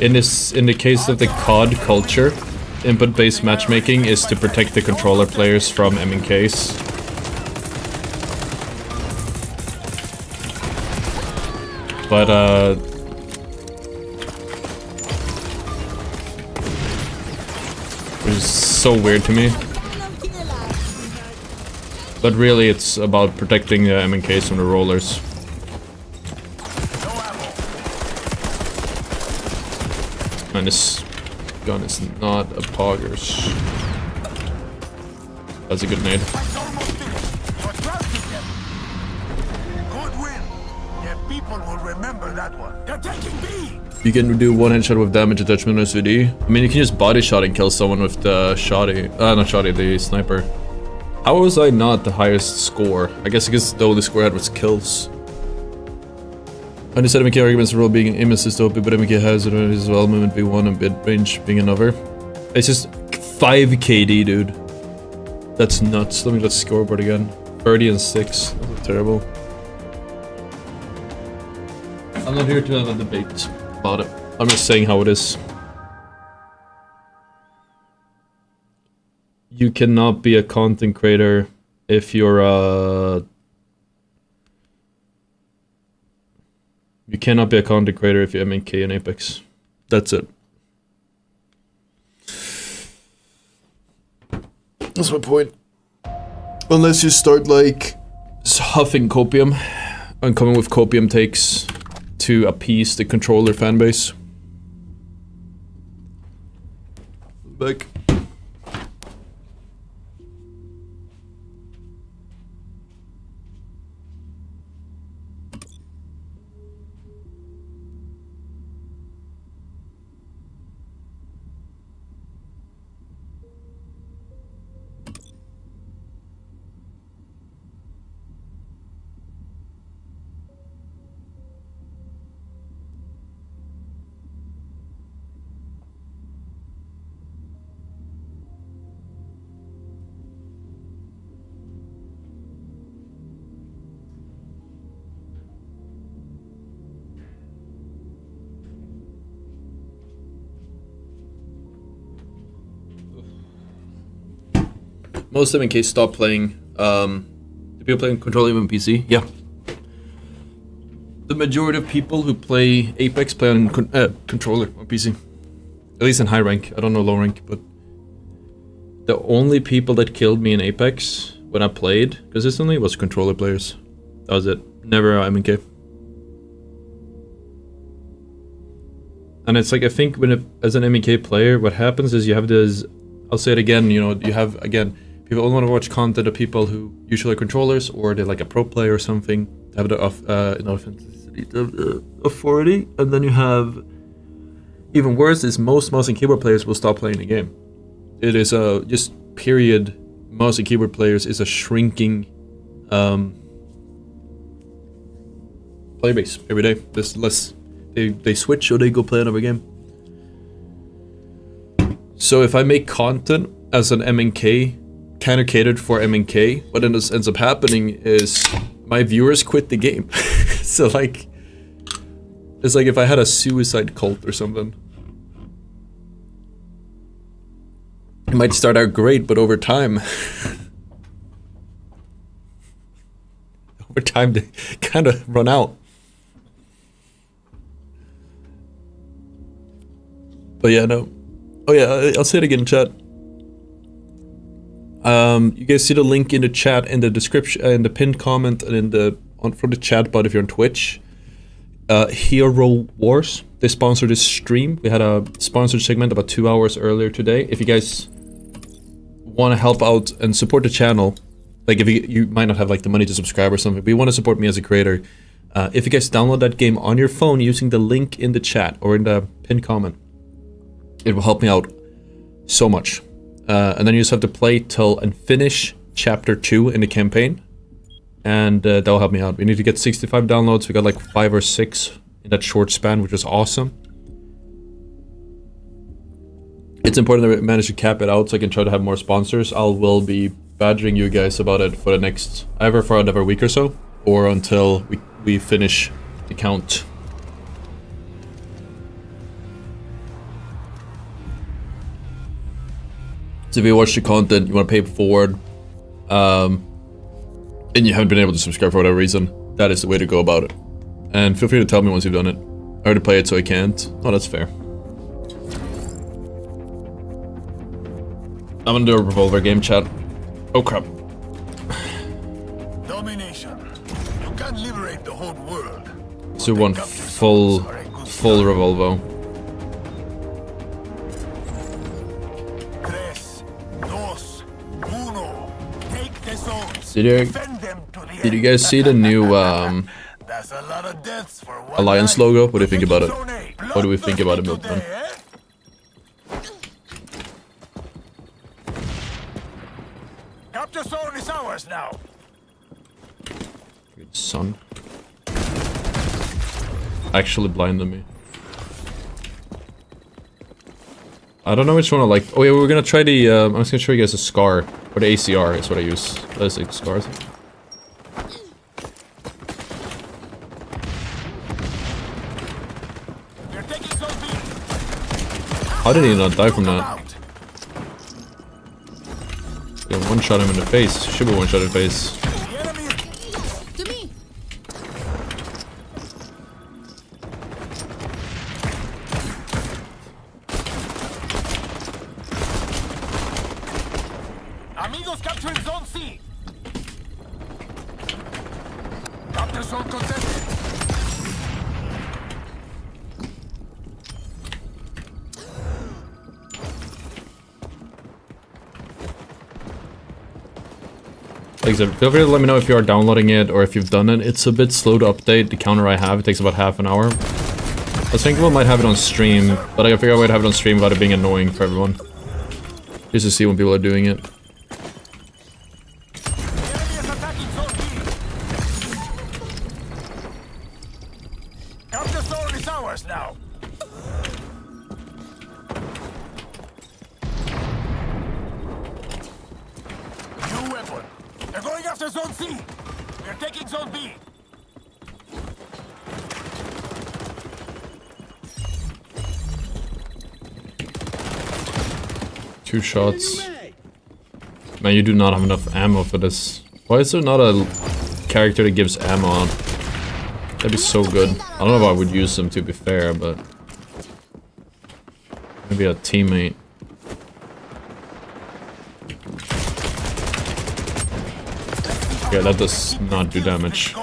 In the case of the COD culture, input-based matchmaking is to protect the controller players from MNKs. But it's so weird to me. But really, it's about protecting the MNKs from the rollers. And this gun is not a poggers. That's a good nade. You can do one headshot with damage attachment on SVD. I mean, you can just body shot and kill someone with the shoddy. Not shoddy, the sniper. How was I not the highest score? I guess because the only score I had was kills. I understand MK arguments for all being aim assist OP, but MK has it as well. Movement being one and mid range being another. It's just 5 KD, dude. That's nuts. Let me let's scoreboard again. 30 and 6. That's terrible. I'm not here to have a debate about it. I'm just saying how it is. You cannot be a content creator if you're you cannot be a content creator if you're MNK in Apex. That's it. That's my point. Unless you start like huffing copium and coming with copium takes to appease the controller fanbase. Back. Most of them in case stop playing. Do people play controller even PC? Yeah. The majority of people who play Apex play on controller on PC. At least in high rank. I don't know low rank, but the only people that killed me in Apex when I played consistently was controller players. That was it. Never MK. And it's like, I think when as an MK player, what happens is you have this. I'll say it again. You know, you have again. People only want to watch content of people who usually are controllers, or they're like a pro player or something. They have the authority, and then you have even worse is most mouse and keyboard players will stop playing the game. It is a just period. Mouse and keyboard players is a shrinking player base every day. There's less. They switch or they go play another game. So if I make content as an MNK, kind of catered for MNK, what ends up happening is my viewers quit the game. So like, it's like if I had a suicide cult or something. It might start out great, but over time, they kind of run out. But yeah, no. Oh yeah, I'll say it again in chat. You guys see the link in the chat, in the description, in the pinned comment, and in the from the chat bot if you're on Twitch. Hero Wars, they sponsored this stream. We had a sponsored segment about 2 hours earlier today. If you guys want to help out and support the channel, like if you might not have like the money to subscribe or something, but you want to support me as a creator, if you guys download that game on your phone using the link in the chat or in the pinned comment, it will help me out so much. And then you just have to play till and finish chapter 2 in the campaign, and that'll help me out. We need to get 65 downloads. We got like 5 or 6 in that short span, which is awesome. It's important that we manage to cap it out so I can try to have more sponsors. I will be badgering you guys about it for the next, either for another week or so, or until we finish the count. So if you watch the content, you want to pay it forward, and you haven't been able to subscribe for whatever reason, that is the way to go about it. And feel free to tell me once you've done it. I already played it, so I can't. Oh, that's fair. I'm gonna do a revolver game, chat. Oh crap. Domination. You can't liberate the whole world. So one full revolver. Did you guys see the new Alliance logo? What do you think about it? What do we think about it, Milton? Capture zone is ours now. Good son. Actually blinded me. I don't know which one I like. Oh yeah, we're gonna try the, I'm just gonna show you guys a SCAR. Or the ACR is what I use. That is like SCARs. How did he not die from that? Yeah, one shot him in the face. Should be one shot in the face. Amigos capturing zone C. Capture zone contested. Like I said, feel free to let me know if you are downloading it or if you've done it. It's a bit slow to update. The counter I have, it takes about half an hour. I was thinking we might have it on stream, but I gotta figure out a way to have it on stream without it being annoying for everyone. Just to see when people are doing it. Capture zone is ours now. New weapon. They're going after zone C. We're taking zone B. Two shots. Man, you do not have enough ammo for this. Why is there not a character that gives ammo on? That'd be so good. I don't know if I would use them, to be fair, but maybe a teammate. Yeah, that does not do damage.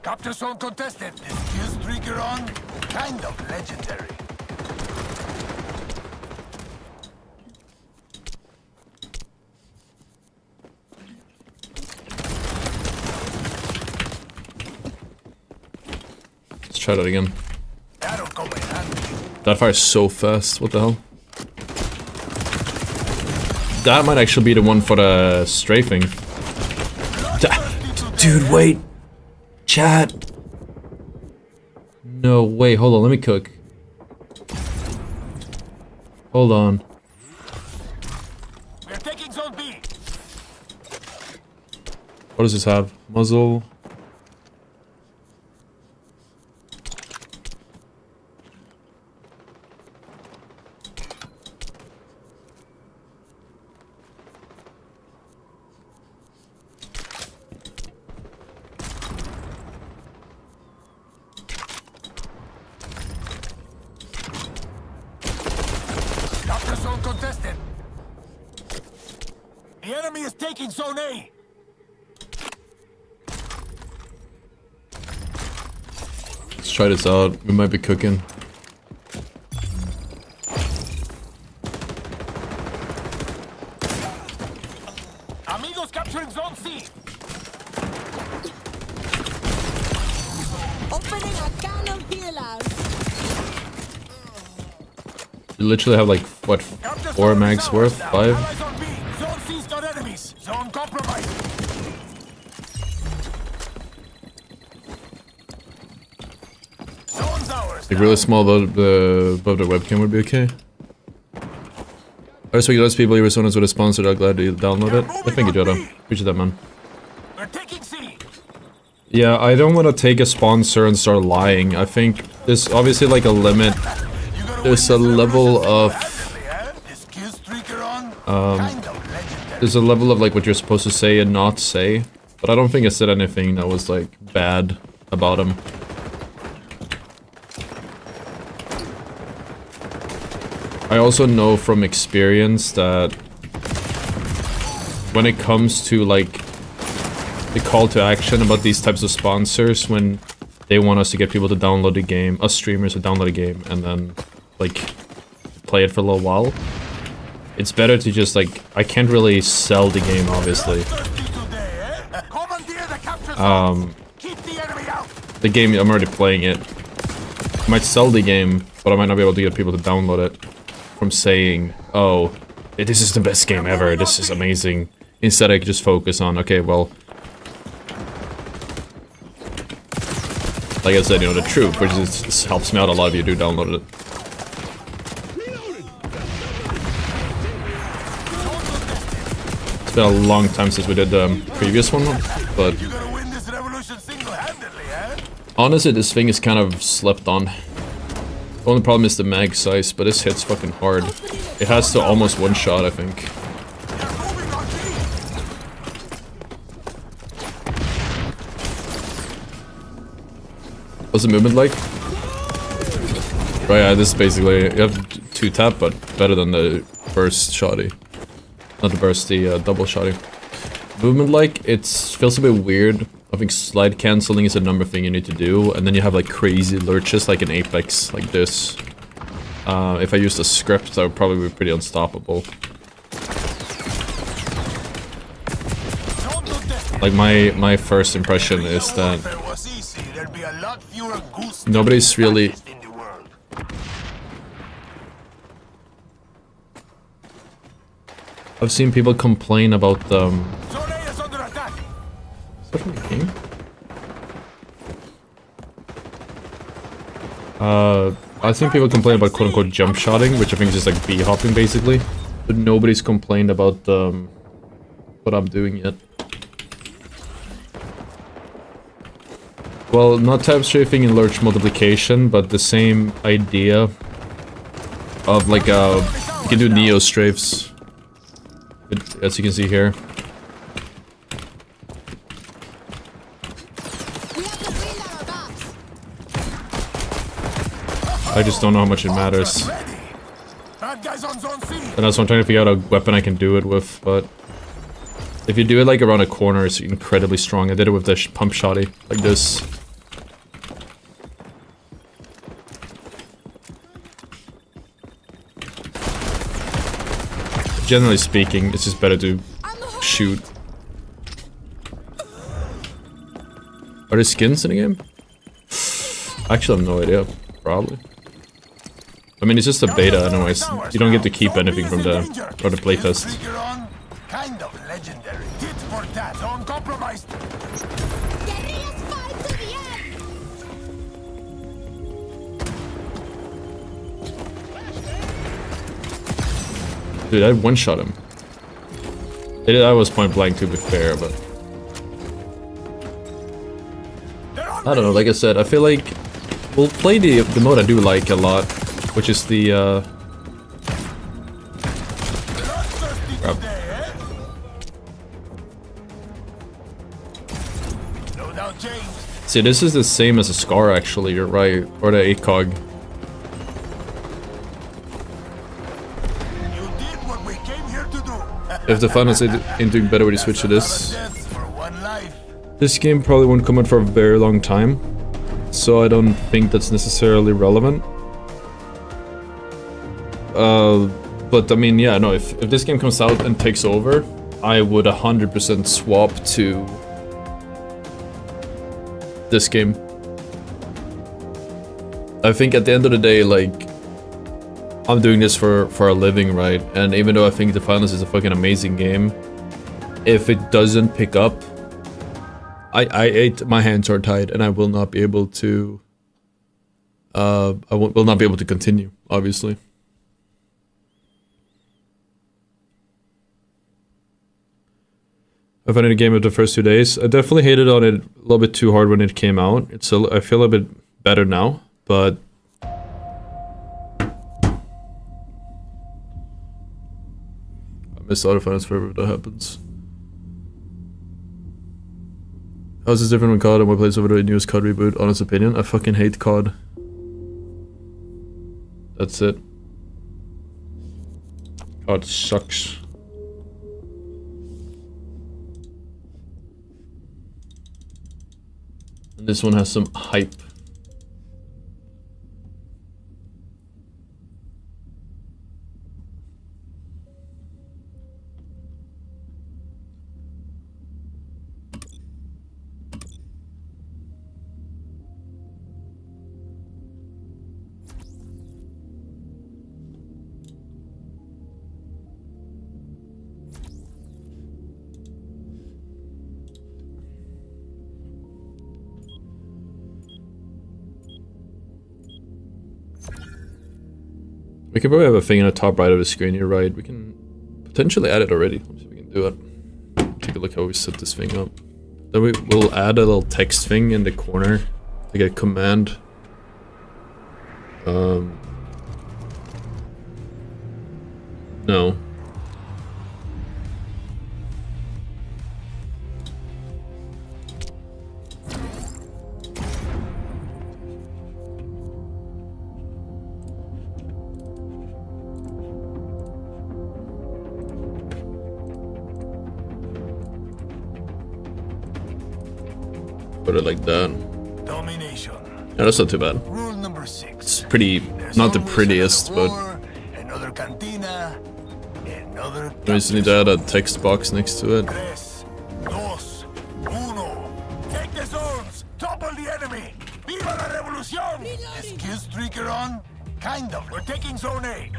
Capture zone contested. This kill streak you're on, kind of legendary. Let's try that again. That fires so fast. What the hell? That might actually be the one for the strafing. Dude, wait. Chat. No way. Hold on. Let me cook. Hold on. We're taking zone B. What does this have? Muzzle. Capture zone contested. The enemy is taking zone A. Let's try this out. We might be cooking. Amigos capturing zone C. Opening a can of healers. You literally have like, what, 4 mags worth? 5? Allies on B. Zone C's got enemies. Zone compromised. Zone's ours. Like really small above the webcam would be okay. I just think those people you resonance with a sponsor, I'm glad you download it. I think you do, though. Appreciate that, man. We're taking C. Yeah, I don't want to take a sponsor and start lying. I think there's obviously like a limit. There's a level of there's a level of like what you're supposed to say and not say. But I don't think I said anything that was like bad about him. I also know from experience that when it comes to like the call to action about these types of sponsors, when they want us to get people to download the game, us streamers to download a game and then like play it for a little while, it's better to just like, I can't really sell the game obviously. The game, I'm already playing it. I might sell the game, but I might not be able to get people to download it from saying, oh, this is the best game ever, this is amazing. Instead I could just focus on, okay, well, like I said, you know, the truth, which is, this helps me out a lot if you do download it. It's been a long time since we did the previous one, but honestly, this thing is kind of slept on. The only problem is the mag size, but this hits fucking hard. It has to almost one-shot, I think. What's the movement like? Right, yeah, this is basically, you have 2-tap, but better than the burst shotty. Not the burst, the double shotty. Movement like, it feels a bit weird. I think slide cancelling is a number thing you need to do, and then you have like crazy lurches like in Apex, like this. If I used a script, I would probably be pretty unstoppable. Like my first impression is that nobody's really... I've seen people complain about I've seen people complain about quote-unquote jump shotting, which I think is just like B-hopping basically. But nobody's complained about what I'm doing yet. Well, not tab strafing and lurch multiplication, but the same idea of like you can do neo strafes, as you can see here. I just don't know how much it matters. And that's what I'm trying to figure out a weapon I can do it with, but if you do it like around a corner, it's incredibly strong. I did it with the pump shotty, like this. Generally speaking, it's just better to shoot. Are there skins in the game? Actually, I have no idea. Probably. I mean, it's just a beta anyways. You don't get to keep anything from the playtest. Kind of legendary. Tit for tat, uncompromised. Guerrillas fight to the end. Dude, I one-shot him. I was point blank to be fair, but I don't know, like I said, I feel like we'll play the mode I do like a lot, which is the See, this is the same as a Scar actually, you're right, or the ACOG. If the fun is in doing better when you switch to this. This game probably won't come out for a very long time, so I don't think that's necessarily relevant. But I mean, yeah, no, if this game comes out and takes over, I would 100% swap to this game. I think at the end of the day, like, I'm doing this for a living, right? And even though I think The Finals is a fucking amazing game, if it doesn't pick up, my hands are tied and I will not be able to will not be able to continue, obviously. I found it a game of the first 2 days. I definitely hated on it a little bit too hard when it came out. I feel a bit better now, but I miss Auto Finance forever if that happens. How's this different from COD and what plays over the newest COD reboot? Honest opinion, I fucking hate COD. That's it. COD sucks. And this one has some hype. We can probably have a thing in the top right of the screen, you're right. We can potentially add it already. Let's see if we can do it. Take a look how we set this thing up. Then we'll add a little text thing in the corner. Like a command. No. Put it like that. Domination. Yeah, that's not too bad. Rule number 6. It's pretty, not the prettiest, but another cantina, another. we just need to add a text box next to it. Tres, dos, uno. Take the zones. Topple the enemy. Viva la revolución. Is kill streaker on? Kind of. We're taking zone A.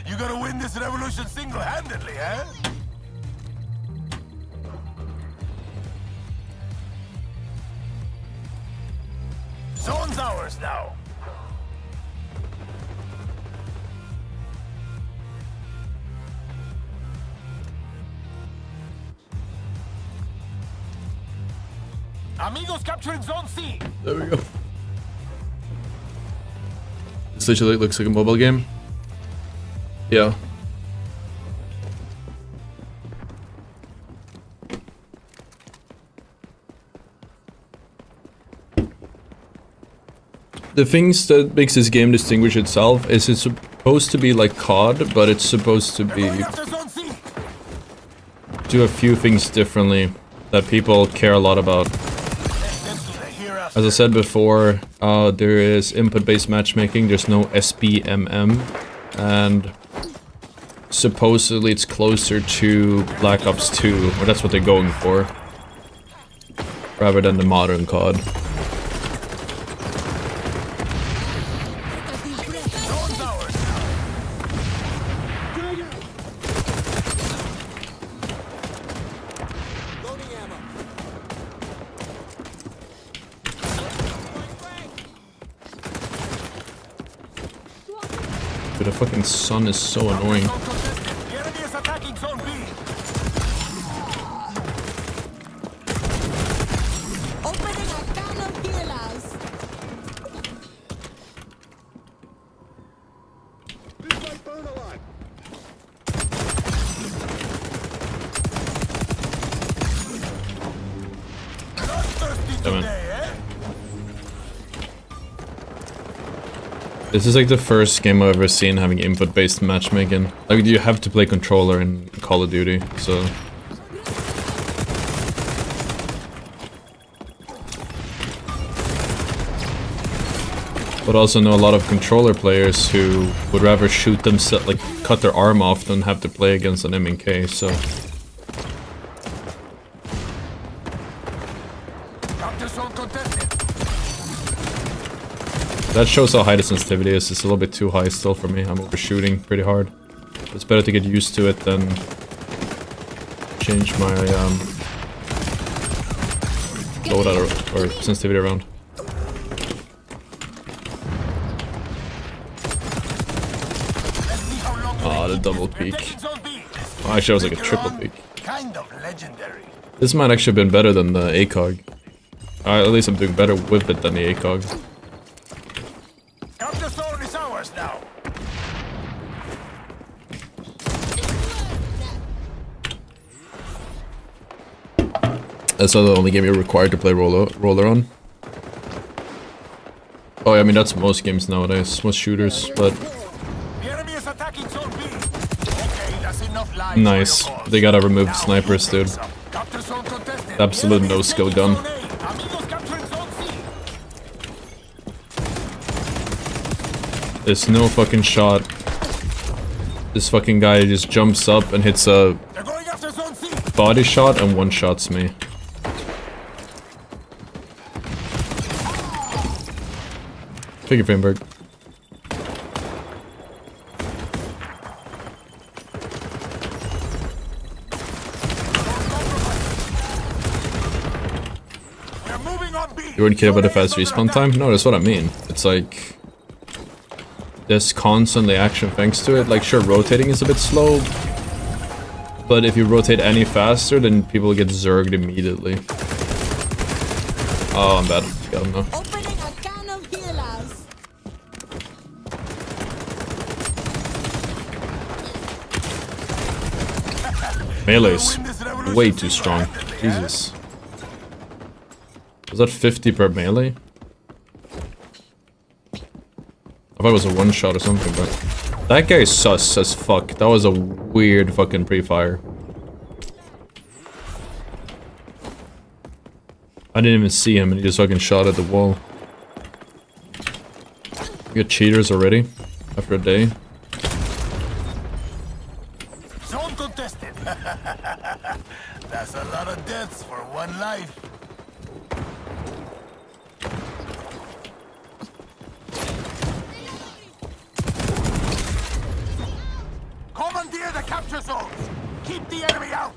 You gotta win this revolution single-handedly, eh? Zone's ours now. Amigos capturing Zone C. There we go. This literally looks like a mobile game. Yeah. The things that makes this game distinguish itself is it's supposed to be like COD, but it's supposed to be do a few things differently that people care a lot about. As I said before, there is input-based matchmaking, there's no SBMM, and supposedly it's closer to Black Ops 2, or that's what they're going for, rather than the modern COD. The fucking sun is so annoying. attacking zone B. Opening a can of healers. Come on. This is like the first game I've ever seen having input-based matchmaking. Like, you have to play controller in Call of Duty, so... But also know a lot of controller players who would rather shoot themselves, like, cut their arm off than have to play against an M&K, so... That shows how high the sensitivity is. It's a little bit too high still for me. I'm overshooting pretty hard. It's better to get used to it than change my loadout or sensitivity around. Ah, the double peek. Oh, actually, it was like a triple peek. Kind of legendary. This might actually have been better than the ACOG. At least I'm doing better with it than the ACOG. Capture zone is ours now. That's not the only game you're required to play roller on. Oh, yeah, I mean, that's most games nowadays, most shooters, but... The enemy is attacking zone B. Okay, that's enough lives. Nice. They gotta remove snipers, dude. Absolute no-skill gun. There's no fucking shot. This fucking guy just jumps up and hits a body shot and one-shots me. Take your Finberg. You wouldn't care about the fast respawn time? No, that's what I mean. It's like... There's constantly action thanks to it. Like, sure, rotating is a bit slow. But if you rotate any faster, then people get zerged immediately. Oh, I'm bad. Got him now. Opening a can of healers. Melee's way too strong. Jesus. Was that 50 per melee? I thought it was a one-shot or something, but... That guy is sus as fuck. That was a weird fucking pre-fire. I didn't even see him and he just fucking shot at the wall. You got cheaters already? After a day? Zone contested. That's a lot of deaths for one life. Commandeer the capture zones. Keep the enemy out.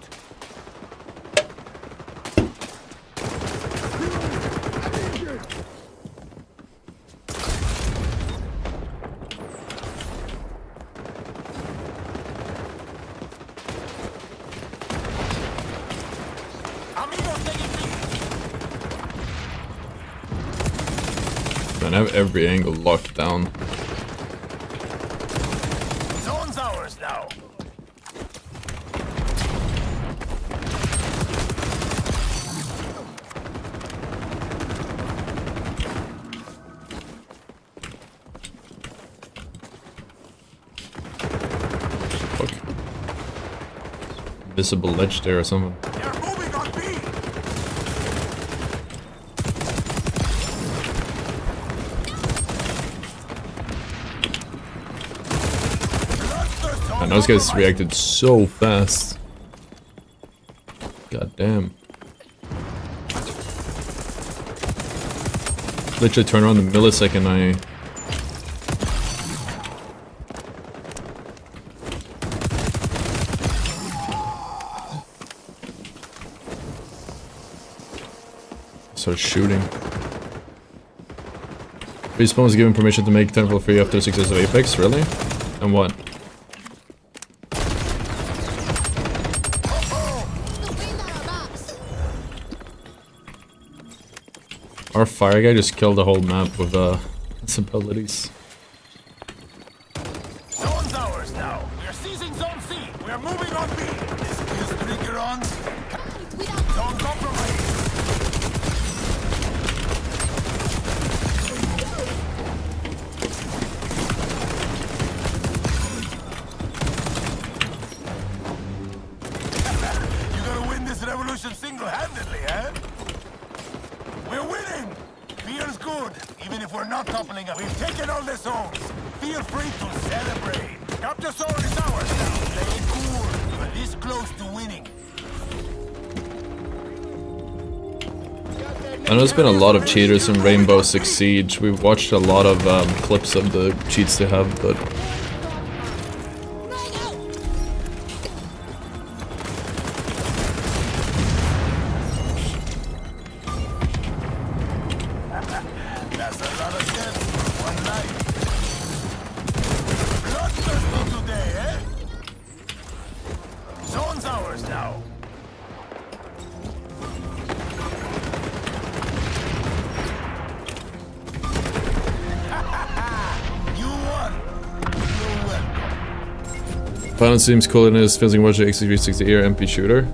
Man, I have every angle locked down. Zone's ours now. Fuck. Visible ledge there or something. They're moving on B. And those guys reacted so fast. God damn. Literally turn around the millisecond I... Start shooting. Respawn was given permission to make temple free after success of Apex, really? And what? Our fire guy just killed the whole map with his abilities. Zone's ours now. We're seizing Zone C. We're moving on B. This is trigger on. Zone compromised. You gotta win this revolution single-handedly, eh? We're winning! Feels good, even if we're not toppling up. We've taken all the zones. Feel free to celebrate. Capture zone is ours now. Play it cool. We're this close to winning. I know there's been a lot of cheaters in Rainbow Six Siege. We've watched a lot of clips of the cheats they have, but That's a lot of death for one life. Bloodthirsty today, eh? Zone's ours now. You won. You're welcome. Final seems cool in his feels like watching X360 or MP shooter.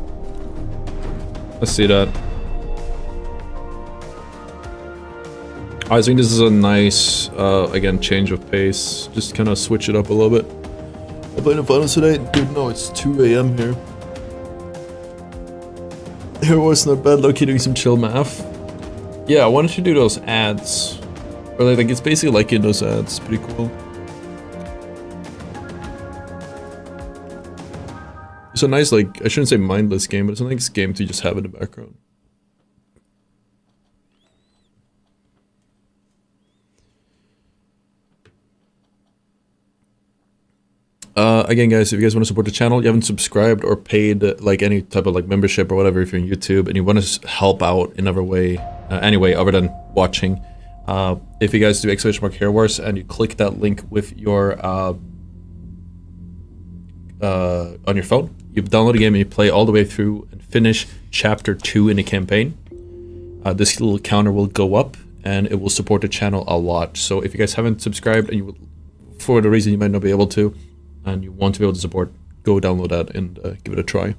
Let's see that. I think this is a nice, again, change of pace. Just kind of switch it up a little bit. I'm playing the finals today. Dude, no, it's 2 AM here. Here was not bad. Low-key doing some chill math. Yeah, why don't you do those ads? Or like it's basically like in those ads. Pretty cool. It's a nice, like, I shouldn't say mindless game, but it's a nice game to just have in the background. Again, guys, if you guys want to support the channel, you haven't subscribed or paid like any type of like membership or whatever, if you're on YouTube and you want to help out in other way, anyway, other than watching, if you guys do !Hero Wars and you click that link with your on your phone, you download the game and you play all the way through and finish chapter 2 in the campaign, this little counter will go up and it will support the channel a lot. So if you guys haven't subscribed and you would, for the reason you might not be able to, and you want to be able to support, go download that and give it a try.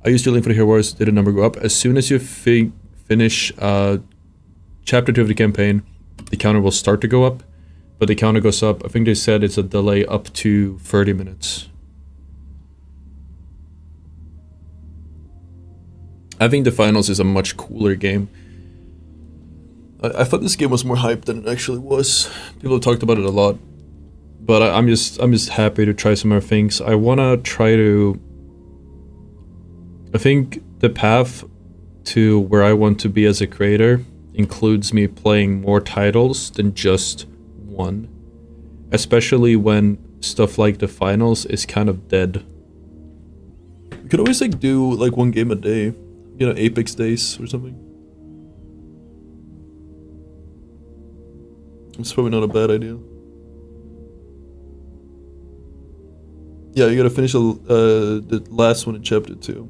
I used to link for the Hero Wars, did the number go up? As soon as you finish chapter 2 of the campaign, the counter will start to go up, but the counter goes up, I think they said it's a delay up to 30 minutes. I think the finals is a much cooler game. I thought this game was more hyped than it actually was. People have talked about it a lot. But I'm just happy to try some more things. I wanna try to. I think the path to where I want to be as a creator includes me playing more titles than just one, especially when stuff like the finals is kind of dead. You could always like do like one game a day, you know, Apex days or something. It's probably not a bad idea. Yeah, you gotta finish the last one in chapter 2.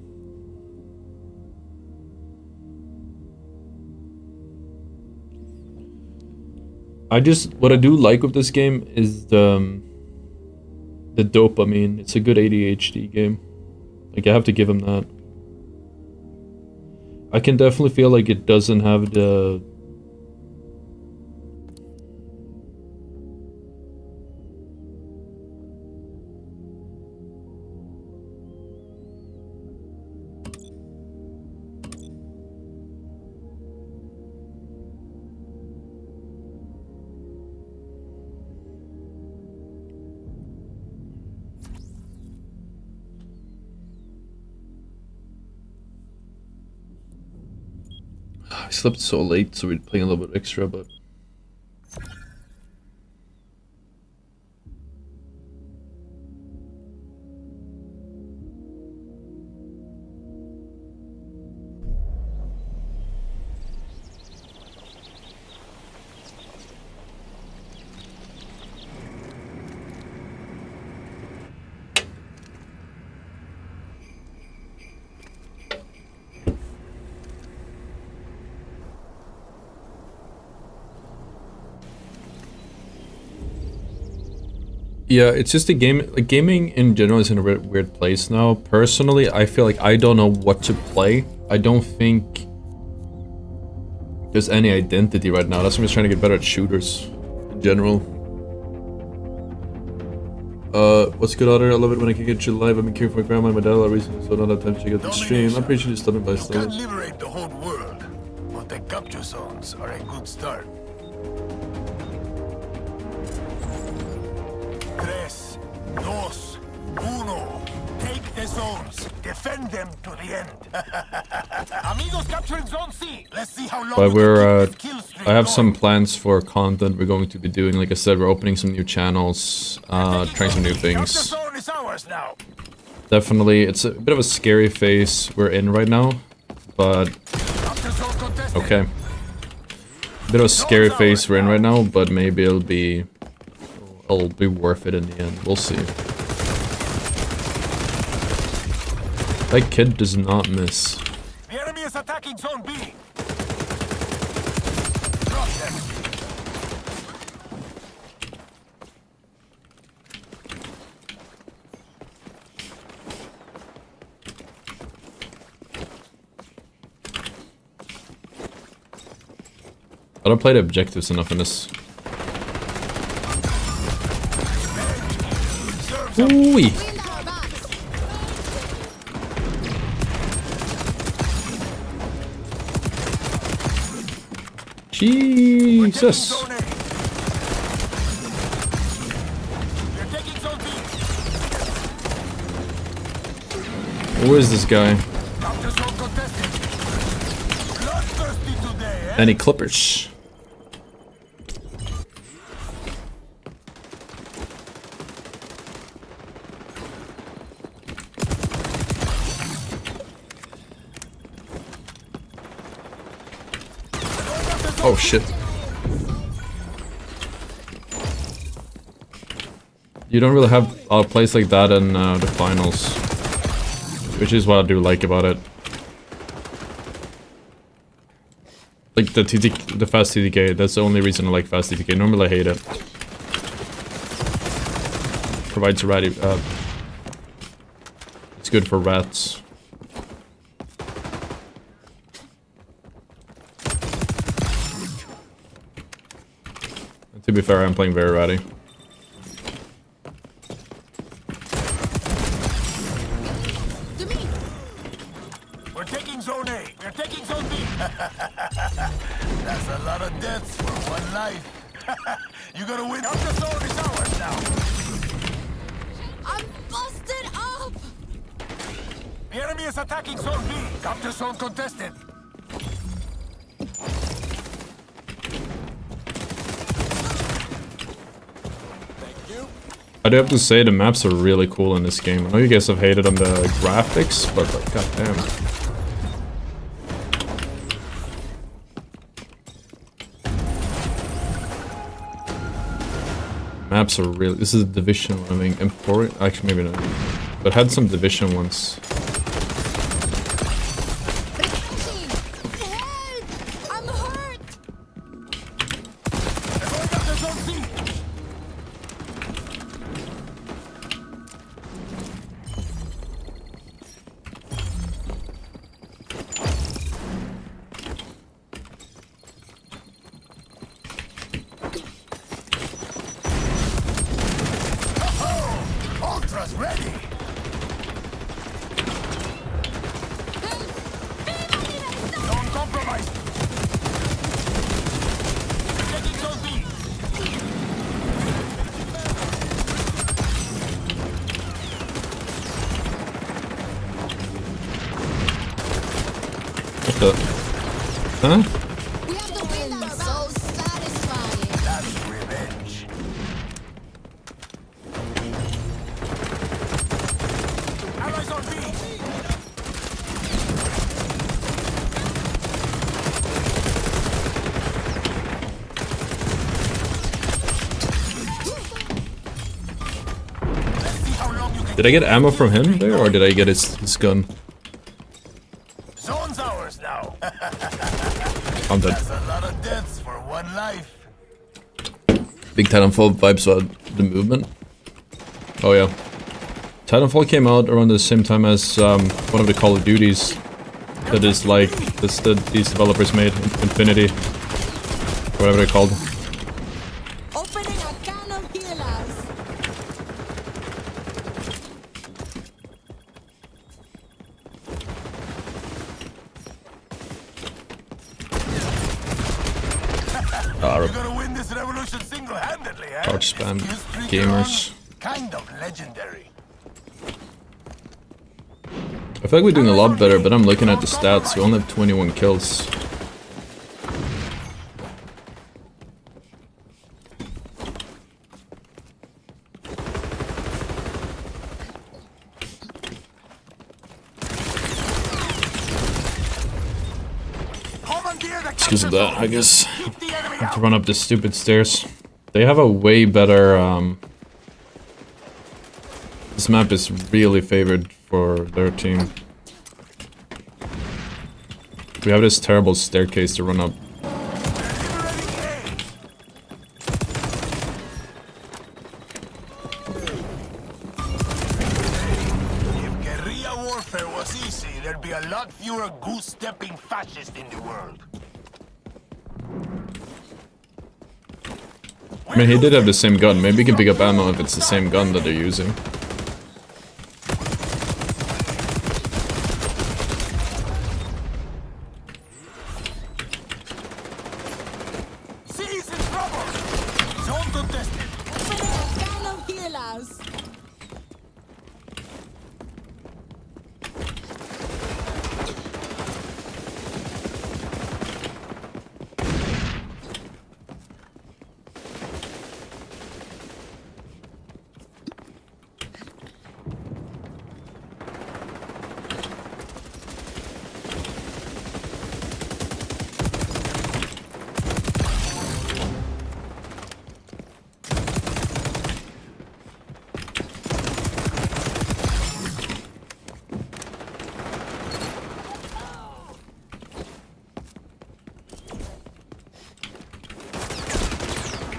What I do like with this game is the dopamine. It's a good ADHD game. Like, I have to give him that. I can definitely feel like it doesn't have the... I slept so late, so we're playing a little bit extra, but... Yeah, it's just a game. Like, gaming in general is in a weird place now. Personally, I feel like I don't know what to play. I don't think there's any identity right now. That's why I'm just trying to get better at shooters in general. What's good, Ottr? I love it when I can get you live. I've been caring for my grandma and my dad a lot recently, so I don't have time to check out the stream. I'm pretty sure you're stopping by still. You can't liberate the whole world, but the capture zones are a good start. 3, 2, 1. Take the zones. Defend them to the end. Amigos capturing zone C. Let's see how long. But we're I have some plans for content we're going to be doing. Like I said, we're opening some new channels, trying some new things. Definitely, it's a bit of a scary phase we're in right now, but okay. A bit of a scary phase we're in right now, but maybe it'll be worth it in the end. We'll see. That kid does not miss. The enemy is attacking zone B. I don't play the objectives enough in this. Ooh-wee. Jesus. Who is this guy? Any clippers? Oh shit. You don't really have a place like that in the finals, which is what I do like about it. Like the fast TTK, that's the only reason I like fast TTK. Normally I hate it. Provides ratty, it's good for rats. To be fair, I'm playing very ratty. We're taking zone A. We're taking zone B. That's a lot of deaths for one life. You gotta win. Up the zone is ours now. I'm busted up! The enemy is attacking zone B. Capture zone contested. I do have to say the maps are really cool in this game. I know you guys have hated on the graphics, but like, goddamn. Maps are really. This is a Division one. I mean, important. Actually, maybe not. But had some Division ones. Ottr's ready. Don't compromise. Taking zone B. What the? Huh? We have the win, so satisfying. That's revenge. Allies on B. Did I get ammo from him there, or did I get his gun? Zone's ours now. I'm dead. That's a lot of deaths for one life. Big Titanfall vibes about the movement. Oh yeah. Titanfall came out around the same time as one of the Call of Duties that is like this that these developers made, Infinity, whatever they're called. Opening a can of healers. You're gonna win this revolution single-handedly, eh? Couch spam, Excuse gamers. Kind of legendary. I feel like we're doing a lot better, but I'm looking at the stats. We only have 21 kills. Excuse of that, I guess. I have to run up the stupid stairs. They have a way better, this map is really favored for their team. We have this terrible staircase to run up. If guerrilla warfare was easy, there'd be a lot fewer goose-stepping fascists in the world. I mean, he did have the same gun. Maybe we can pick up ammo if it's the same gun that they're using. Seize in trouble! Zone contested. Opening a can of healers.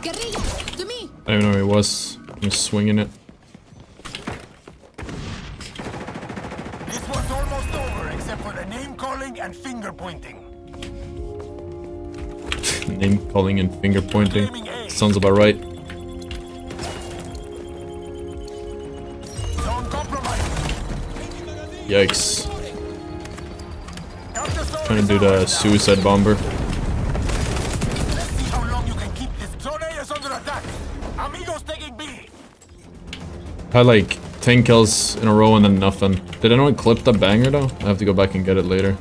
Guerrilla, to me. I don't even know where he was. He was swinging it. This was almost over, except for the name-calling and finger-pointing. Name calling and finger pointing. Sounds about right. Zone compromised. Yikes. Trying to do the suicide bomber. Let's see how long you can keep this. Zone A is under attack. Amigos taking B. Had like 10 kills in a row and then nothing. Did anyone clip the banger though? I have to go back and get it later.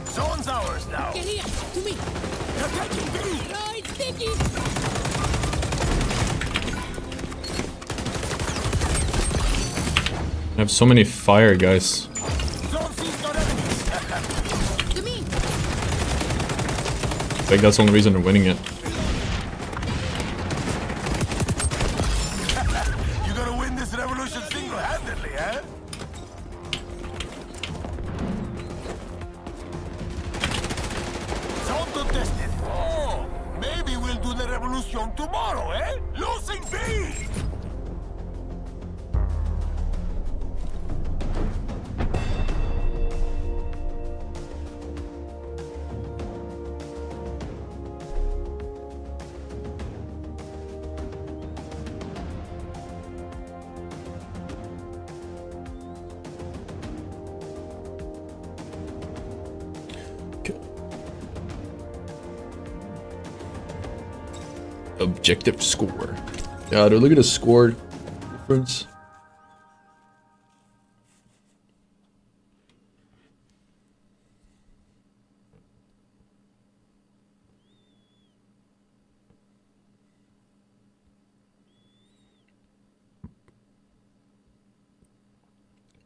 Zone's ours now. Guerrilla, to me. They're taking B. Right, sticky. I have so many fire guys. Zone C's got enemies. To me. I think that's the only reason they're winning it. You're gonna win this revolution single-handedly, eh? Zone contested. Oh, maybe we'll do the revolution tomorrow, eh? Losing B. Objective score. Yeah, dude, look at the score difference.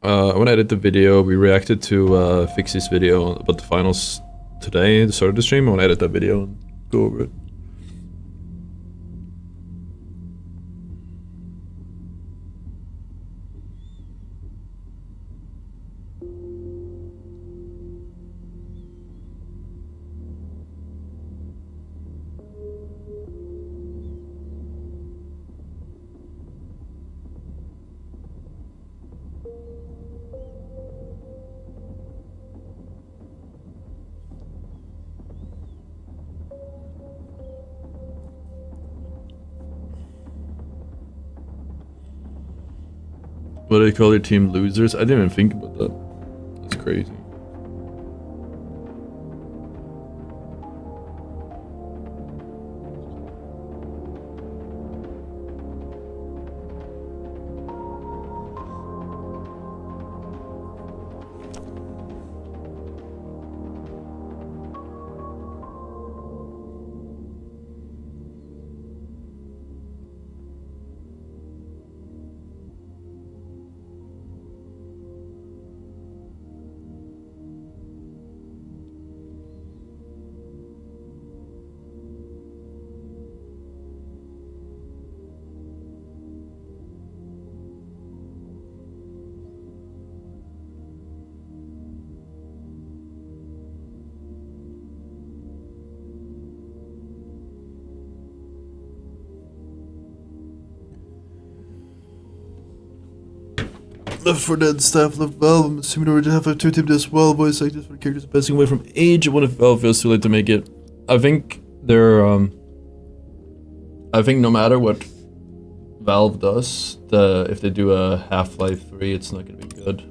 I want to edit the video. We reacted to Fixie's video about the finals today, the start of the stream. I want to edit that video and go over it. What do they call your team, losers? I didn't even think about that. That's crazy. Left 4 Dead staff, left Valve. I'm assuming already have a 2 team as well. Voice actors for the characters passing away from age. I wonder if Valve feels too late to make it. I think they're I think no matter what Valve does, if they do a Half-Life 3, it's not gonna be good.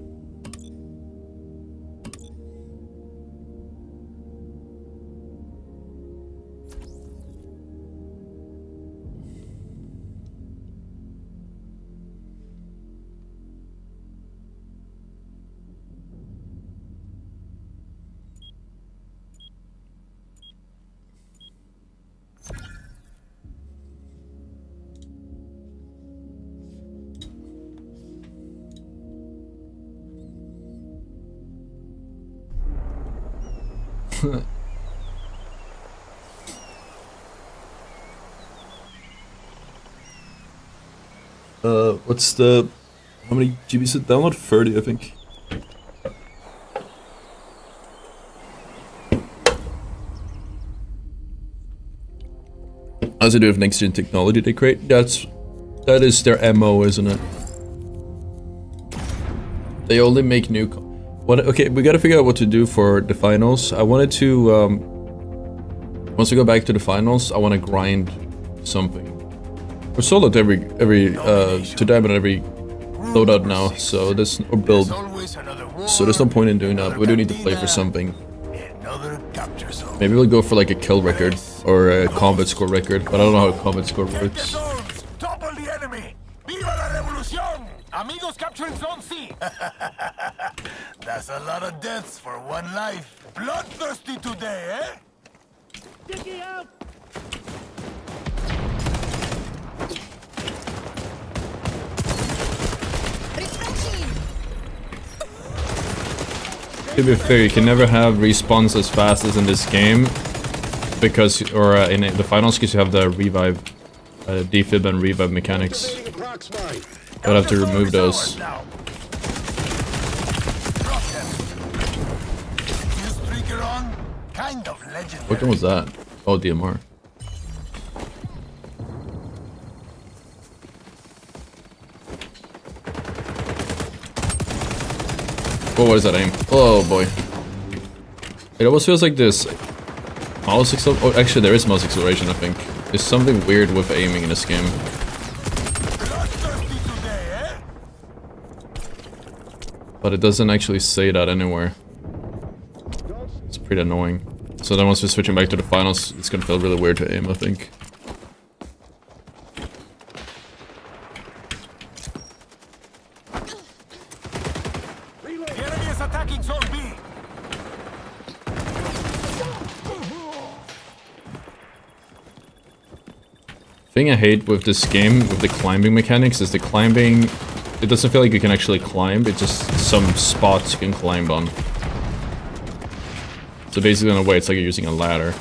What's the... How many GBs it download? 30, I think. As they do with next gen technology they create, that is their MO, isn't it? They only make new... Okay, we gotta figure out what to do for the finals. I wanted to... once we go back to the finals, I want to grind something. We're sold out every to diamond on every loadout now, so there's or build. So there's no point in doing that. We do need to play for something. Maybe we'll go for like a kill record or a combat score record, but I don't know how a combat score works. Topple the enemy! Viva la revolución! Amigos capturing Zone C! That's a lot of deaths for one life. Bloodthirsty today, eh? Sticky out! To be fair, you can never have respawns as fast as in this game, because in the finals, because you have the revive, defib and revive mechanics. I'd have to remove those. What gun was that? Oh, DMR. Oh, what is that aim? Oh boy. It almost feels like this mouse acceleration. Oh, actually there is mouse acceleration, I think. There's something weird with aiming in this game. But it doesn't actually say that anywhere. It's pretty annoying. So then once we're switching back to the finals, it's gonna feel really weird to aim, I think. The thing I hate with this game, with the climbing mechanics, is the climbing... It doesn't feel like you can actually climb, it's just some spots you can climb on. So basically in a way, it's like you're using a ladder.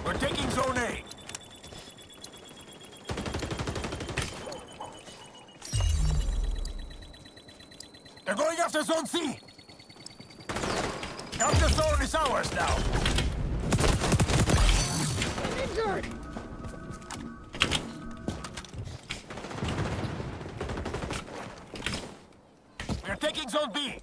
We're taking Zone A. They're going after Zone C. Capture Zone is ours now. Injured. We're taking Zone B.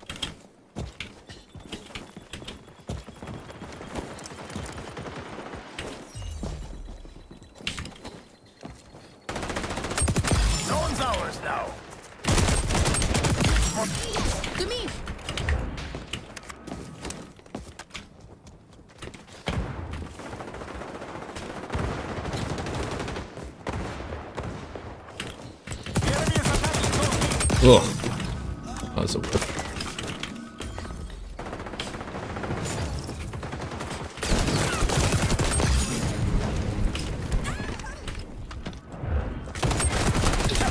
Ugh. That's a whiff.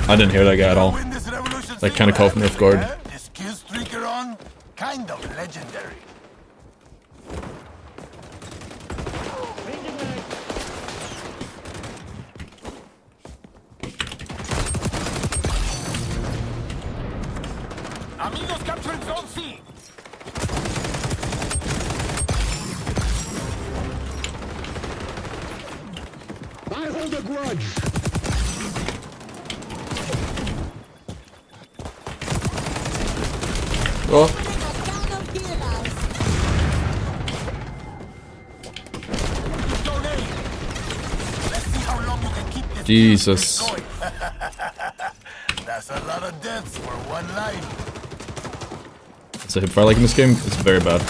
I didn't hear that guy at all. That kind of caught me off guard. This kill streak you're on, kind of legendary. Amigos capturing Zone C. I hold a grudge. Oh. Jesus. That's a lot of deaths for one life. So hipfire like in this game is very bad.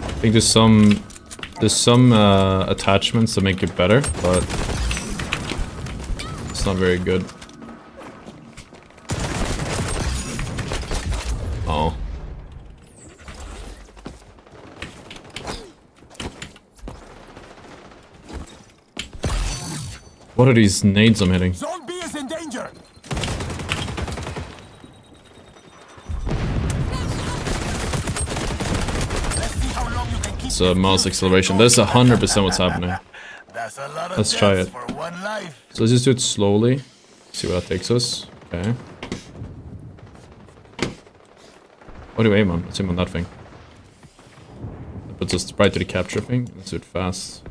I think there's some attachments that make it better, but it's not very good. Oh. What are these nades I'm hitting? Zone B is in danger. It's a mouse acceleration. That's 100% what's happening. Let's try it. So let's just do it slowly. See where that takes us. Okay. What do we aim on? Let's aim on that thing. That puts us right to the capture thing. Let's do it fast.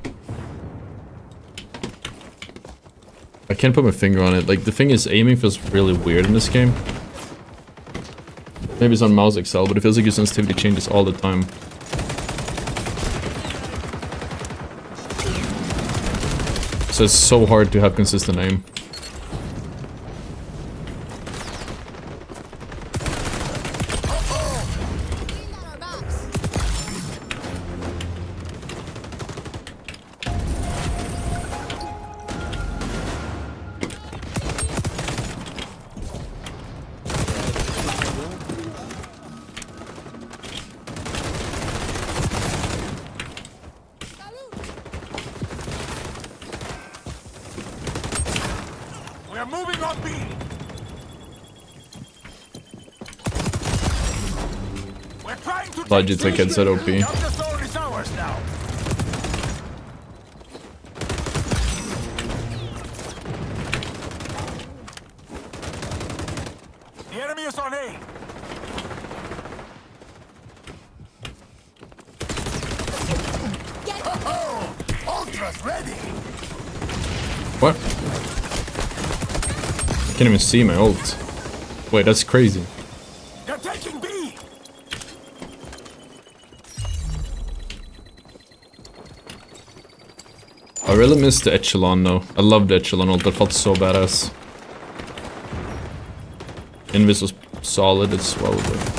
I can't put my finger on it. Like, the thing is, aiming feels really weird in this game. Maybe it's on mouse Excel, but it feels like your sensitivity changes all the time. So it's so hard to have consistent aim. We're moving on B. We're trying to Logitech headset OP. The zone is ours now. The enemy is on A. Oh, Ottr's ready. What? I can't even see my ult. Wait, that's crazy. They're taking B. I really missed the Echelon though. I loved the Echelon ult, that felt so badass. Invis was solid as well, but...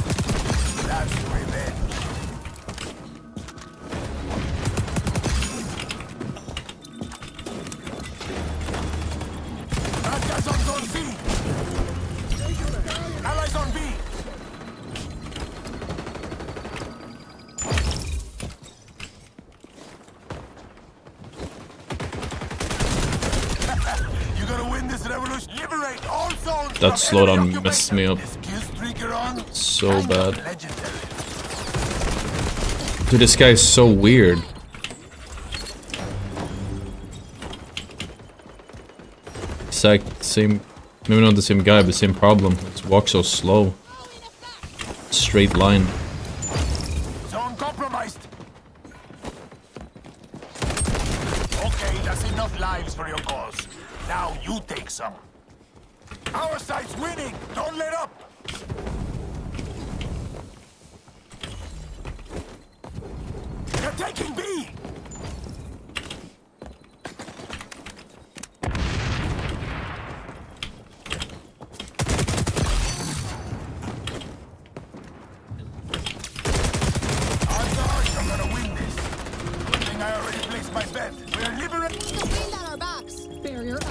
That slowdown messed me up so bad. Dude, this guy is so weird. Exact same, maybe not the same guy, but same problem. It's walk so slow. Straight line. Zone compromised. Okay, that's enough lives for your cause. Now you take some. Our side's winning! Don't let up! They're taking B! Odds I'm gonna win this. Good thing I already placed my bet. We're liberating. Wind on our backs. Barrier up.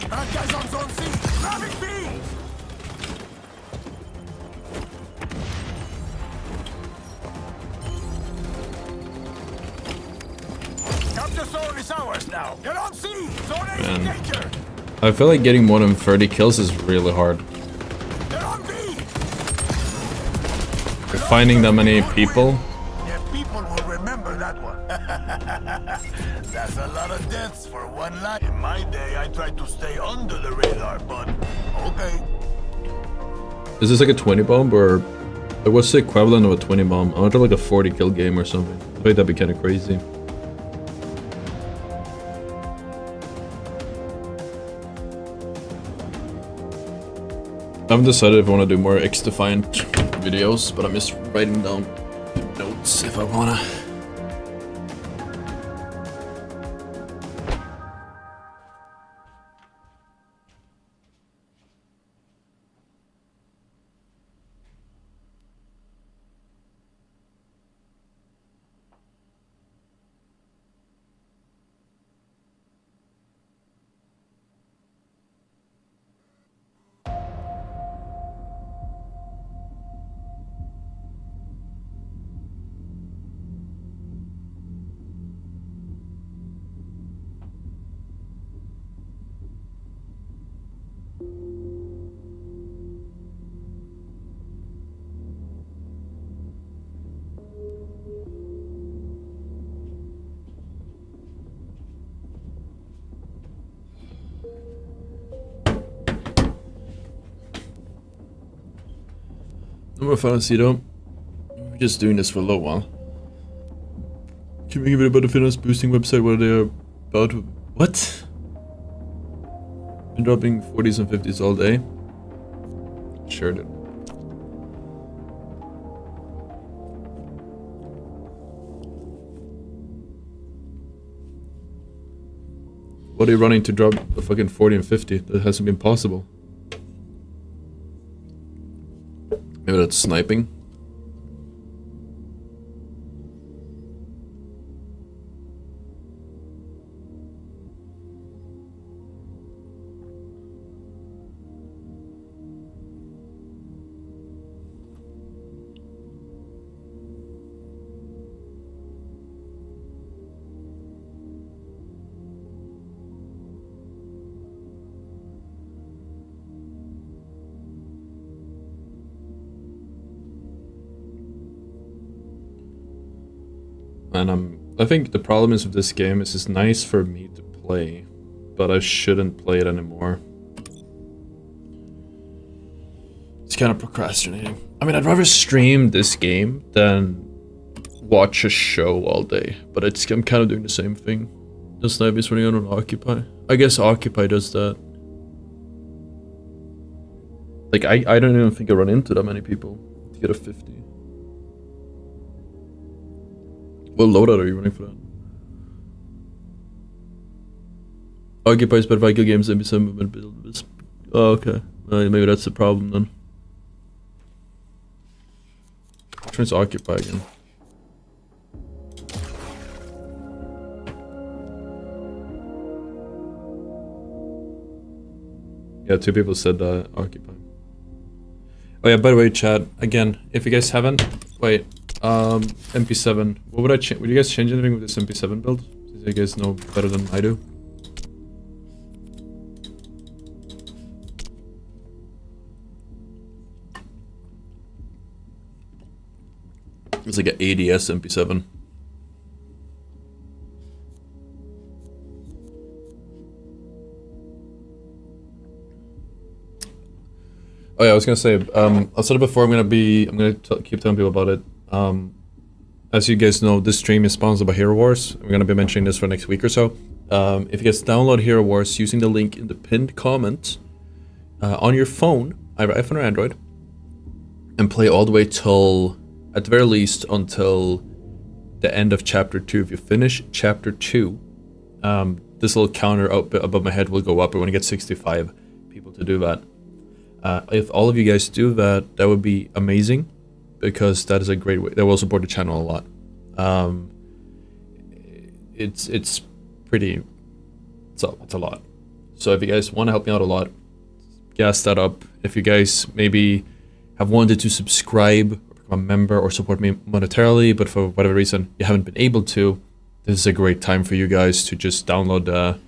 That guy's on zone C. Grabbing B. Capture zone is ours now. Get on C. Zone A is in danger. I feel like getting more than 30 kills is really hard. Get on B. Finding that many people. Yeah, people will remember that one. That's a lot of deaths for one life. In my day, I tried to stay under the radar, but okay. Is this like a 20 bomb or like, what's the equivalent of a 20 bomb? I wonder like a 40 kill game or something. I think that'd be kind of crazy. I haven't decided if I want to do more X-Defiant videos, but I'm just writing down notes if I wanna. No more fantasy though. We're just doing this for a little while. Can we give it about the fitness boosting website where they are about what? Been dropping 40s and 50s all day. Sure did. What are you running to drop a fucking 40 and 50? That hasn't been possible. Maybe that's sniping. And I think the problem is with this game is it's nice for me to play, but I shouldn't play it anymore. It's kind of procrastinating. I mean, I'd rather stream this game than watch a show all day, but I'm kind of doing the same thing. The snipe is running on Occupy. I guess Occupy does that. Like, I don't even think I run into that many people to get a 50. What loadout are you running for that? Occupies better Viking games than some movement build. Oh, okay. Maybe that's the problem then. Trying to occupy again. Yeah, 2 people said occupy. Oh yeah, by the way, chat, again, if you guys haven't, wait, MP7, what would I change? Would you guys change anything with this MP7 build? Since you guys know better than I do. It's like an ADS MP7. Oh yeah, I was gonna say, I said it before, I'm gonna keep telling people about it. As you guys know, this stream is sponsored by Hero Wars. We're gonna be mentioning this for next week or so. If you guys download Hero Wars using the link in the pinned comment on your phone, either iPhone or Android, and play all the way till, at the very least, until the end of chapter 2. If you finish chapter 2, this little counter up above my head will go up. I want to get 65 people to do that. If all of you guys do that, that would be amazing, because that is a great way. That will support the channel a lot. It's a lot. So if you guys want to help me out a lot, gas that up. If you guys maybe have wanted to subscribe, or become a member, or support me monetarily, but for whatever reason you haven't been able to, this is a great time for you guys to just download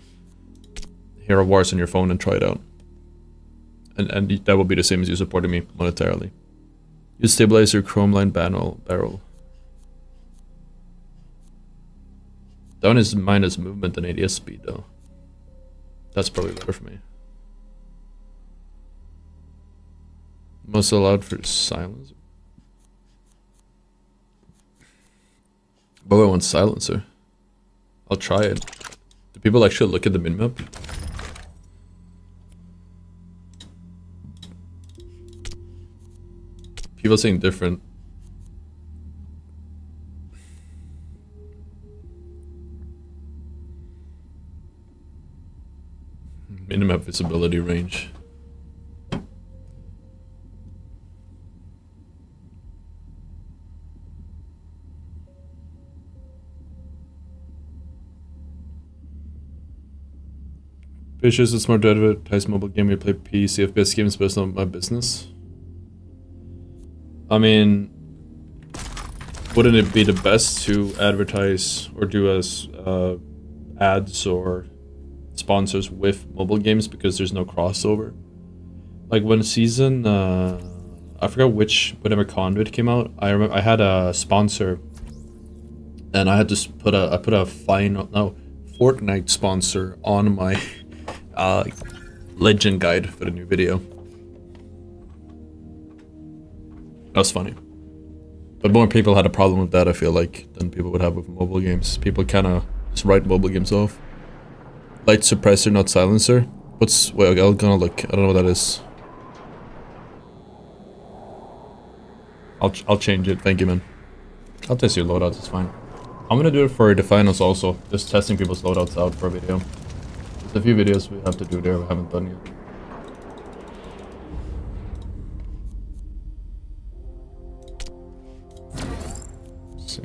Hero Wars on your phone and try it out. And that will be the same as you supporting me monetarily. Use stabilizer, chrome line barrel. Down is minus movement and ADS speed though. That's probably better for me. Most allowed for silencer. But I want silencer. I'll try it. Do people actually look at the minmap? People saying different. Minimap visibility range. Vicious, it's smart to advertise mobile game we play PC FPS games, but it's not my business. I mean, wouldn't it be the best to advertise or do as ads or sponsors with mobile games because there's no crossover? Like when season, I forgot whenever Conduit came out, I remember I had a sponsor, and I had to put a Fortnite sponsor on my legend guide for the new video. That was funny. But more people had a problem with that, I feel like, than people would have with mobile games. People kind of just write mobile games off. Light suppressor, not silencer. Wait, I'm gonna look. I don't know what that is. I'll change it. Thank you, man. I'll test your loadouts, it's fine. I'm gonna do it for the finals also. Just testing people's loadouts out for a video. There's a few videos we have to do there we haven't done yet. Let's see.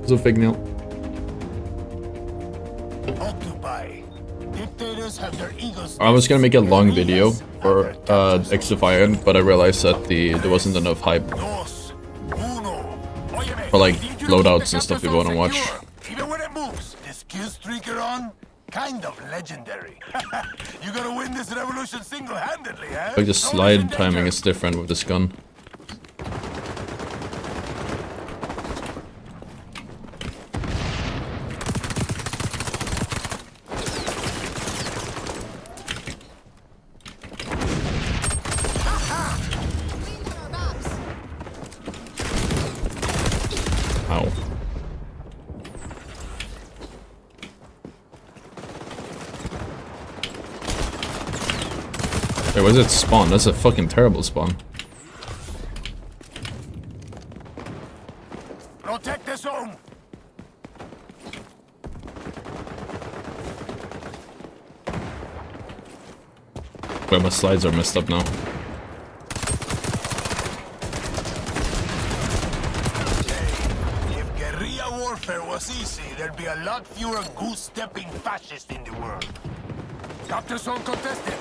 It's a fake nail. I was gonna make a long video for Xdefiant, but I realized that there wasn't enough hype for like loadouts and stuff people want to watch. Even when it moves, this kill streak you're on, kind of legendary. You gotta win this revolution single-handedly, eh? Like the slide timing is different with this gun. Wait, where's it spawn? That's a fucking terrible spawn. Protect the zone. Wait, my slides are messed up now. If guerrilla warfare was easy, there'd be a lot fewer goose-stepping fascists in the world. Capture zone contested.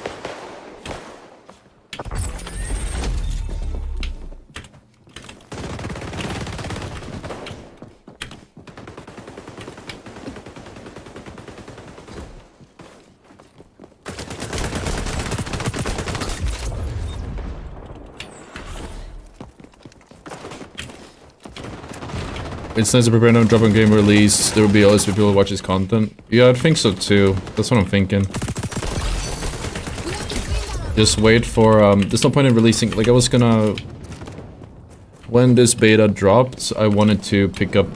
It's nice to prepare no drop on game release. There will be always people who watch his content. Yeah, I think so too. That's what I'm thinking. Just wait for there's no point in releasing. Like I was gonna, when this beta dropped, I wanted to pick up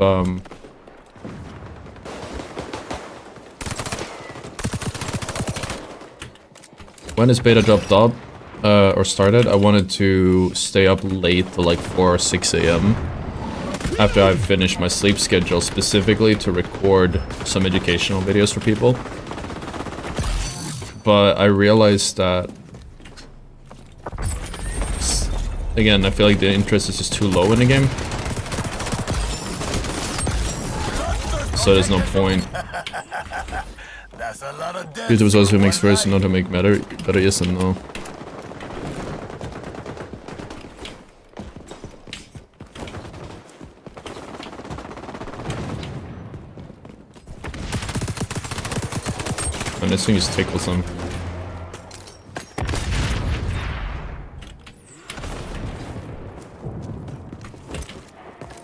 when this beta dropped up or started, I wanted to stay up late till like 4 or 6 a.m. after I've finished my sleep schedule, specifically to record some educational videos for people. but I realized that, again, I feel like the interest is just too low in the game. So there's no point. Because there was also who makes first and not who make better yes and no. And this thing just tickles them.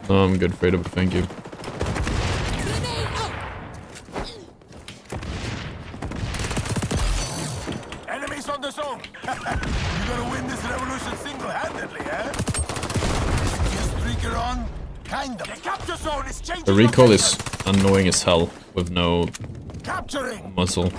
No, I'm good, afraid of it, thank you. Enemies on the zone! You're gonna win this revolution single-handedly, eh? Streaker on? Kind of. The capture zone is changing. The recoil is annoying as hell with no muzzle.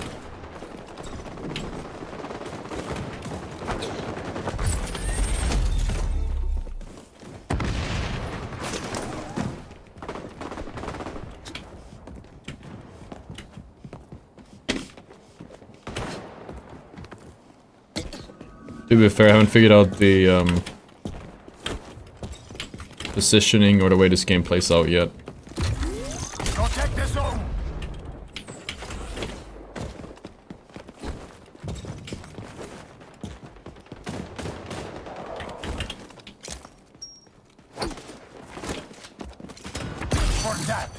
To be fair, I haven't figured out the positioning or the way this game plays out yet. Protect the zone. For that.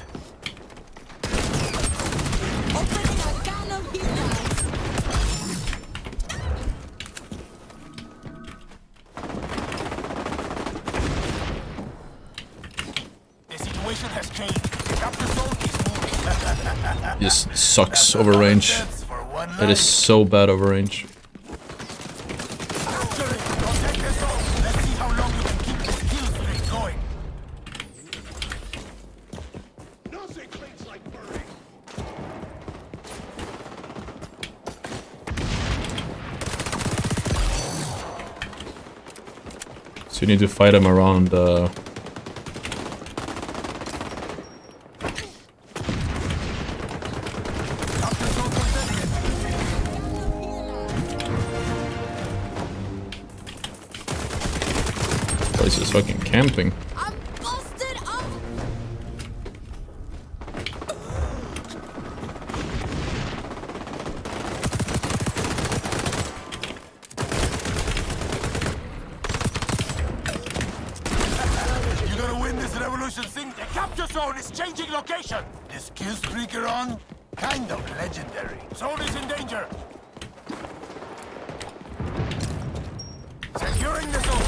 Opening a can of healers. The situation has changed. The capture zone is moving. Just sucks over range. That is so bad over range. Protect the zone. Let's see how long you can keep this kill streak going. Nothing clings like burning. So you need to fight him around This is fucking camping. I'm busted up. You're gonna win this revolution thing. The capture zone is changing location. This kill streaker on? Kind of legendary. Zone is in danger. Securing the zone.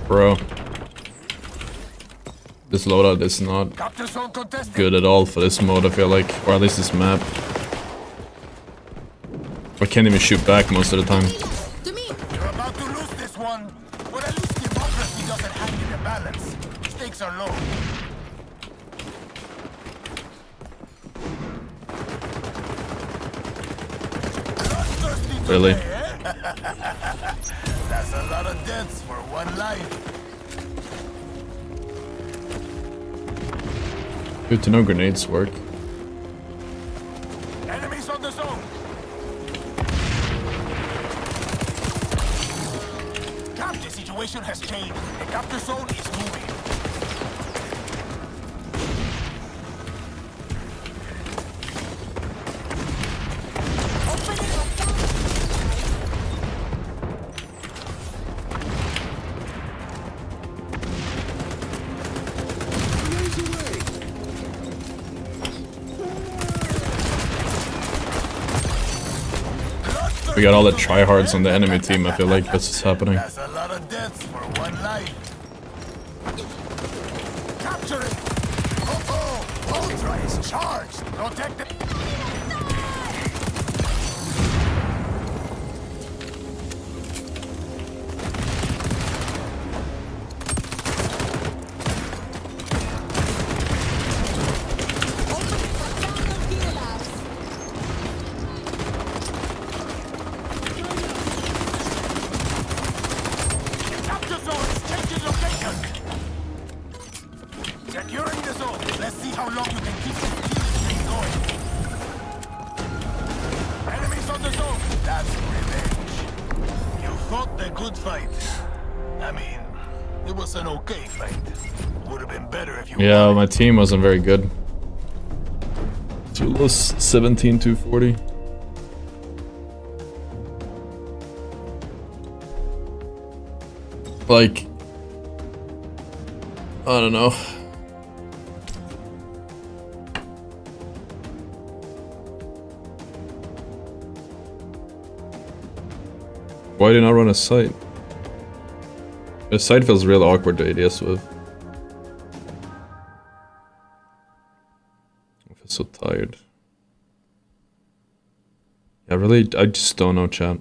Bro. This loadout is not good at all for this mode, I feel like. Or at least this map. I can't even shoot back most of the time. You're about to lose this one. But at least democracy doesn't hang in the balance. Stakes are low. Really? That's a lot of deaths for one life. Good to know grenades work. Enemies on the zone. Cap, the situation has changed. The capture zone is moving. We got all the tryhards on the enemy team, I feel like that's what's happening. That's a lot of deaths for one life. Capture it! Oh, Ottr is charged! Protect it! Securing the zone. Let's see how long you can keep this fought the good fight. I mean, it was an okay fight. Would have been better if you. Yeah, my team wasn't very good. So we lost 17-240. Like, I don't know. Why did I not run a site? The site feels real awkward to ADS with. I feel so tired. Yeah, really, I just don't know, chat.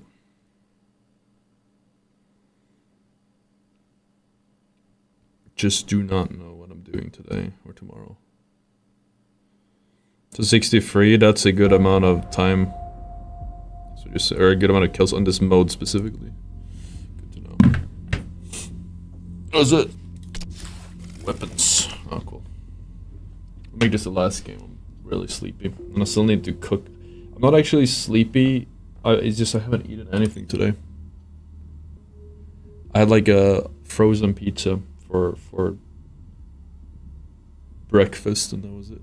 Just do not know what I'm doing today or tomorrow. So 63, that's a good amount of time. So just, or a good amount of kills on this mode specifically. Good to know. That was it. Weapons. Oh, cool. I'll make this the last game. I'm really sleepy. And I still need to cook. I'm not actually sleepy. It's just I haven't eaten anything today. I had like a frozen pizza for breakfast, and that was it.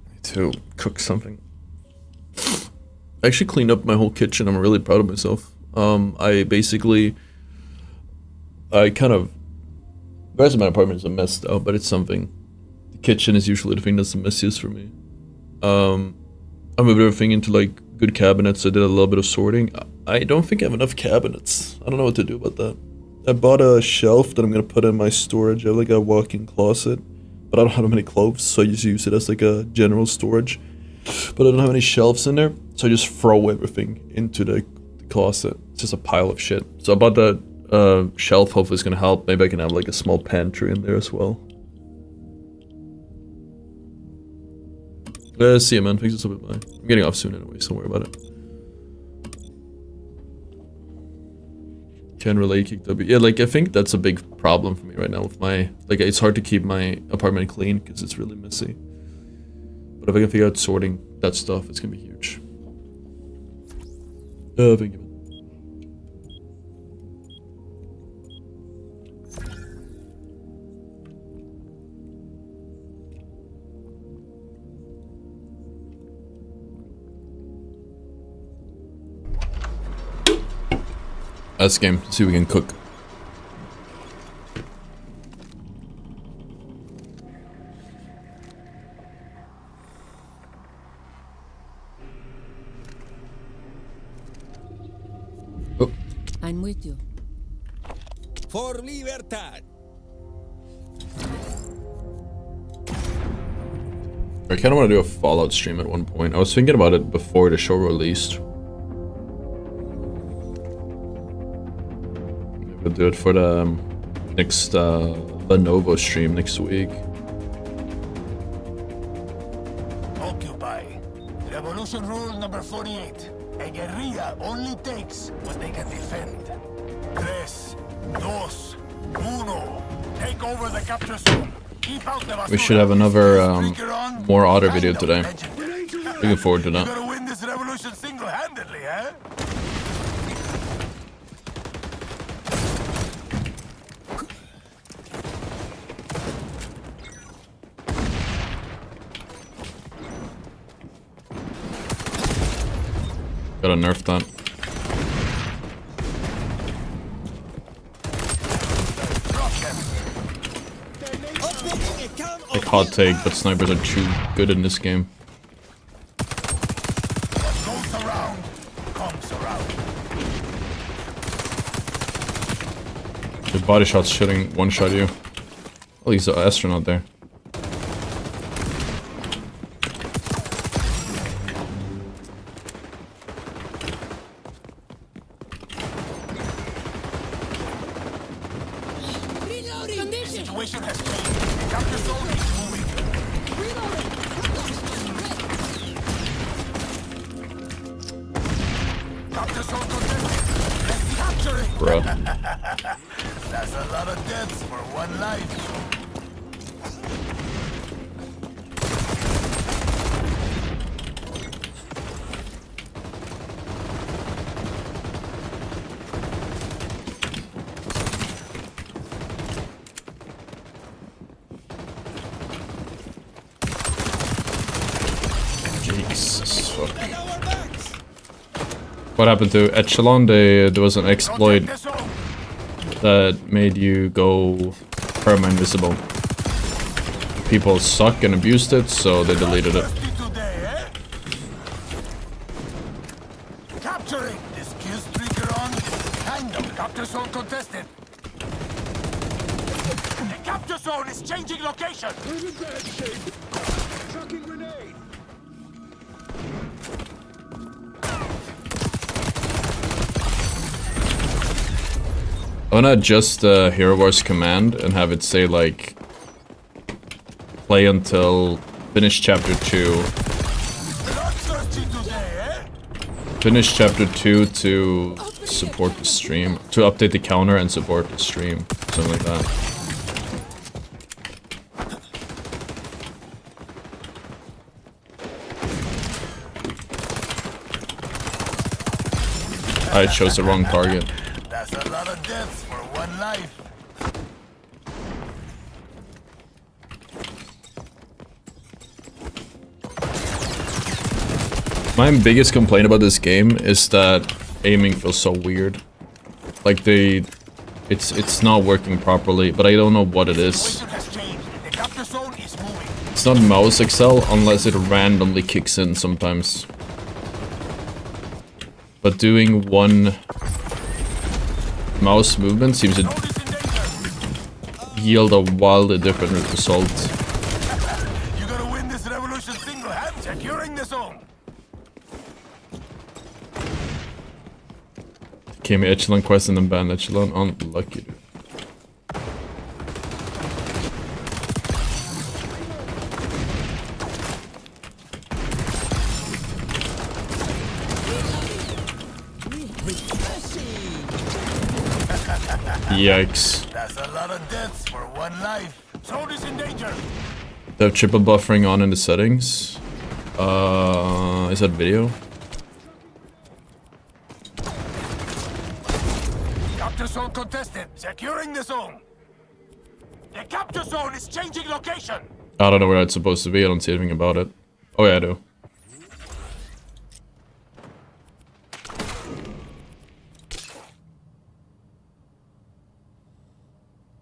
Need to cook something. I actually cleaned up my whole kitchen. I'm really proud of myself. I kind of, the rest of my apartment is a mess though, but it's something. The kitchen is usually the thing that's the messiest for me. I moved everything into like good cabinets. I did a little bit of sorting. I don't think I have enough cabinets. I don't know what to do about that. I bought a shelf that I'm gonna put in my storage. I have like a walk-in closet, but I don't have many clothes, so I just use it as like a general storage. But I don't have any shelves in there, so I just throw everything into the closet. It's just a pile of shit. So I bought that shelf. Hopefully it's gonna help. Maybe I can have like a small pantry in there as well. See you, man. Thanks for stopping by. I'm getting off soon anyway, so don't worry about it. Can relay kick W. Yeah, like I think that's a big problem for me right now with my, like it's hard to keep my apartment clean because it's really messy. But if I can figure out sorting that stuff, it's gonna be huge. Thank you. Last game, see if we can cook. Oh. I'm with you. For libertad. I kind of want to do a Fallout stream at one point. I was thinking about it before the show released. We'll do it for the next Lenovo stream next week. Occupy. Revolution rule number 48. A guerrilla only takes what they can defend. 3, 2, 1. Take over the capture zone. Keep out the basura. We should have another more Ottr video today. Looking forward to that. You're gonna win this revolution single-handedly, eh? Gotta nerf that. Like hot take, but snipers are too good in this game. What goes around comes around. The body shot's shooting one shot you. Oh, he's an astronaut there. Situation has changed. Capture zone is moving. Capture zone contested. Let's capture it. Bro. That's a lot of deaths for one life. What happened to Echelon? There was an exploit that made you go perma-invisible. People suck and abused it, so they deleted it. Capturing this kill streaker on. Kind of capture zone contested. The capture zone is changing location. We're in bad shape. Chucking grenade. I wanna adjust the Hero Wars command and have it say like play until finish chapter 2. Finish chapter 2 to support the stream. To update the counter and support the stream. Something like that. I chose the wrong target. That's a lot of deaths for one life. My biggest complaint about this game is that aiming feels so weird. Like it's not working properly, but I don't know what it is. It's not mouse excel unless it randomly kicks in sometimes. But doing one mouse movement seems to yield a wildly different result. You gotta win this revolution single-hand, securing the zone. Came Echelon quest and then banned Echelon. Unlucky, dude. Yikes. That's a lot of deaths for one life. Zone is in danger. They have triple buffering on in the settings. Is that video? Capture zone contested. Securing the zone. The capture zone is changing location. I don't know where it's supposed to be. I don't see anything about it. Oh yeah, I do.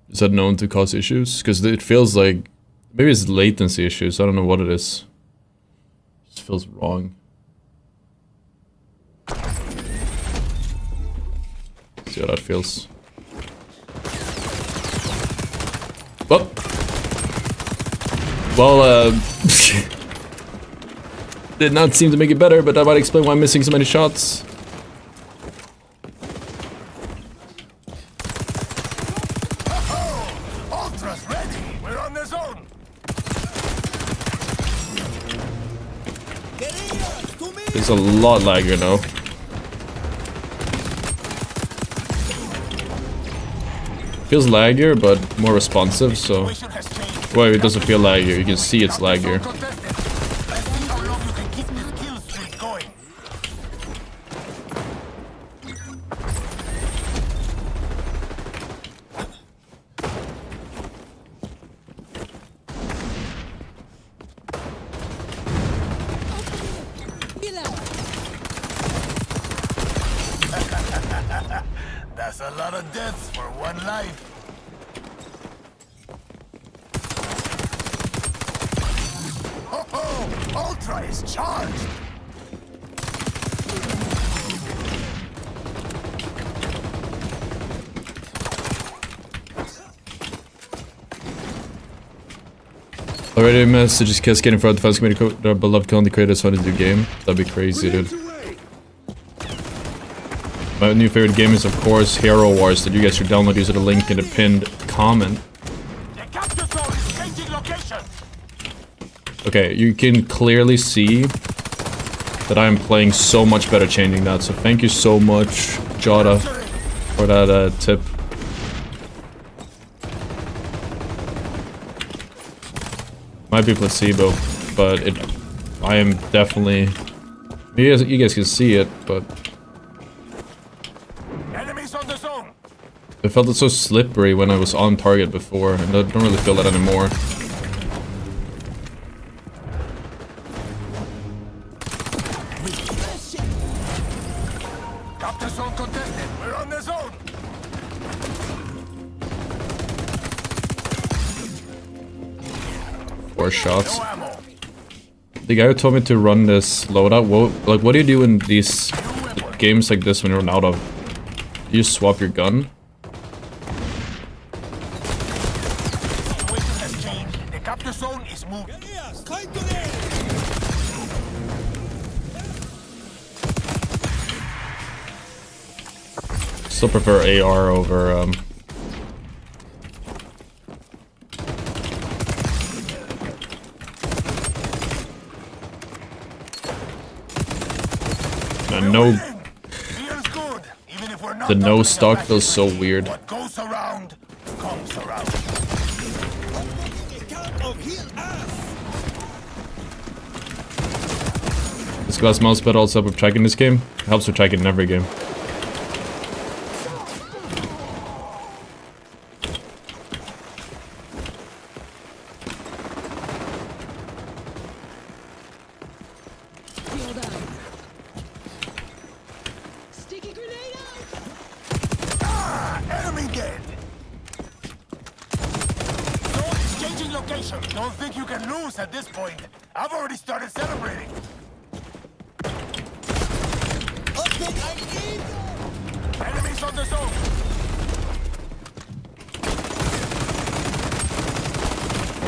Is that known to cause issues? Because it feels like... Maybe it's latency issues. I don't know what it is. It just feels wrong. See how that feels. Well, did not seem to make it better, but that might explain why I'm missing so many shots. Ottr's ready. We're on the zone. There's a lot laggier now. Feels laggier, but more responsive, so... Well, it doesn't feel laggier, you can see it's laggier. That's a lot of deaths for one life. Oh, Ottr is charged. Already messages cascading for the fans community, their beloved content creators want to do game. That'd be crazy, dude. My new favorite game is, of course, Hero Wars that you guys should download using the link in the pinned comment. Okay, you can clearly see that I'm playing so much better changing that, so thank you so much, Jada, for that tip. Might be placebo, but I am definitely... You guys can see it, but... I felt it so slippery when I was on target before, and I don't really feel that anymore. Capture zone contested. We're on the zone. 4 shots. The guy who told me to run this loadout, what do you do in these games like this when you run out of? You just swap your gun? Situation has changed. The capture zone is moving. Still prefer AR over no. The no stock feels so weird. What goes around comes around. This glass mouse pad also helps with tracking this game. It helps with tracking in every game. Enemy dead. Zone is changing location. Don't think you can lose at this point. I've already started celebrating. Enemies on the zone.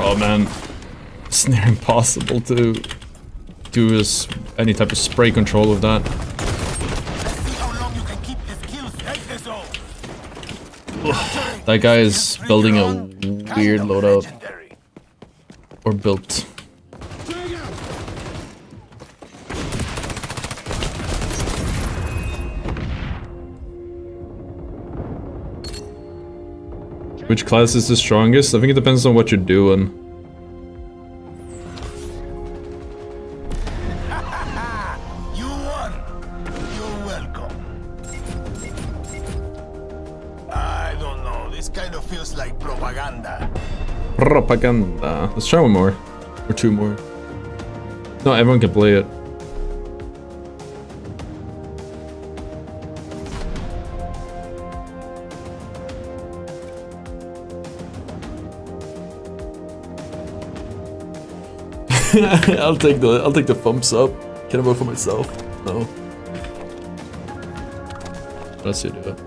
Oh man, it's near impossible to do any type of spray control of that. That guy is building a weird loadout. Or built. Which class is the strongest? I think it depends on what you're doing. You won. You're welcome. I don't know. This kind of feels like propaganda. Propaganda. Let's try one more. Or 2 more. No, everyone can play it. I'll take the thumbs up. Can I vote for myself? No. Let's see, do it.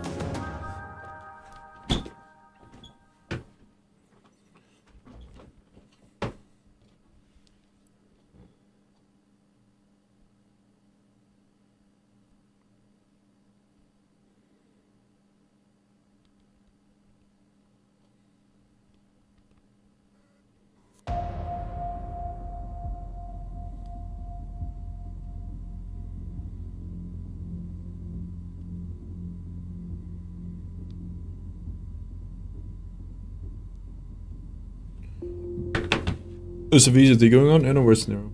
There's a VZT going on and a worse narrow.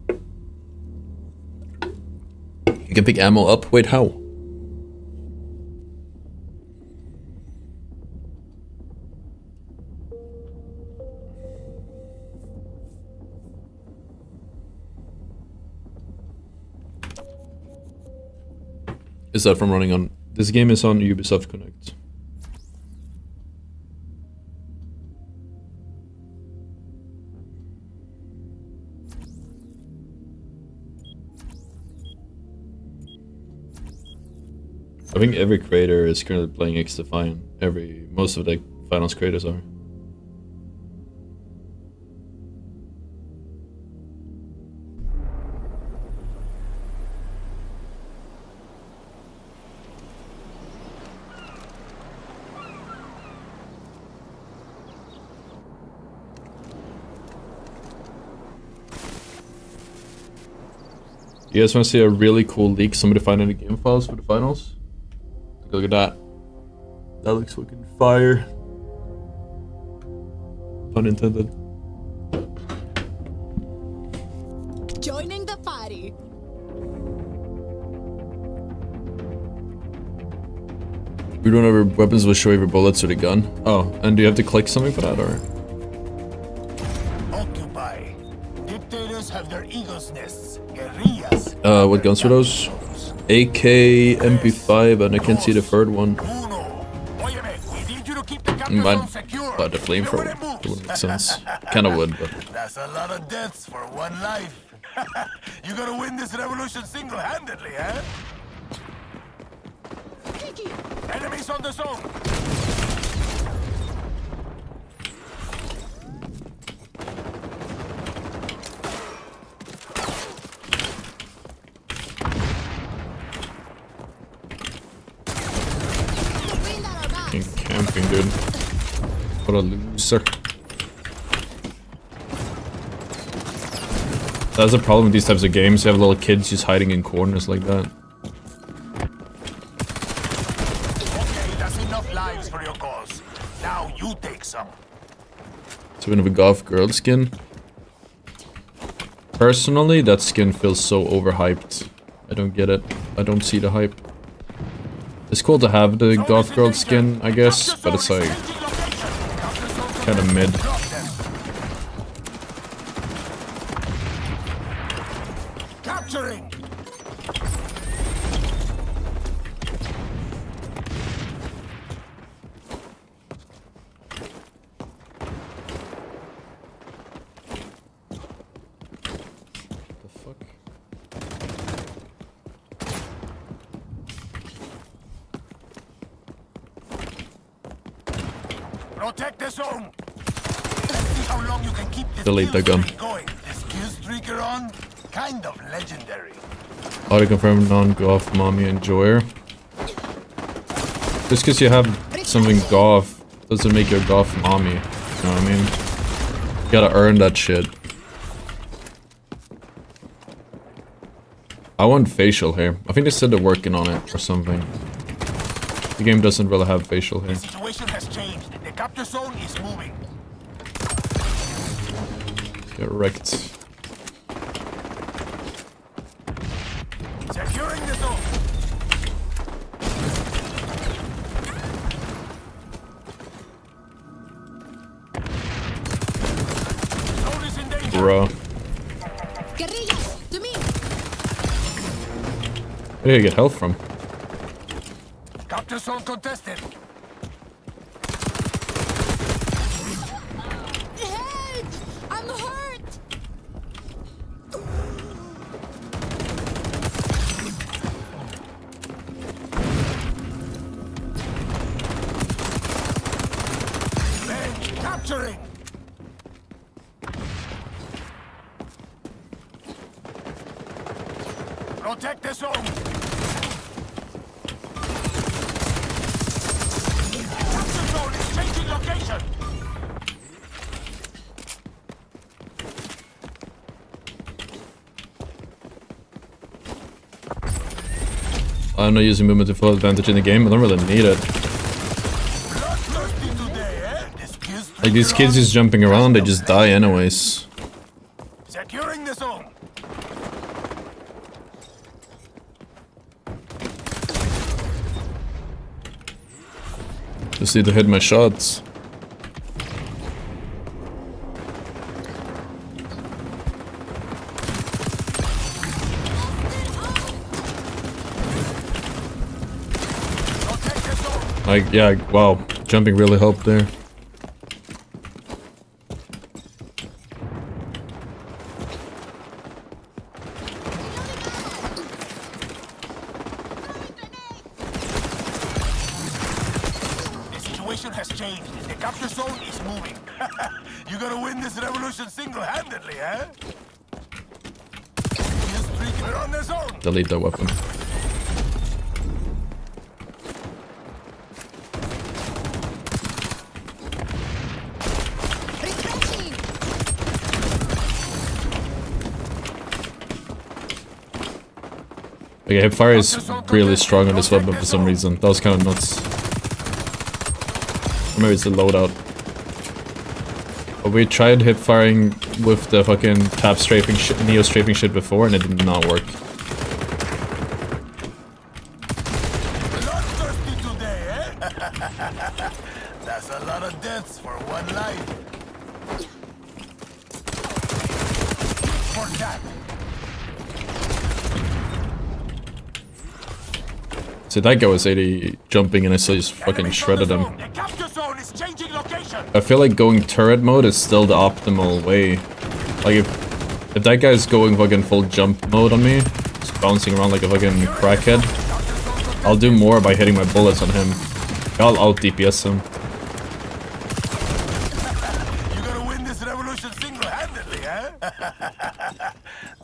You can pick ammo up. Wait, how? Is that from running on... This game is on Ubisoft Connect. I think every creator is currently playing XDefiant. Most of the finals creators are. You guys want to see a really cool leak? Somebody find any game files for the finals? Look at that. That looks fucking fire. Pun intended. Joining the party. We don't have our weapons will show you your bullets or the gun. Oh, and do you have to click something for that or? Occupy. Dictators have their eagle's nests. Guerrillas. What guns are those? AK, MP5, and I can't see the third one. But the flamethrower, it wouldn't make sense. Kinda would, but... That's a lot of deaths for one life. You gonna win this revolution single-handedly, eh? Enemies on the zone! Camping, dude. What a loser. That's a problem with these types of games. You have little kids just hiding in corners like that. Okay, that's enough lives for your cause. Now you take some. So we have a goth girl skin. Personally, that skin feels so overhyped. I don't get it. I don't see the hype. It's cool to have the goth girl skin, I guess, but it's like kind of mid. Capturing. The fuck? Protect the zone. Let's see how long you can keep this Delete the gun. going. This kill streak you're on, kind of legendary. Auto confirm non-goth mommy enjoyer. Just because you have something goth doesn't make you a goth mommy. You know what I mean? You gotta earn that shit. I want facial hair. I think they said they're working on it or something. The game doesn't really have facial hair. The situation has changed. The capture zone is moving. Get wrecked. Securing the zone. Zone is in danger. Bruh. Guerrillas, to me! Where did I get health from? Capture zone contested. Help! I'm hurt! Bench capturing. Protect the zone. Capture zone is changing location. I'm not using movement to full advantage in the game. I don't really need it. Bloodthirsty today, eh? Like these kids just jumping around, they just die anyways. Securing the zone. Just need to hit my shots. Like, yeah, wow. Jumping really helped there. The situation has changed. The capture zone is moving. You're gonna win this revolution single-handedly, eh? Kill streak, we're on the zone. Delete that weapon. Okay, hipfire is really strong on this weapon for some reason. That was kind of nuts. Or maybe it's the loadout. But we tried hipfiring with the fucking tap strafing shit, neo strafing shit before, and it did not work. Bloodthirsty today, eh? That's a lot of deaths for one life. For that. So that guy was 80 jumping and I still just fucking shredded him. I feel like going turret mode is still the optimal way. Like if that guy's going fucking full jump mode on me, just bouncing around like a fucking crackhead, I'll do more by hitting my bullets on him. I'll out DPS him. You're gonna win this revolution single-handedly, huh?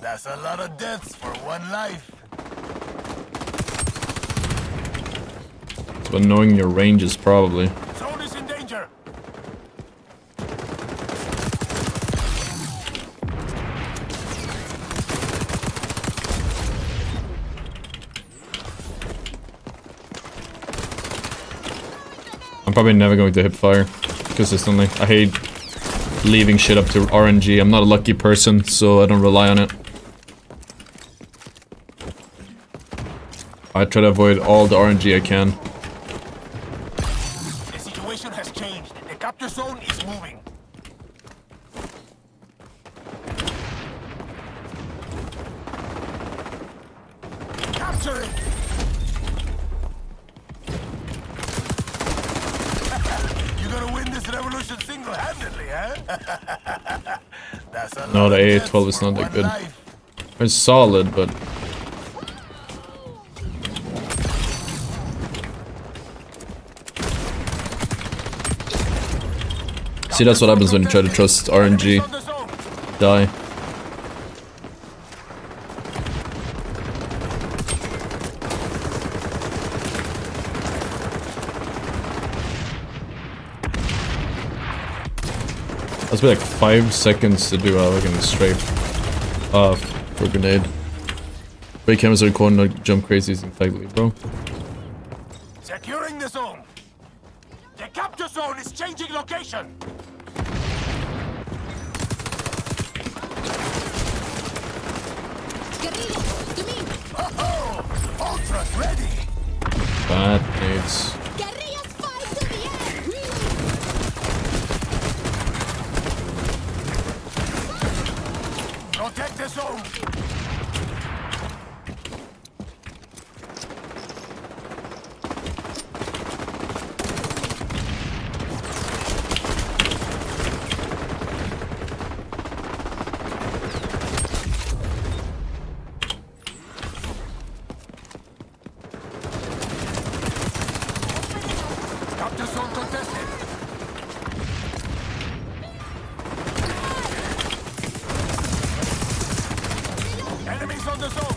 That's a lot of deaths for one life. But knowing your ranges probably. Zone is in danger. I'm probably never going to hip fire consistently. I hate leaving shit up to RNG. I'm not a lucky person, so I don't rely on it. I try to avoid all the RNG I can. The situation has changed. The capture zone is moving. Capture it! You're gonna win this revolution single-handedly, huh? That's a No, lot the of AA-12 is deaths not for that one good. life. It's solid, but... See, that's what happens when you try to trust RNG. Die. That's been like 5 seconds to do a fucking strafe. For a grenade. Break cameras are recording, not jump crazies effectively, bro. Securing the zone. The capture zone is changing location. Oh, Ottr ready. Bad nades. Protect the zone. Capture zone contested. Enemies on the zone.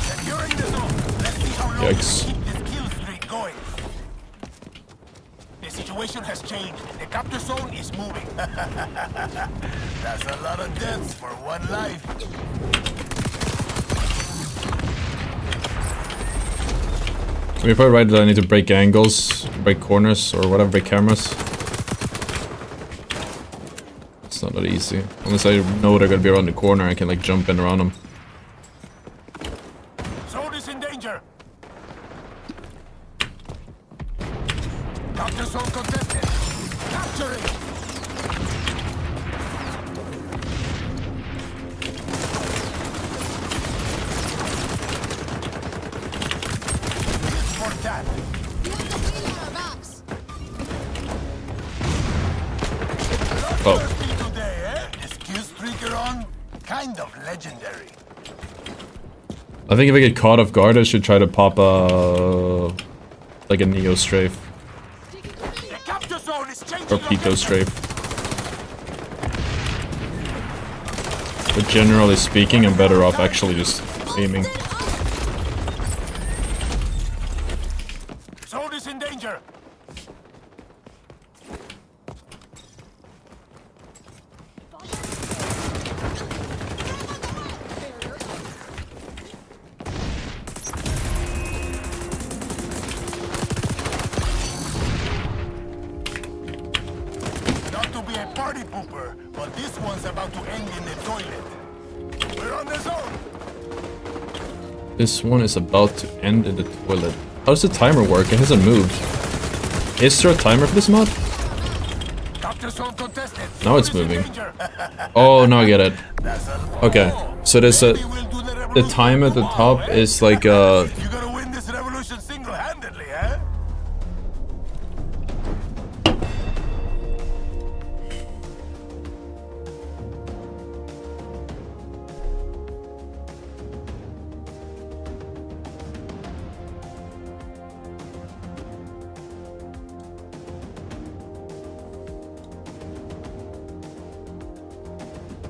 Securing the zone. Let's see how long we Yikes. keep this kill streak going. The situation has changed. The capture zone is moving. That's a lot of deaths for one life. You're probably right that I need to break angles, break corners, or whatever, break cameras. It's not that easy. Unless I know they're gonna be around the corner, I can like jump in around them. Zone is in danger. Capture zone contested. Capture it. For that. Oh. Today, eh? This kill streak you're on, kind of legendary. I think if I get caught off guard, I should try to pop a... like a Neo strafe. The capture zone is changing. Or Pico strafe. But generally speaking, I'm better off actually just aiming. Zone is in danger. Not to be a party pooper, but this one's about to end in the toilet. We're on the zone. This one is about to end in the toilet. How does the timer work? It hasn't moved. Is there a timer for this mod? Capture zone contested. Now it's moving. Oh, now I get it. Okay, so there's a... The time at the top is like You're gonna win this revolution single lately, eh?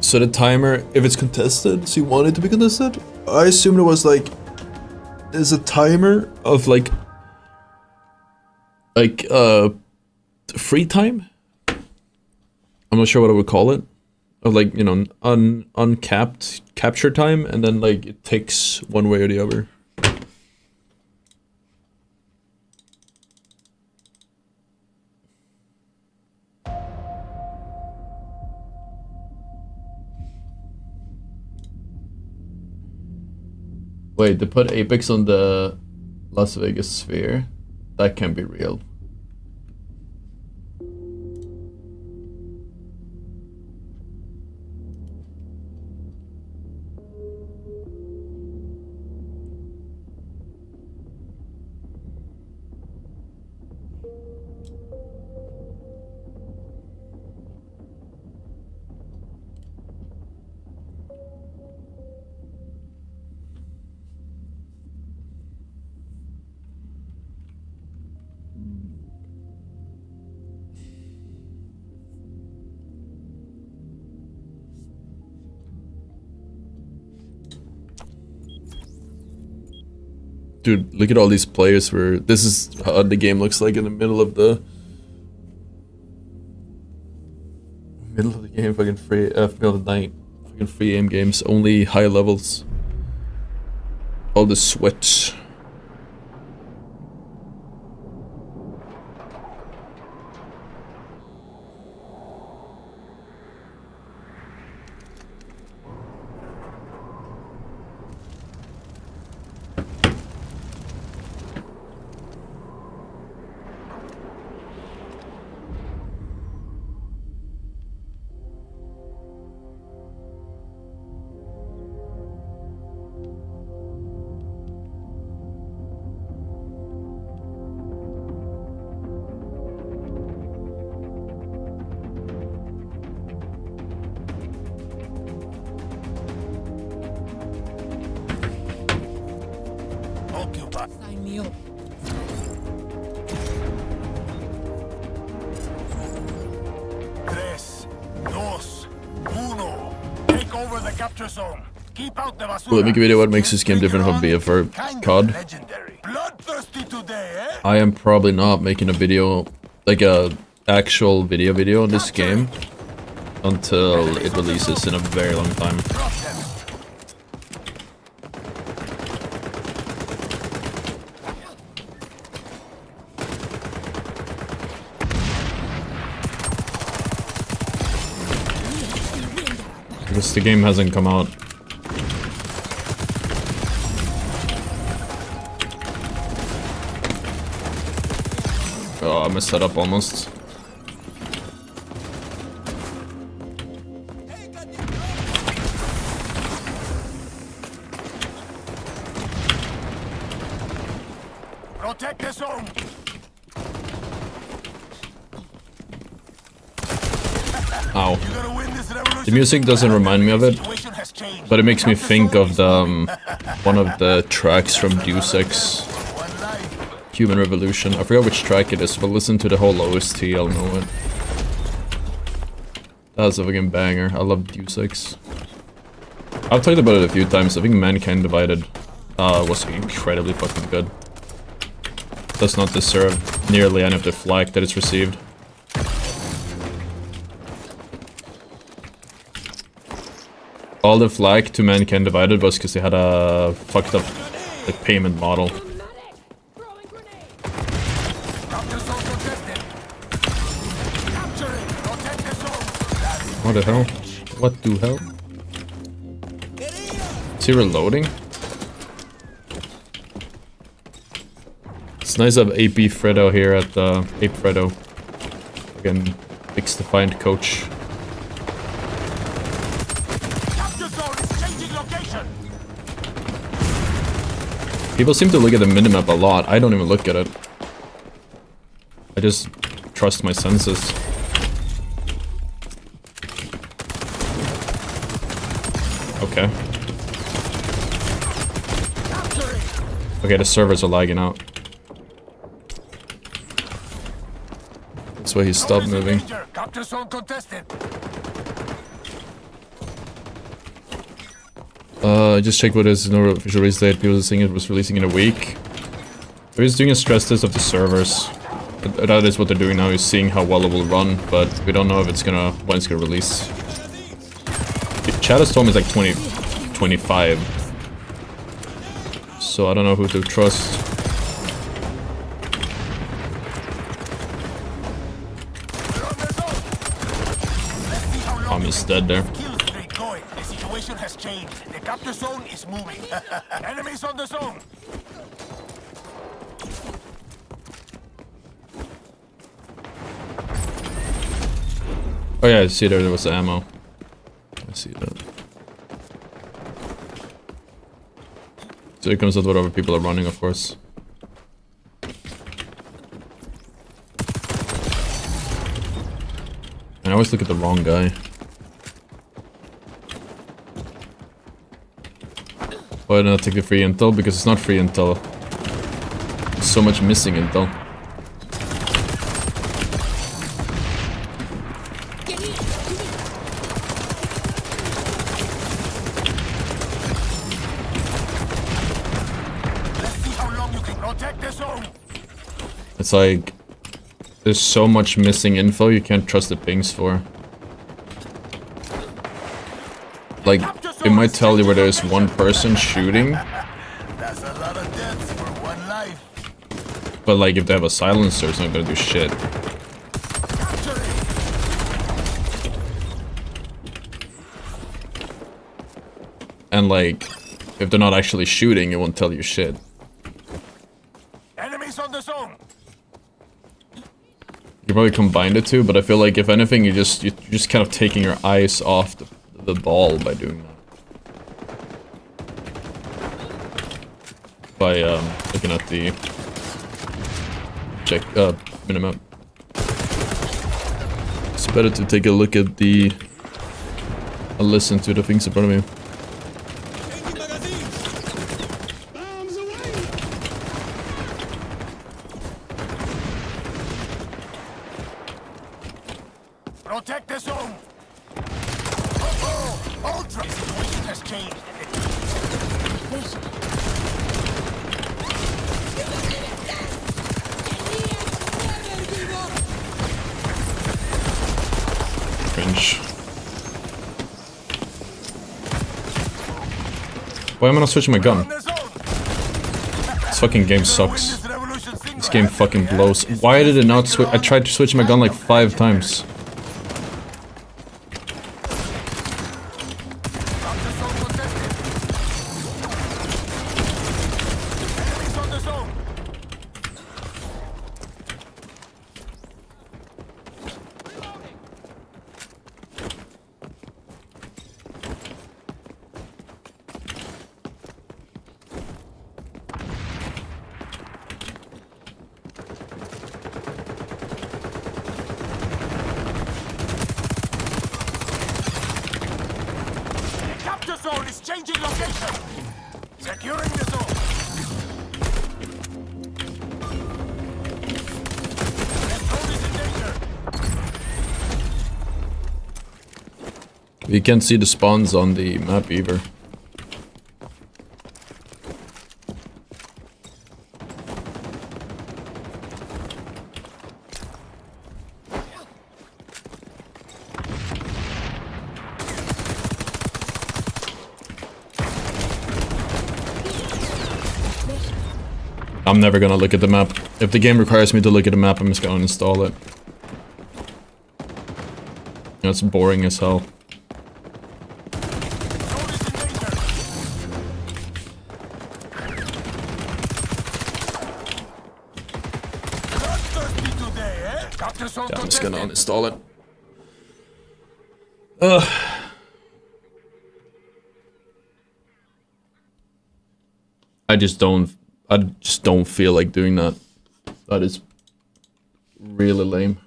So the timer, if it's contested, so you want it to be contested? I assumed it was like, there's a timer of like free time? I'm not sure what I would call it. Of like, you know, uncapped capture time, and then like it takes one way or the other. Wait, they put Apex on the Las Vegas sphere? That can't be real. Dude, look at all these players where this is how the game looks like in the middle of the game, fucking free middle of the night. Fucking free aim games, only high levels. All the sweat. Sign me up. Tres, dos, uno. Take over the capture zone. Keep out the basura. Let me give you what makes this game different from BF or COD. Bloodthirsty today, eh? I am probably not making a video, like a actual video on this game until it releases in a very long time. Because the game hasn't come out. Oh, I messed that up almost. Protect the zone. Ow. The music doesn't remind me of it, but it makes me think of the one of the tracks from Deus Ex Human Revolution. I forgot which track it is, but listen to the whole OST, I'll know it. That's a fucking banger. I love Deus Ex. I've talked about it a few times. I think Mankind Divided was incredibly fucking good. Does not deserve nearly any of the flack that it's received. All the flack to Mankind Divided was because they had a fucked up like payment model. What the hell? What the hell? Is he reloading? It's nice to have AP Fredo here at the Ape Fredo. Again, fix the find coach. People seem to look at the minimap a lot. I don't even look at it. I just trust my senses. Okay. Okay, the servers are lagging out. That's why he stopped moving. I just checked what is no official release date. People are saying it was releasing in a week. They're just doing a stress test of the servers. That is what they're doing now, is seeing how well it will run, but we don't know if it's gonna, when it's gonna release. Chat has told me it's like 2025. So I don't know who to trust. He's dead there. The situation has changed. The capture zone is moving. Enemies on the zone. Oh yeah, I see there was the ammo. I see that. So it comes out what other people are running, of course. And I always look at the wrong guy. Why not take the free intel? Because it's not free intel. There's so much missing intel. It's like, there's so much missing info you can't trust the pings for. Like, it might tell you where there's one person shooting. That's a lot of deaths for one life. But like, if they have a silencer, it's not gonna do shit. And like, if they're not actually shooting, it won't tell you shit. Enemies on the zone. You probably combine the two, but I feel like if anything, you're just kind of taking your eyes off the ball by doing that. By looking at the minimap. It's better to take a look at the listen to the things in front of you. Protect the zone. Ottr! The situation has changed. Cringe. Why am I not switching my gun? This fucking game sucks. This game fucking blows. Why did it not switch? I tried to switch my gun like 5 times. The zone is changing location. Securing the zone. The zone is in danger. You can't see the spawns on the map either. I'm never gonna look at the map. If the game requires me to look at the map, I'm just gonna uninstall it. You know, it's boring as hell. Yeah, I'm just gonna uninstall it. I just don't I just don't feel like doing that. That is really lame.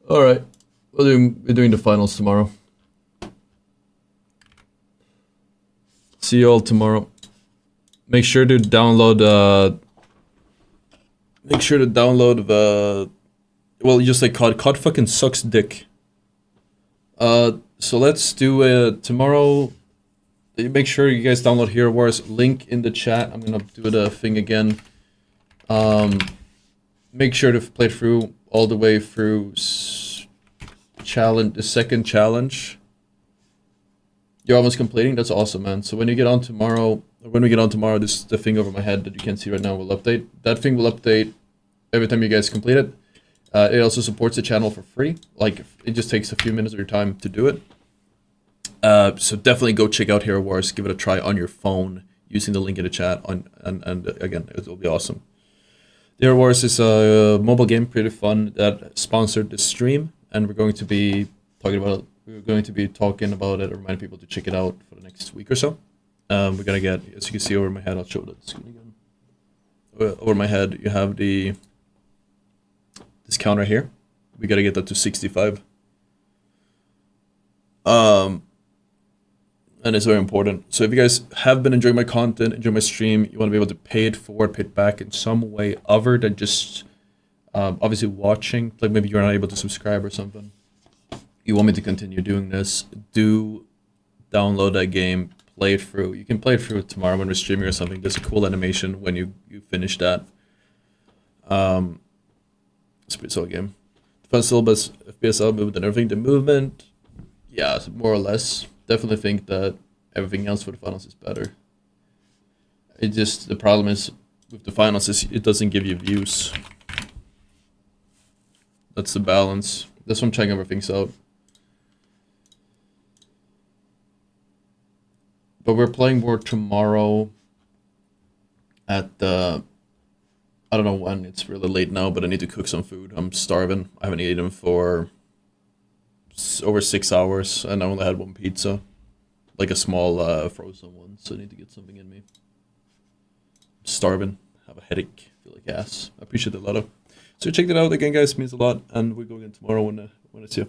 Alright. We're doing the finals tomorrow. See you all tomorrow. Make sure to download well, you just like COD fucking sucks dick. So let's do it tomorrow. Make sure you guys download Hero Wars. Link in the chat. I'm gonna do the thing again. Make sure to play through all the way through the second challenge. You're almost completing. That's awesome, man. So when we get on tomorrow, this the thing over my head that you can't see right now will update. That thing will update every time you guys complete it. It also supports the channel for free. Like, it just takes a few minutes of your time to do it. So definitely go check out Hero Wars. Give it a try on your phone using the link in the chat. And again, it will be awesome. Hero Wars is a mobile game, pretty fun, that sponsored the stream, and we're going to be talking about it. We're going to be talking about it, remind people to check it out for the next week or so. We're gonna get, as you can see over my head, I'll show that screen again. Over my head, you have this counter here. We gotta get that to 65. And it's very important. So if you guys have been enjoying my content, enjoy my stream, you want to be able to pay it forward, pay it back in some way other than just obviously watching, like maybe you're not able to subscribe or something. You want me to continue doing this, do download that game, play it through. You can play it through tomorrow when we're streaming or something. There's a cool animation when you finish that. It's a pretty solid game. Fun syllabus, FPSL movement and everything. The movement, yeah, more or less. Definitely think that everything else for the finals is better. It just, the problem is with the finals is it doesn't give you views. That's the balance. That's why I'm checking everything out. But we're playing more tomorrow at the, I don't know when, it's really late now, but I need to cook some food. I'm starving. I haven't eaten for over 6 hours, and I only had one pizza. Like a small frozen one, so I need to get something in me. I'm starving, have a headache, feel like ass. I appreciate it a lot. So check that out again, guys, it means a lot, and we'll go again tomorrow when it's here.